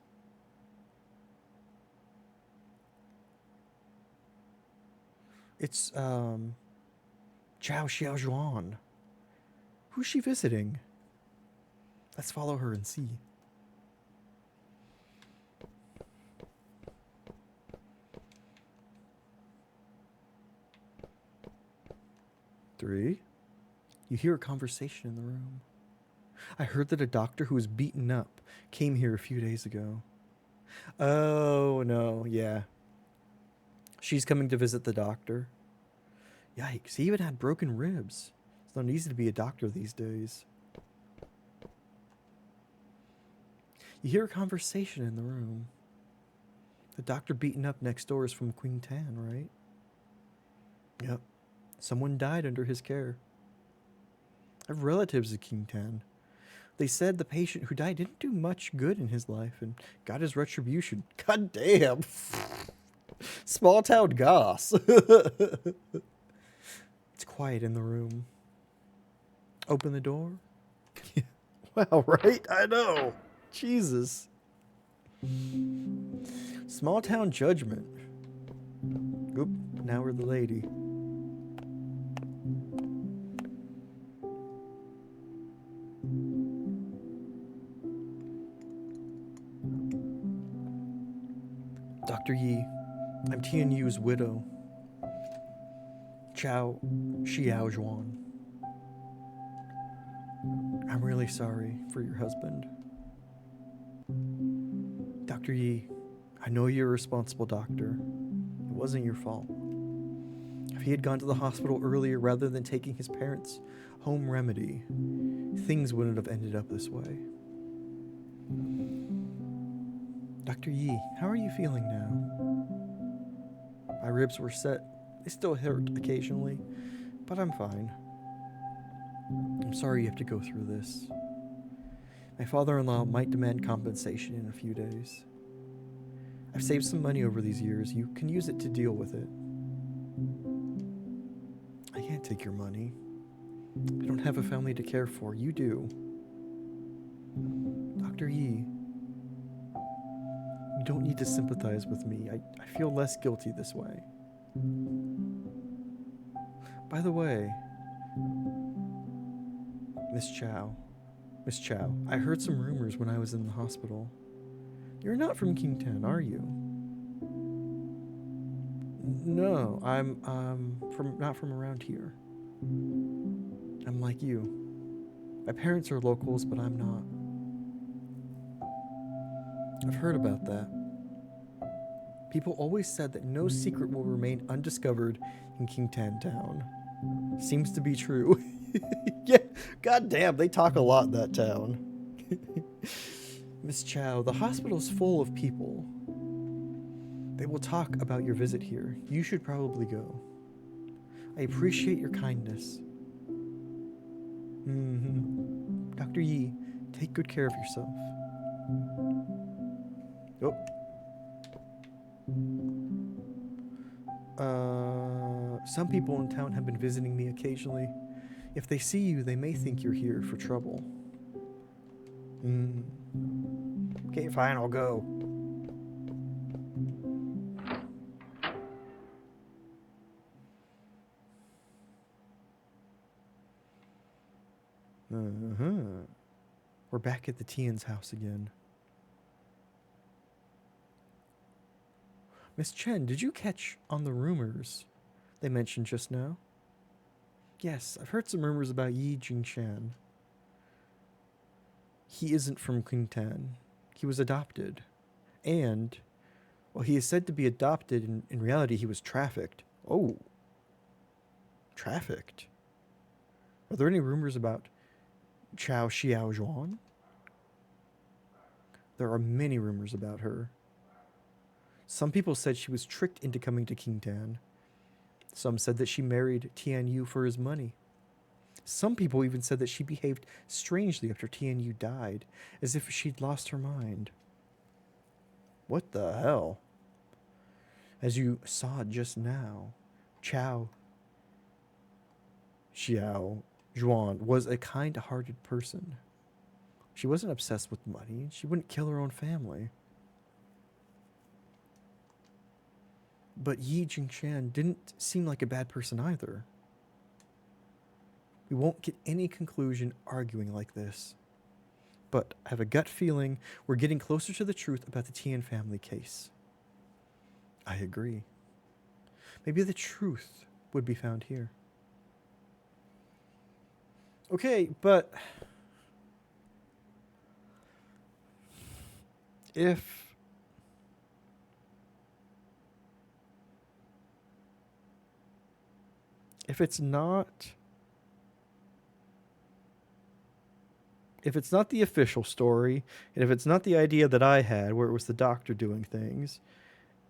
It's, Zhao Xiaozhuan. Who's she visiting? Let's follow her and see. Three. You hear a conversation in the room. I heard that a doctor who was beaten up came here a few days ago. Oh, no, yeah. She's coming to visit the doctor. Yikes, he even had broken ribs. It's not easy to be a doctor these days. You hear a conversation in the room. The doctor beaten up next door is from Queen Tan, right? Yep. Someone died under his care. I have relatives at King Tan. They said the patient who died didn't do much good in his life and got his retribution. God damn. Small town goss. It's quiet in the room. Open the door. Wow, right? I know. Jesus. Small town judgment. Oop, now we're the lady. Dr. Yi, I'm Tian Yu's widow, Zhao Xiaozhuan. I'm really sorry for your husband. Dr. Yi, I know you're a responsible doctor. It wasn't your fault. If he had gone to the hospital earlier rather than taking his parents' home remedy, things wouldn't have ended up this way. Dr. Yi, how are you feeling now? My ribs were set. They still hurt occasionally, but I'm fine. I'm sorry you have to go through this. My father-in-law might demand compensation in a few days. I've saved some money over these years. You can use it to deal with it. I can't take your money. I don't have a family to care for. You do. Dr. Yi, you don't need to sympathize with me. I feel less guilty this way. By the way, Miss Chow, I heard some rumors when I was in the hospital. You're not from King Ten, are you? No, I'm not from around here. I'm like you. My parents are locals, but I'm not. I've heard about that. People always said that no secret will remain undiscovered in King Tan Town. Seems to be true. Yeah, goddamn, they talk a lot in that town. Miss Chow, the hospital's full of people. They will talk about your visit here. You should probably go. I appreciate your kindness. Dr. Yi, take good care of yourself. Oh. Some people in town have been visiting me occasionally. If they see you, they may think you're here for trouble. Okay, fine, I'll go. Uh-huh. We're back at the Tian's house again. Miss Chen, did you catch on the rumors they mentioned just now? Yes, I've heard some rumors about Yi Jingshan. He isn't from Qingtan. He was adopted. And, well, he is said to be adopted. In reality, he was trafficked. Oh. Trafficked? Are there any rumors about Chao Xiaozhuan? There are many rumors about her. Some people said she was tricked into coming to Qingtan. Some said that she married Tian Yu for his money. Some people even said that she behaved strangely after Tian Yu died, as if she'd lost her mind. What the hell? As you saw just now, Chao Xiao Zhuan was a kind-hearted person. She wasn't obsessed with money. She wouldn't kill her own family. But Yi Jingshan didn't seem like a bad person either. We won't get any conclusion arguing like this. But I have a gut feeling we're getting closer to the truth about the Tian family case. I agree. Maybe the truth would be found here. Okay, but if it's not the official story, and if it's not the idea that I had where it was the doctor doing things,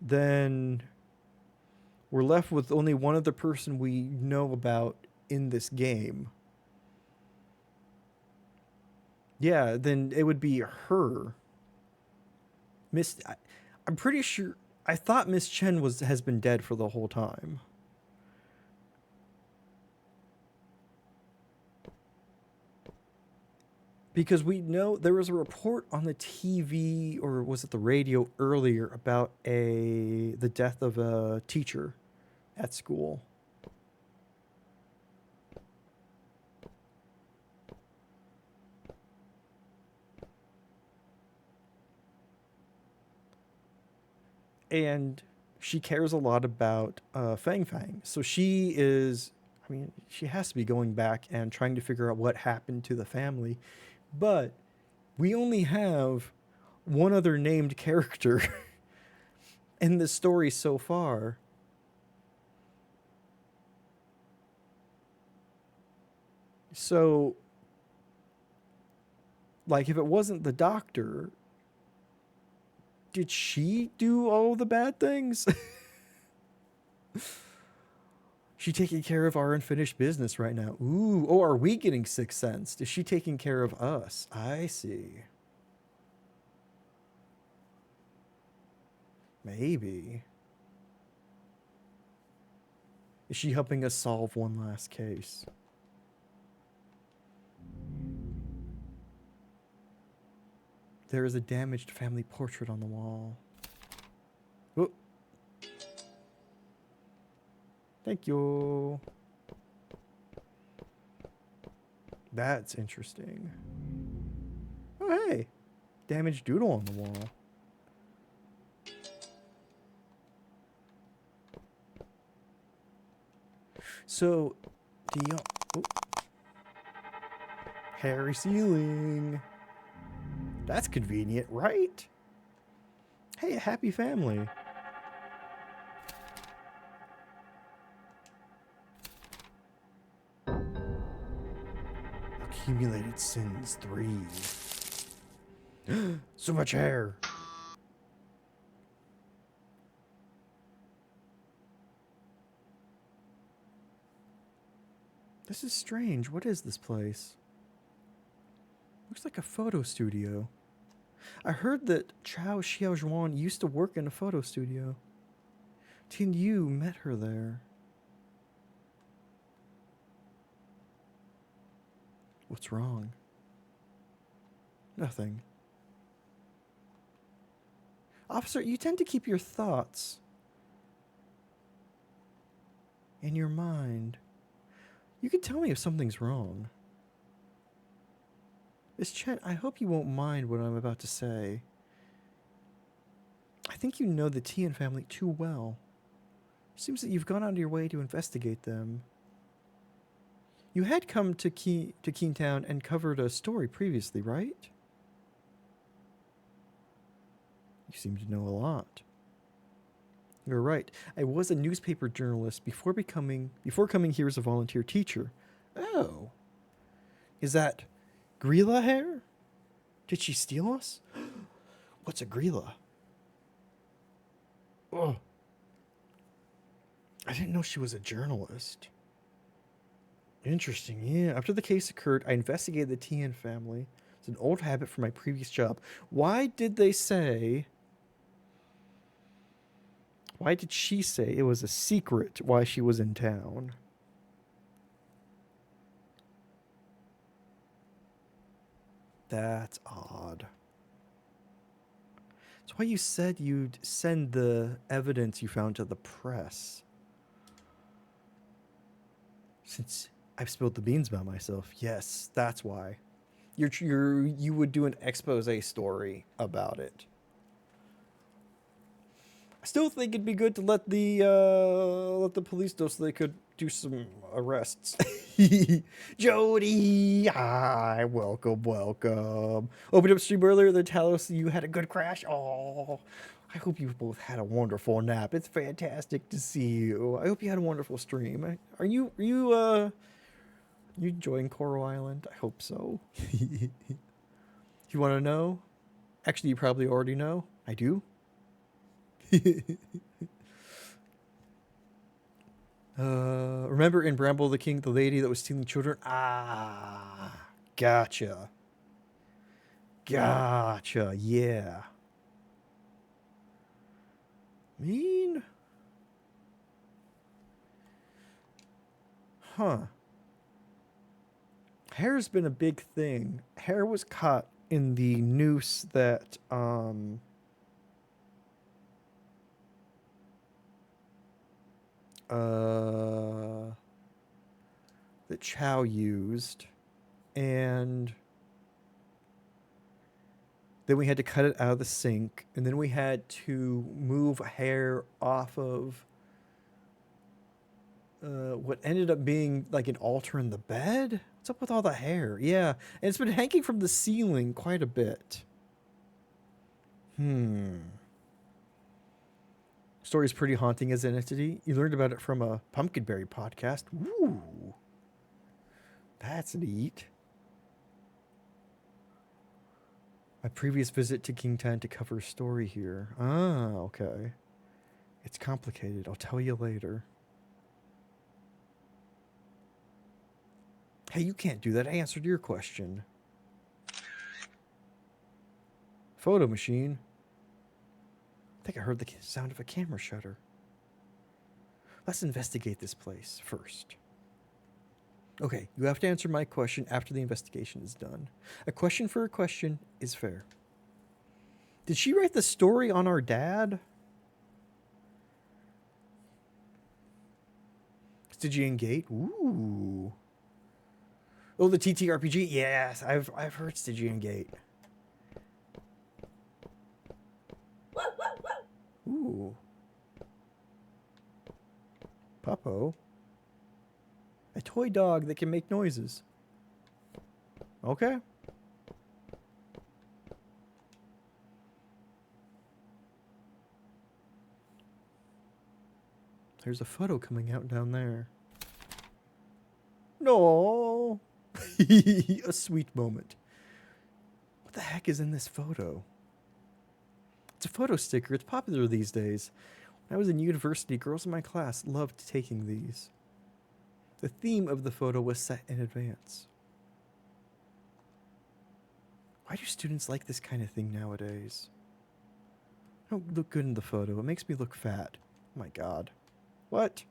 then we're left with only one other person we know about in this game. Yeah, then it would be her. I'm pretty sure. I thought Miss Chen has been dead for the whole time. Because we know there was a report on the TV, or was it the radio earlier, about the death of a teacher at school. And she cares a lot about Fang Fang. So she is, she has to be going back and trying to figure out what happened to the family. But we only have one other named character in the story so far. So, like, if it wasn't the doctor, did she do all the bad things? She taking care of our unfinished business right now. Ooh, oh, are we getting Sixth Sense? Is she taking care of us? I see. Maybe. Is she helping us solve one last case? There is a damaged family portrait on the wall. Oh. Thank you. That's interesting. Oh, hey. Damaged doodle on the wall. So, do you... Oh. Hairy ceiling. That's convenient, right? Hey, a happy family. Accumulated sins 3. So much hair. This is strange. What is this place? Looks like a photo studio. I heard that Chao Xiaozhuan used to work in a photo studio. Tin Yu met her there. What's wrong? Nothing. Officer, you tend to keep your thoughts in your mind. You can tell me if something's wrong. Miss Chen, I hope you won't mind what I'm about to say. I think you know the Tian family too well. Seems that you've gone out of your way to investigate them. You had come to Keentown and covered a story previously, right? You seem to know a lot. You're right. I was a newspaper journalist before coming here as a volunteer teacher. Oh. Is that Grilla hair? Did she steal us? What's a Grilla? Oh. I didn't know she was a journalist. Interesting, yeah. After the case occurred, I investigated the Tian family. It's an old habit from my previous job. Why did she say it was a secret why she was in town? That's odd. That's why you said you'd send the evidence you found to the press. Since I've spilled the beans about myself. Yes, that's why. You would do an expose story about it. I still think it'd be good to let the police know so they could do some arrests. Jody, hi, welcome. Opened up stream earlier to tell us you had a good crash. Oh, I hope you both had a wonderful nap. It's fantastic to see you. I hope you had a wonderful stream. Are you enjoying Coral Island? I hope so. You want to know? Actually, you probably already know. I do. Remember in Bramble the King, the lady that was stealing children? Ah, gotcha. Yeah. Mean? Huh. Hair's been a big thing. Hair was caught in the noose that that Chow used, and then we had to cut it out of the sink, and then we had to move hair off of what ended up being like an altar in the bed. What's up with all the hair? Yeah, and it's been hanging from the ceiling quite a bit. Story's pretty haunting as an entity. You learned about it from a Pumpkinberry podcast. Ooh. That's neat. My previous visit to Kingtown to cover a story here. Ah, okay. It's complicated. I'll tell you later. Hey, you can't do that. I answered your question. Photo machine. I think I heard the sound of a camera shutter. Let's investigate this place first. Okay, you have to answer my question after the investigation is done. A question for a question is fair. Did she write the story on our dad? Stygian Gate? Ooh. Oh, the TTRPG? Yes, I've heard Stygian Gate. Ooh. Puppo. A toy dog that can make noises. Okay. There's a photo coming out down there. No. A sweet moment. What the heck is in this photo? It's a photo sticker. It's popular these days. When I was in university, girls in my class loved taking these. The theme of the photo was set in advance. Why do students like this kind of thing nowadays? I don't look good in the photo. It makes me look fat. Oh my god. What?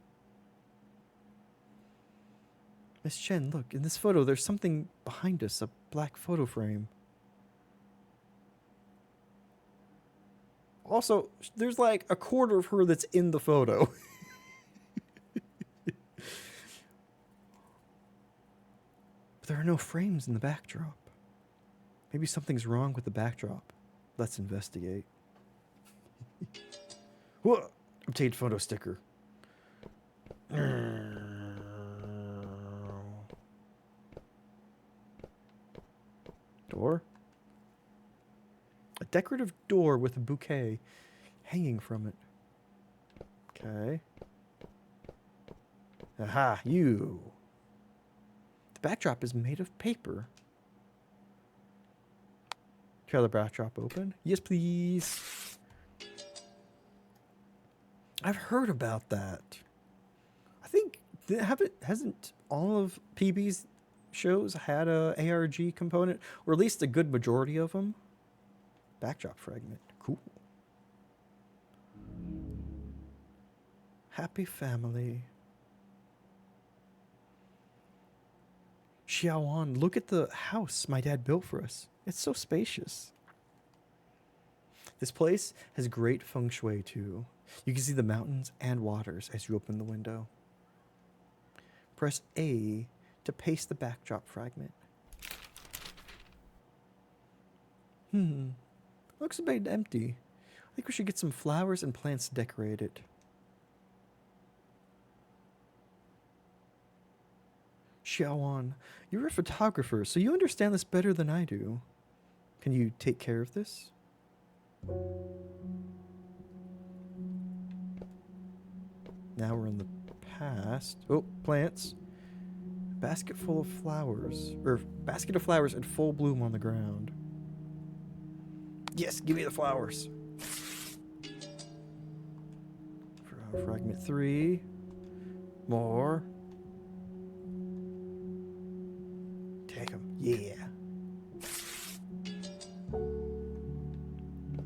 Miss Chen, look, in this photo there's something behind us, a black photo frame. Also, there's like a quarter of her that's in the photo. But there are no frames in the backdrop. Maybe something's wrong with the backdrop. Let's investigate. Whoa! Obtained photo sticker. Door? A decorative door with a bouquet hanging from it. Okay. Aha, you. The backdrop is made of paper. Try the backdrop open. Yes, please. I've heard about that. I think hasn't all of PB's shows had a ARG component, or at least a good majority of them. Backdrop fragment. Cool. Happy family. Xiaoan, look at the house my dad built for us. It's so spacious. This place has great feng shui too. You can see the mountains and waters as you open the window. Press A to paste the backdrop fragment. Looks a bit empty. I think we should get some flowers and plants to decorate it. Xiaoan, you're a photographer, so you understand this better than I do. Can you take care of this? Now we're in the past. Oh, plants. Basket full of flowers. Or basket of flowers in full bloom on the ground. Yes, give me the flowers. Fragment 3. More. Take them. Yeah.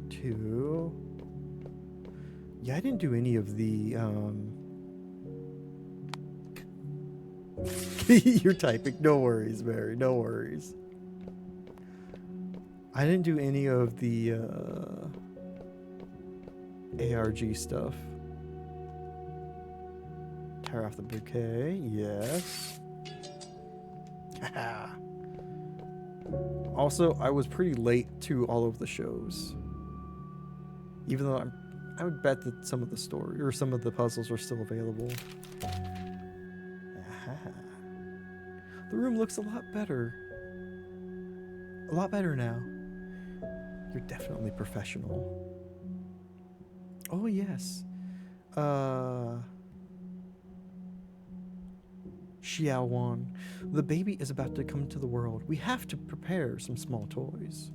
2. Yeah, I didn't do any of the, You're typing. No worries, Mary. No worries. I didn't do any of the, ARG stuff. Tear off the bouquet. Yes. Also, I was pretty late to all of the shows. Even though I would bet that some of the story or some of the puzzles are still available. Aha. The room looks a lot better. A lot better now. You're definitely professional. Oh, yes. Xiaowan, the baby is about to come to the world. We have to prepare some small toys.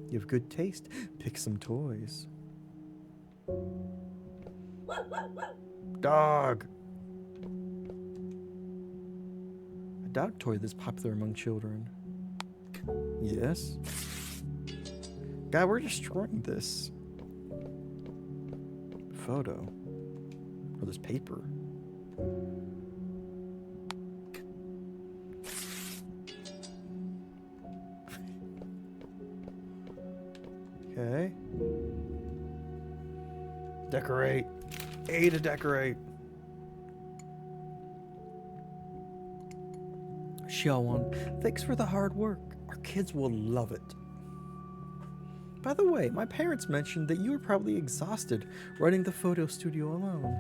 You have good taste. Pick some toys. Dog. A dog toy that's popular among children. Yes. God, we're destroying this photo. Or this paper. Okay. Decorate. A to decorate. Xiaowan, thanks for the hard work. Our kids will love it. By the way, my parents mentioned that you were probably exhausted running the photo studio alone.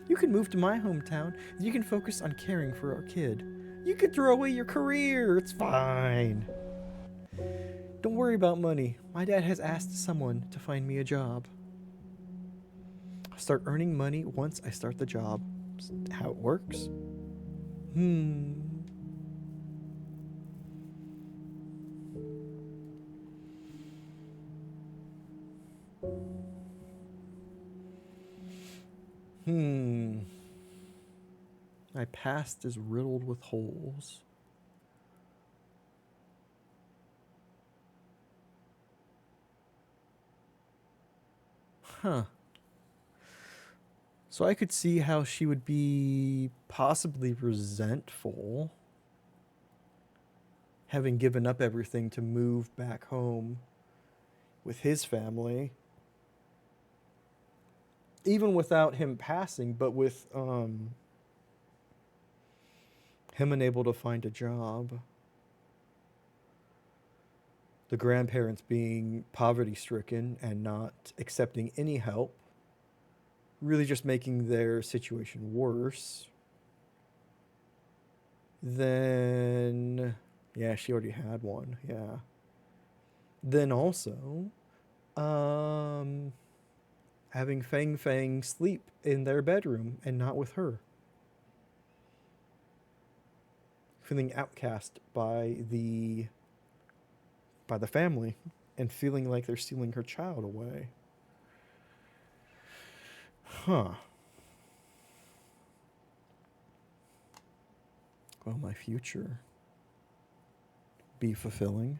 You can move to my hometown and you can focus on caring for our kid. You can throw away your career. It's fine. Don't worry about money. My dad has asked someone to find me a job. I'll start earning money once I start the job. That's how it works. My past is riddled with holes. Huh. So I could see how she would be possibly resentful, having given up everything to move back home with his family, even without him passing, but with him unable to find a job, the grandparents being poverty stricken and not accepting any help, really just making their situation worse. Then, yeah, she already had one. Yeah. Then also, um, having Fang Fang sleep in their bedroom and not with her. Feeling outcast by the family and feeling like they're stealing her child away. Huh. Will my future be fulfilling?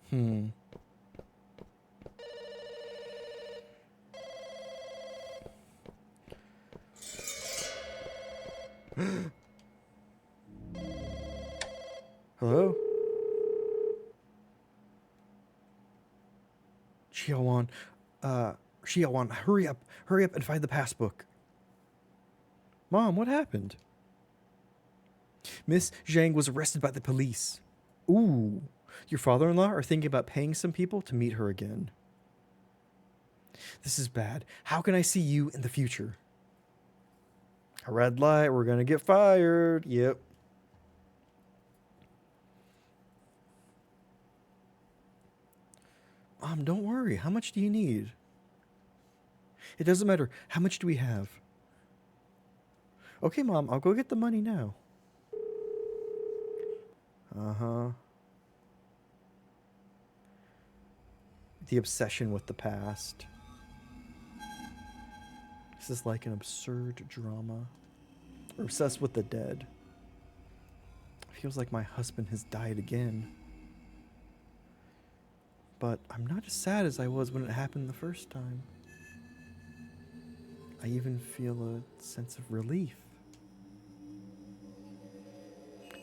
Hmm. Hello? Xiaowan, Xiaowan, hurry up and find the passbook. Mom, what happened? Miss Zhang was arrested by the police. Ooh, your father-in-law are thinking about paying some people to meet her again. This is bad. How can I see you in the future? A red light, we're gonna get fired. Yep. Mom, don't worry. How much do you need? It doesn't matter. How much do we have? Okay, Mom, I'll go get the money now. Uh-huh. The obsession with the past. This is like an absurd drama. We're obsessed with the dead. Feels like my husband has died again. But I'm not as sad as I was when it happened the first time. I even feel a sense of relief.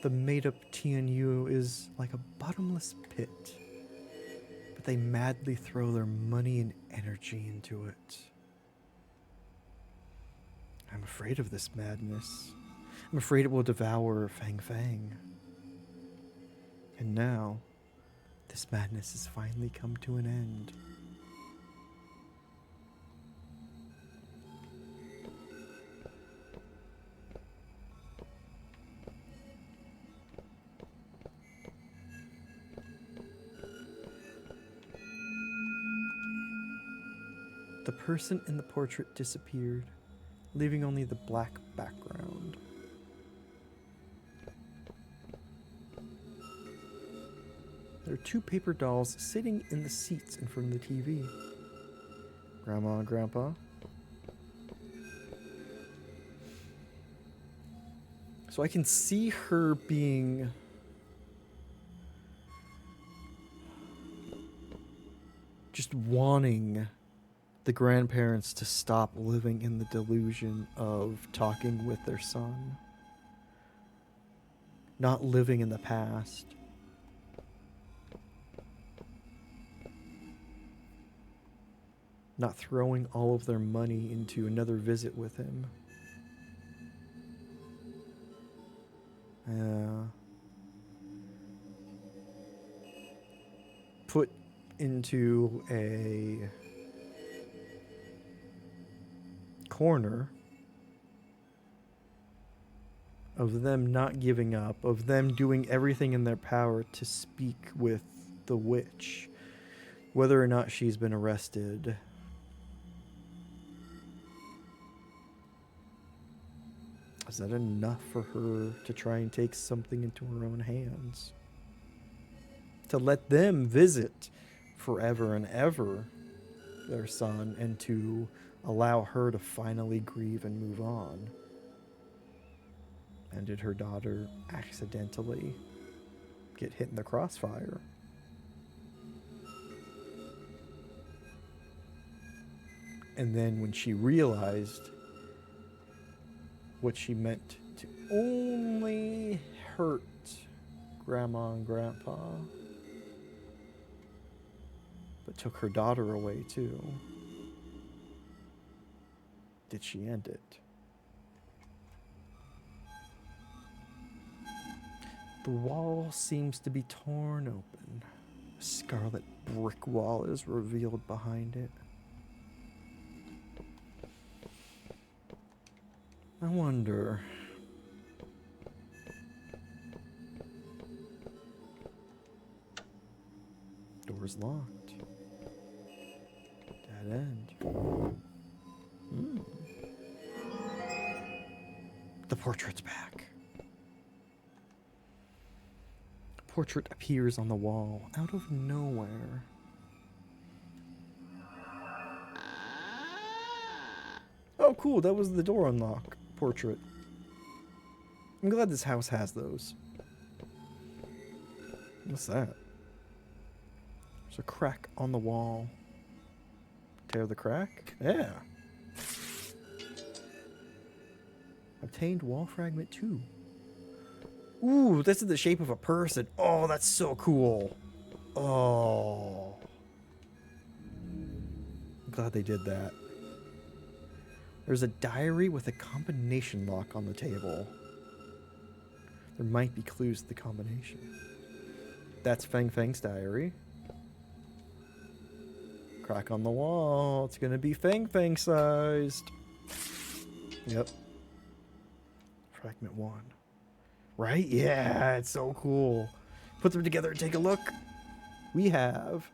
The made-up TNU is like a bottomless pit, but they madly throw their money and energy into it. I'm afraid of this madness. I'm afraid it will devour Fang Fang. And now, this madness has finally come to an end. The person in the portrait disappeared, leaving only the black background. There are two paper dolls sitting in the seats in front of the TV. Grandma and Grandpa. So I can see her being just wanting the grandparents to stop living in the delusion of talking with their son, not living in the past. Not throwing all of their money into another visit with him. Put into a corner of them not giving up, of them doing everything in their power to speak with the witch, whether or not she's been arrested. Is that enough for her to try and take something into her own hands? To let them visit forever and ever their son and to allow her to finally grieve and move on? And did her daughter accidentally get hit in the crossfire? And then when she realized what she meant to only hurt Grandma and Grandpa, but took her daughter away too, did she end it? The wall seems to be torn open. A scarlet brick wall is revealed behind it. I wonder. Door's locked. Dead end. The portrait's back. The portrait appears on the wall out of nowhere. Oh, cool. That was the door unlock portrait. I'm glad this house has those. What's that? There's a crack on the wall. Tear the crack? Yeah. Obtained wall fragment 2. Ooh, this is the shape of a person. Oh, that's so cool. Oh. I'm glad they did that. There's a diary with a combination lock on the table. There might be clues to the combination. That's Fang Fang's diary. Crack on the wall. It's gonna be Fang Fang sized. Yep. Fragment 1. Right? Yeah, it's so cool. Put them together and take a look. We have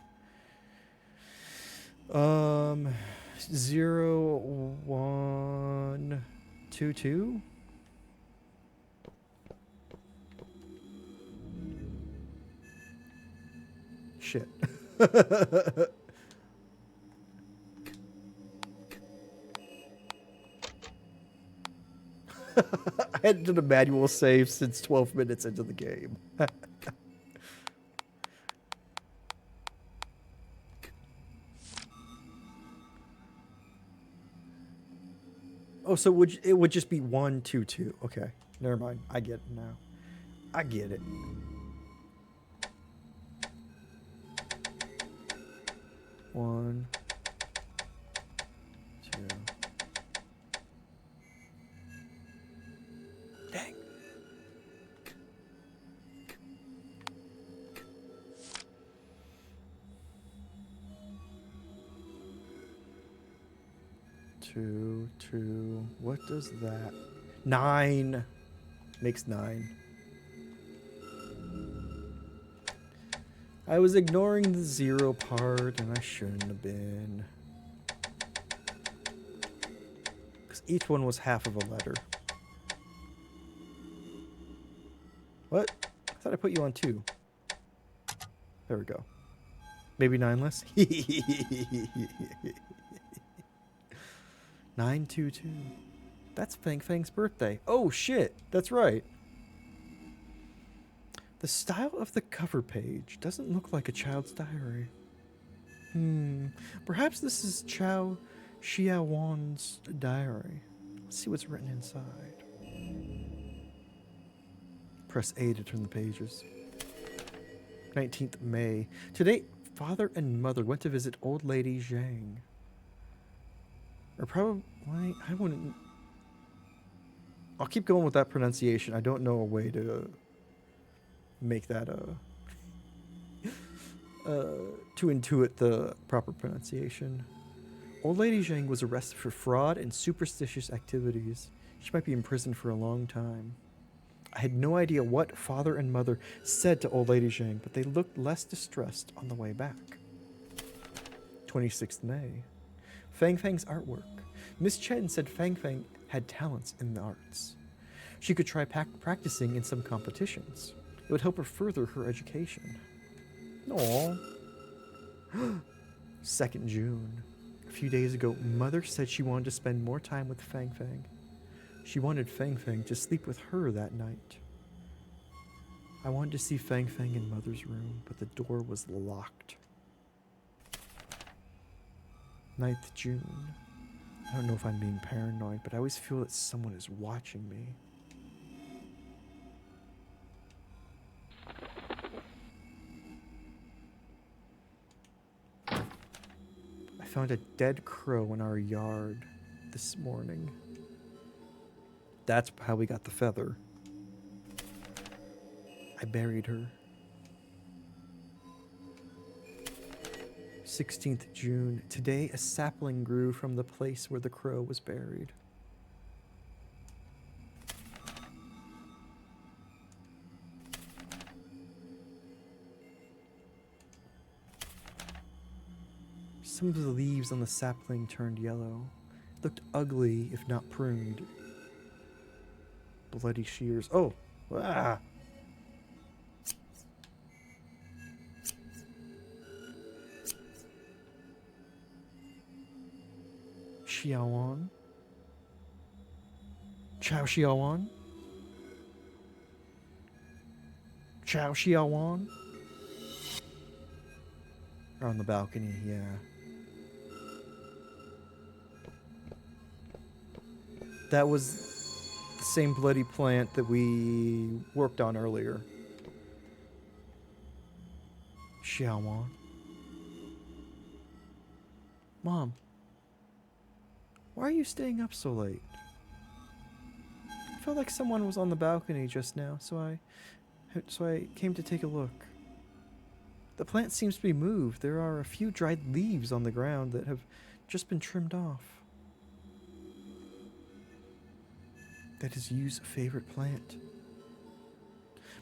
0, 1, 2, 2. Shit. I hadn't done a manual save since 12 minutes into the game. Oh, so it would just be 1, 2, 2. Okay, never mind. I get it now. I get it. One, 2. Dang. Two, 2. What does that? 9. Makes 9. I was ignoring the 0 part, and I shouldn't have been. Because each one was half of a letter. What? I thought I put you on 2. There we go. Maybe 9 less? 922. That's Fang Fang's birthday. Oh shit, that's right. The style of the cover page doesn't look like a child's diary. Perhaps this is Chao Xiaowan's diary. Let's see what's written inside. Press A to turn the pages. 19th May. Today, father and mother went to visit old lady Zhang. Or probably, I wouldn't. I'll keep going with that pronunciation. I don't know a way to make that to intuit the proper pronunciation. Old lady Zhang was arrested for fraud and superstitious activities. She might be in prison for a long time. I had no idea what father and mother said to old lady Zhang, but they looked less distressed on the way back. 26th May. Fang Fang's artwork. Miss Chen said Fang Fang had talents in the arts. She could try practicing in some competitions. It would help her further her education. Aww. 2nd June. A few days ago, Mother said she wanted to spend more time with Fang Fang. She wanted Fang Fang to sleep with her that night. I wanted to see Fang Fang in Mother's room, but the door was locked. 9th June. I don't know if I'm being paranoid, but I always feel that someone is watching me. I found a dead crow in our yard this morning. That's how we got the feather. I buried her. 16th June. Today, a sapling grew from the place where the crow was buried. Some of the leaves on the sapling turned yellow. It looked ugly if not pruned. Bloody shears. Oh! Ah! Xiaowan? Chao Xiaowan? Chao Xiaowan? Or on the balcony, yeah. That was the same bloody plant that we worked on earlier. Xiaowan. Mom, why are you staying up so late? I felt like someone was on the balcony just now, so I came to take a look. The plant seems to be moved. There are a few dried leaves on the ground that have just been trimmed off. That is Yu's favorite plant.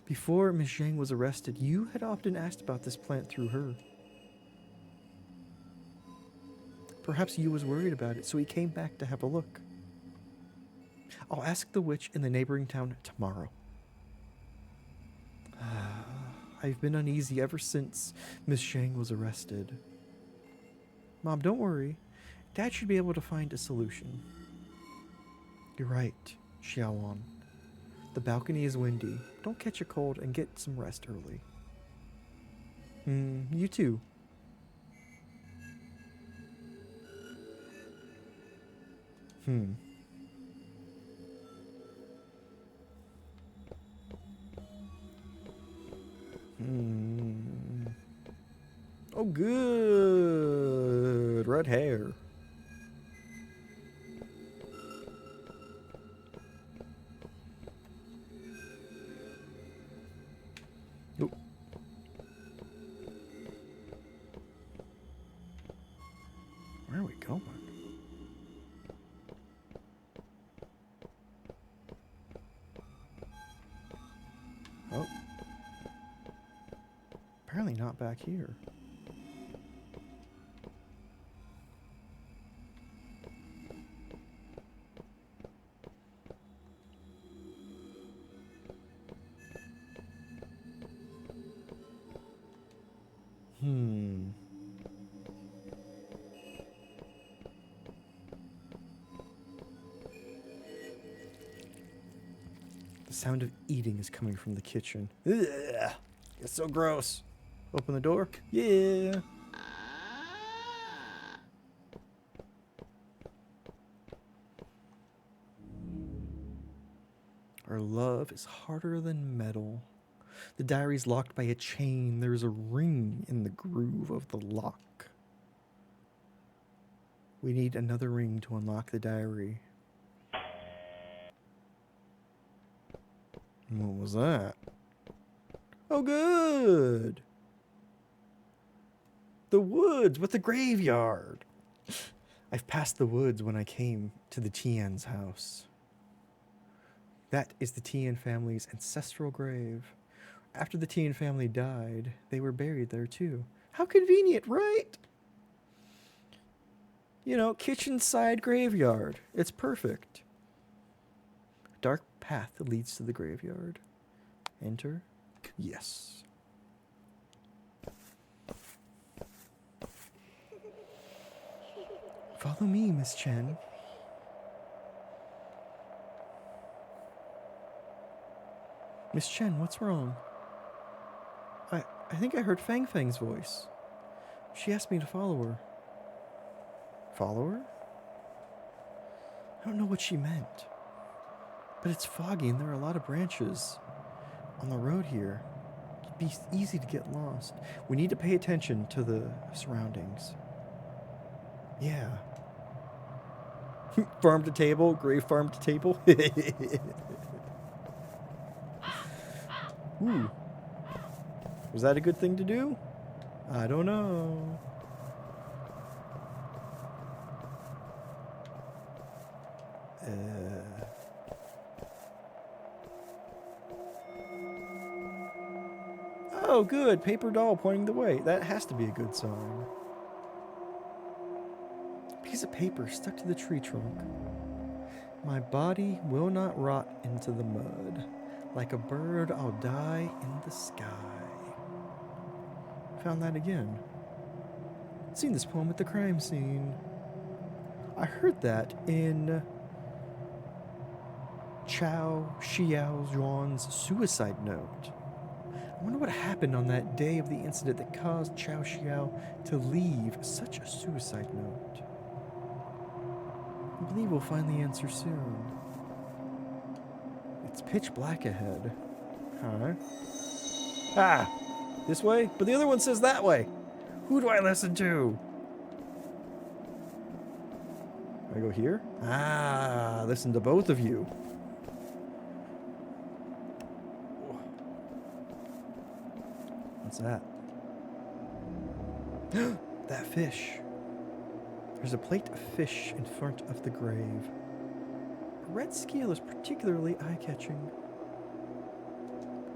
Before Miss Zhang was arrested, Yu had often asked about this plant through her. Perhaps Yu was worried about it, so he came back to have a look. I'll ask the witch in the neighboring town tomorrow. I've been uneasy ever since Miss Zhang was arrested. Mom, don't worry. Dad should be able to find a solution. You're right, Xiaowan. The balcony is windy. Don't catch a cold and get some rest early. You too. Oh, good. Red hair. Nope. Where are we going? Oh. Apparently not back here. The sound of eating is coming from the kitchen. Ugh, it's so gross. Open the door. Yeah. Our love is harder than metal. The diary's locked by a chain. There's a ring in the groove of the lock. We need another ring to unlock the diary. What was that? Oh, good. The woods with the graveyard. I've passed the woods when I came to the Tian's house. That is the Tian family's ancestral grave. After the Tian family died, they were buried there too. How convenient, right? You know, kitchen side graveyard. It's perfect. Dark path that leads to the graveyard. Enter. Yes. Follow me, Miss Chen. Miss Chen, what's wrong? I think I heard Fang Fang's voice. She asked me to follow her. Follow her? I don't know what she meant. But it's foggy and there are a lot of branches on the road here. It'd be easy to get lost. We need to pay attention to the surroundings. Yeah. Farm to table, grave farm to table. Ooh. Was that a good thing to do? I don't know. Oh, good. Paper doll pointing the way. That has to be a good sign. Piece of paper stuck to the tree trunk. My body will not rot into the mud. Like a bird, I'll die in the sky. Found that again. Seen this poem at the crime scene. I heard that in Chao Xiao Zhuan's suicide note. I wonder what happened on that day of the incident that caused Chao Xiao to leave such a suicide note. I believe we'll find the answer soon. It's pitch black ahead. Huh? Ah! This way? But the other one says that way! Who do I listen to? I go here? Ah, listen to both of you. What's that? That fish. There's a plate of fish in front of the grave. A red scale is particularly eye-catching.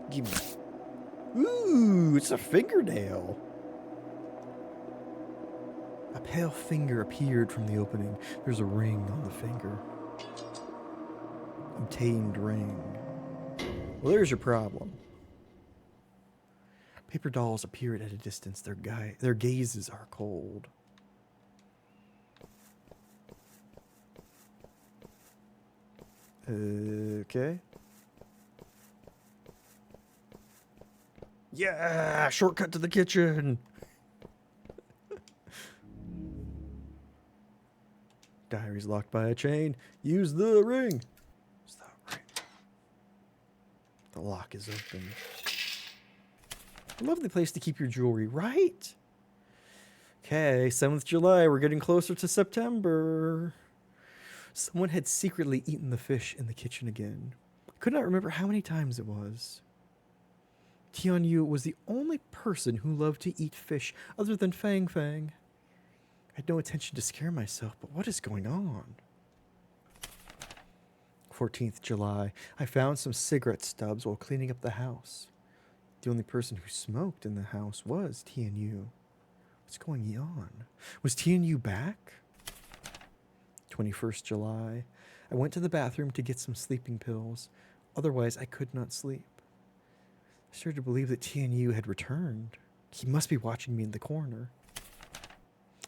Give me. Ooh, it's a fingernail. A pale finger appeared from the opening. There's a ring on the finger. Obtained ring. Well, there's your problem. Paper dolls appeared at a distance. Their gazes are cold. Okay. Yeah, shortcut to the kitchen. Diary's locked by a chain. Use the ring. Use the ring. The lock is open. A lovely place to keep your jewelry, right? Okay, 7th July. We're getting closer to September. Someone had secretly eaten the fish in the kitchen again. I could not remember how many times it was. Tian Yu was the only person who loved to eat fish other than Fang Fang. I had no intention to scare myself, but what is going on? 14th July. I found some cigarette stubs while cleaning up the house. The only person who smoked in the house was Tian Yu. What's going on? Was Tian Yu back? 21st July. I went to the bathroom to get some sleeping pills. Otherwise, I could not sleep. I started to believe that Tian Yu had returned. He must be watching me in the corner.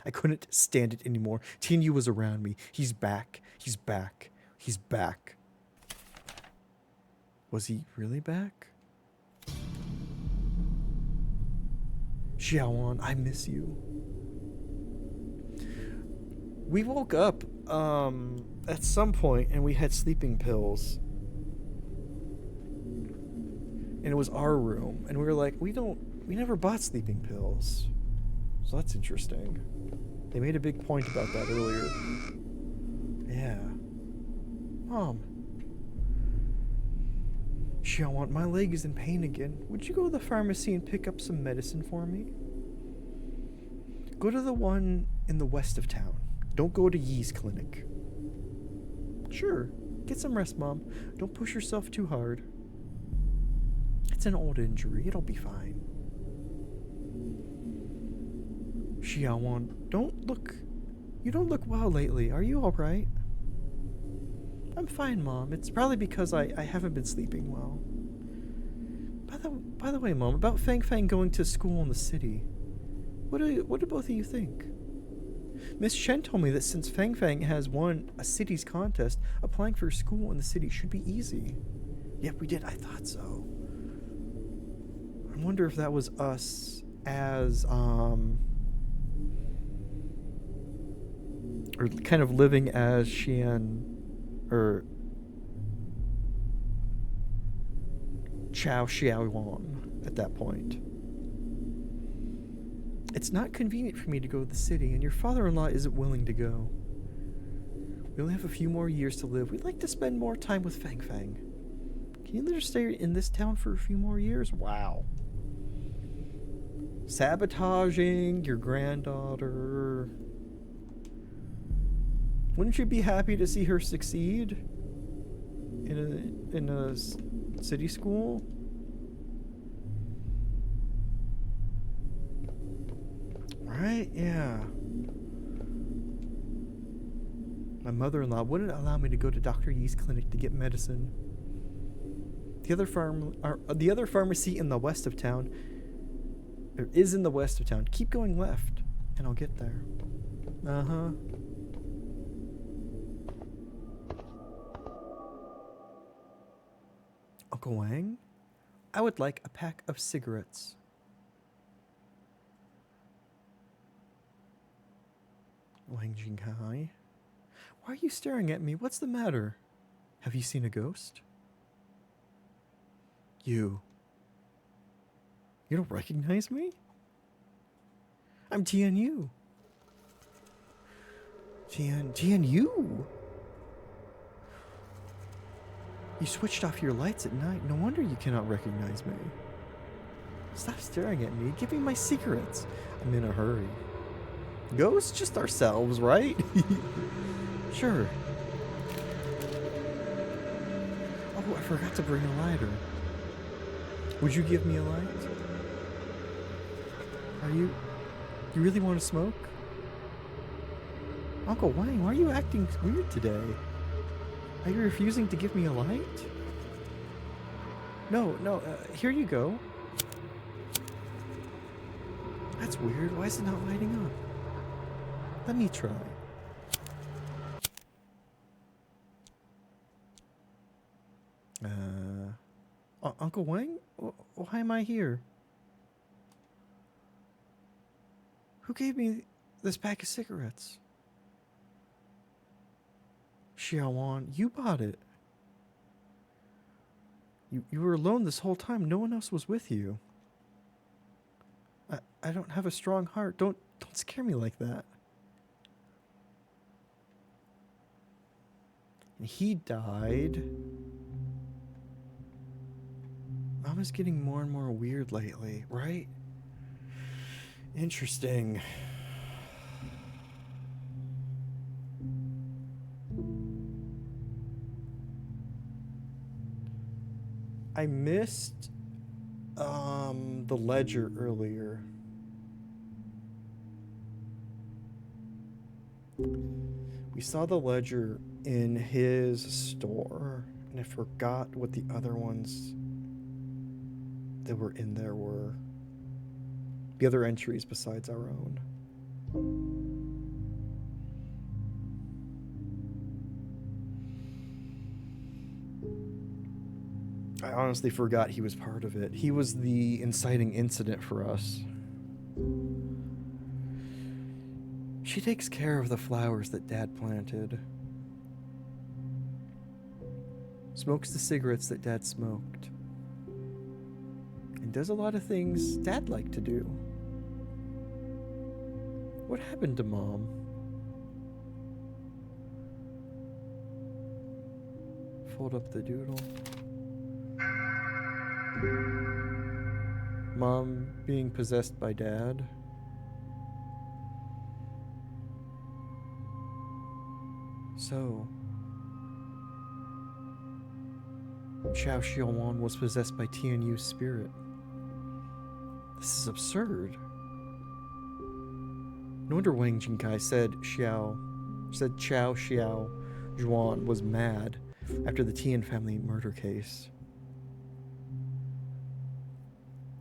I couldn't stand it anymore. Tian Yu was around me. He's back. He's back. He's back. Was he really back? Xiaowan, I miss you. We woke up at some point and we had sleeping pills. And it was our room. And we were like, we never bought sleeping pills. So that's interesting. They made a big point about that earlier. Yeah. Mom. Xiaowan, my leg is in pain again. Would you go to the pharmacy and pick up some medicine for me? Go to the one in the west of town. Don't go to Yi's clinic. Sure. Get some rest, Mom. Don't push yourself too hard. It's an old injury. It'll be fine. Xiaowan, you don't look well lately. Are you alright? I'm fine, Mom. It's probably because I haven't been sleeping well. By the way, Mom, about Fang Fang going to school in the city. What do both of you think? Miss Chen told me that since Fang Fang has won a city's contest, applying for a school in the city should be easy. Yep, we did. I thought so. I wonder if that was us as, or kind of living as Xian Or Chow Xiaowan at that point. It's not convenient for me to go to the city, and your father-in-law isn't willing to go. We only have a few more years to live. We'd like to spend more time with Fang Fang. Can you let her stay in this town for a few more years? Wow. Sabotaging your granddaughter. Wouldn't you be happy to see her succeed in a city school? Right? Yeah. My mother-in-law wouldn't allow me to go to Dr. Yi's clinic to get medicine. The other pharmacy in the west of town is in the west of town. Keep going left, and I'll get there. Uh-huh. Uncle Wang, I would like a pack of cigarettes. Wang Jinghai. Why are you staring at me? What's the matter? Have you seen a ghost? You don't recognize me? I'm Tian-Yu. Tian-Yu? You switched off your lights at night. No wonder you cannot recognize me. Stop staring at me. Give me my secrets. I'm in a hurry. Ghosts? Just ourselves, right? Sure. Oh, I forgot to bring a lighter. Would you give me a light? You really want to smoke? Uncle Wang, why are you acting weird today? Are you refusing to give me a light? No, here you go. That's weird. Why is it not lighting up? Let me try. Uncle Wang? Why am I here? Who gave me this pack of cigarettes? Xiaowan, you bought it. You were alone this whole time. No one else was with you. I don't have a strong heart. Don't scare me like that. And he died. Mama's getting more and more weird lately, right? Interesting. I missed the ledger earlier. We saw the ledger in his store, and I forgot what the other ones that were in there were. The other entries besides our own. I honestly forgot he was part of it. He was the inciting incident for us. She takes care of the flowers that Dad planted. Smokes the cigarettes that Dad smoked. And does a lot of things Dad liked to do. What happened to Mom? Fold up the doodle. Mom being possessed by Dad. So, Xiao Xiaowan was possessed by Tianyu's spirit. This is absurd. No wonder Wang Jingkai said Chao Xiao Zhuan was mad after the Tian family murder case.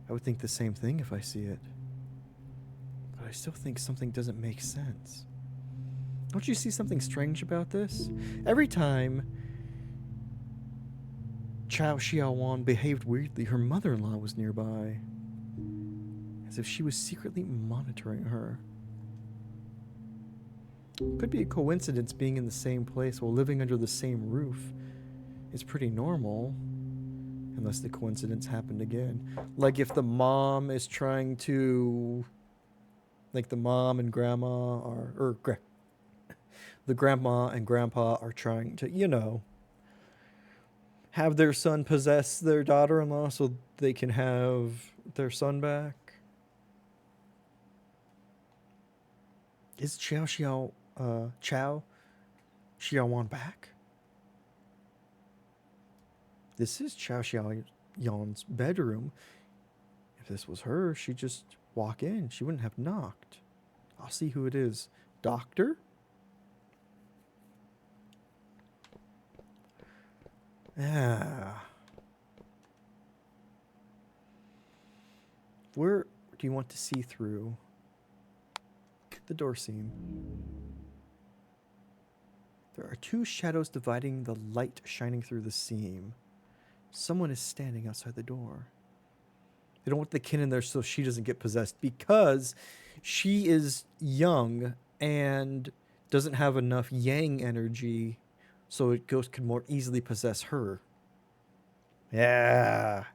I would think the same thing if I see it. But I still think something doesn't make sense. Don't you see something strange about this? Every time Chao Xiaowan behaved weirdly, her mother-in-law was nearby, as if she was secretly monitoring her. Could be a coincidence being in the same place while living under the same roof. It's pretty normal. Unless the coincidence happened again. Like if the mom is trying to... Like the mom and grandma are... the grandma and grandpa are trying to, have their son possess their daughter-in-law so they can have their son back. Is Xiao Xiaowan back? This is Xiaoyan's bedroom. If this was her, she'd just walk in. She wouldn't have knocked. I'll see who it is. Doctor? Yeah. Where do you want to see through? The door seam. There are two shadows dividing the light shining through the seam. Someone is standing outside the door. They don't want the kid in there so she doesn't get possessed because she is young and doesn't have enough yang energy so it ghost could more easily possess her. Yeah.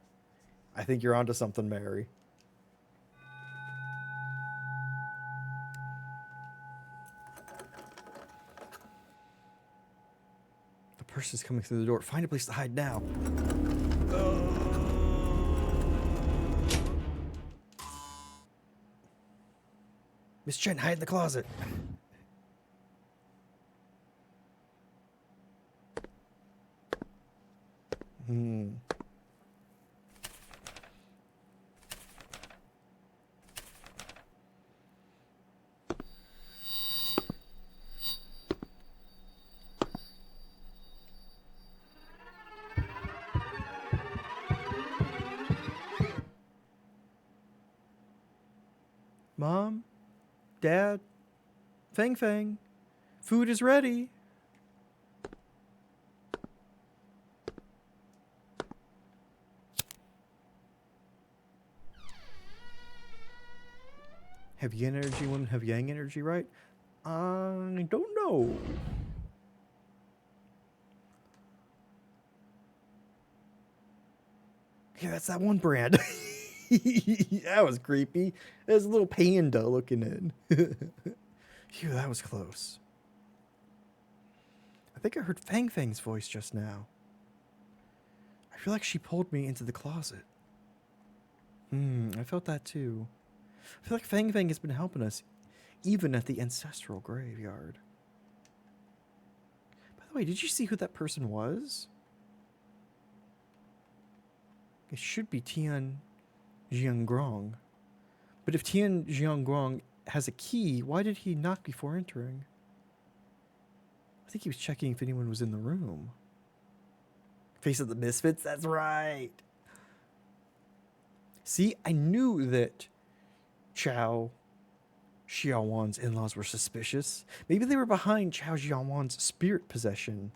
I think you're onto something, Mary. The person's coming through the door. Find a place to hide now. Miss Chen, hide in the closet. Mom? Dad? Fang Fang? Food is ready. Have yin energy women have yang energy, right? I don't know. Yeah, that's that one brand. That was creepy. There's a little panda looking in. Phew, that was close. I think I heard Fang Fang's voice just now. I feel like she pulled me into the closet. I felt that too. I feel like Fang Fang has been helping us, even at the ancestral graveyard. By the way, did you see who that person was? It should be Tian Jiangrong. But if Tian Jiangrong has a key, why did he knock before entering? I think he was checking if anyone was in the room. Face of the Misfits, that's right. See, I knew that Xiaowan's in-laws were suspicious. Maybe they were behind Xiaowan's spirit possession.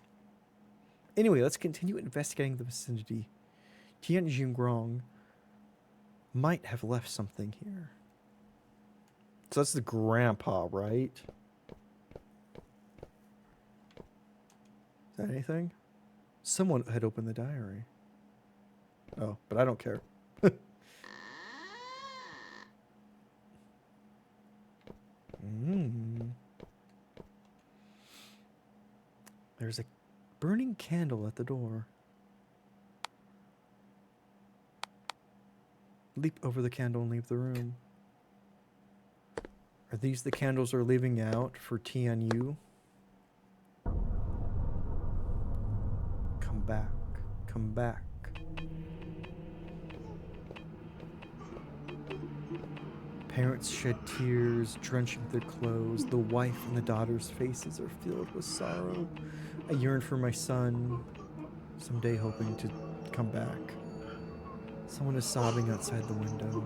Anyway, let's continue investigating the vicinity. Tian Jiangrong might have left something here. So that's the grandpa, right? Is that anything? Someone had opened the diary. Oh, but I don't care. There's a burning candle at the door. Leap over the candle and leave the room. Are these the candles we're leaving out for Tianyu? Come back. Come back. Parents shed tears, drenching their clothes. The wife and the daughter's faces are filled with sorrow. I yearn for my son, someday hoping to come back. Someone is sobbing outside the window.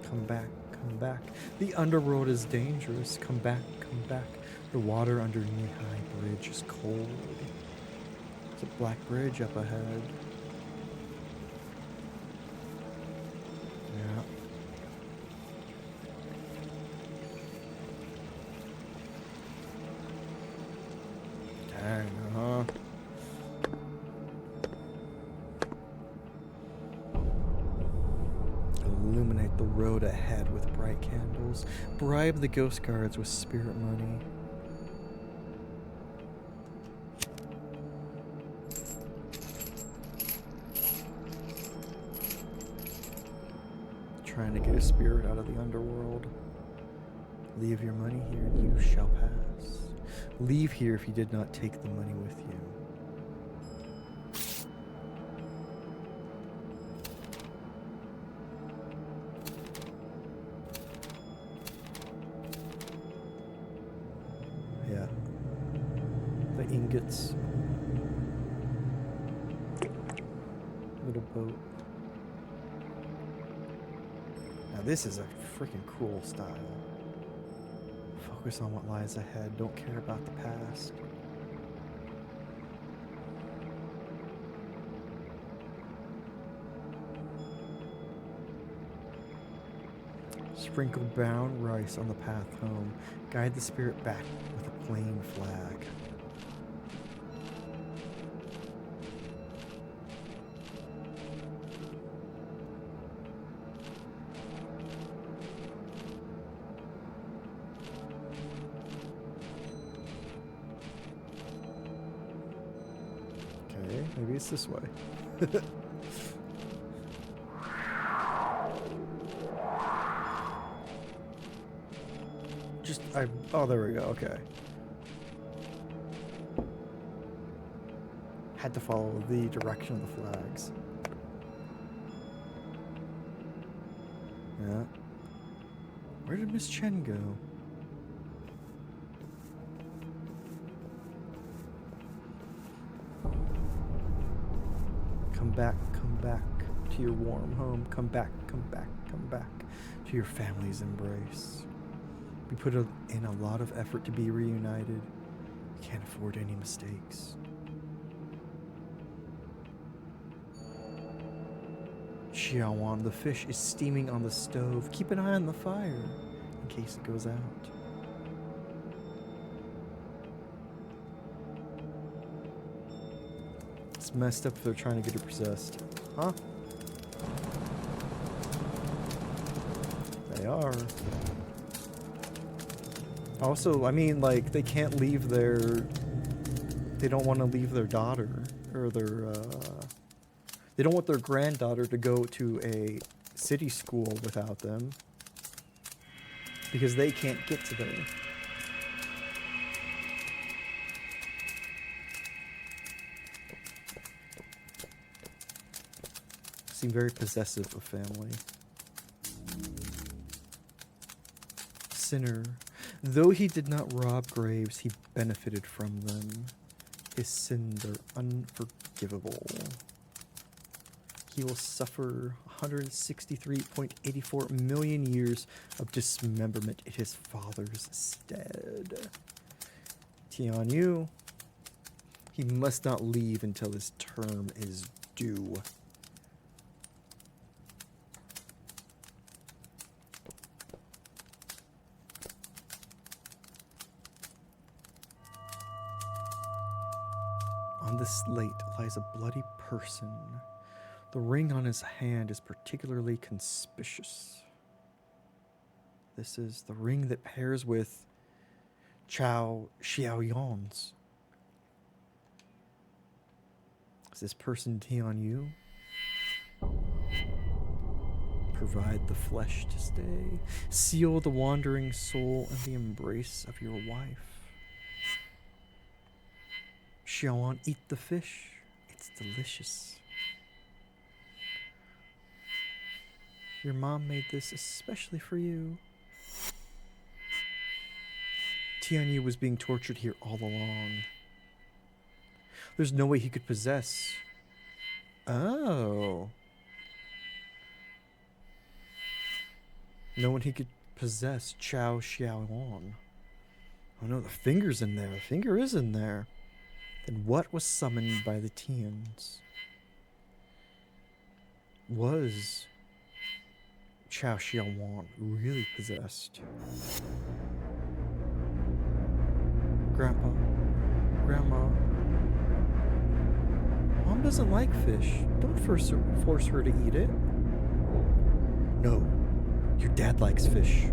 Come back, come back. The underworld is dangerous. Come back, come back. The water under knee-high bridge is cold. There's a black bridge up ahead. Yeah. the road ahead with bright candles. Bribe the ghost guards with spirit money. Trying to get a spirit out of the underworld. Leave your money here and you shall pass. Leave here if you did not take the money with you. Yeah. The ingots. Little boat. Now this is a freaking cool style. Focus on what lies ahead. Don't care about the past. Sprinkle brown rice on the path home. Guide the spirit back with a plain flag. Okay, maybe it's this way. Oh, there we go, okay. Had to follow the direction of the flags. Yeah. Where did Miss Chen go? Come back to your warm home. Come back to your family's embrace. We put in a lot of effort to be reunited. We can't afford any mistakes. Xiaowan, the fish is steaming on the stove. Keep an eye on the fire in case it goes out. It's messed up if they're trying to get it possessed. Huh? They are. Also, I mean, like, they can't leave their... They don't want to leave their daughter, or their, They don't want their granddaughter to go to a city school without them. Because they can't get to there. Seem very possessive of family. Sinner. Though he did not rob graves, he benefited from them. His sins are unforgivable. He will suffer 163.84 million years of dismemberment in his father's stead. Tianyu, he must not leave until his term is due. On the slate lies a bloody person. The ring on his hand is particularly conspicuous. This is the ring that pairs with Chao Xiaoyon's. Is this person Tianyu? Provide the flesh to stay. Seal the wandering soul in the embrace of your wife. Xiaowan, eat the fish. It's delicious. Your mom made this especially for you. Tianyu was being tortured here all along. There's no way he could possess. Oh. No one he could possess Chao Xiaowan. Oh no, the finger's in there. The finger is in there. Then what was summoned by the Tians? Was Chao Xiaowan really possessed? Grandpa, Grandma, Mom doesn't like fish. Don't force her to eat it. No, Your dad likes fish.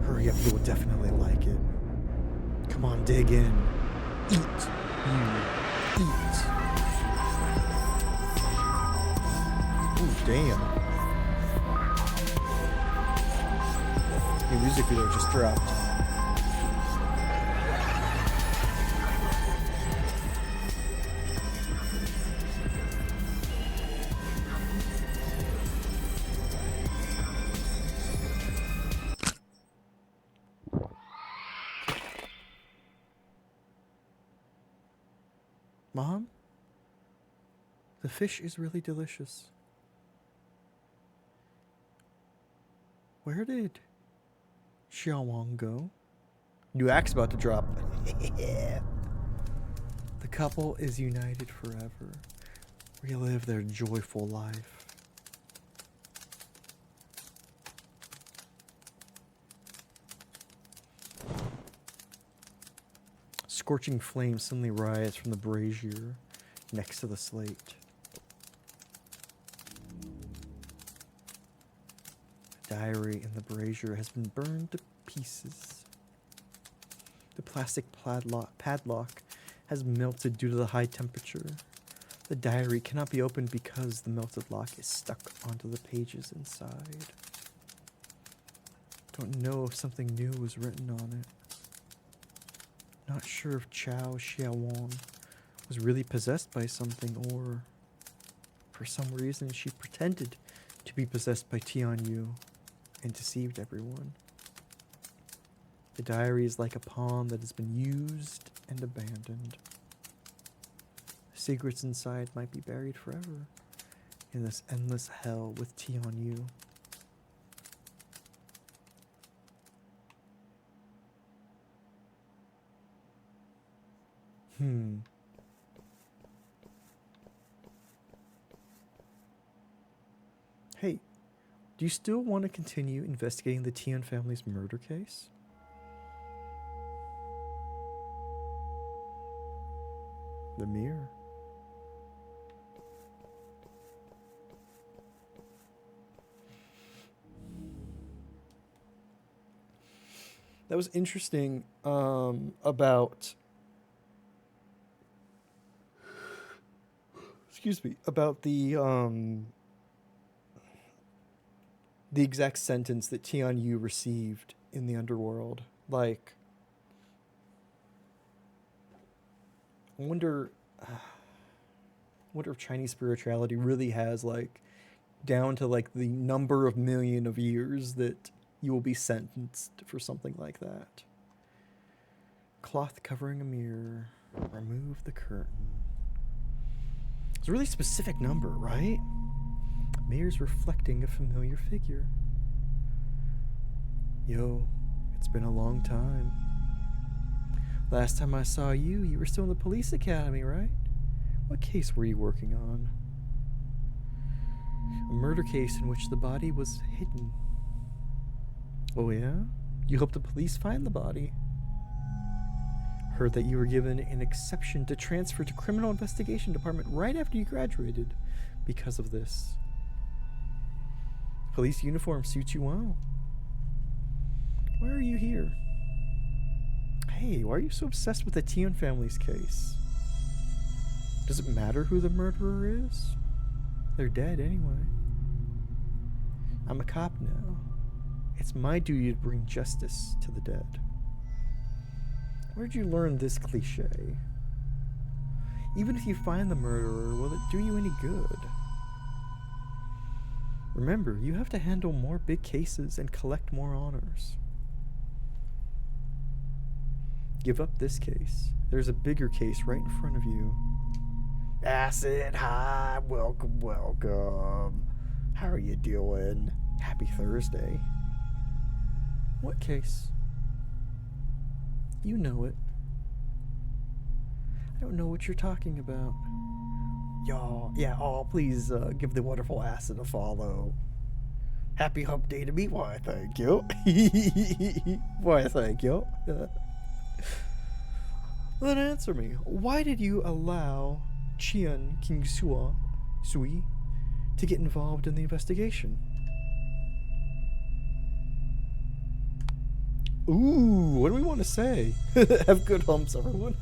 Hurry up, you will definitely like it. Come on, dig in. Eat. You eat. Ooh, damn. The music video just dropped. Mom? The fish is really delicious. Where did Xiaowang go? New act's about to drop. The couple is united forever. Relive their joyful life. Scorching flames suddenly rise from the brazier next to the slate. The diary in the brazier has been burned to pieces. The plastic padlock has melted due to the high temperature. The diary cannot be opened because the melted lock is stuck onto the pages inside. Don't know if something new was written on it. Not sure if Chao Xiaowang was really possessed by something, or for some reason she pretended to be possessed by Tianyu and deceived everyone. The diary is like a pawn that has been used and abandoned. The secrets inside might be buried forever in this endless hell with Tianyu. Hey, do you still want to continue investigating the Tian family's murder case? The mirror. That was interesting about about the exact sentence that Tianyu received in the underworld. Like, I wonder if Chinese spirituality really has, like, down to, like, the number of million of years that you will be sentenced for something like that. Cloth covering a mirror. Remove the curtain. It's a really specific number, right? Mirror's reflecting a familiar figure. Yo, it's been a long time. Last time I saw you, you were still in the police academy, right? What case were you working on? A murder case in which the body was hidden. Oh yeah? You hope the police find the body. Heard that you were given an exception to transfer to criminal investigation department right after you graduated because of this. Police uniform suits you well. Why are you here? Hey, why are you so obsessed with the Tian family's case? Does it matter who the murderer is? They're dead anyway. I'm a cop now. It's my duty to bring justice to the dead. Where'd you learn this cliche? Even if you find the murderer, will it do you any good? Remember, you have to handle more big cases and collect more honors. Give up this case. There's a bigger case right in front of you. Acid, hi, welcome, welcome. How are you doing? Happy Thursday. What case? You know it. I don't know what you're talking about. Y'all, yeah, please give the wonderful acid a follow. Happy hump day to me. Why, thank you. Why, thank you. Then answer me. Why did you allow Qian King Sui to get involved in the investigation? Ooh, what do we want to say? Have good humps, everyone.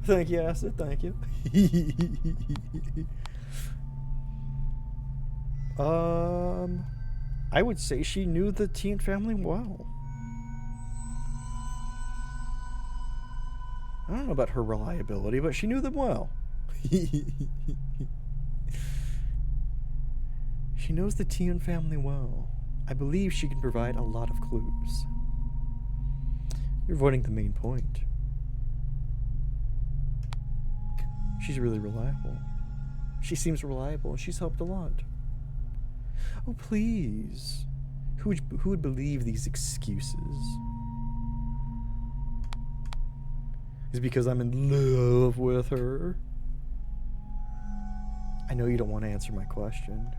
Thank you, Acid. Thank you. I would say she knew the Tien family well. I don't know about her reliability, but she knew them well. She knows the Tien family well. I believe she can provide a lot of clues. You're avoiding the main point. She's really reliable. She seems reliable and she's helped a lot. Oh, please. Who would believe these excuses? Is it because I'm in love with her? I know you don't want to answer my question.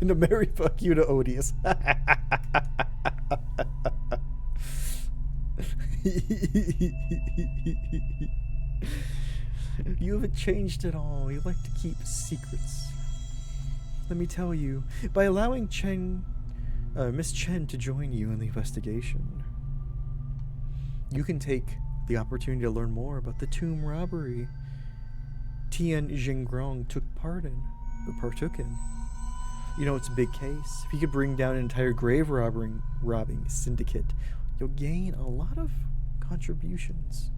And a merry fuck you to Odious. You haven't changed at all. You like to keep secrets. Let me tell you, by allowing Miss Chen to join you in the investigation, you can take the opportunity to learn more about the tomb robbery Tian Jinggrong partook in. You know, it's a big case. If you could bring down an entire grave robbing syndicate, you'll gain a lot of contributions.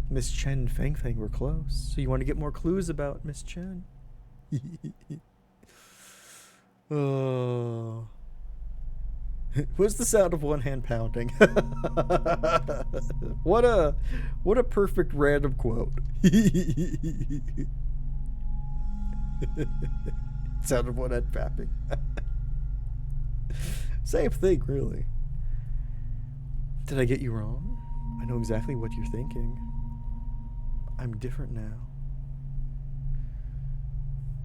Miss Chen and Fang Fang were close, so you want to get more clues about Miss Chen. Oh. What's the sound of one hand pounding? What a perfect random quote. Sound of one hand tapping. Same thing, really. Did I get you wrong? I know exactly what you're thinking. I'm different now.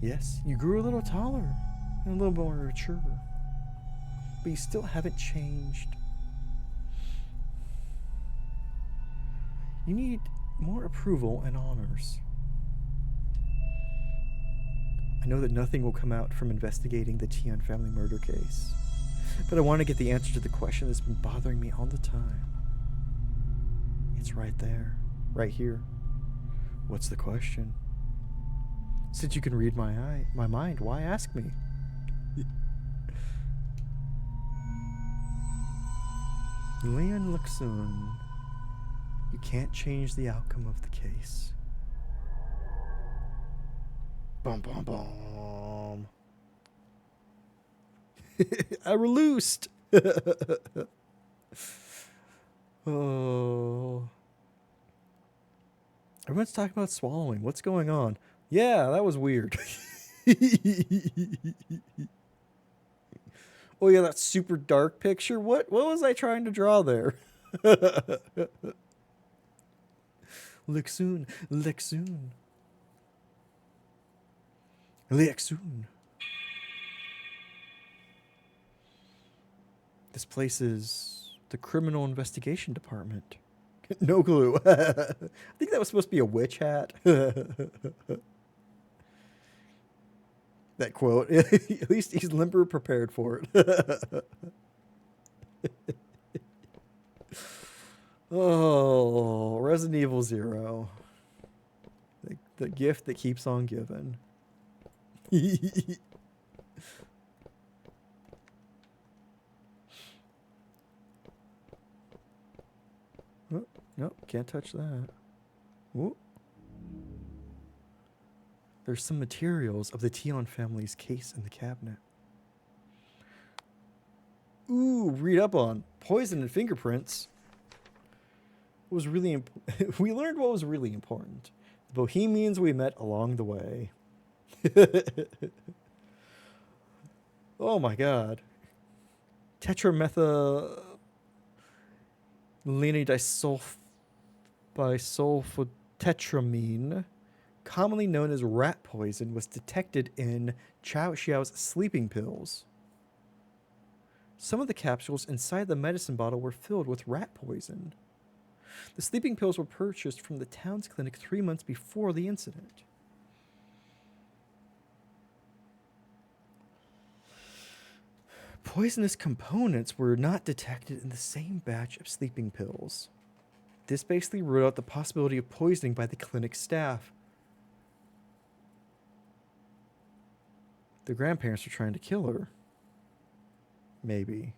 Yes, you grew a little taller and a little more mature, but you still haven't changed. You need more approval and honors. I know that nothing will come out from investigating the Tian family murder case, but I want to get the answer to the question that's been bothering me all the time. It's right there, right here. What's the question? Since you can read my mind, why ask me? Leon Luxun, you can't change the outcome of the case. Bum bum bum. I released. Oh. Everyone's talking about swallowing. What's going on? Yeah, that was weird. Oh yeah, that super dark picture. What was I trying to draw there? Lixun. This place is the Criminal Investigation Department. No clue. I think that was supposed to be a witch hat. That quote. At least he's limber prepared for it. Oh, Resident Evil 0. The gift that keeps on giving. Oh, no, can't touch that. Whoop. There's some materials of the Tion family's case in the cabinet. Ooh, read up on poison and fingerprints. What was really we learned what was really important. The Bohemians we met along the way. Oh my god. Tetramethylenedisulfotetramine, commonly known as rat poison, was detected in Chow Xiao's sleeping pills. Some of the capsules inside the medicine bottle were filled with rat poison. The sleeping pills were purchased from the town's clinic 3 months before the incident. Poisonous components were not detected in the same batch of sleeping pills. This basically ruled out the possibility of poisoning by the clinic staff. The grandparents were trying to kill her. Maybe.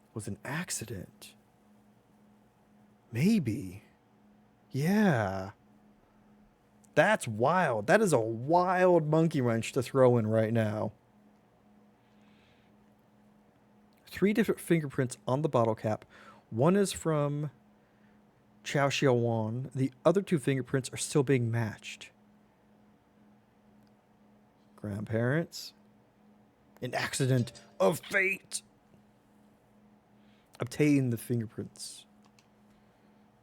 It was an accident. Maybe. Yeah. That's wild. That is a wild monkey wrench to throw in right now. 3 different fingerprints on the bottle cap. One is from Chao Xiaowan. The other 2 fingerprints are still being matched. Grandparents. An accident of fate. Obtain the fingerprints.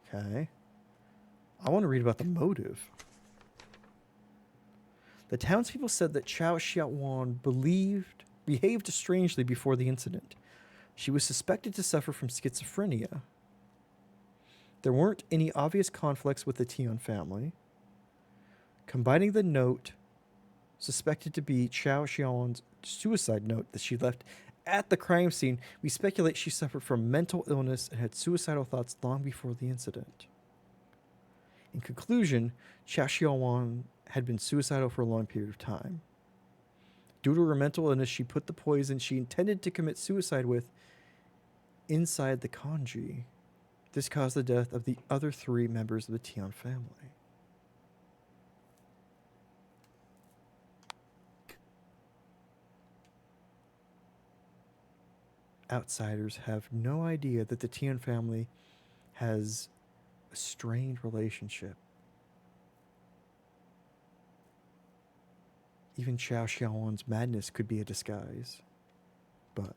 Okay. I want to read about the motive. The townspeople said that Chao Xiaowan behaved strangely before the incident. She was suspected to suffer from schizophrenia. There weren't any obvious conflicts with the Tian family. Combining the note suspected to be Chao Xiaowan's suicide note that she left at the crime scene, we speculate she suffered from mental illness and had suicidal thoughts long before the incident. In conclusion, Chao Xiaowan had been suicidal for a long period of time. Due to her mental illness, she put the poison she intended to commit suicide with inside the kanji. This caused the death of the other 3 members of the Tian family. Outsiders have no idea that the Tian family has a strained relationship. Even Chao Xiaowan's madness could be a disguise. But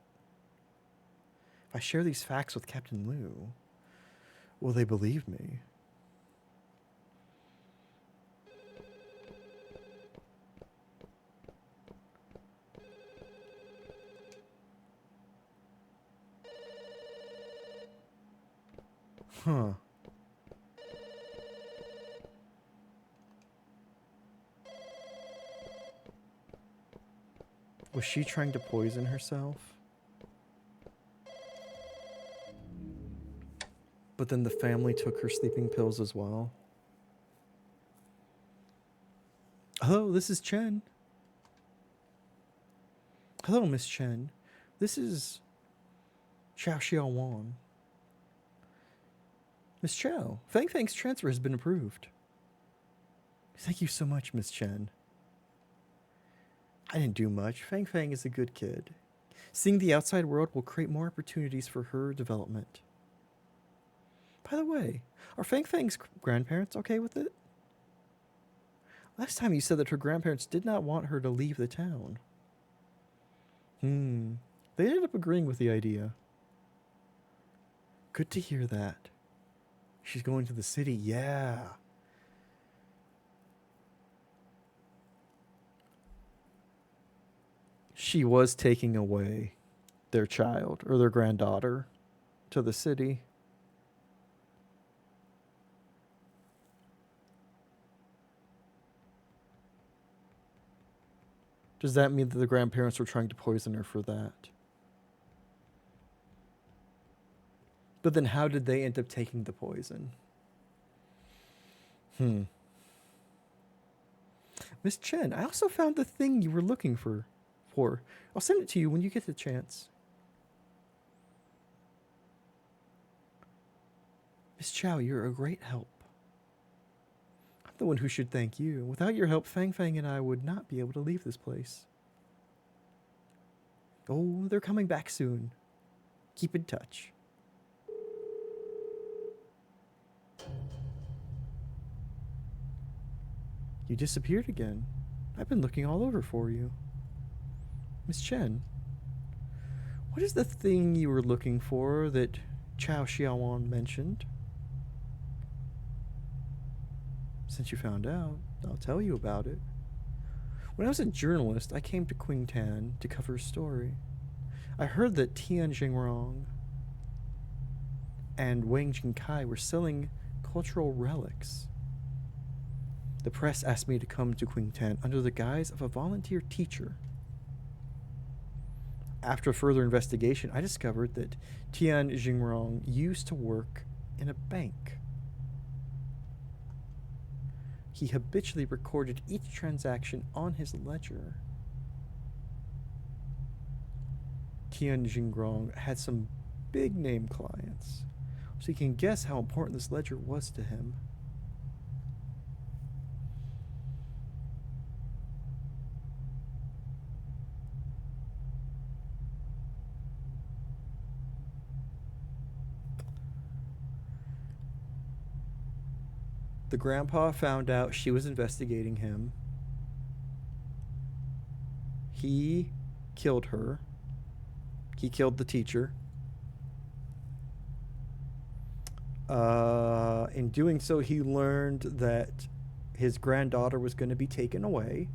if I share these facts with Captain Liu, will they believe me? Huh. Was she trying to poison herself? But then the family took her sleeping pills as well. Hello, this is Chen. Hello, Miss Chen. This is Chao Xiaowan. Miss Chao, Fang Fang's transfer has been approved. Thank you so much, Miss Chen. I didn't do much. Fang Fang is a good kid. Seeing the outside world will create more opportunities for her development. By the way, are Fang Fang's grandparents okay with it? Last time you said that her grandparents did not want her to leave the town. They ended up agreeing with the idea. Good to hear that. She's going to the city, yeah. She was taking away their child or their granddaughter to the city. Does that mean that the grandparents were trying to poison her for that? But then how did they end up taking the poison? Miss Chen, I also found the thing you were looking for. I'll send it to you when you get the chance. Miss Chao, you're a great help. I'm the one who should thank you. Without your help, Fang Fang and I would not be able to leave this place. Oh, they're coming back soon. Keep in touch. You disappeared again. I've been looking all over for you. Miss Chen, what is the thing you were looking for that Chao Xiaowan mentioned? Since you found out, I'll tell you about it. When I was a journalist, I came to Qingtan to cover a story. I heard that Tian Jingrong and Wang Jingkai were selling cultural relics. The press asked me to come to Qingtan under the guise of a volunteer teacher. After further investigation, I discovered that Tian Jingrong used to work in a bank. He habitually recorded each transaction on his ledger. Tian Jingrong had some big name clients, so you can guess how important this ledger was to him. The grandpa found out she was investigating him. He killed her. He killed the teacher. In doing so, he learned that his granddaughter was going to be taken away.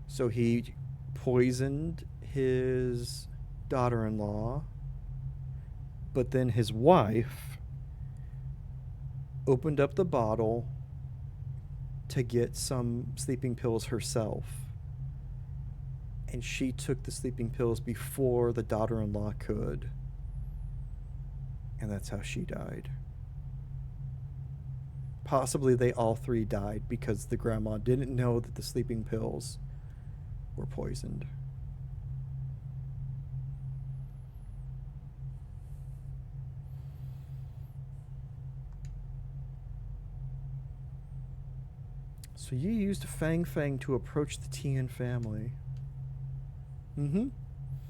So he poisoned his daughter-in-law. But then his wife opened up the bottle to get some sleeping pills herself. And she took the sleeping pills before the daughter-in-law could. And that's how she died. Possibly they all three died because the grandma didn't know that the sleeping pills were poisoned. So you used Fang Fang to approach the Tian family.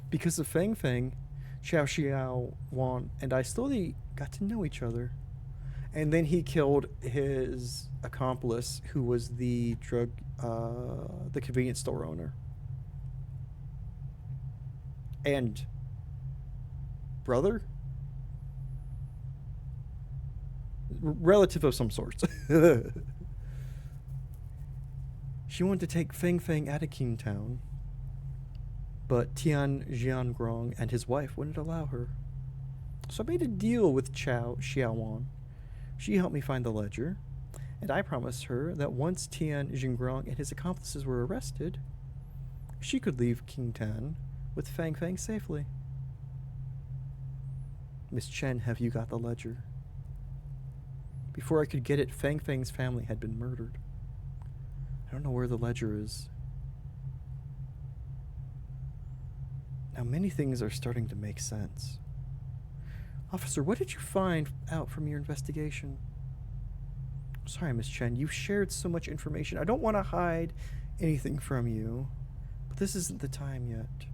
Because of Fang Fang, Xiao Xiao Wan and I slowly got to know each other. And then he killed his accomplice, who was the convenience store owner. And brother? Relative of some sort. She wanted to take Fang Fang out of Qingtown, but Tian Jiangrong and his wife wouldn't allow her. So I made a deal with Xiao Xiaowan. She helped me find the ledger, and I promised her that once Tian Jingrong and his accomplices were arrested, she could leave Qingtan with Fang Fang safely. Miss Chen, have you got the ledger? Before I could get it, Fang Fang's family had been murdered. I don't know where the ledger is. Now, many things are starting to make sense. Officer, what did you find out from your investigation? Sorry, Miss Chen, you've shared so much information. I don't want to hide anything from you, but this isn't the time yet.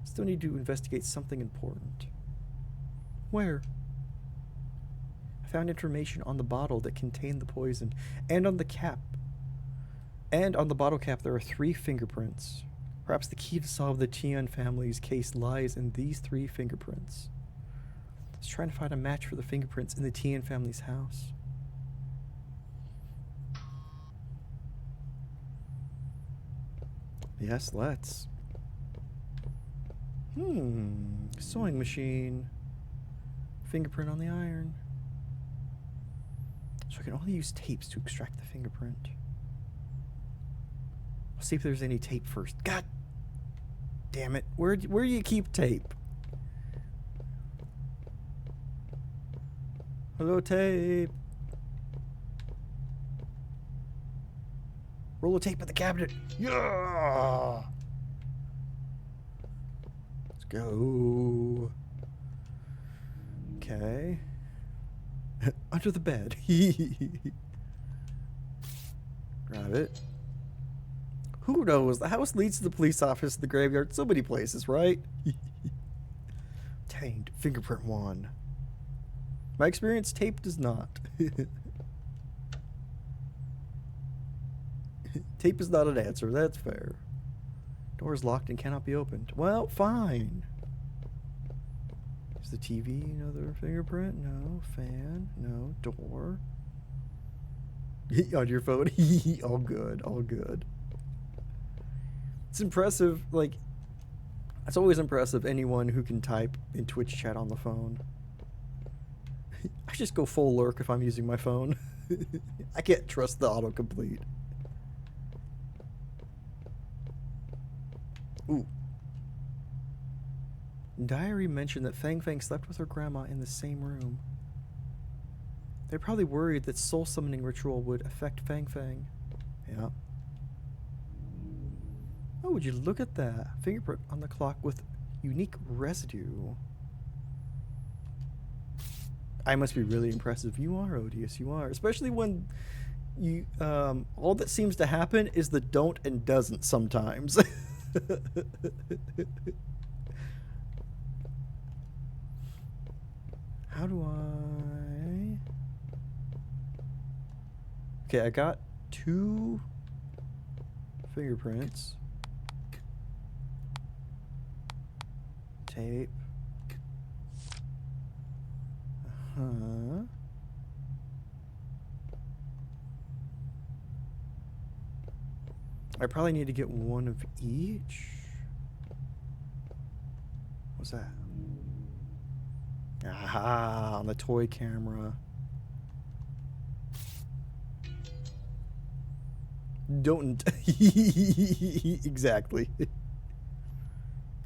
Still need to investigate something important. Where? I found information on the bottle that contained the poison, and on the cap. And on the bottle cap there are 3 fingerprints. Perhaps the key to solve the Tian family's case lies in these 3 fingerprints. Let's try to find a match for the fingerprints in the Tian family's house. Yes, let's. Sewing machine. Fingerprint on the iron. So I can only use tapes to extract the fingerprint. I'll see if there's any tape first. God damn it. Where do you keep tape? Hello, tape. Roll of tape in the cabinet. Yeah. Let's go. Okay. Under the bed. Grab it. Who knows? The house leads to the police office, the graveyard, so many places, right? Obtained. Fingerprint 1. My experience, tape does not. Tape is not an answer, that's fair. Door is locked and cannot be opened. Well, fine. Is the TV another fingerprint? No. Fan? No. Door? On your phone? All good, all good. It's impressive, like, it's always impressive anyone who can type in Twitch chat on the phone. I just go full lurk if I'm using my phone. I can't trust the autocomplete. Ooh. Diary mentioned that Fang Fang slept with her grandma in the same room. They're probably worried that soul summoning ritual would affect Fang Fang. Yeah. Oh, would you look at that? Fingerprint on the clock with unique residue. I must be really impressive. You are, Odious, you are. Especially when you all that seems to happen is the don't and doesn't sometimes. How do I... Okay, I got 2 fingerprints. Tape. Uh-huh. I probably need to get 1 of each. What's that? Aha, on the toy camera. Don't. Exactly.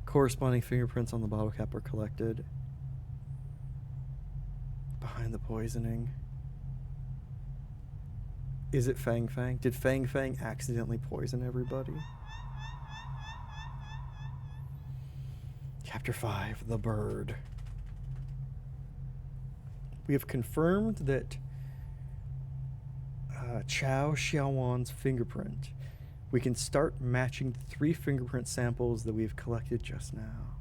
Corresponding fingerprints on the bottle cap are collected. Behind the poisoning. Is it Fang Fang? Did Fang Fang accidentally poison everybody? Chapter 5, The Bird. We have confirmed that Chao Xiaowan's fingerprint. We can start matching the 3 fingerprint samples that we've collected just now.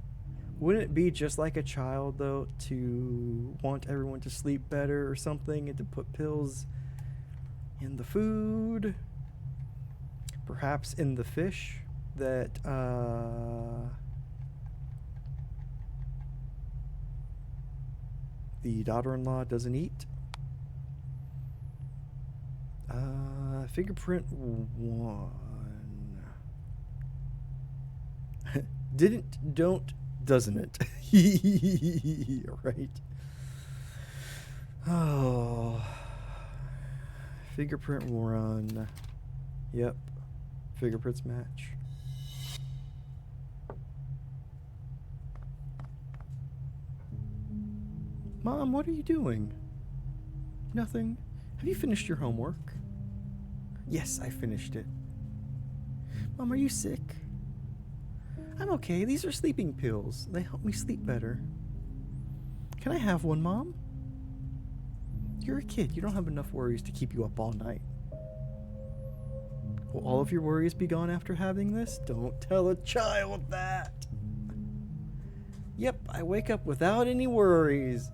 Wouldn't it be just like a child, though, to want everyone to sleep better or something and to put pills in the food? Perhaps in the fish that the daughter-in-law doesn't eat. Fingerprint 1. Didn't, don't, doesn't it? Right. Oh. Fingerprint run. Yep. Fingerprints match. Mom, what are you doing? Nothing. Have you finished your homework? Yes, I finished it. Mom, are you sick? I'm okay. These are sleeping pills. They help me sleep better. Can I have one, Mom? You're a kid. You don't have enough worries to keep you up all night. Will all of your worries be gone after having this? Don't tell a child that. Yep, I wake up without any worries.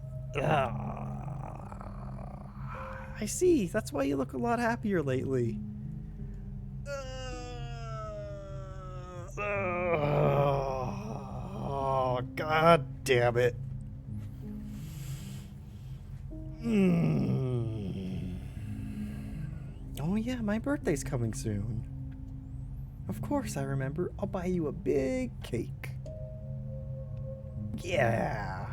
I see. That's why you look a lot happier lately. Oh, God damn it. Oh yeah, my birthday's coming soon. Of course I remember. I'll buy you a big cake. Yeah.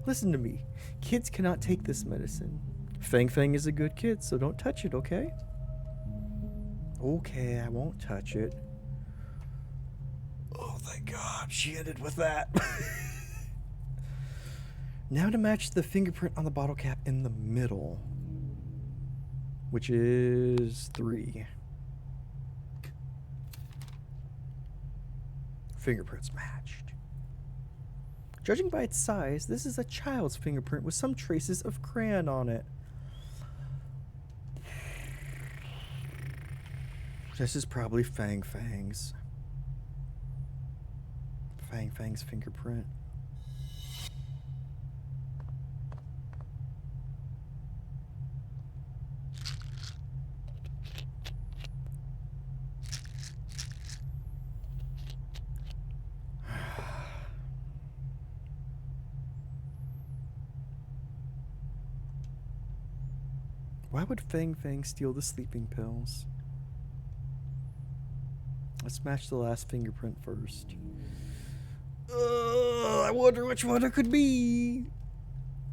Listen to me. Kids cannot take this medicine. Fang Fang is a good kid, so don't touch it, okay? Okay, I won't touch it. Oh, thank God. She ended with that. Now to match the fingerprint on the bottle cap in the middle, which is 3. Fingerprints matched. Judging by its size, this is a child's fingerprint with some traces of crayon on it. This is probably Fang Fang's. Fang Fang's fingerprint. Why would Fang Fang steal the sleeping pills? Let's match the last fingerprint first. I wonder which one it could be.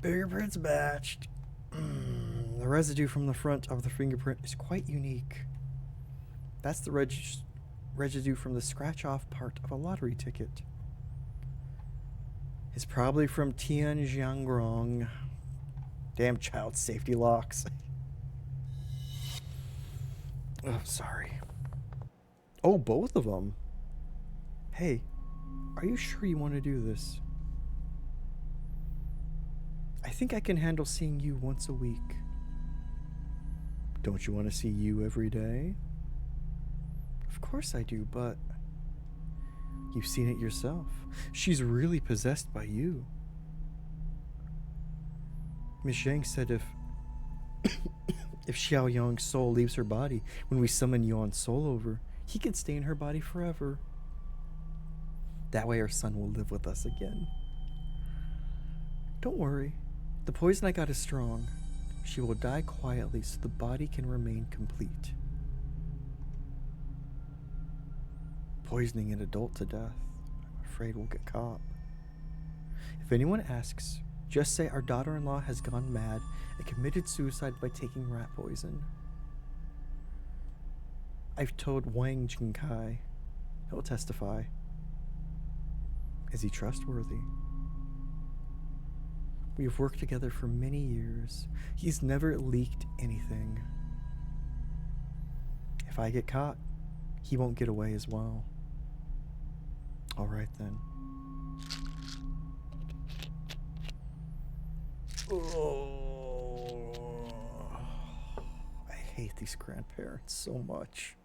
Fingerprints matched. The residue from the front of the fingerprint is quite unique. That's the residue from the scratch-off part of a lottery ticket. It's probably from Tian Jiangrong. Damn child safety locks. Oh, sorry. Oh, both of them. Hey, are you sure you want to do this? I think I can handle seeing you once a week. Don't you want to see you every day? Of course I do, but you've seen it yourself. She's really possessed by you. Miss Zhang said if Xiao Yang's soul leaves her body when we summon Yuan's soul over, he can stay in her body forever. That way our son will live with us again. Don't worry. The poison I got is strong. She will die quietly so the body can remain complete. Poisoning an adult to death. I'm afraid we'll get caught. If anyone asks, just say our daughter-in-law has gone mad and committed suicide by taking rat poison. I've told Wang Jingkai. He'll testify. Is he trustworthy? We have worked together for many years. He's never leaked anything. If I get caught, he won't get away as well. All right then. Oh, I hate these grandparents so much.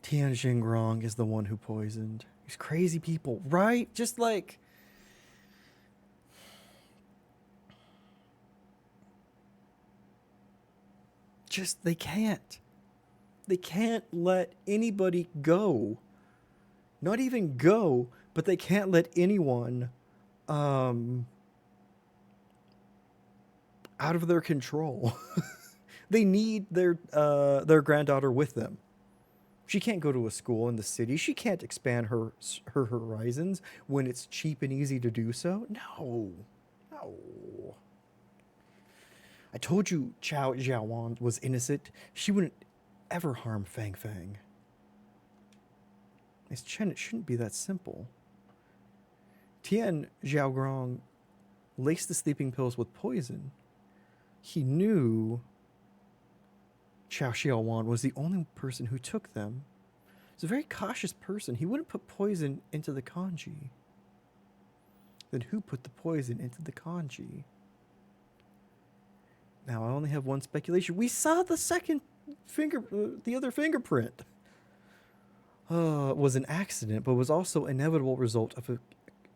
Tian Xingrong is the one who poisoned. These crazy people, right? Just like... Just, they can't. They can't let anybody go. Not even go, but they can't let anyone out of their control. They need their granddaughter with them. She can't go to a school in the city. She can't expand her horizons when it's cheap and easy to do so. No. I told you Chao Jiawan was innocent. She wouldn't ever harm Fang Fang. Miss Chen, it shouldn't be that simple. Tian Xiaogrong laced the sleeping pills with poison. He knew Chao Xiaowan was the only person who took them. He's a very cautious person. He wouldn't put poison into the kanji. Then who put the poison into the kanji? Now I only have one speculation. We saw the the other fingerprint. Was an accident, but was also an inevitable result of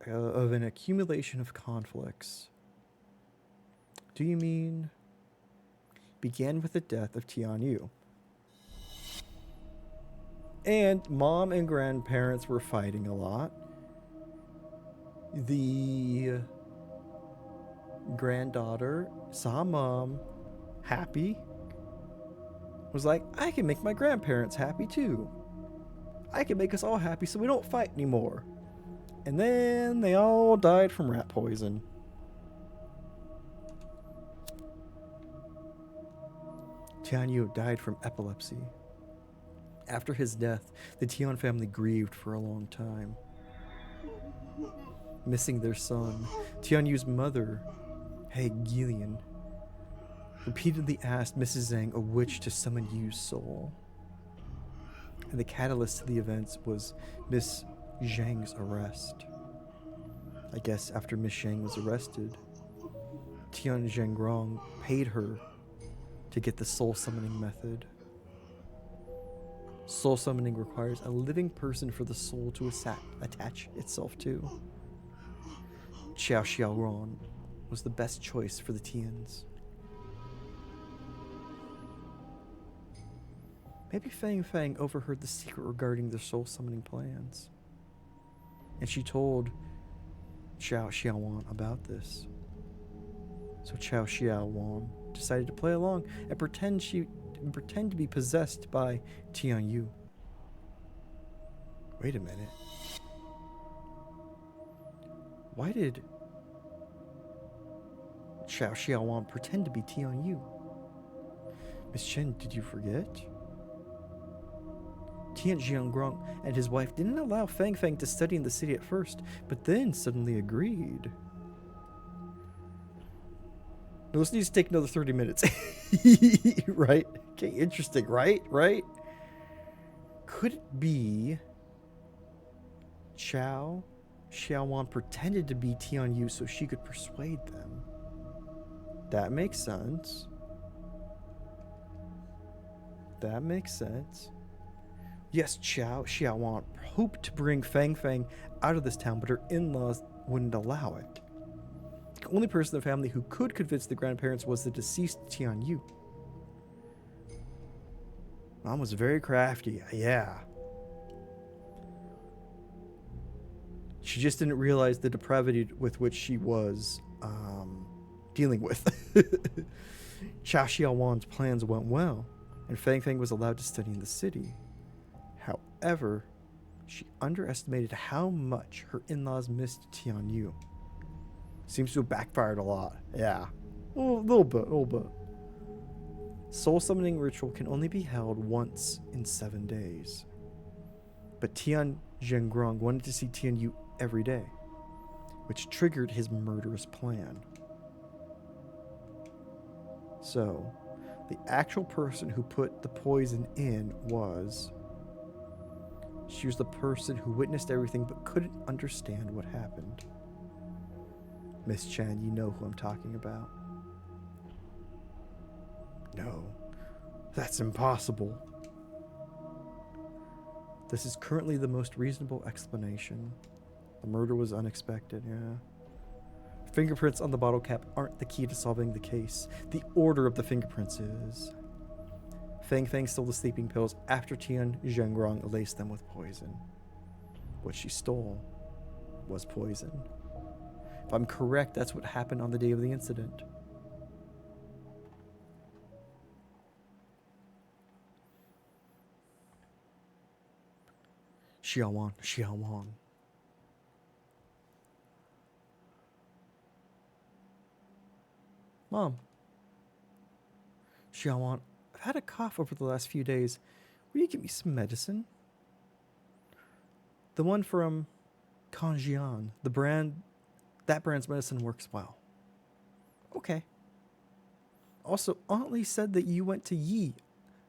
an accumulation of conflicts. Do you mean began with the death of Tian Yu? And mom and grandparents were fighting a lot. The granddaughter saw mom happy. Was like, I can make my grandparents happy too. I can make us all happy so we don't fight anymore. And then they all died from rat poison. Tian Yu died from epilepsy. After his death, the Tian family grieved for a long time. Missing their son, Tian Yu's mother, He Gillian, repeatedly asked Mrs. Zhang, a witch, to summon Yu's soul. And the catalyst to the events was Miss Zhang's arrest. I guess after Miss Zhang was arrested, Tian Zhengrong paid her to get the soul summoning method. Soul summoning requires a living person for the soul to attach itself to. Xiao Xiaoran was the best choice for the Tians. Maybe Fang Fang overheard the secret regarding their soul summoning plans. And she told Xiao Xiaowan about this. So Xiao Xiaowan decided to play along and pretend to be possessed by Tian Yu. Wait a minute. Why did Xiao Xiaowan pretend to be Tian Yu? Miss Chen, did you forget? Tian Jiangrong and his wife didn't allow Fang Fang to study in the city at first, but then suddenly agreed. Now, this needs to take another 30 minutes. Right? Okay, interesting, right? Right? Could it be Xiaowan pretended to be Tianyu so she could persuade them? That makes sense. That makes sense. Yes, Xiaowan hoped to bring Fang Fang out of this town, but her in-laws wouldn't allow it. The only person in the family who could convince the grandparents was the deceased Tianyu. Mom was very crafty, yeah. She just didn't realize the depravity with which she was dealing with. Chao Xiaowan's plans went well, and Fang Fang was allowed to study in the city. However, she underestimated how much her in-laws missed Tianyu. Seems to have backfired a lot. Yeah. Well, a little bit. Soul summoning ritual can only be held once in 7 days. But Tian Zhengrong wanted to see Tianyu every day, which triggered his murderous plan. So, the actual person who put the poison in was... She was the person who witnessed everything but couldn't understand what happened. Miss Chan, you know who I'm talking about. No, that's impossible. This is currently the most reasonable explanation. The murder was unexpected, yeah. Fingerprints on the bottle cap aren't the key to solving the case. The order of the fingerprints is. Fang Fang stole the sleeping pills after Tian Zhengrong laced them with poison. What she stole was poison. If I'm correct, that's what happened on the day of the incident. Xiaowan. Mom. Xiaowan, I've had a cough over the last few days. Will you give me some medicine? The one from Kanjian. That brand's medicine works well. Okay. Also, Aunt Lee said that you went to Yi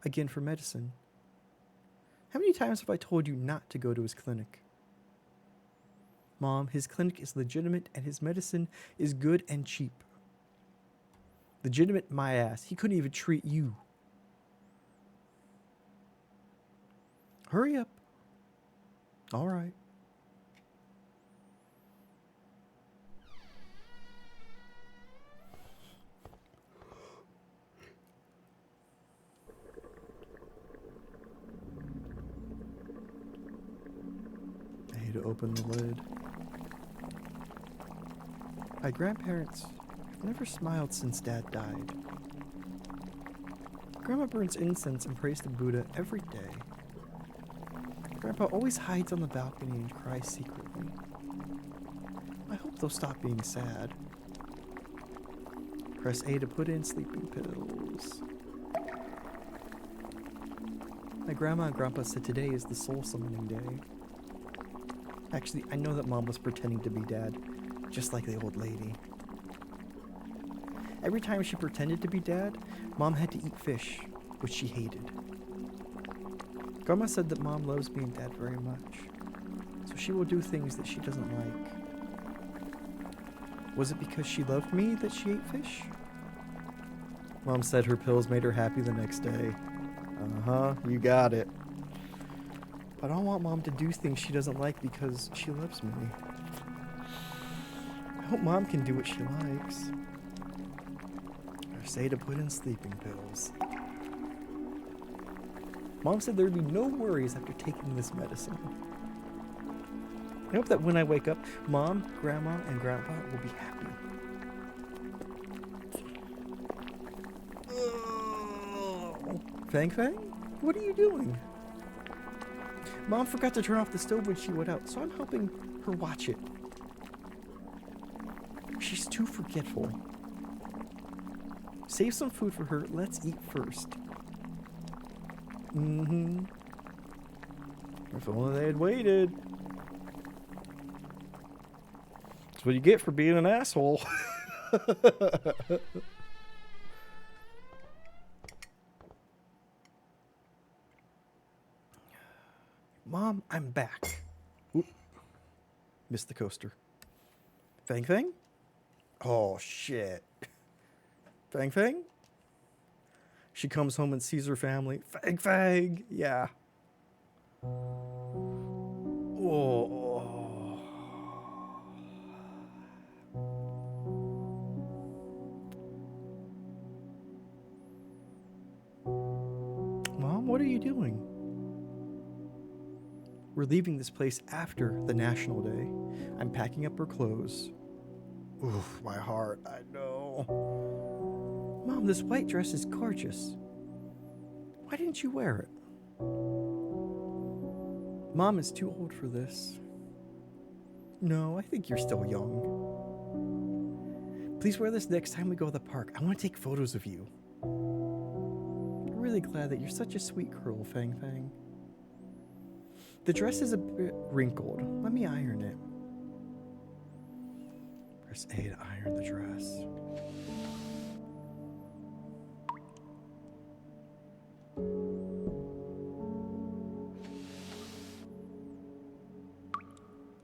again for medicine. How many times have I told you not to go to his clinic? Mom, his clinic is legitimate and his medicine is good and cheap. Legitimate my ass. He couldn't even treat you. Hurry up. All right. I need to open the lid. My grandparents have never smiled since Dad died. Grandma burns incense and prays to Buddha every day. Grandpa always hides on the balcony and cries secretly. I hope they'll stop being sad. Press A to put in sleeping pills. My grandma and grandpa said today is the soul summoning day. Actually, I know that Mom was pretending to be Dad, just like the old lady. Every time she pretended to be Dad, Mom had to eat fish, which she hated. Grandma said that Mom loves being Dad very much, so she will do things that she doesn't like. Was it because she loved me that she ate fish? Mom said her pills made her happy the next day. Uh-huh, you got it. But I don't want Mom to do things she doesn't like because she loves me. I hope Mom can do what she likes. Or say to put in sleeping pills. Mom said there'd be no worries after taking this medicine. I hope that when I wake up, Mom, Grandma, and Grandpa will be happy. Fang Fang? What are you doing? Mom forgot to turn off the stove when she went out, so I'm helping her watch it. She's too forgetful. Save some food for her. Let's eat first. Mm-hmm. If only they had waited. That's what you get for being an asshole. Mom, I'm back. Oop. Missed the coaster. Fang Fang? Oh, shit. Fang Fang? She comes home and sees her family. Fang Fang! Yeah. Oh. Mom, what are you doing? We're leaving this place after the National Day. I'm packing up her clothes. Oof, my heart, I know. Mom, this white dress is gorgeous. Why didn't you wear it? Mom is too old for this. No, I think you're still young. Please wear this next time we go to the park. I want to take photos of you. I'm really glad that you're such a sweet girl, Fang Fang. The dress is a bit wrinkled. Let me iron it. Press A to iron the dress.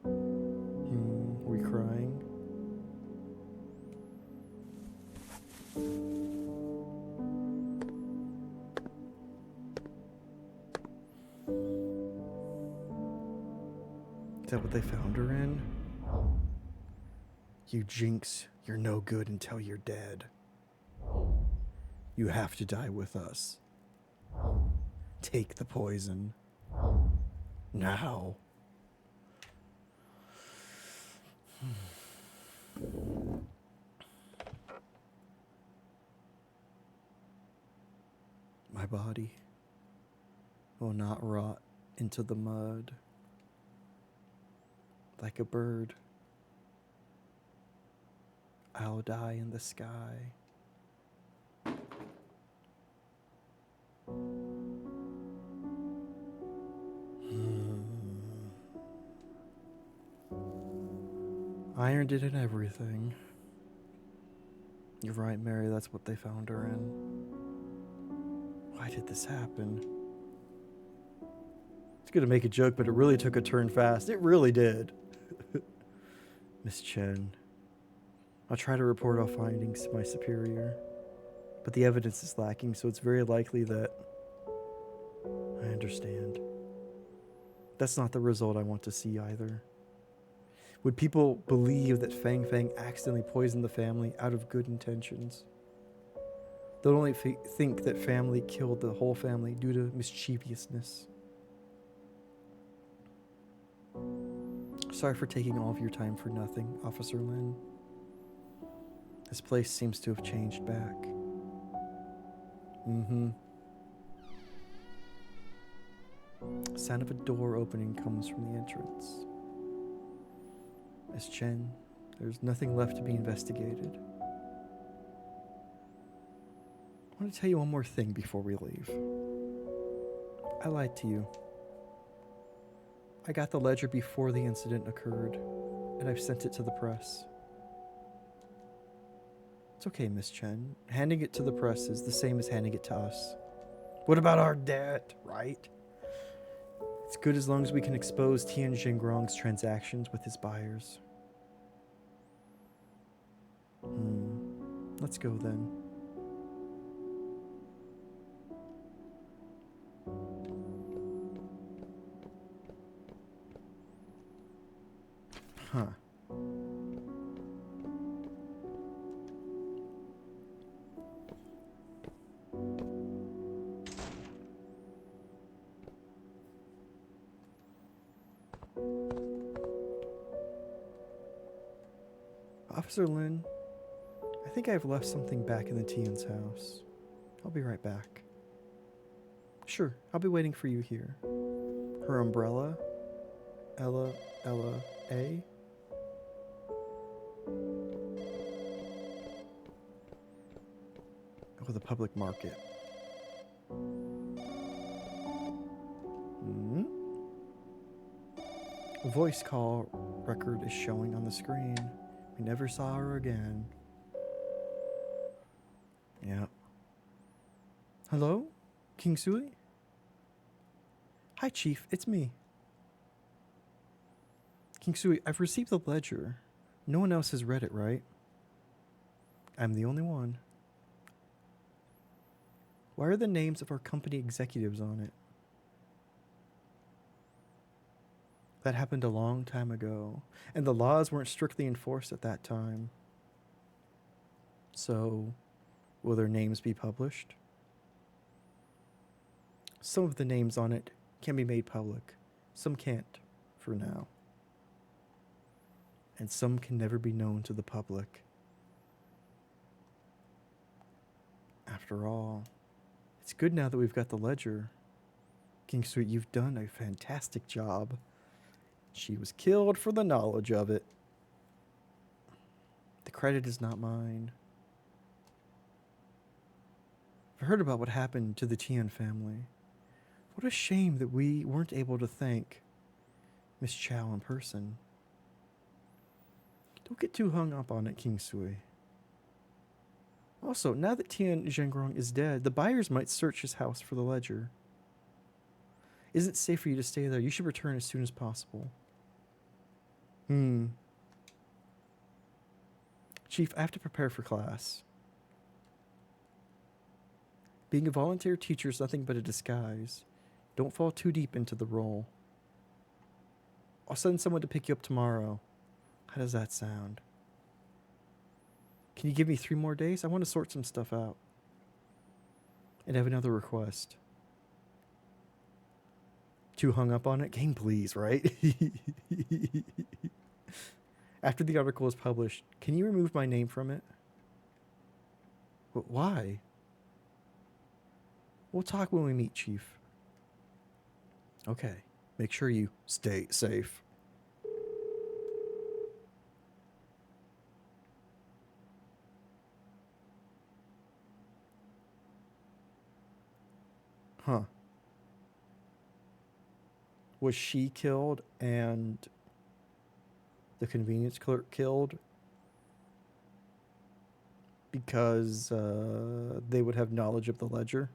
Are we crying? Is that what they found her in? You jinx, you're no good until you're dead. You have to die with us. Take the poison. Now. My body will not rot into the mud. Like a bird, I'll die in the sky. Ironed it and everything. You're right, Mary, that's what they found her in. Why did this happen? It's gonna make a joke, but it really took a turn fast. It really did. Miss Chen, I'll try to report our findings to my superior, but the evidence is lacking, so it's very likely that... I understand. That's not the result I want to see either. Would people believe that Fang Fang accidentally poisoned the family out of good intentions? They'll only think that family killed the whole family due to mischievousness. Sorry for taking all of your time for nothing, Officer Lin. This place seems to have changed back. Sound of a door opening comes from the entrance. Miss Chen, there's nothing left to be investigated. I want to tell you one more thing before we leave. I lied to you. I got the ledger before the incident occurred, and I've sent it to the press. It's okay, Miss Chen. Handing it to the press is the same as handing it to us. What about our debt, right? It's good as long as we can expose Tian Xingrong's transactions with his buyers. Let's go then. Huh. Officer Lin, I think I've left something back in the Tian's house. I'll be right back. Sure, I'll be waiting for you here. Her umbrella? Ella, A? Oh, the public market. A voice call record is showing on the screen. We never saw her again. Yeah. Hello? King Sui? Hi, Chief. It's me. King Sui, I've received the ledger. No one else has read it, right? I'm the only one. Why are the names of our company executives on it? That happened a long time ago, and the laws weren't strictly enforced at that time. So, will their names be published? Some of the names on it can be made public, some can't, for now. And some can never be known to the public. After all, it's good now that we've got the ledger. King Sui, you've done a fantastic job. She was killed for the knowledge of it. The credit is not mine. I've heard about what happened to the Tian family. What a shame that we weren't able to thank Miss Chow in person. Don't get too hung up on it, King Sui. Also, now that Tian Zhengrong is dead, the buyers might search his house for the ledger. Isn't it safe for you to stay there? You should return as soon as possible. Chief, I have to prepare for class. Being a volunteer teacher is nothing but a disguise. Don't fall too deep into the role. I'll send someone to pick you up tomorrow. How does that sound? Can you give me 3 more days? I want to sort some stuff out. And I have another request. Too hung up on it? Game please, right? After the article is published, can you remove my name from it? But why? We'll talk when we meet, Chief. Okay. Make sure you stay safe. Huh. Was she killed and the convenience clerk killed because they would have knowledge of the ledger?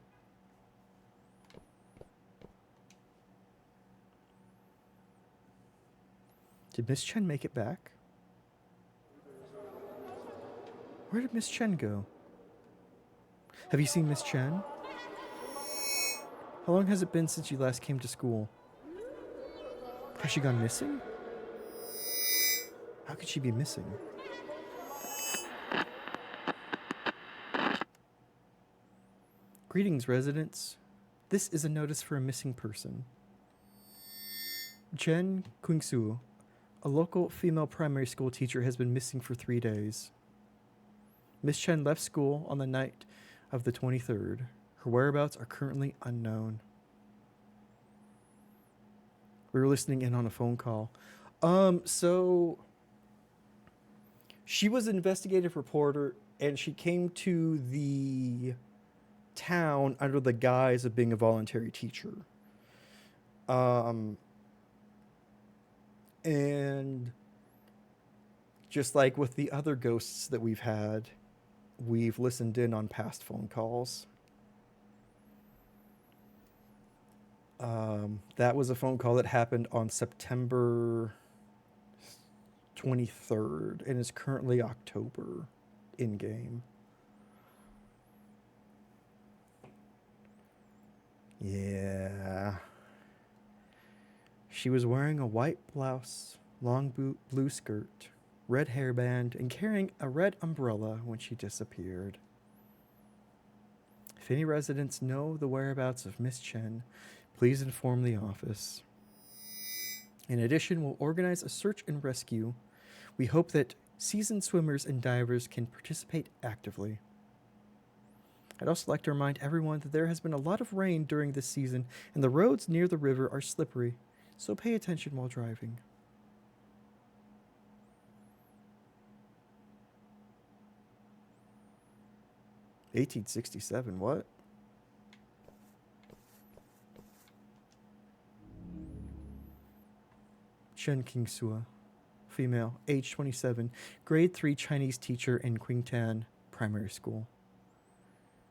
Did Miss Chen make it back? Where did Miss Chen go? Have you seen Miss Chen? How long has it been since you last came to school? Has she gone missing? How could she be missing? Greetings, residents. This is a notice for a missing person. Chen Qingsu, a local female primary school teacher, has been missing for 3 days. Miss Chen left school on the night of the 23rd. Her whereabouts are currently unknown. We were listening in on a phone call. So she was an investigative reporter, and she came to the town under the guise of being a voluntary teacher. And just like with the other ghosts that we've had, we've listened in on past phone calls. That was a phone call that happened on September 23rd and is currently October in-game. Yeah. She was wearing a white blouse, long blue skirt, red hairband, and carrying a red umbrella when she disappeared. If any residents know the whereabouts of Miss Chen, please inform the office. In addition, we'll organize a search and rescue. We hope that seasoned swimmers and divers can participate actively. I'd also like to remind everyone that there has been a lot of rain during this season, and the roads near the river are slippery, so pay attention while driving. (1867) what? Chen Kingsua, female, age 27, grade 3 Chinese teacher in Qingtan Primary School.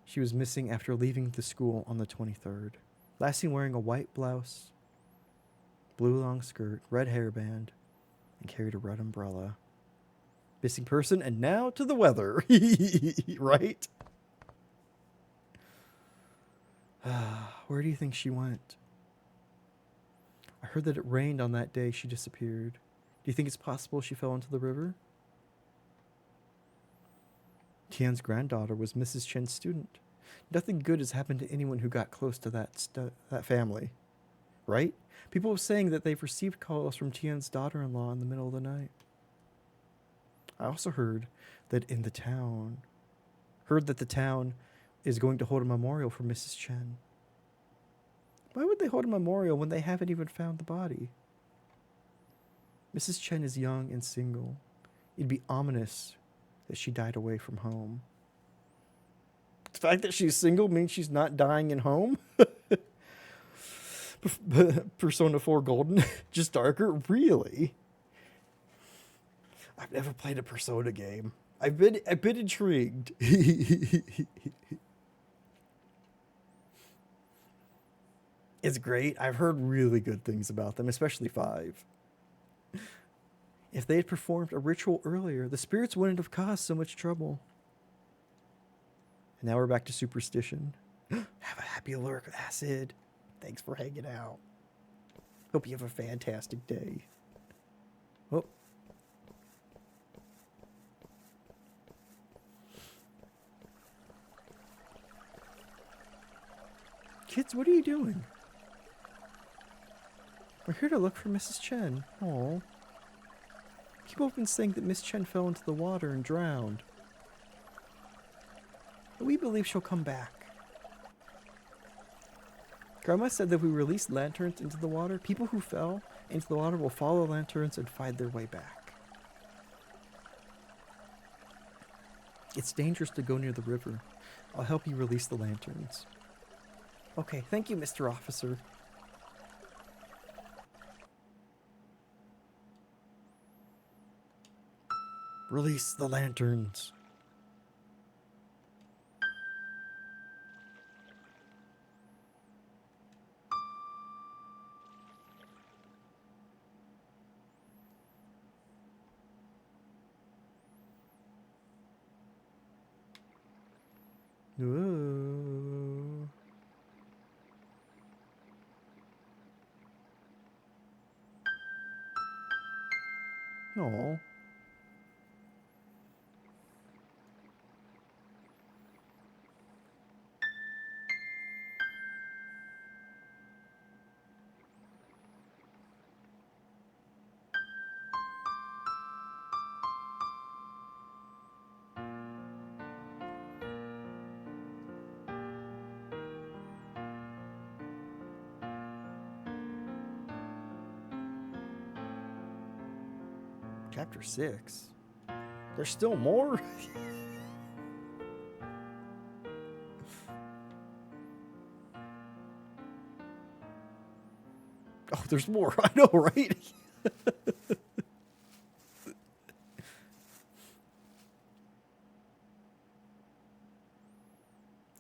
She was missing after leaving the school on the 23rd. Last seen wearing a white blouse, blue long skirt, red hairband, and carried a red umbrella. Missing person, and now to the weather. Right? Where do you think she went? I heard that it rained on that day she disappeared. Do you think it's possible she fell into the river? Tian's granddaughter was Mrs. Chen's student. Nothing good has happened to anyone who got close to that family, right? People were saying that they've received calls from Tian's daughter-in-law in the middle of the night. I also heard that the town is going to hold a memorial for Mrs. Chen. Why would they hold a memorial when they haven't even found the body? Mrs. Chen is young and single. It'd be ominous that she died away from home. The fact that she's single means she's not dying in home? Persona 4 Golden, just darker? Really? I've never played a Persona game. I've been intrigued. It's great. I've heard really good things about them, especially 5. If they had performed a ritual earlier, the spirits wouldn't have caused so much trouble. And now we're back to superstition. Have a happy lurk, Acid. Thanks for hanging out. Hope you have a fantastic day. Oh. Kids, what are you doing? We're here to look for Mrs. Chen. Aw. People have been saying that Miss Chen fell into the water and drowned. But we believe she'll come back. Grandma said that if we release lanterns into the water, people who fell into the water will follow lanterns and find their way back. It's dangerous to go near the river. I'll help you release the lanterns. Okay, thank you, Mr. Officer. Release the lanterns. Whoa. No. Chapter 6. There's still more? Oh, there's more. I know, right?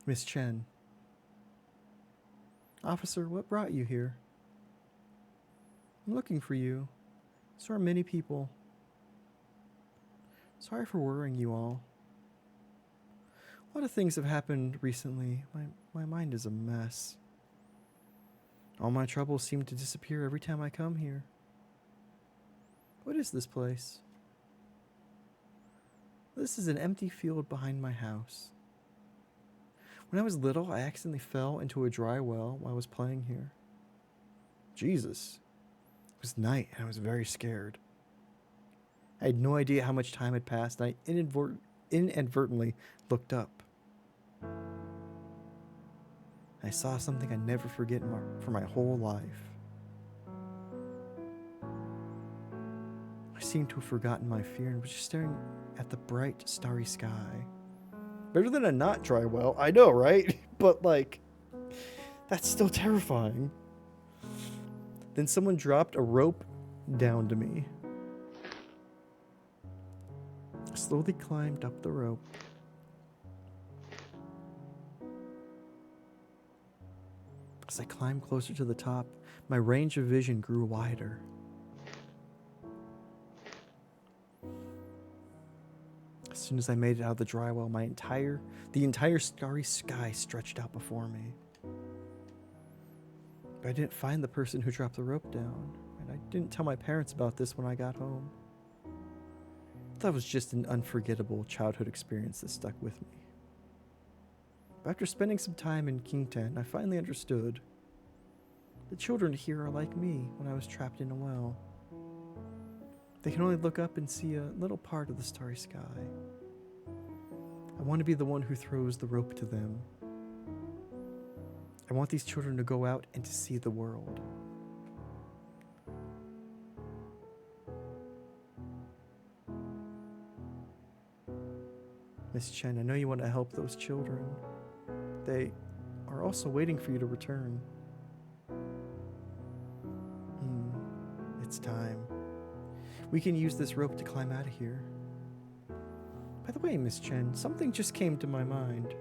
Miss Chen. Officer, what brought you here? I'm looking for you. So are many people. Sorry for worrying you all. A lot of things have happened recently. My mind is a mess. All my troubles seem to disappear every time I come here. What is this place? This is an empty field behind my house. When I was little, I accidentally fell into a dry well while I was playing here. Jesus. It was night and I was very scared. I had no idea how much time had passed, and I inadvertently looked up. I saw something I never forget for my whole life. I seemed to have forgotten my fear and was just staring at the bright, starry sky. Better than a not dry well, I know, right? But, like, that's still terrifying. Then someone dropped a rope down to me. I slowly climbed up the rope. As I climbed closer to the top, my range of vision grew wider. As soon as I made it out of the dry well, the entire starry sky stretched out before me. But I didn't find the person who dropped the rope down, and I didn't tell my parents about this when I got home. That was just an unforgettable childhood experience that stuck with me. But after spending some time in Kingtan, I finally understood. The children here are like me when I was trapped in a well. They can only look up and see a little part of the starry sky. I want to be the one who throws the rope to them. I want these children to go out and to see the world. Miss Chen, I know you want to help those children. They are also waiting for you to return. It's time. We can use this rope to climb out of here. By the way, Miss Chen, something just came to my mind.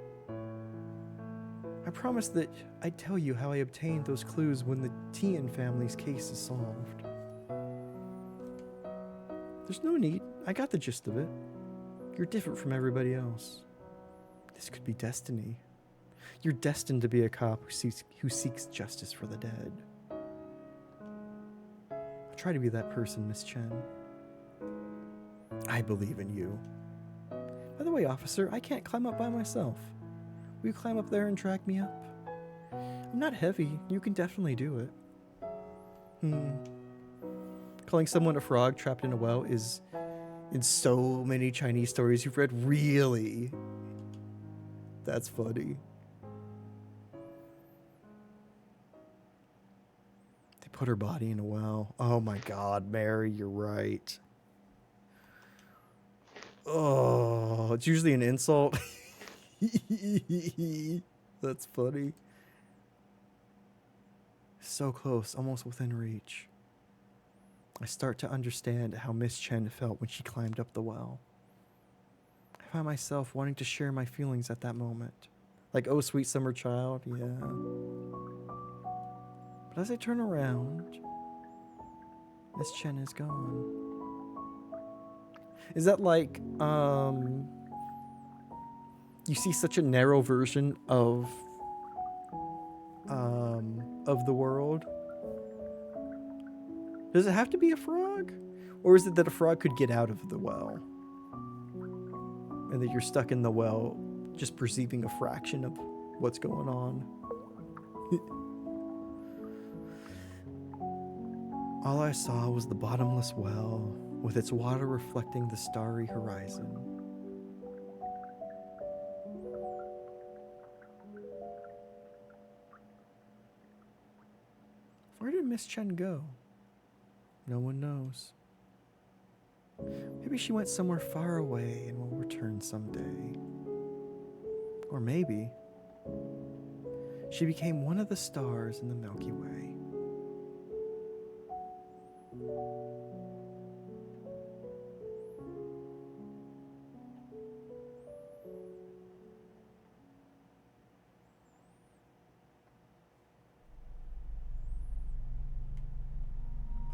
I promised that I'd tell you how I obtained those clues when the Tian family's case is solved. There's no need. I got the gist of it. You're different from everybody else. This could be destiny. You're destined to be a cop who seeks justice for the dead. I'll try to be that person, Miss Chen. I believe in you. By the way, officer, I can't climb up by myself. Will you climb up there and drag me up? I'm not heavy. You can definitely do it. Calling someone a frog trapped in a well is, in so many Chinese stories you've read, really? That's funny. They put her body in a well. Oh my God, Mary, you're right. Oh, it's usually an insult. That's funny. So close, almost within reach. I start to understand how Miss Chen felt when she climbed up the well. I find myself wanting to share my feelings at that moment. Like, oh, sweet summer child, yeah. But as I turn around, Miss Chen is gone. Is that like, you see such a narrow version of the world? Does it have to be a frog? Or is it that a frog could get out of the well? And that you're stuck in the well just perceiving a fraction of what's going on? All I saw was the bottomless well, with its water reflecting the starry horizon. Where did Miss Chen go? No one knows. Maybe she went somewhere far away and will return someday. Or maybe she became one of the stars in the Milky Way.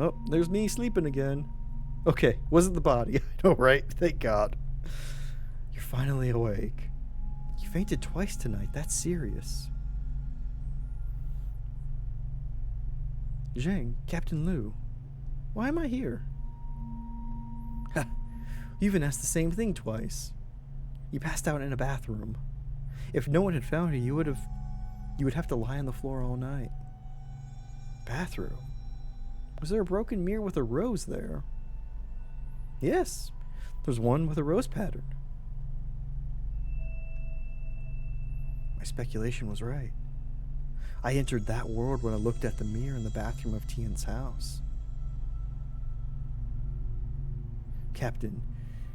Oh, there's me sleeping again. Okay, wasn't the body. I know, right? Thank God. You're finally awake. You fainted twice tonight. That's serious. Zhang, Captain Liu, why am I here? Ha! You even asked the same thing twice. You passed out in a bathroom. If no one had found you, you would have to lie on the floor all night. Bathroom? Was there a broken mirror with a rose there? Yes, there's one with a rose pattern. My speculation was right. I entered that world when I looked at the mirror in the bathroom of Tian's house. Captain,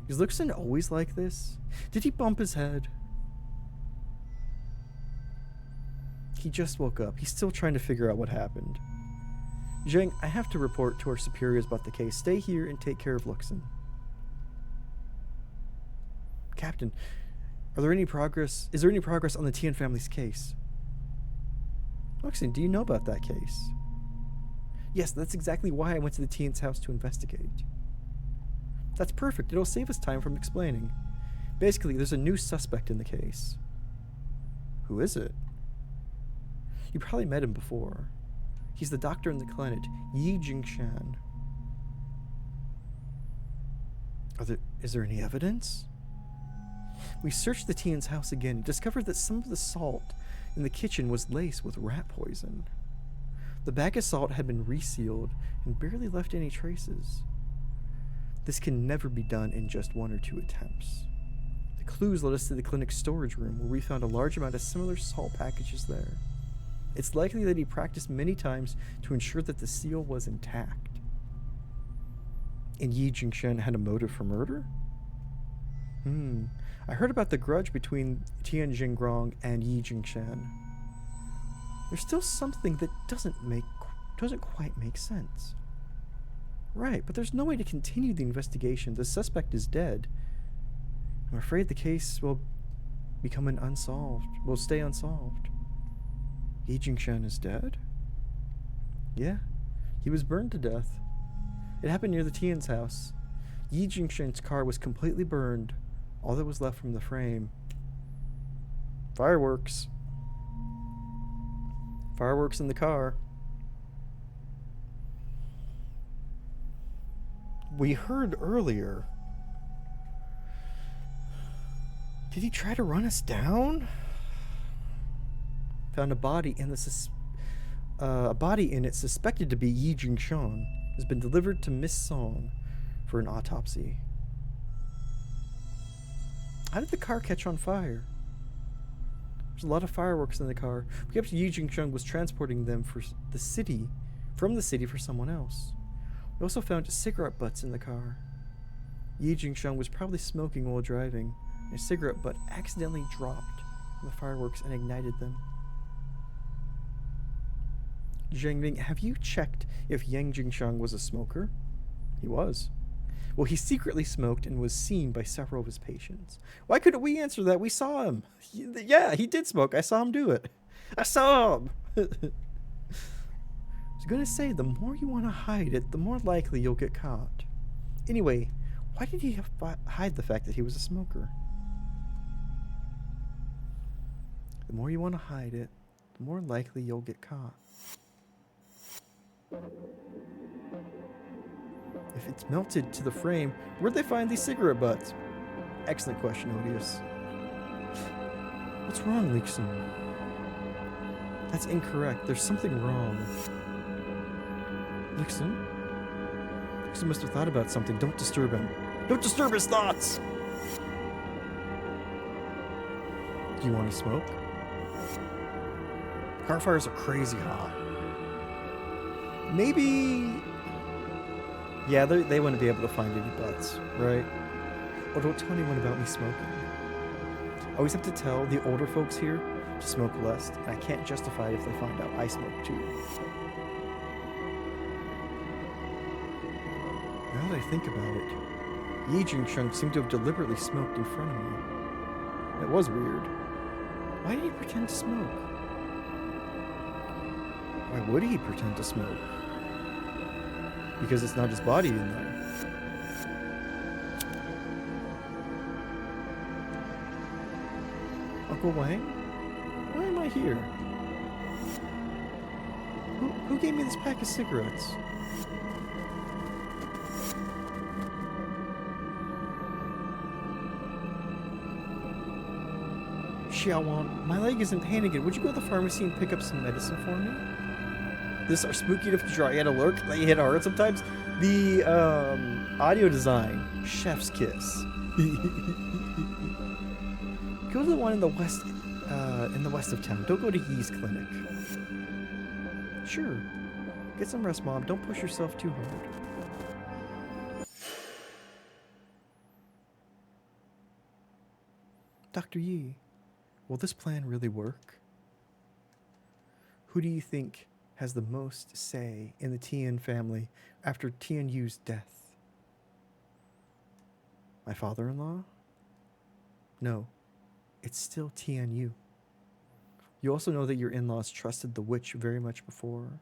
is Luxon always like this? Did he bump his head? He just woke up. He's still trying to figure out what happened. Zheng, I have to report to our superiors about the case. Stay here and take care of Luxon. Captain, is there any progress on the Tian family's case? Luxon, do you know about that case? Yes, that's exactly why I went to the Tian's house to investigate. That's perfect. It'll save us time from explaining. Basically, there's a new suspect in the case. Who is it? You probably met him before. He's the doctor in the clinic, Yi Jingshan. Is there any evidence? We searched the Tian's house again and discovered that some of the salt in the kitchen was laced with rat poison. The bag of salt had been resealed and barely left any traces. This can never be done in just 1 or 2 attempts. The clues led us to the clinic's storage room, where we found a large amount of similar salt packages there. It's likely that he practiced many times to ensure that the seal was intact. And Yi Jingshan had a motive for murder? I heard about the grudge between Tian Jinggrong and Yi Jingshan. There's still something that doesn't quite make sense. Right, but there's no way to continue the investigation. The suspect is dead. I'm afraid the case will stay unsolved. Yi Jingshan is dead? Yeah, he was burned to death. It happened near the Tian's house. Yi Jingshan's car was completely burned. All that was left from the frame. Fireworks. Fireworks in the car. We heard earlier. Did he try to run us down? Found a body in it suspected to be Yi Jingshan has been delivered to Miss Song for an autopsy. How did the car catch on fire? There's a lot of fireworks in the car. Perhaps Yi Jingshan was transporting them from the city for someone else. We also found cigarette butts in the car. Yi Jingshan was probably smoking while driving. A cigarette butt accidentally dropped on the fireworks and ignited them. Zheng Ming, have you checked if Yang Jingshan was a smoker? He was. Well, he secretly smoked and was seen by several of his patients. Why couldn't we answer that? We saw him. Yeah, he did smoke. I saw him do it. I saw him. I was going to say, the more you want to hide it, the more likely you'll get caught. Anyway, why did he hide the fact that he was a smoker? The more you want to hide it, the more likely you'll get caught. If it's melted to the frame, where'd they find these cigarette butts? Excellent question, Odious. What's wrong, Leekson? That's incorrect. There's something wrong. Leekson? Leekson must have thought about something. Don't disturb him. Don't disturb his thoughts! Do you want to smoke? Car fires are crazy hot. Maybe... Yeah, they wouldn't be able to find any butts, right? Oh, don't tell anyone about me smoking. I always have to tell the older folks here to smoke less, and I can't justify it if they find out I smoke too. Now that I think about it, Yi Jingshan seemed to have deliberately smoked in front of me. It was weird. Why did he pretend to smoke? Why would he pretend to smoke? Because it's not his body in there. Uncle Wang? Why am I here? Who gave me this pack of cigarettes? Xiaowan, my leg isn't pain again. Would you go to the pharmacy and pick up some medicine for me? This are spooky enough to draw you had a lurk that you hit hard sometimes. The audio design, chef's kiss. Go to the one in the west of town. Don't go to Yi's clinic. Sure. Get some rest, Mom. Don't push yourself too hard. Dr. Yi, will this plan really work? Who do you think has the most say in the Tian family after Tian Yu's death? My father-in-law? No, it's still Tian Yu. You also know that your in-laws trusted the witch very much before.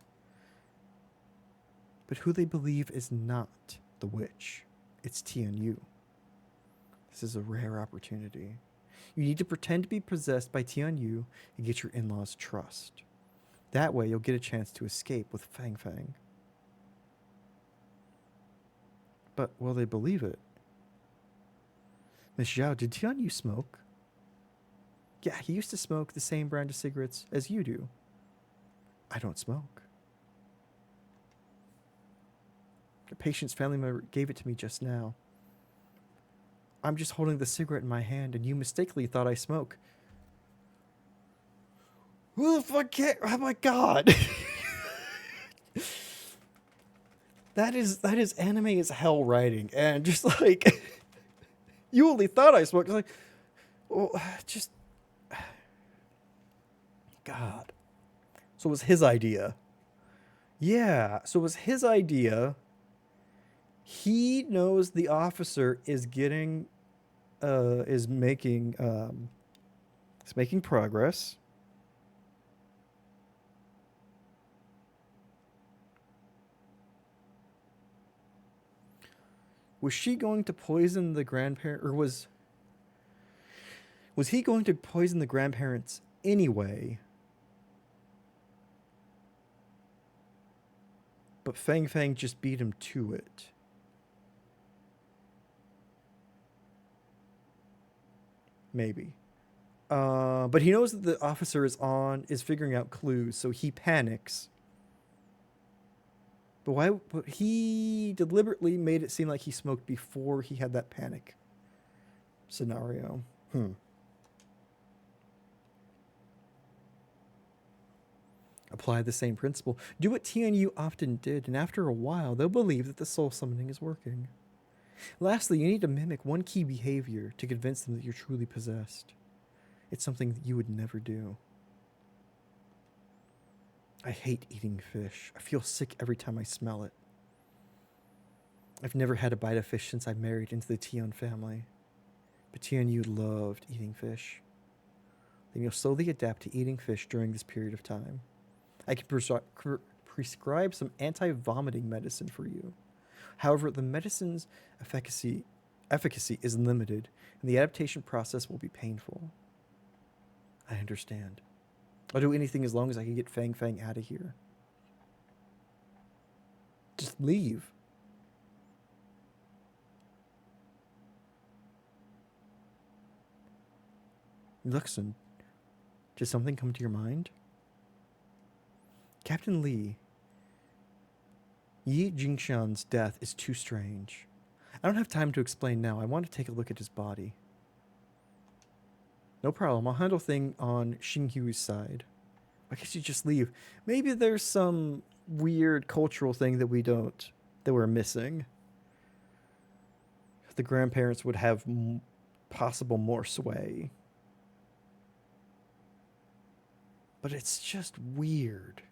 But who they believe is not the witch. It's Tian Yu. This is a rare opportunity. You need to pretend to be possessed by Tian Yu and get your in-laws' trust. That way you'll get a chance to escape with Fang Fang. But will they believe it? Miss Zhao, did Tian Yu smoke? Yeah, he used to smoke the same brand of cigarettes as you do. I don't smoke. A patient's family member gave it to me just now. I'm just holding the cigarette in my hand and you mistakenly thought I smoke. Who the fuck can't? Oh my god. That is anime as hell writing. And just like, you only thought I smoked. Like, well, just, God. So it was his idea. Yeah, so it was his idea. He knows the officer is getting, is making progress. Was she going to poison the grandparent, or was he going to poison the grandparents anyway? But Fang Fang just beat him to it. Maybe. But he knows that the officer is figuring out clues, so he panics. But why? But he deliberately made it seem like he smoked before he had that panic scenario. Apply the same principle. Do what Tian Yu often did, and after a while, they'll believe that the soul summoning is working. Lastly, you need to mimic one key behavior to convince them that you're truly possessed. It's something that you would never do. I hate eating fish. I feel sick every time I smell it. I've never had a bite of fish since I married into the Tian family. But Tian Yu loved eating fish. Then you'll slowly adapt to eating fish during this period of time. I can prescribe some anti-vomiting medicine for you. However, the medicine's efficacy is limited, and the adaptation process will be painful. I understand. I'll do anything as long as I can get Fang Fang out of here. Just leave. Luxon, did something come to your mind? Captain Li, Yi Jingshan's death is too strange. I don't have time to explain now. I want to take a look at his body. No problem. I'll handle things on Xinghu's side. Why can't you just leave? Maybe there's some weird cultural thing that we're missing. The grandparents would have possible more sway. But it's just weird.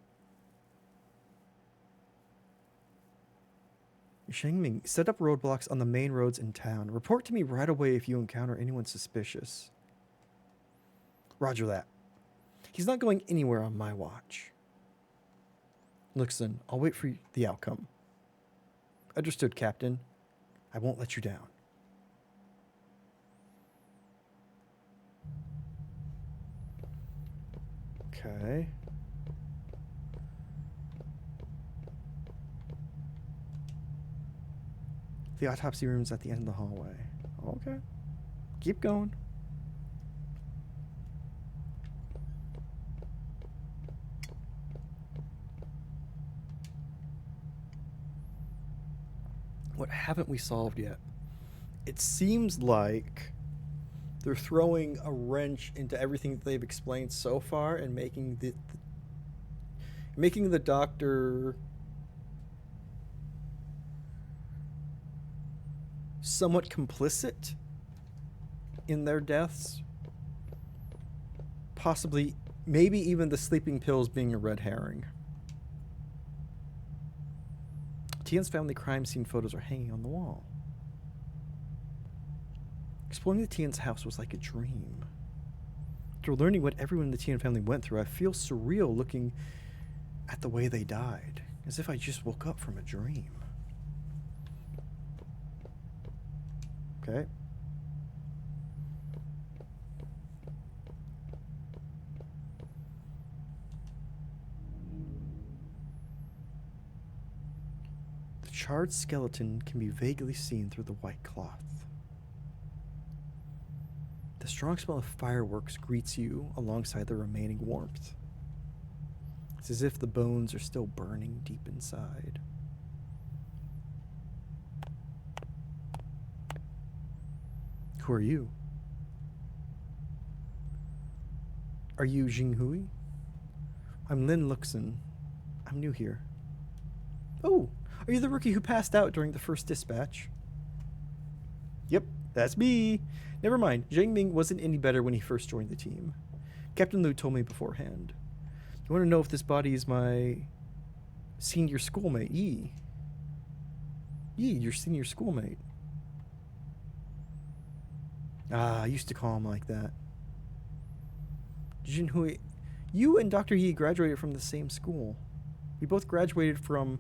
Shengming, set up roadblocks on the main roads in town. Report to me right away if you encounter anyone suspicious. Roger that. He's not going anywhere on my watch. Luxon, I'll wait for the outcome. Understood, Captain. I won't let you down. Okay. The autopsy room's at the end of the hallway. Okay. Keep going. What haven't we solved yet? It seems like they're throwing a wrench into everything that they've explained so far and making the doctor somewhat complicit in their deaths. Possibly, maybe even the sleeping pills being a red herring. Tian's family crime scene photos are hanging on the wall. Exploring the Tian's house was like a dream. After learning what everyone in the Tian family went through, I feel surreal looking at the way they died, as if I just woke up from a dream. Okay. The charred skeleton can be vaguely seen through the white cloth. The strong smell of fireworks greets you alongside the remaining warmth. It's as if the bones are still burning deep inside. Who are you? Are you Jinghui? I'm Lin Luxin. I'm new here. Oh, are you the rookie who passed out during the first dispatch? Yep, that's me. Never mind, Zhang Ming wasn't any better when he first joined the team. Captain Liu told me beforehand. You want to know if this body is my senior schoolmate, Yi. Yi, your senior schoolmate. Ah, I used to call him like that. Jinhui, you and Dr. Yi graduated from the same school. We both graduated from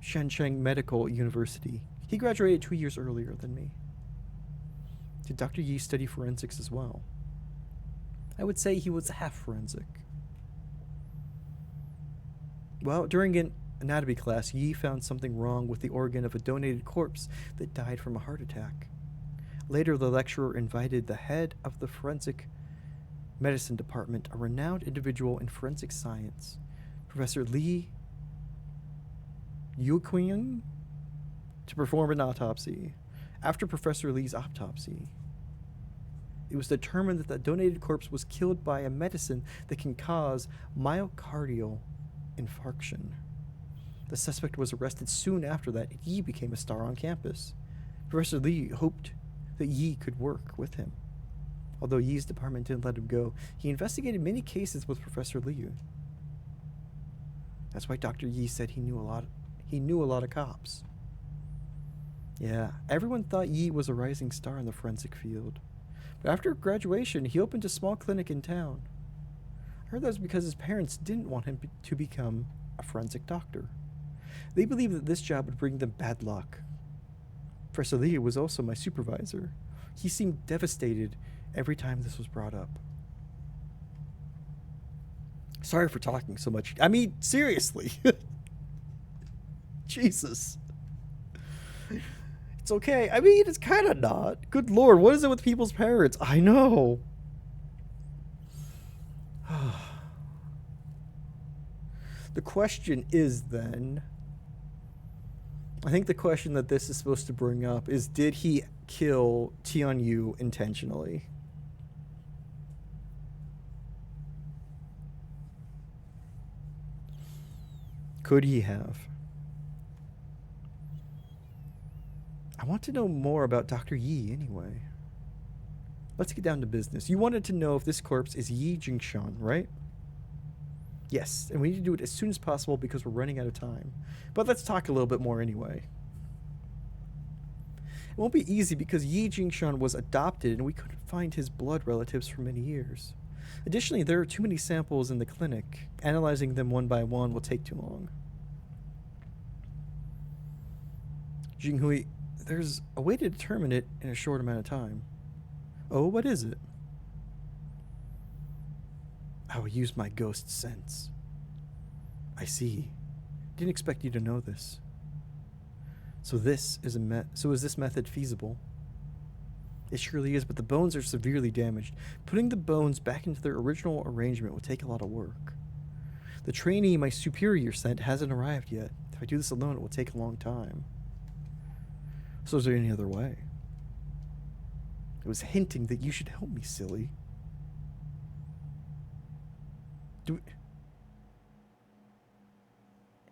Shancheng Medical University. He graduated 2 years earlier than me. Did Dr. Yi study forensics as well? I would say he was half forensic. Well, during an anatomy class, Yi found something wrong with the organ of a donated corpse that died from a heart attack. Later, the lecturer invited the head of the forensic medicine department, a renowned individual in forensic science, Professor Li Yuqing, to perform an autopsy. After Professor Li's autopsy, it was determined that the donated corpse was killed by a medicine that can cause myocardial infarction. The suspect was arrested soon after that, and Yi became a star on campus. Professor Li hoped that Yi could work with him. Although Yi's department didn't let him go, he investigated many cases with Professor Liu. That's why Dr. Yi said he knew a lot of cops. Yeah, everyone thought Yi was a rising star in the forensic field. But after graduation, he opened a small clinic in town. I heard that was because his parents didn't want him to become a forensic doctor. They believed that this job would bring them bad luck. Professor Liu was also my supervisor. He seemed devastated every time this was brought up. Sorry for talking so much. I mean, seriously. Jesus. It's okay. I mean, it's kind of not. Good Lord, what is it with people's parents? I know. The question is then, I think the question that this is supposed to bring up is, did he kill Tianyu intentionally? Could he have? I want to know more about Dr. Yi anyway. Let's get down to business. You wanted to know if this corpse is Yi Jingshan, right? Yes, and we need to do it as soon as possible because we're running out of time. But let's talk a little bit more anyway. It won't be easy because Yi Jingshan was adopted and we couldn't find his blood relatives for many years. Additionally, there are too many samples in the clinic. Analyzing them one by one will take too long. Jinghui, there's a way to determine it in a short amount of time. Oh, what is it? I will use my ghost sense. I see. Didn't expect you to know this. So is this method feasible? It surely is, but the bones are severely damaged. Putting the bones back into their original arrangement will take a lot of work. The trainee my superior sent hasn't arrived yet. If I do this alone, it will take a long time. So is there any other way? I was hinting that you should help me, silly.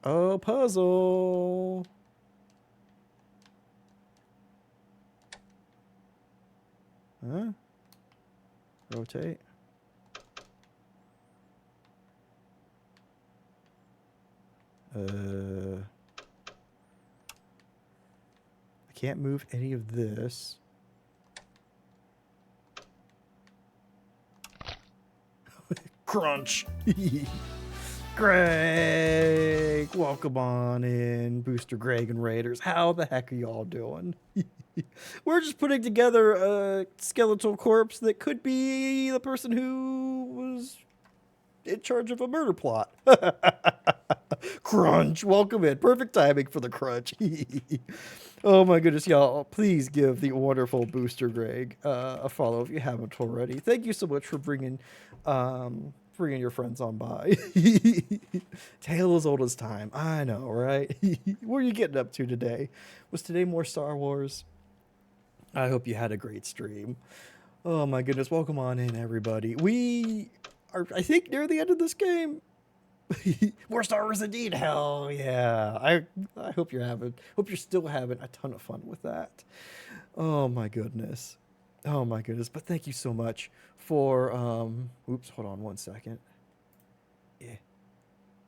Oh, puzzle. Huh? Rotate. can't move any of this. Crunch. Greg, welcome on in, Booster Greg and Raiders. How the heck are y'all doing? We're just putting together a skeletal corpse that could be the person who was in charge of a murder plot. Crunch, welcome in. Perfect timing for the crunch. Oh my goodness, y'all. Please give the wonderful Booster Greg a follow if you haven't already. Thank you so much for bringing your friends on by. Tale as old as time. I know, right? What are you getting up to today? Was today more Star Wars? I hope you had a great stream. Oh my goodness, welcome on in, everybody. We are, I think, near the end of this game. More Star Wars indeed. Hell yeah. I hope you're still having a ton of fun with that. Oh my goodness. Oh my goodness. But thank you so much for oops, hold on one second. Yeah.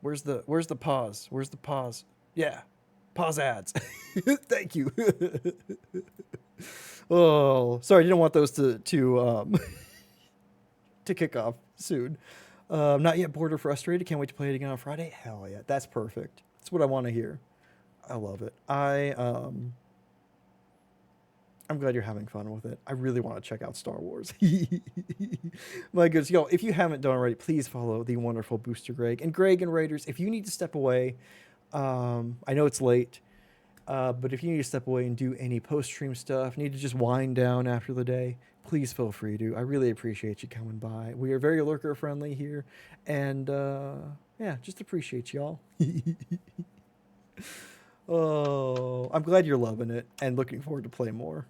Where's the pause? Where's the pause? Yeah. Pause ads. Thank you. Oh, sorry, I didn't want those to to kick off soon. Not yet bored or frustrated. Can't wait to play it again on Friday. Hell yeah, that's perfect. That's what I want to hear. I love it. I'm glad you're having fun with it. I really want to check out Star Wars. My goodness, yo, if you haven't done already, please follow the wonderful Booster Greg and Raiders. If you need to step away, I know it's late. But if you need to step away and do any post-stream stuff, need to just wind down after the day, please feel free to. I really appreciate you coming by. We are very lurker-friendly here, and yeah, just appreciate y'all. Oh, I'm glad you're loving it and looking forward to play more.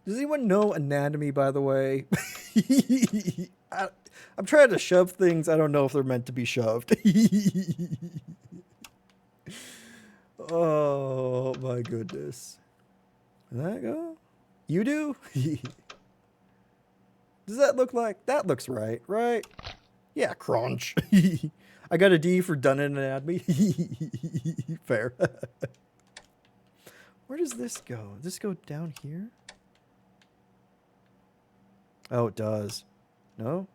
Does anyone know anatomy, by the way? I'm trying to shove things. I don't know if they're meant to be shoved. Oh my goodness. Did that go? You do? Does that look like? That looks right, right? Yeah, crunch. I got a D for done it and add me. Fair. Where does this go? Does this go down here? Oh, it does. No?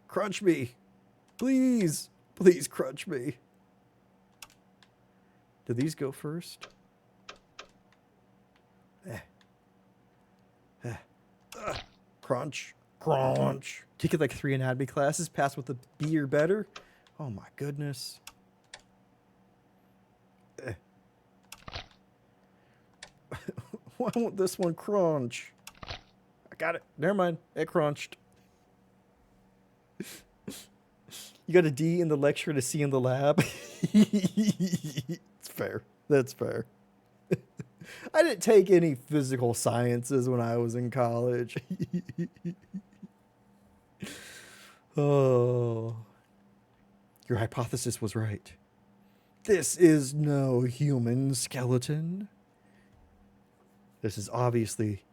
Crunch me. Please. Please crunch me. Do these go first? Crunch. Crunch. Take it like 3 anatomy classes. Pass with a B or better. Oh my goodness. Why won't this one crunch? I got it. Never mind. It crunched. You got a D in the lecture and a C in the lab. It's fair. That's fair. I didn't take any physical sciences when I was in college. Oh. Your hypothesis was right. This is no human skeleton. This is obviously...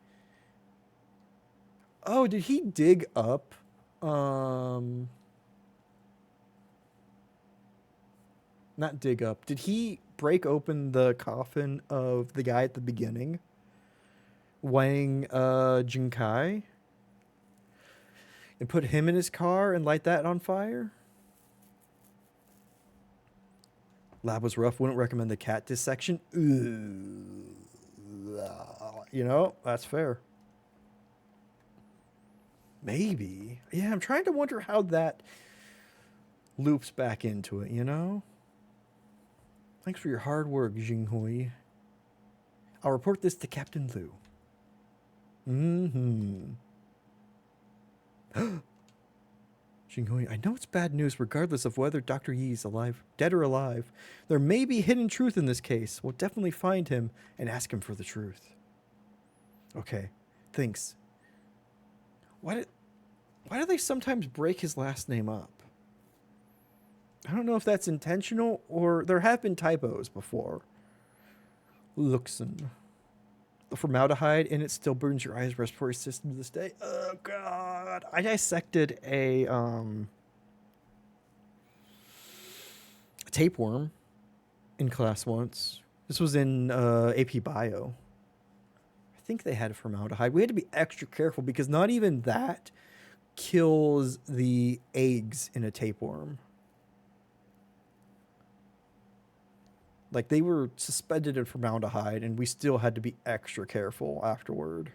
Oh, did he dig up... Not dig up. Did he break open the coffin of the guy at the beginning? Wang Jinkai? And put him in his car and light that on fire? Lab was rough. Wouldn't recommend the cat dissection. Ooh. You know, that's fair. Maybe. Yeah, I'm trying to wonder how that loops back into it, you know? Thanks for your hard work, Jinghui. I'll report this to Captain Liu. Jinghui, I know it's bad news regardless of whether Dr. Yi is alive, dead or alive. There may be hidden truth in this case. We'll definitely find him and ask him for the truth. Okay, thanks. Why do they sometimes break his last name up? I don't know if that's intentional or there have been typos before. Luxon. The formaldehyde in it still burns your eyes, respiratory system to this day. Oh God. I dissected a tapeworm in class once. This was in AP Bio. I think they had formaldehyde. We had to be extra careful because not even that kills the eggs in a tapeworm. Like, they were suspended in formaldehyde, and we still had to be extra careful afterward.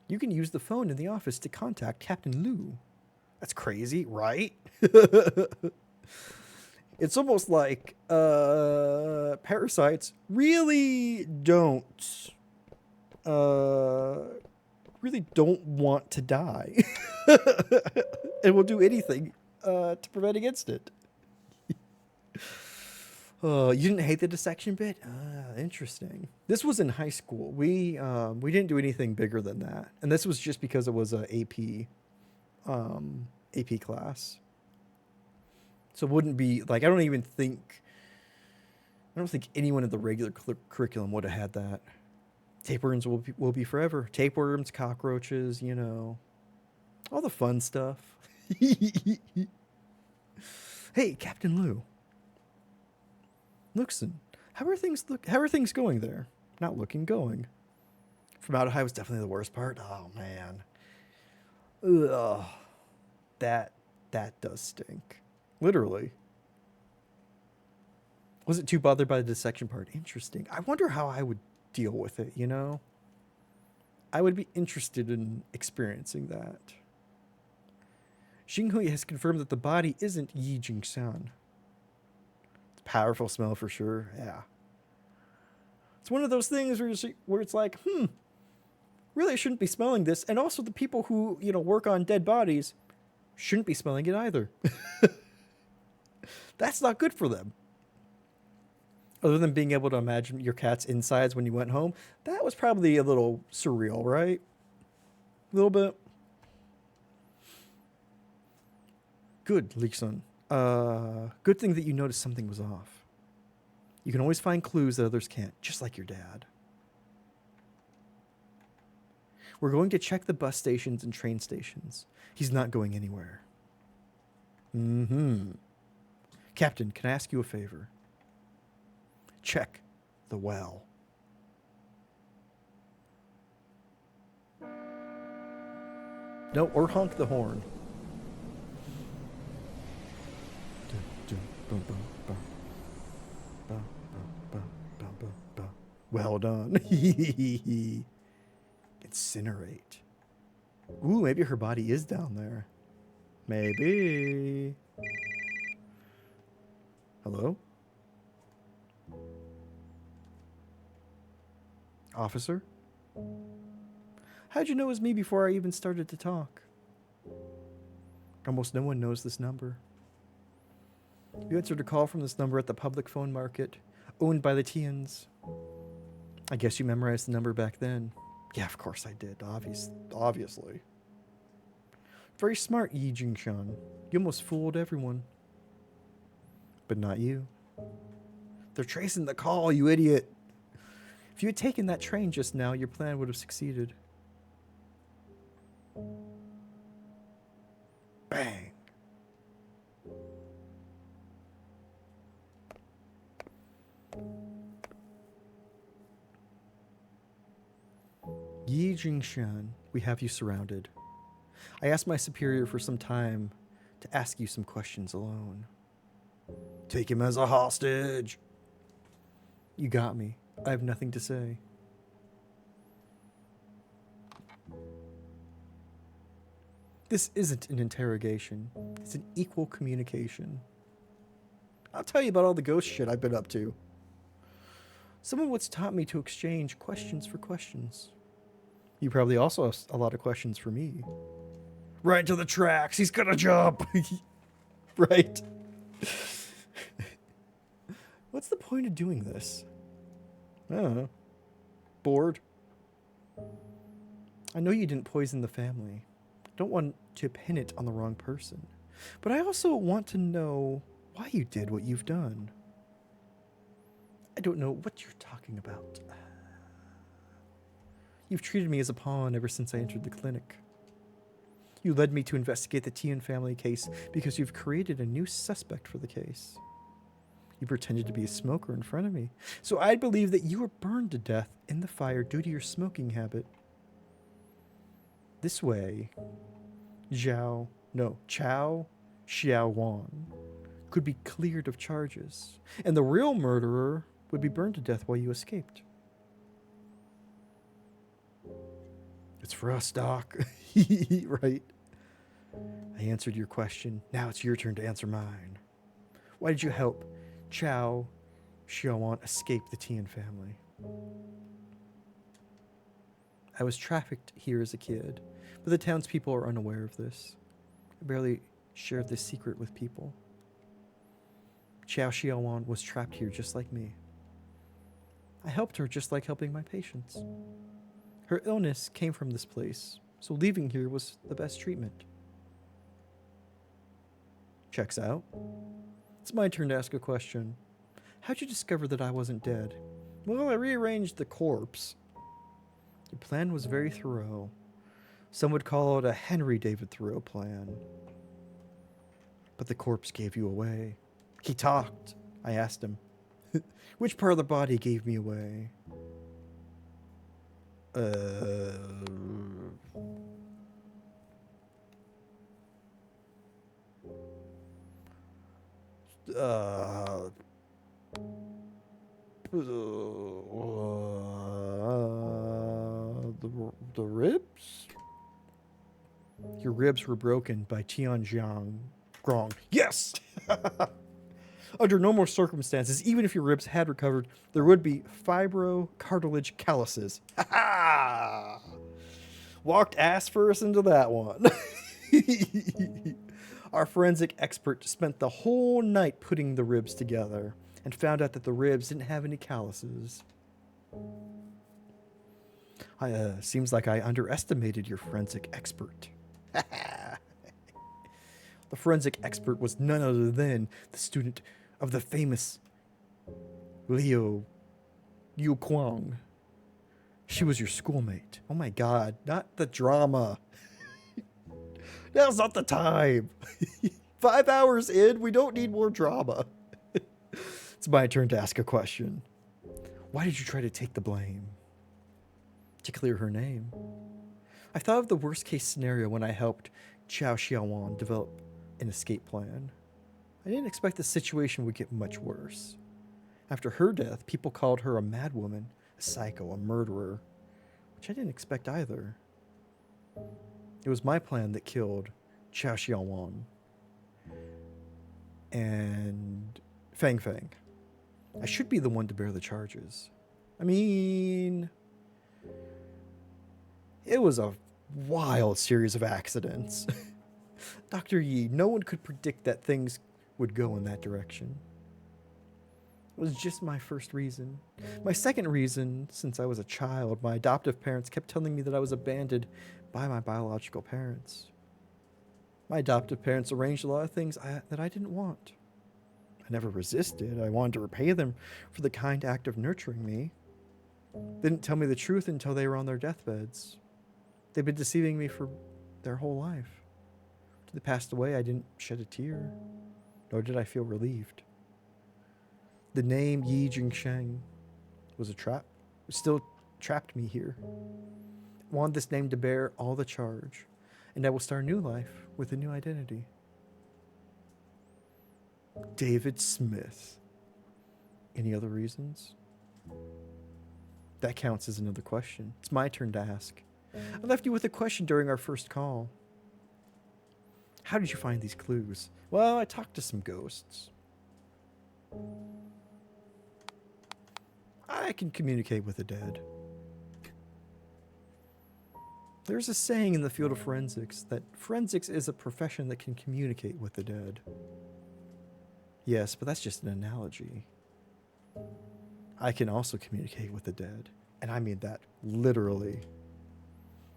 You can use the phone in the office to contact Captain Lou. That's crazy, right? It's almost like parasites really don't want to die, and will do anything to prevent against it. You didn't hate the dissection bit? Interesting. This was in high school. We didn't do anything bigger than that, and this was just because it was a AP class. So it wouldn't be like I don't think anyone in the regular curriculum would have had that. Tapeworms will be forever. Tapeworms, cockroaches, all the fun stuff. Hey, Captain Lou. Luxon, how are things going there? Not looking, going. Formaldehyde was definitely the worst part. Oh man. Ugh. That does stink. Literally. Wasn't too bothered by the dissection part. Interesting. I wonder how I would deal with it, I would be interested in experiencing that. Xinghui has confirmed that the body isn't Yi Jingxian. It's a powerful smell for sure. Yeah. It's one of those things where it's like, really I shouldn't be smelling this. And also the people who, work on dead bodies shouldn't be smelling it either. That's not good for them. Other than being able to imagine your cat's insides when you went home, that was probably a little surreal, right? A little bit. Good, Leekson. Good thing that you noticed something was off. You can always find clues that others can't, just like your dad. We're going to check the bus stations and train stations. He's not going anywhere. Captain, can I ask you a favor? Check the well. No, or honk the horn. Well done. Incinerate. Ooh, maybe her body is down there. Maybe. Hello? Officer? How'd you know it was me before I even started to talk? Almost no one knows this number. You answered a call from this number at the public phone market, owned by the Tians. I guess you memorized the number back then. Yeah, of course I did, obviously. Very smart, Yi Jingshan. You almost fooled everyone. But not you. They're tracing the call, you idiot. If you had taken that train just now, your plan would have succeeded. Bang. Yi Jingshan, we have you surrounded. I asked my superior for some time to ask you some questions alone. Take him as a hostage. You got me. I have nothing to say. This isn't an interrogation. It's an equal communication. I'll tell you about all the ghost shit I've been up to. Someone once taught me to exchange questions for questions. You probably also have a lot of questions for me. Right to the tracks. He's gonna jump. Right. What's the point of doing this? I don't know. Bored? I know you didn't poison the family. I don't want to pin it on the wrong person. But I also want to know why you did what you've done. I don't know what you're talking about. You've treated me as a pawn ever since I entered the clinic. You led me to investigate the Tian family case because you've created a new suspect for the case. You pretended to be a smoker in front of me, so I'd believe that you were burned to death in the fire due to your smoking habit. This way, Chao Xiaowan could be cleared of charges, and the real murderer would be burned to death while you escaped. It's for us, Doc. Right? I answered your question. Now it's your turn to answer mine. Why did you help Chao Xiaowan escape the Tian family? I was trafficked here as a kid, but the townspeople are unaware of this. I barely shared this secret with people. Chao Xiaowan was trapped here just like me. I helped her just like helping my patients. Her illness came from this place, so leaving here was the best treatment. Checks out. It's my turn to ask a question. How'd you discover that I wasn't dead? Well, I rearranged the corpse. Your plan was very thorough. Some would call it a Henry David Thoreau plan. But the corpse gave you away. He talked. I asked him, which part of the body gave me away? The ribs? Your ribs were broken by Tianjiang Grong. Yes! Under normal circumstances, even if your ribs had recovered, there would be fibrocartilage calluses. Ha ha! Walked ass first into that one. Our forensic expert spent the whole night putting the ribs together and found out that the ribs didn't have any calluses. Seems like I underestimated your forensic expert. The forensic expert was none other than the student of the famous Liu Kwang. She was your schoolmate. Oh my god, not the drama. Now's not the time. 5 hours in, we don't need more drama. It's my turn to ask a question. Why did you try to take the blame? To clear her name. I thought of the worst case scenario when I helped Chao Xiaowan develop an escape plan. I didn't expect the situation would get much worse. After her death, people called her a madwoman, a psycho, a murderer, which I didn't expect either. It was my plan that killed Chao Xiaowan and Fang Fang. I should be the one to bear the charges. I mean, it was a wild series of accidents. Dr. Yi, no one could predict that things would go in that direction. It was just my first reason. My second reason, since I was a child, my adoptive parents kept telling me that I was abandoned by my biological parents. My adoptive parents arranged a lot of things that I didn't want. I never resisted. I wanted to repay them for the kind act of nurturing me. They didn't tell me the truth until they were on their deathbeds. They've been deceiving me for their whole life. Till they passed away, I didn't shed a tear, nor did I feel relieved. The name Yi Jingsheng was a trap. It still trapped me here. I wanted this name to bear all the charge, and I will start a new life with a new identity. David Smith. Any other reasons? That counts as another question. It's my turn to ask. I left you with a question during our first call. How did you find these clues? Well, I talked to some ghosts. I can communicate with the dead. There's a saying in the field of forensics that forensics is a profession that can communicate with the dead. Yes, but that's just an analogy. I can also communicate with the dead, and I mean that literally.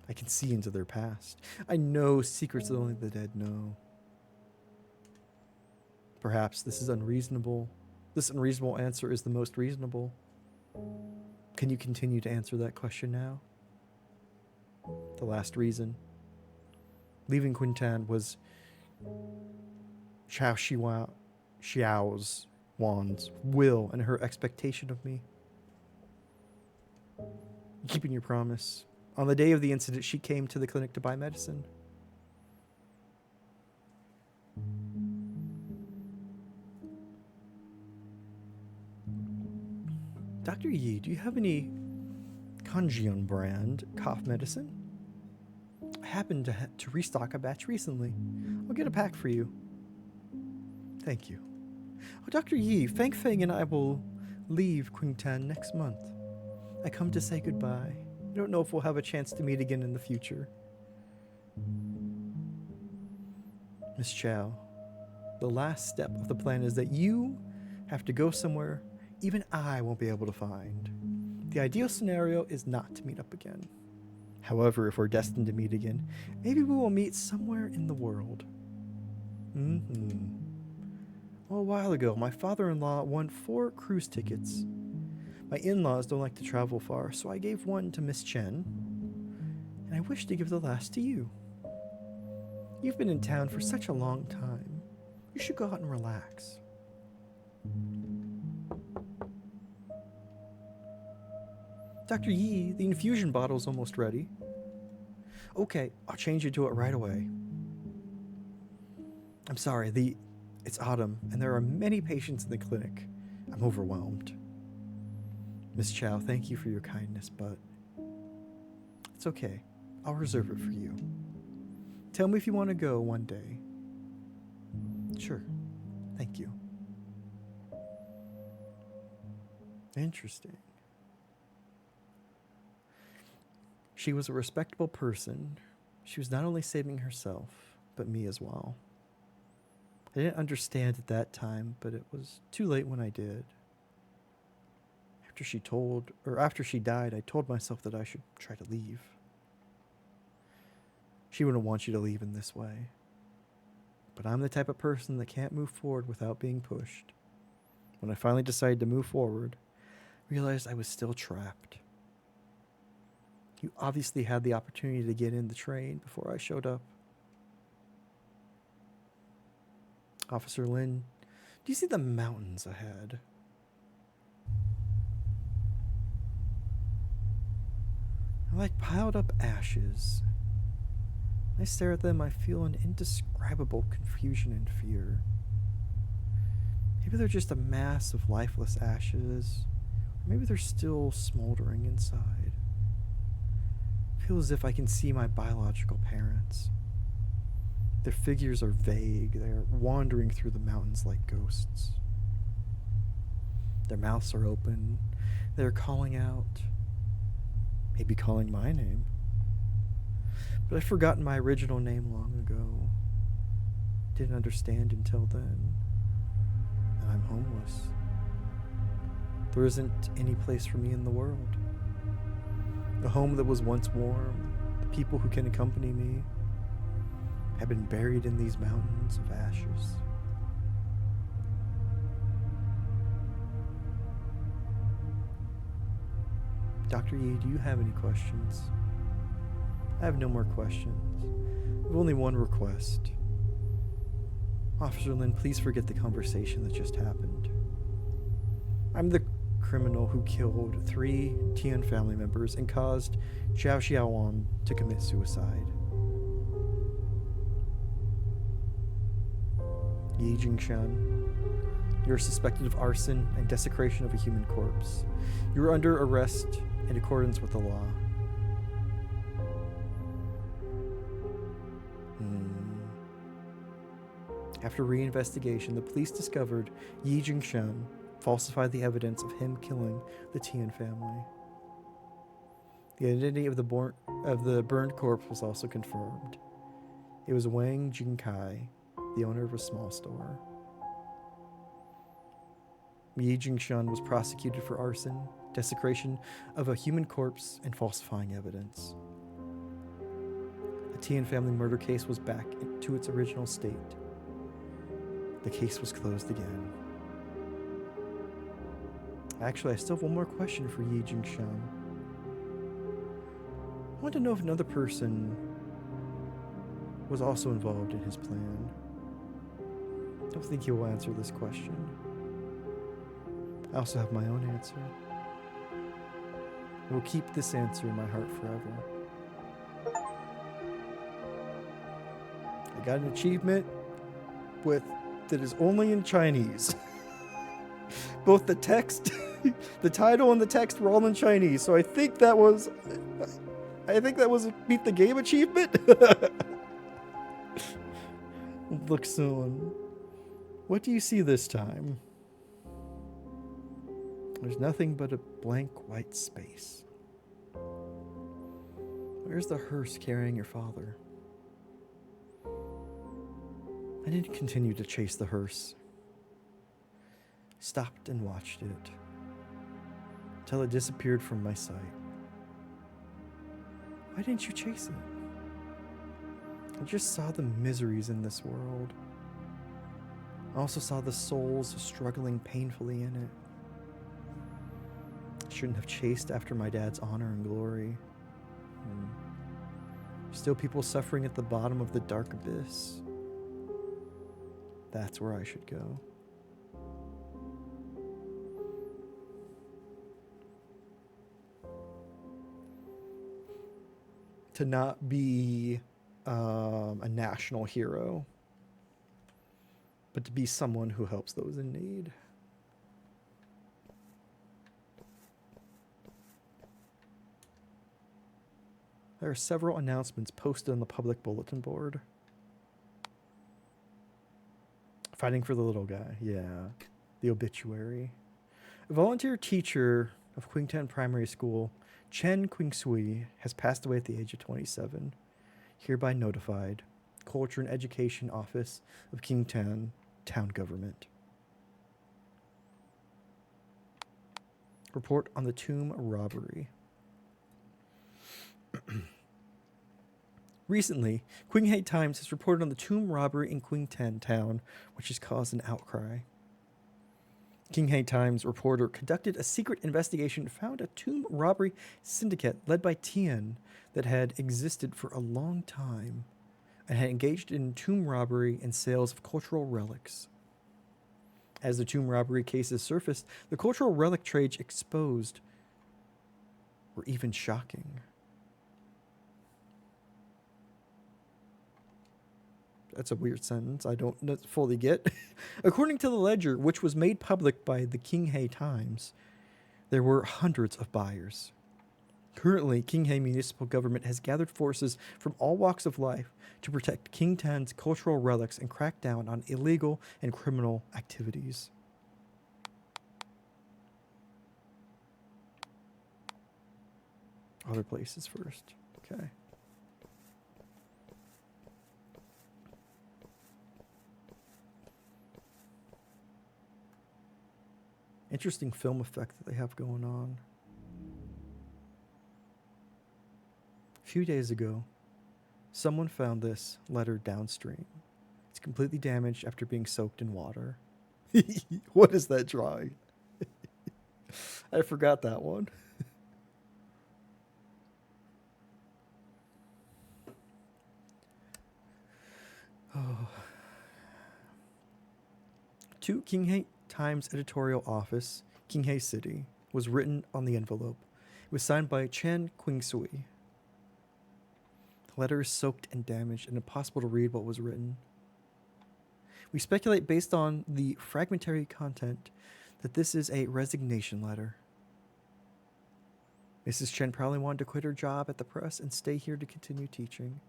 I can see into their past. I know secrets that only the dead know. Perhaps this is unreasonable. This unreasonable answer is the most reasonable. Can you continue to answer that question now? The last reason. Leaving Quintan was Xiao's Wan's will and her expectation of me. Keeping your promise. On the day of the incident, she came to the clinic to buy medicine. Dr. Yi, do you have any Kanjion brand cough medicine? I happened to restock a batch recently. I'll get a pack for you. Thank you. Oh, Dr. Yi, Fang Fang and I will leave Qingtan next month. I come to say goodbye. I don't know if we'll have a chance to meet again in the future. Miss Chow, the last step of the plan is that you have to go somewhere even I won't be able to find. The ideal scenario is not to meet up again. However, if we're destined to meet again, maybe we will meet somewhere in the world. Well, a while ago, my father-in-law won 4 cruise tickets. My in-laws don't like to travel far, so I gave one to Miss Chen, and I wish to give the last to you. You've been in town for such a long time. You should go out and relax. Dr. Yi, the infusion bottle's almost ready. Okay, I'll change you to it right away. I'm sorry, it's autumn, and there are many patients in the clinic. I'm overwhelmed. Miss Chow, thank you for your kindness, but it's okay. I'll reserve it for you. Tell me if you want to go one day. Sure. Thank you. Interesting. She was a respectable person. She was not only saving herself, but me as well. I didn't understand at that time, but it was too late when I did. After she died, I told myself that I should try to leave. She wouldn't want you to leave in this way. But I'm the type of person that can't move forward without being pushed. When I finally decided to move forward, I realized I was still trapped. You obviously had the opportunity to get in the train before I showed up. Officer Lin, do you see the mountains ahead? They're like piled up ashes. I stare at them, I feel an indescribable confusion and fear. Maybe they're just a mass of lifeless ashes, or maybe they're still smoldering inside. I feel as if I can see my biological parents. Their figures are vague, they're wandering through the mountains like ghosts. Their mouths are open, they're calling out, maybe calling my name. But I've forgotten my original name long ago. Didn't understand until then. And I'm homeless. There isn't any place for me in the world. The home that was once warm, the people who can accompany me, have been buried in these mountains of ashes. Dr. Yi, do you have any questions? I have no more questions. I have only one request. Officer Lin, please forget the conversation that just happened. I'm the criminal who killed 3 Tian family members and caused Zhao Xiaowan to commit suicide. Yi Jingshan, you're suspected of arson and desecration of a human corpse. You're under arrest in accordance with the law. After reinvestigation, the police discovered Yi Jingshan falsified the evidence of him killing the Tian family. The identity of the burned corpse was also confirmed. It was Wang Jingkai, the owner of a small store. Yi Jingshan was prosecuted for arson, desecration of a human corpse, and falsifying evidence. The Tian family murder case was back to its original state. The case was closed again. Actually, I still have one more question for Yi Jingshan. I want to know if another person was also involved in his plan? I don't think he will answer this question. I also have my own answer. I will keep this answer in my heart forever. I got an achievement that is only in Chinese. Both the text, the title and the text were all in Chinese, so I think that was a beat the game achievement. Look soon. What do you see this time? There's nothing but a blank white space. Where's the hearse carrying your father? I didn't continue to chase the hearse. Stopped and watched it until it disappeared from my sight. Why didn't you chase it? I just saw the miseries in this world. I also saw the souls struggling painfully in it. I shouldn't have chased after my dad's honor and glory. Still people suffering at the bottom of the dark abyss. That's where I should go. To not be a national hero, but to be someone who helps those in need. There are several announcements posted on the public bulletin board. Fighting for the little guy, yeah. The obituary. A volunteer teacher of Qingtan Primary School, Chen Qingsui, has passed away at the age of 27. Hereby notified. Culture and Education Office of Qingtan Town Government. Report on the tomb robbery. Recently, Qinghai Times has reported on the tomb robbery in Qingtan Town, which has caused an outcry. Qinghai Times reporter conducted a secret investigation and found a tomb robbery syndicate led by Tian that had existed for a long time and had engaged in tomb robbery and sales of cultural relics. As the tomb robbery cases surfaced, the cultural relic trade exposed were even shocking. That's a weird sentence I don't fully get. According to the ledger, which was made public by the Qinghai Times, there were hundreds of buyers. Currently, Qinghai municipal government has gathered forces from all walks of life to protect Qingtan's cultural relics and crack down on illegal and criminal activities. Other places first. Okay. Interesting film effect that they have going on. A few days ago, someone found this letter downstream. It's completely damaged after being soaked in water. What is that drawing? I forgot that one. Oh. To Qinghai Times editorial office, Qinghai City, was written on the envelope. It was signed by Chen Qingsui. The letter is soaked and damaged and impossible to read what was written. We speculate based on the fragmentary content that this is a resignation letter. Mrs. Chen probably wanted to quit her job at the press and stay here to continue teaching.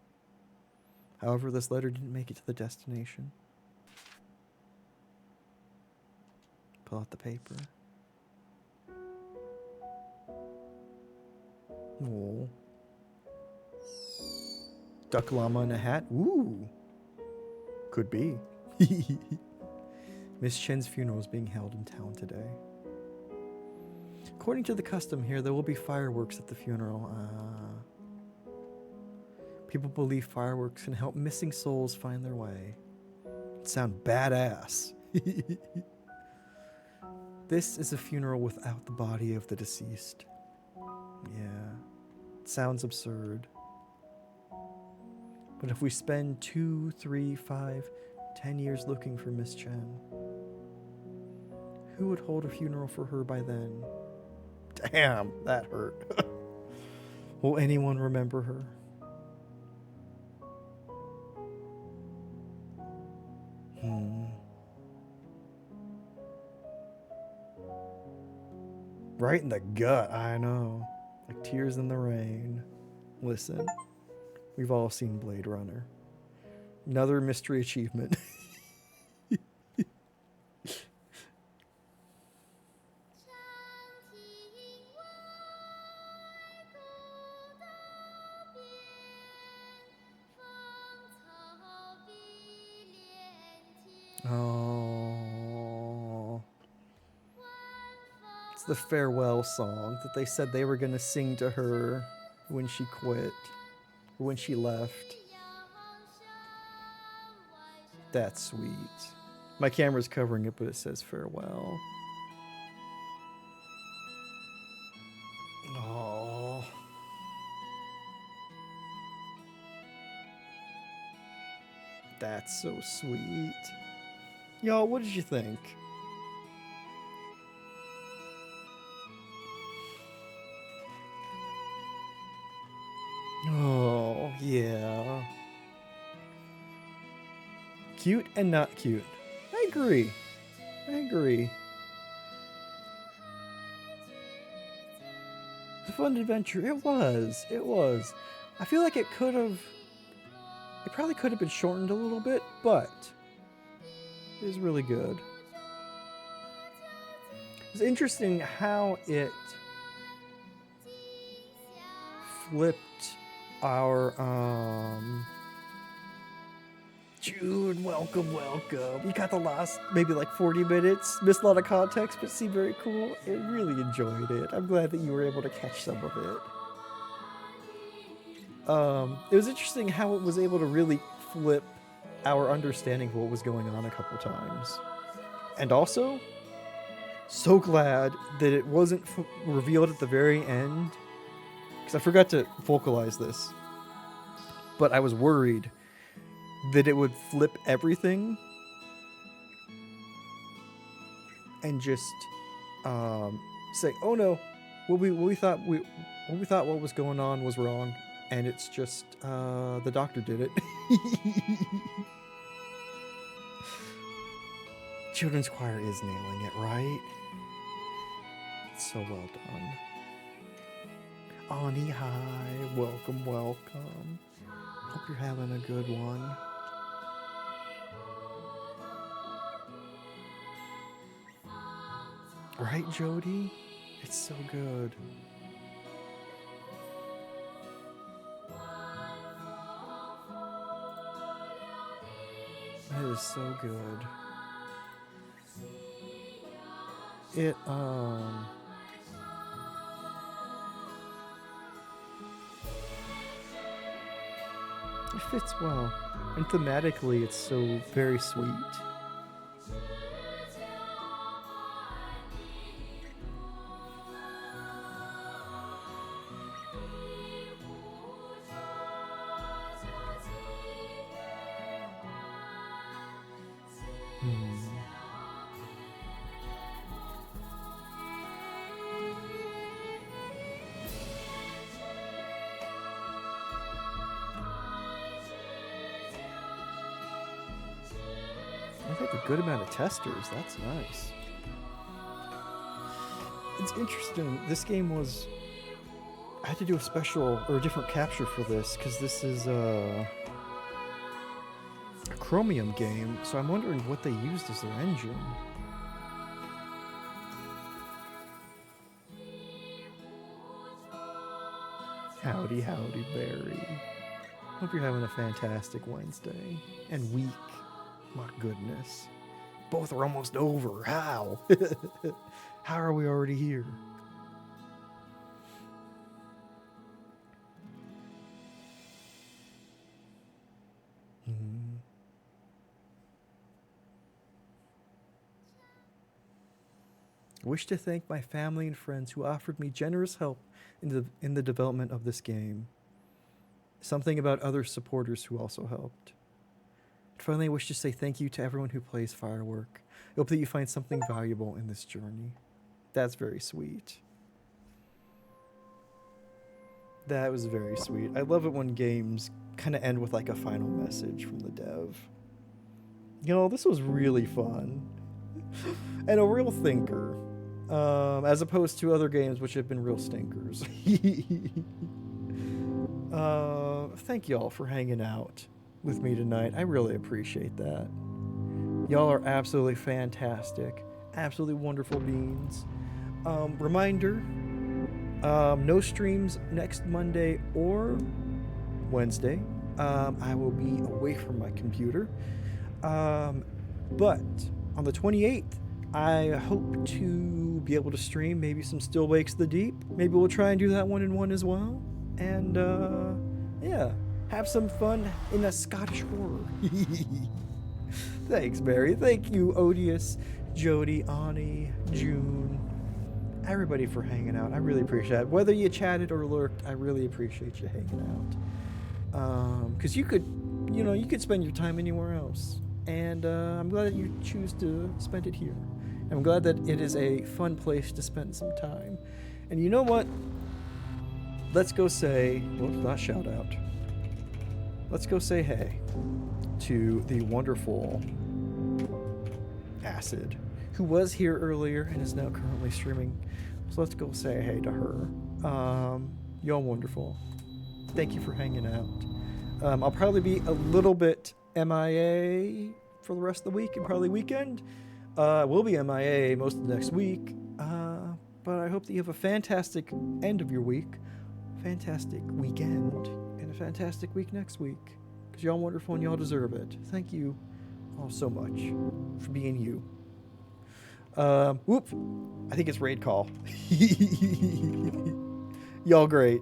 However, this letter didn't make it to the destination. Pull out the paper. Oh. Duck llama in a hat? Ooh. Could be. Miss Chen's funeral is being held in town today. According to the custom here, there will be fireworks at the funeral. People believe fireworks can help missing souls find their way. Sound badass. This is a funeral without the body of the deceased. Yeah, it sounds absurd. But if we spend 2, 3, 5, 10 years looking for Miss Chen, who would hold a funeral for her by then? Damn, that hurt. Will anyone remember her? Right in the gut, I know. Like tears in the rain. Listen, we've all seen Blade Runner. Another mystery achievement. Oh. It's the farewell song that they said they were going to sing to her when she quit, when she left. That's sweet. My camera's covering it, but it says farewell. Oh. That's so sweet. Y'all, what did you think? Oh, yeah. Cute and not cute. I agree. I agree. It's a fun adventure. It was. It was. I feel like it probably could have been shortened a little bit, but it was really good. It's interesting how it flipped our Jude, welcome. You got the last maybe like 40 minutes. Missed a lot of context, but seemed very cool. I really enjoyed it. I'm glad that you were able to catch some of it. It was interesting how it was able to really flip our understanding of what was going on a couple times. And also, so glad that it wasn't revealed at the very end. Because I forgot to vocalize this. But I was worried that it would flip everything and just say, "Oh no, what we thought what was going on was wrong, and it's just the doctor did it." Children's choir is nailing it, right? It's so well done. Ani, hi, welcome. Hope you're having a good one. Right, Jody? It's so good. It is so good. It fits well. And thematically it's so very sweet. I think a good amount of testers. That's nice. It's interesting. This game was... I had to do a special or a different capture for this because this is a Chromium game. So I'm wondering what they used as their engine. Howdy, Barry. Hope you're having a fantastic Wednesday and week. My goodness. Both are almost over. How? How are we already here? I wish to thank my family and friends who offered me generous help in the development of this game. something about other supporters who also helped. And finally, I wish to say thank you to everyone who plays Firework. I hope that you find something valuable in this journey. That's very sweet. That was very sweet. I love it when games kind of end with like a final message from the dev. You know, this was really fun. And a real thinker. As opposed to other games which have been real stinkers. Thank y'all for hanging out with me tonight. I really appreciate that. Y'all are absolutely fantastic. Absolutely wonderful beings. Reminder, no streams next Monday or Wednesday. I will be away from my computer. But on the 28th, I hope to be able to stream maybe some Still Wakes the Deep. Maybe we'll try and do that one in one as well. And, yeah, have some fun in a Scottish horror. Thanks, Barry. Thank you, Odious, Jody, Ani, June, everybody for hanging out. I really appreciate it. Whether you chatted or lurked, I really appreciate you hanging out. Because you could spend your time anywhere else. And I'm glad that you choose to spend it here. I'm glad that it is a fun place to spend some time. And you know what? Let's go say, well, not shout out. Let's go say hey to the wonderful Acid, who was here earlier and is now currently streaming. So let's go say hey to her. Y'all wonderful. Thank you for hanging out. I'll probably be a little bit MIA for the rest of the week and probably weekend. We'll be MIA most of the next week. But I hope that you have a fantastic end of your week, fantastic weekend, and a fantastic week next week. Because y'all wonderful and y'all deserve it. Thank you all so much for being you. Whoop. I think it's raid call. Y'all great.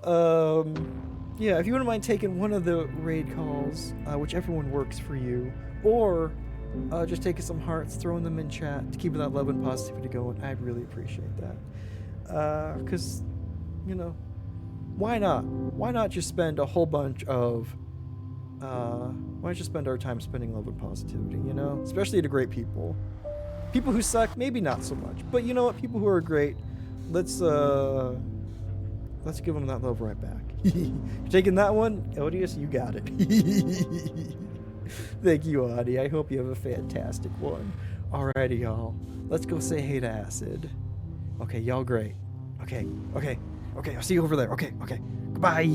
Yeah, if you wouldn't mind taking one of the raid calls, whichever one works for you, or just taking some hearts, throwing them in chat to keep that love and positivity going, I'd really appreciate that. Because, you know, why not? Why not just spend a whole bunch of, why not just spend our time spending love and positivity, you know? Especially to great people. People who suck, maybe not so much. But you know what? People who are great, let's give them that love right back. You're taking that one? Odious, you got it. Thank you, Audie. I hope you have a fantastic one. Alrighty, y'all. Let's go say hey to Acid. Okay, y'all great. Okay. I'll see you over there. Okay. Goodbye.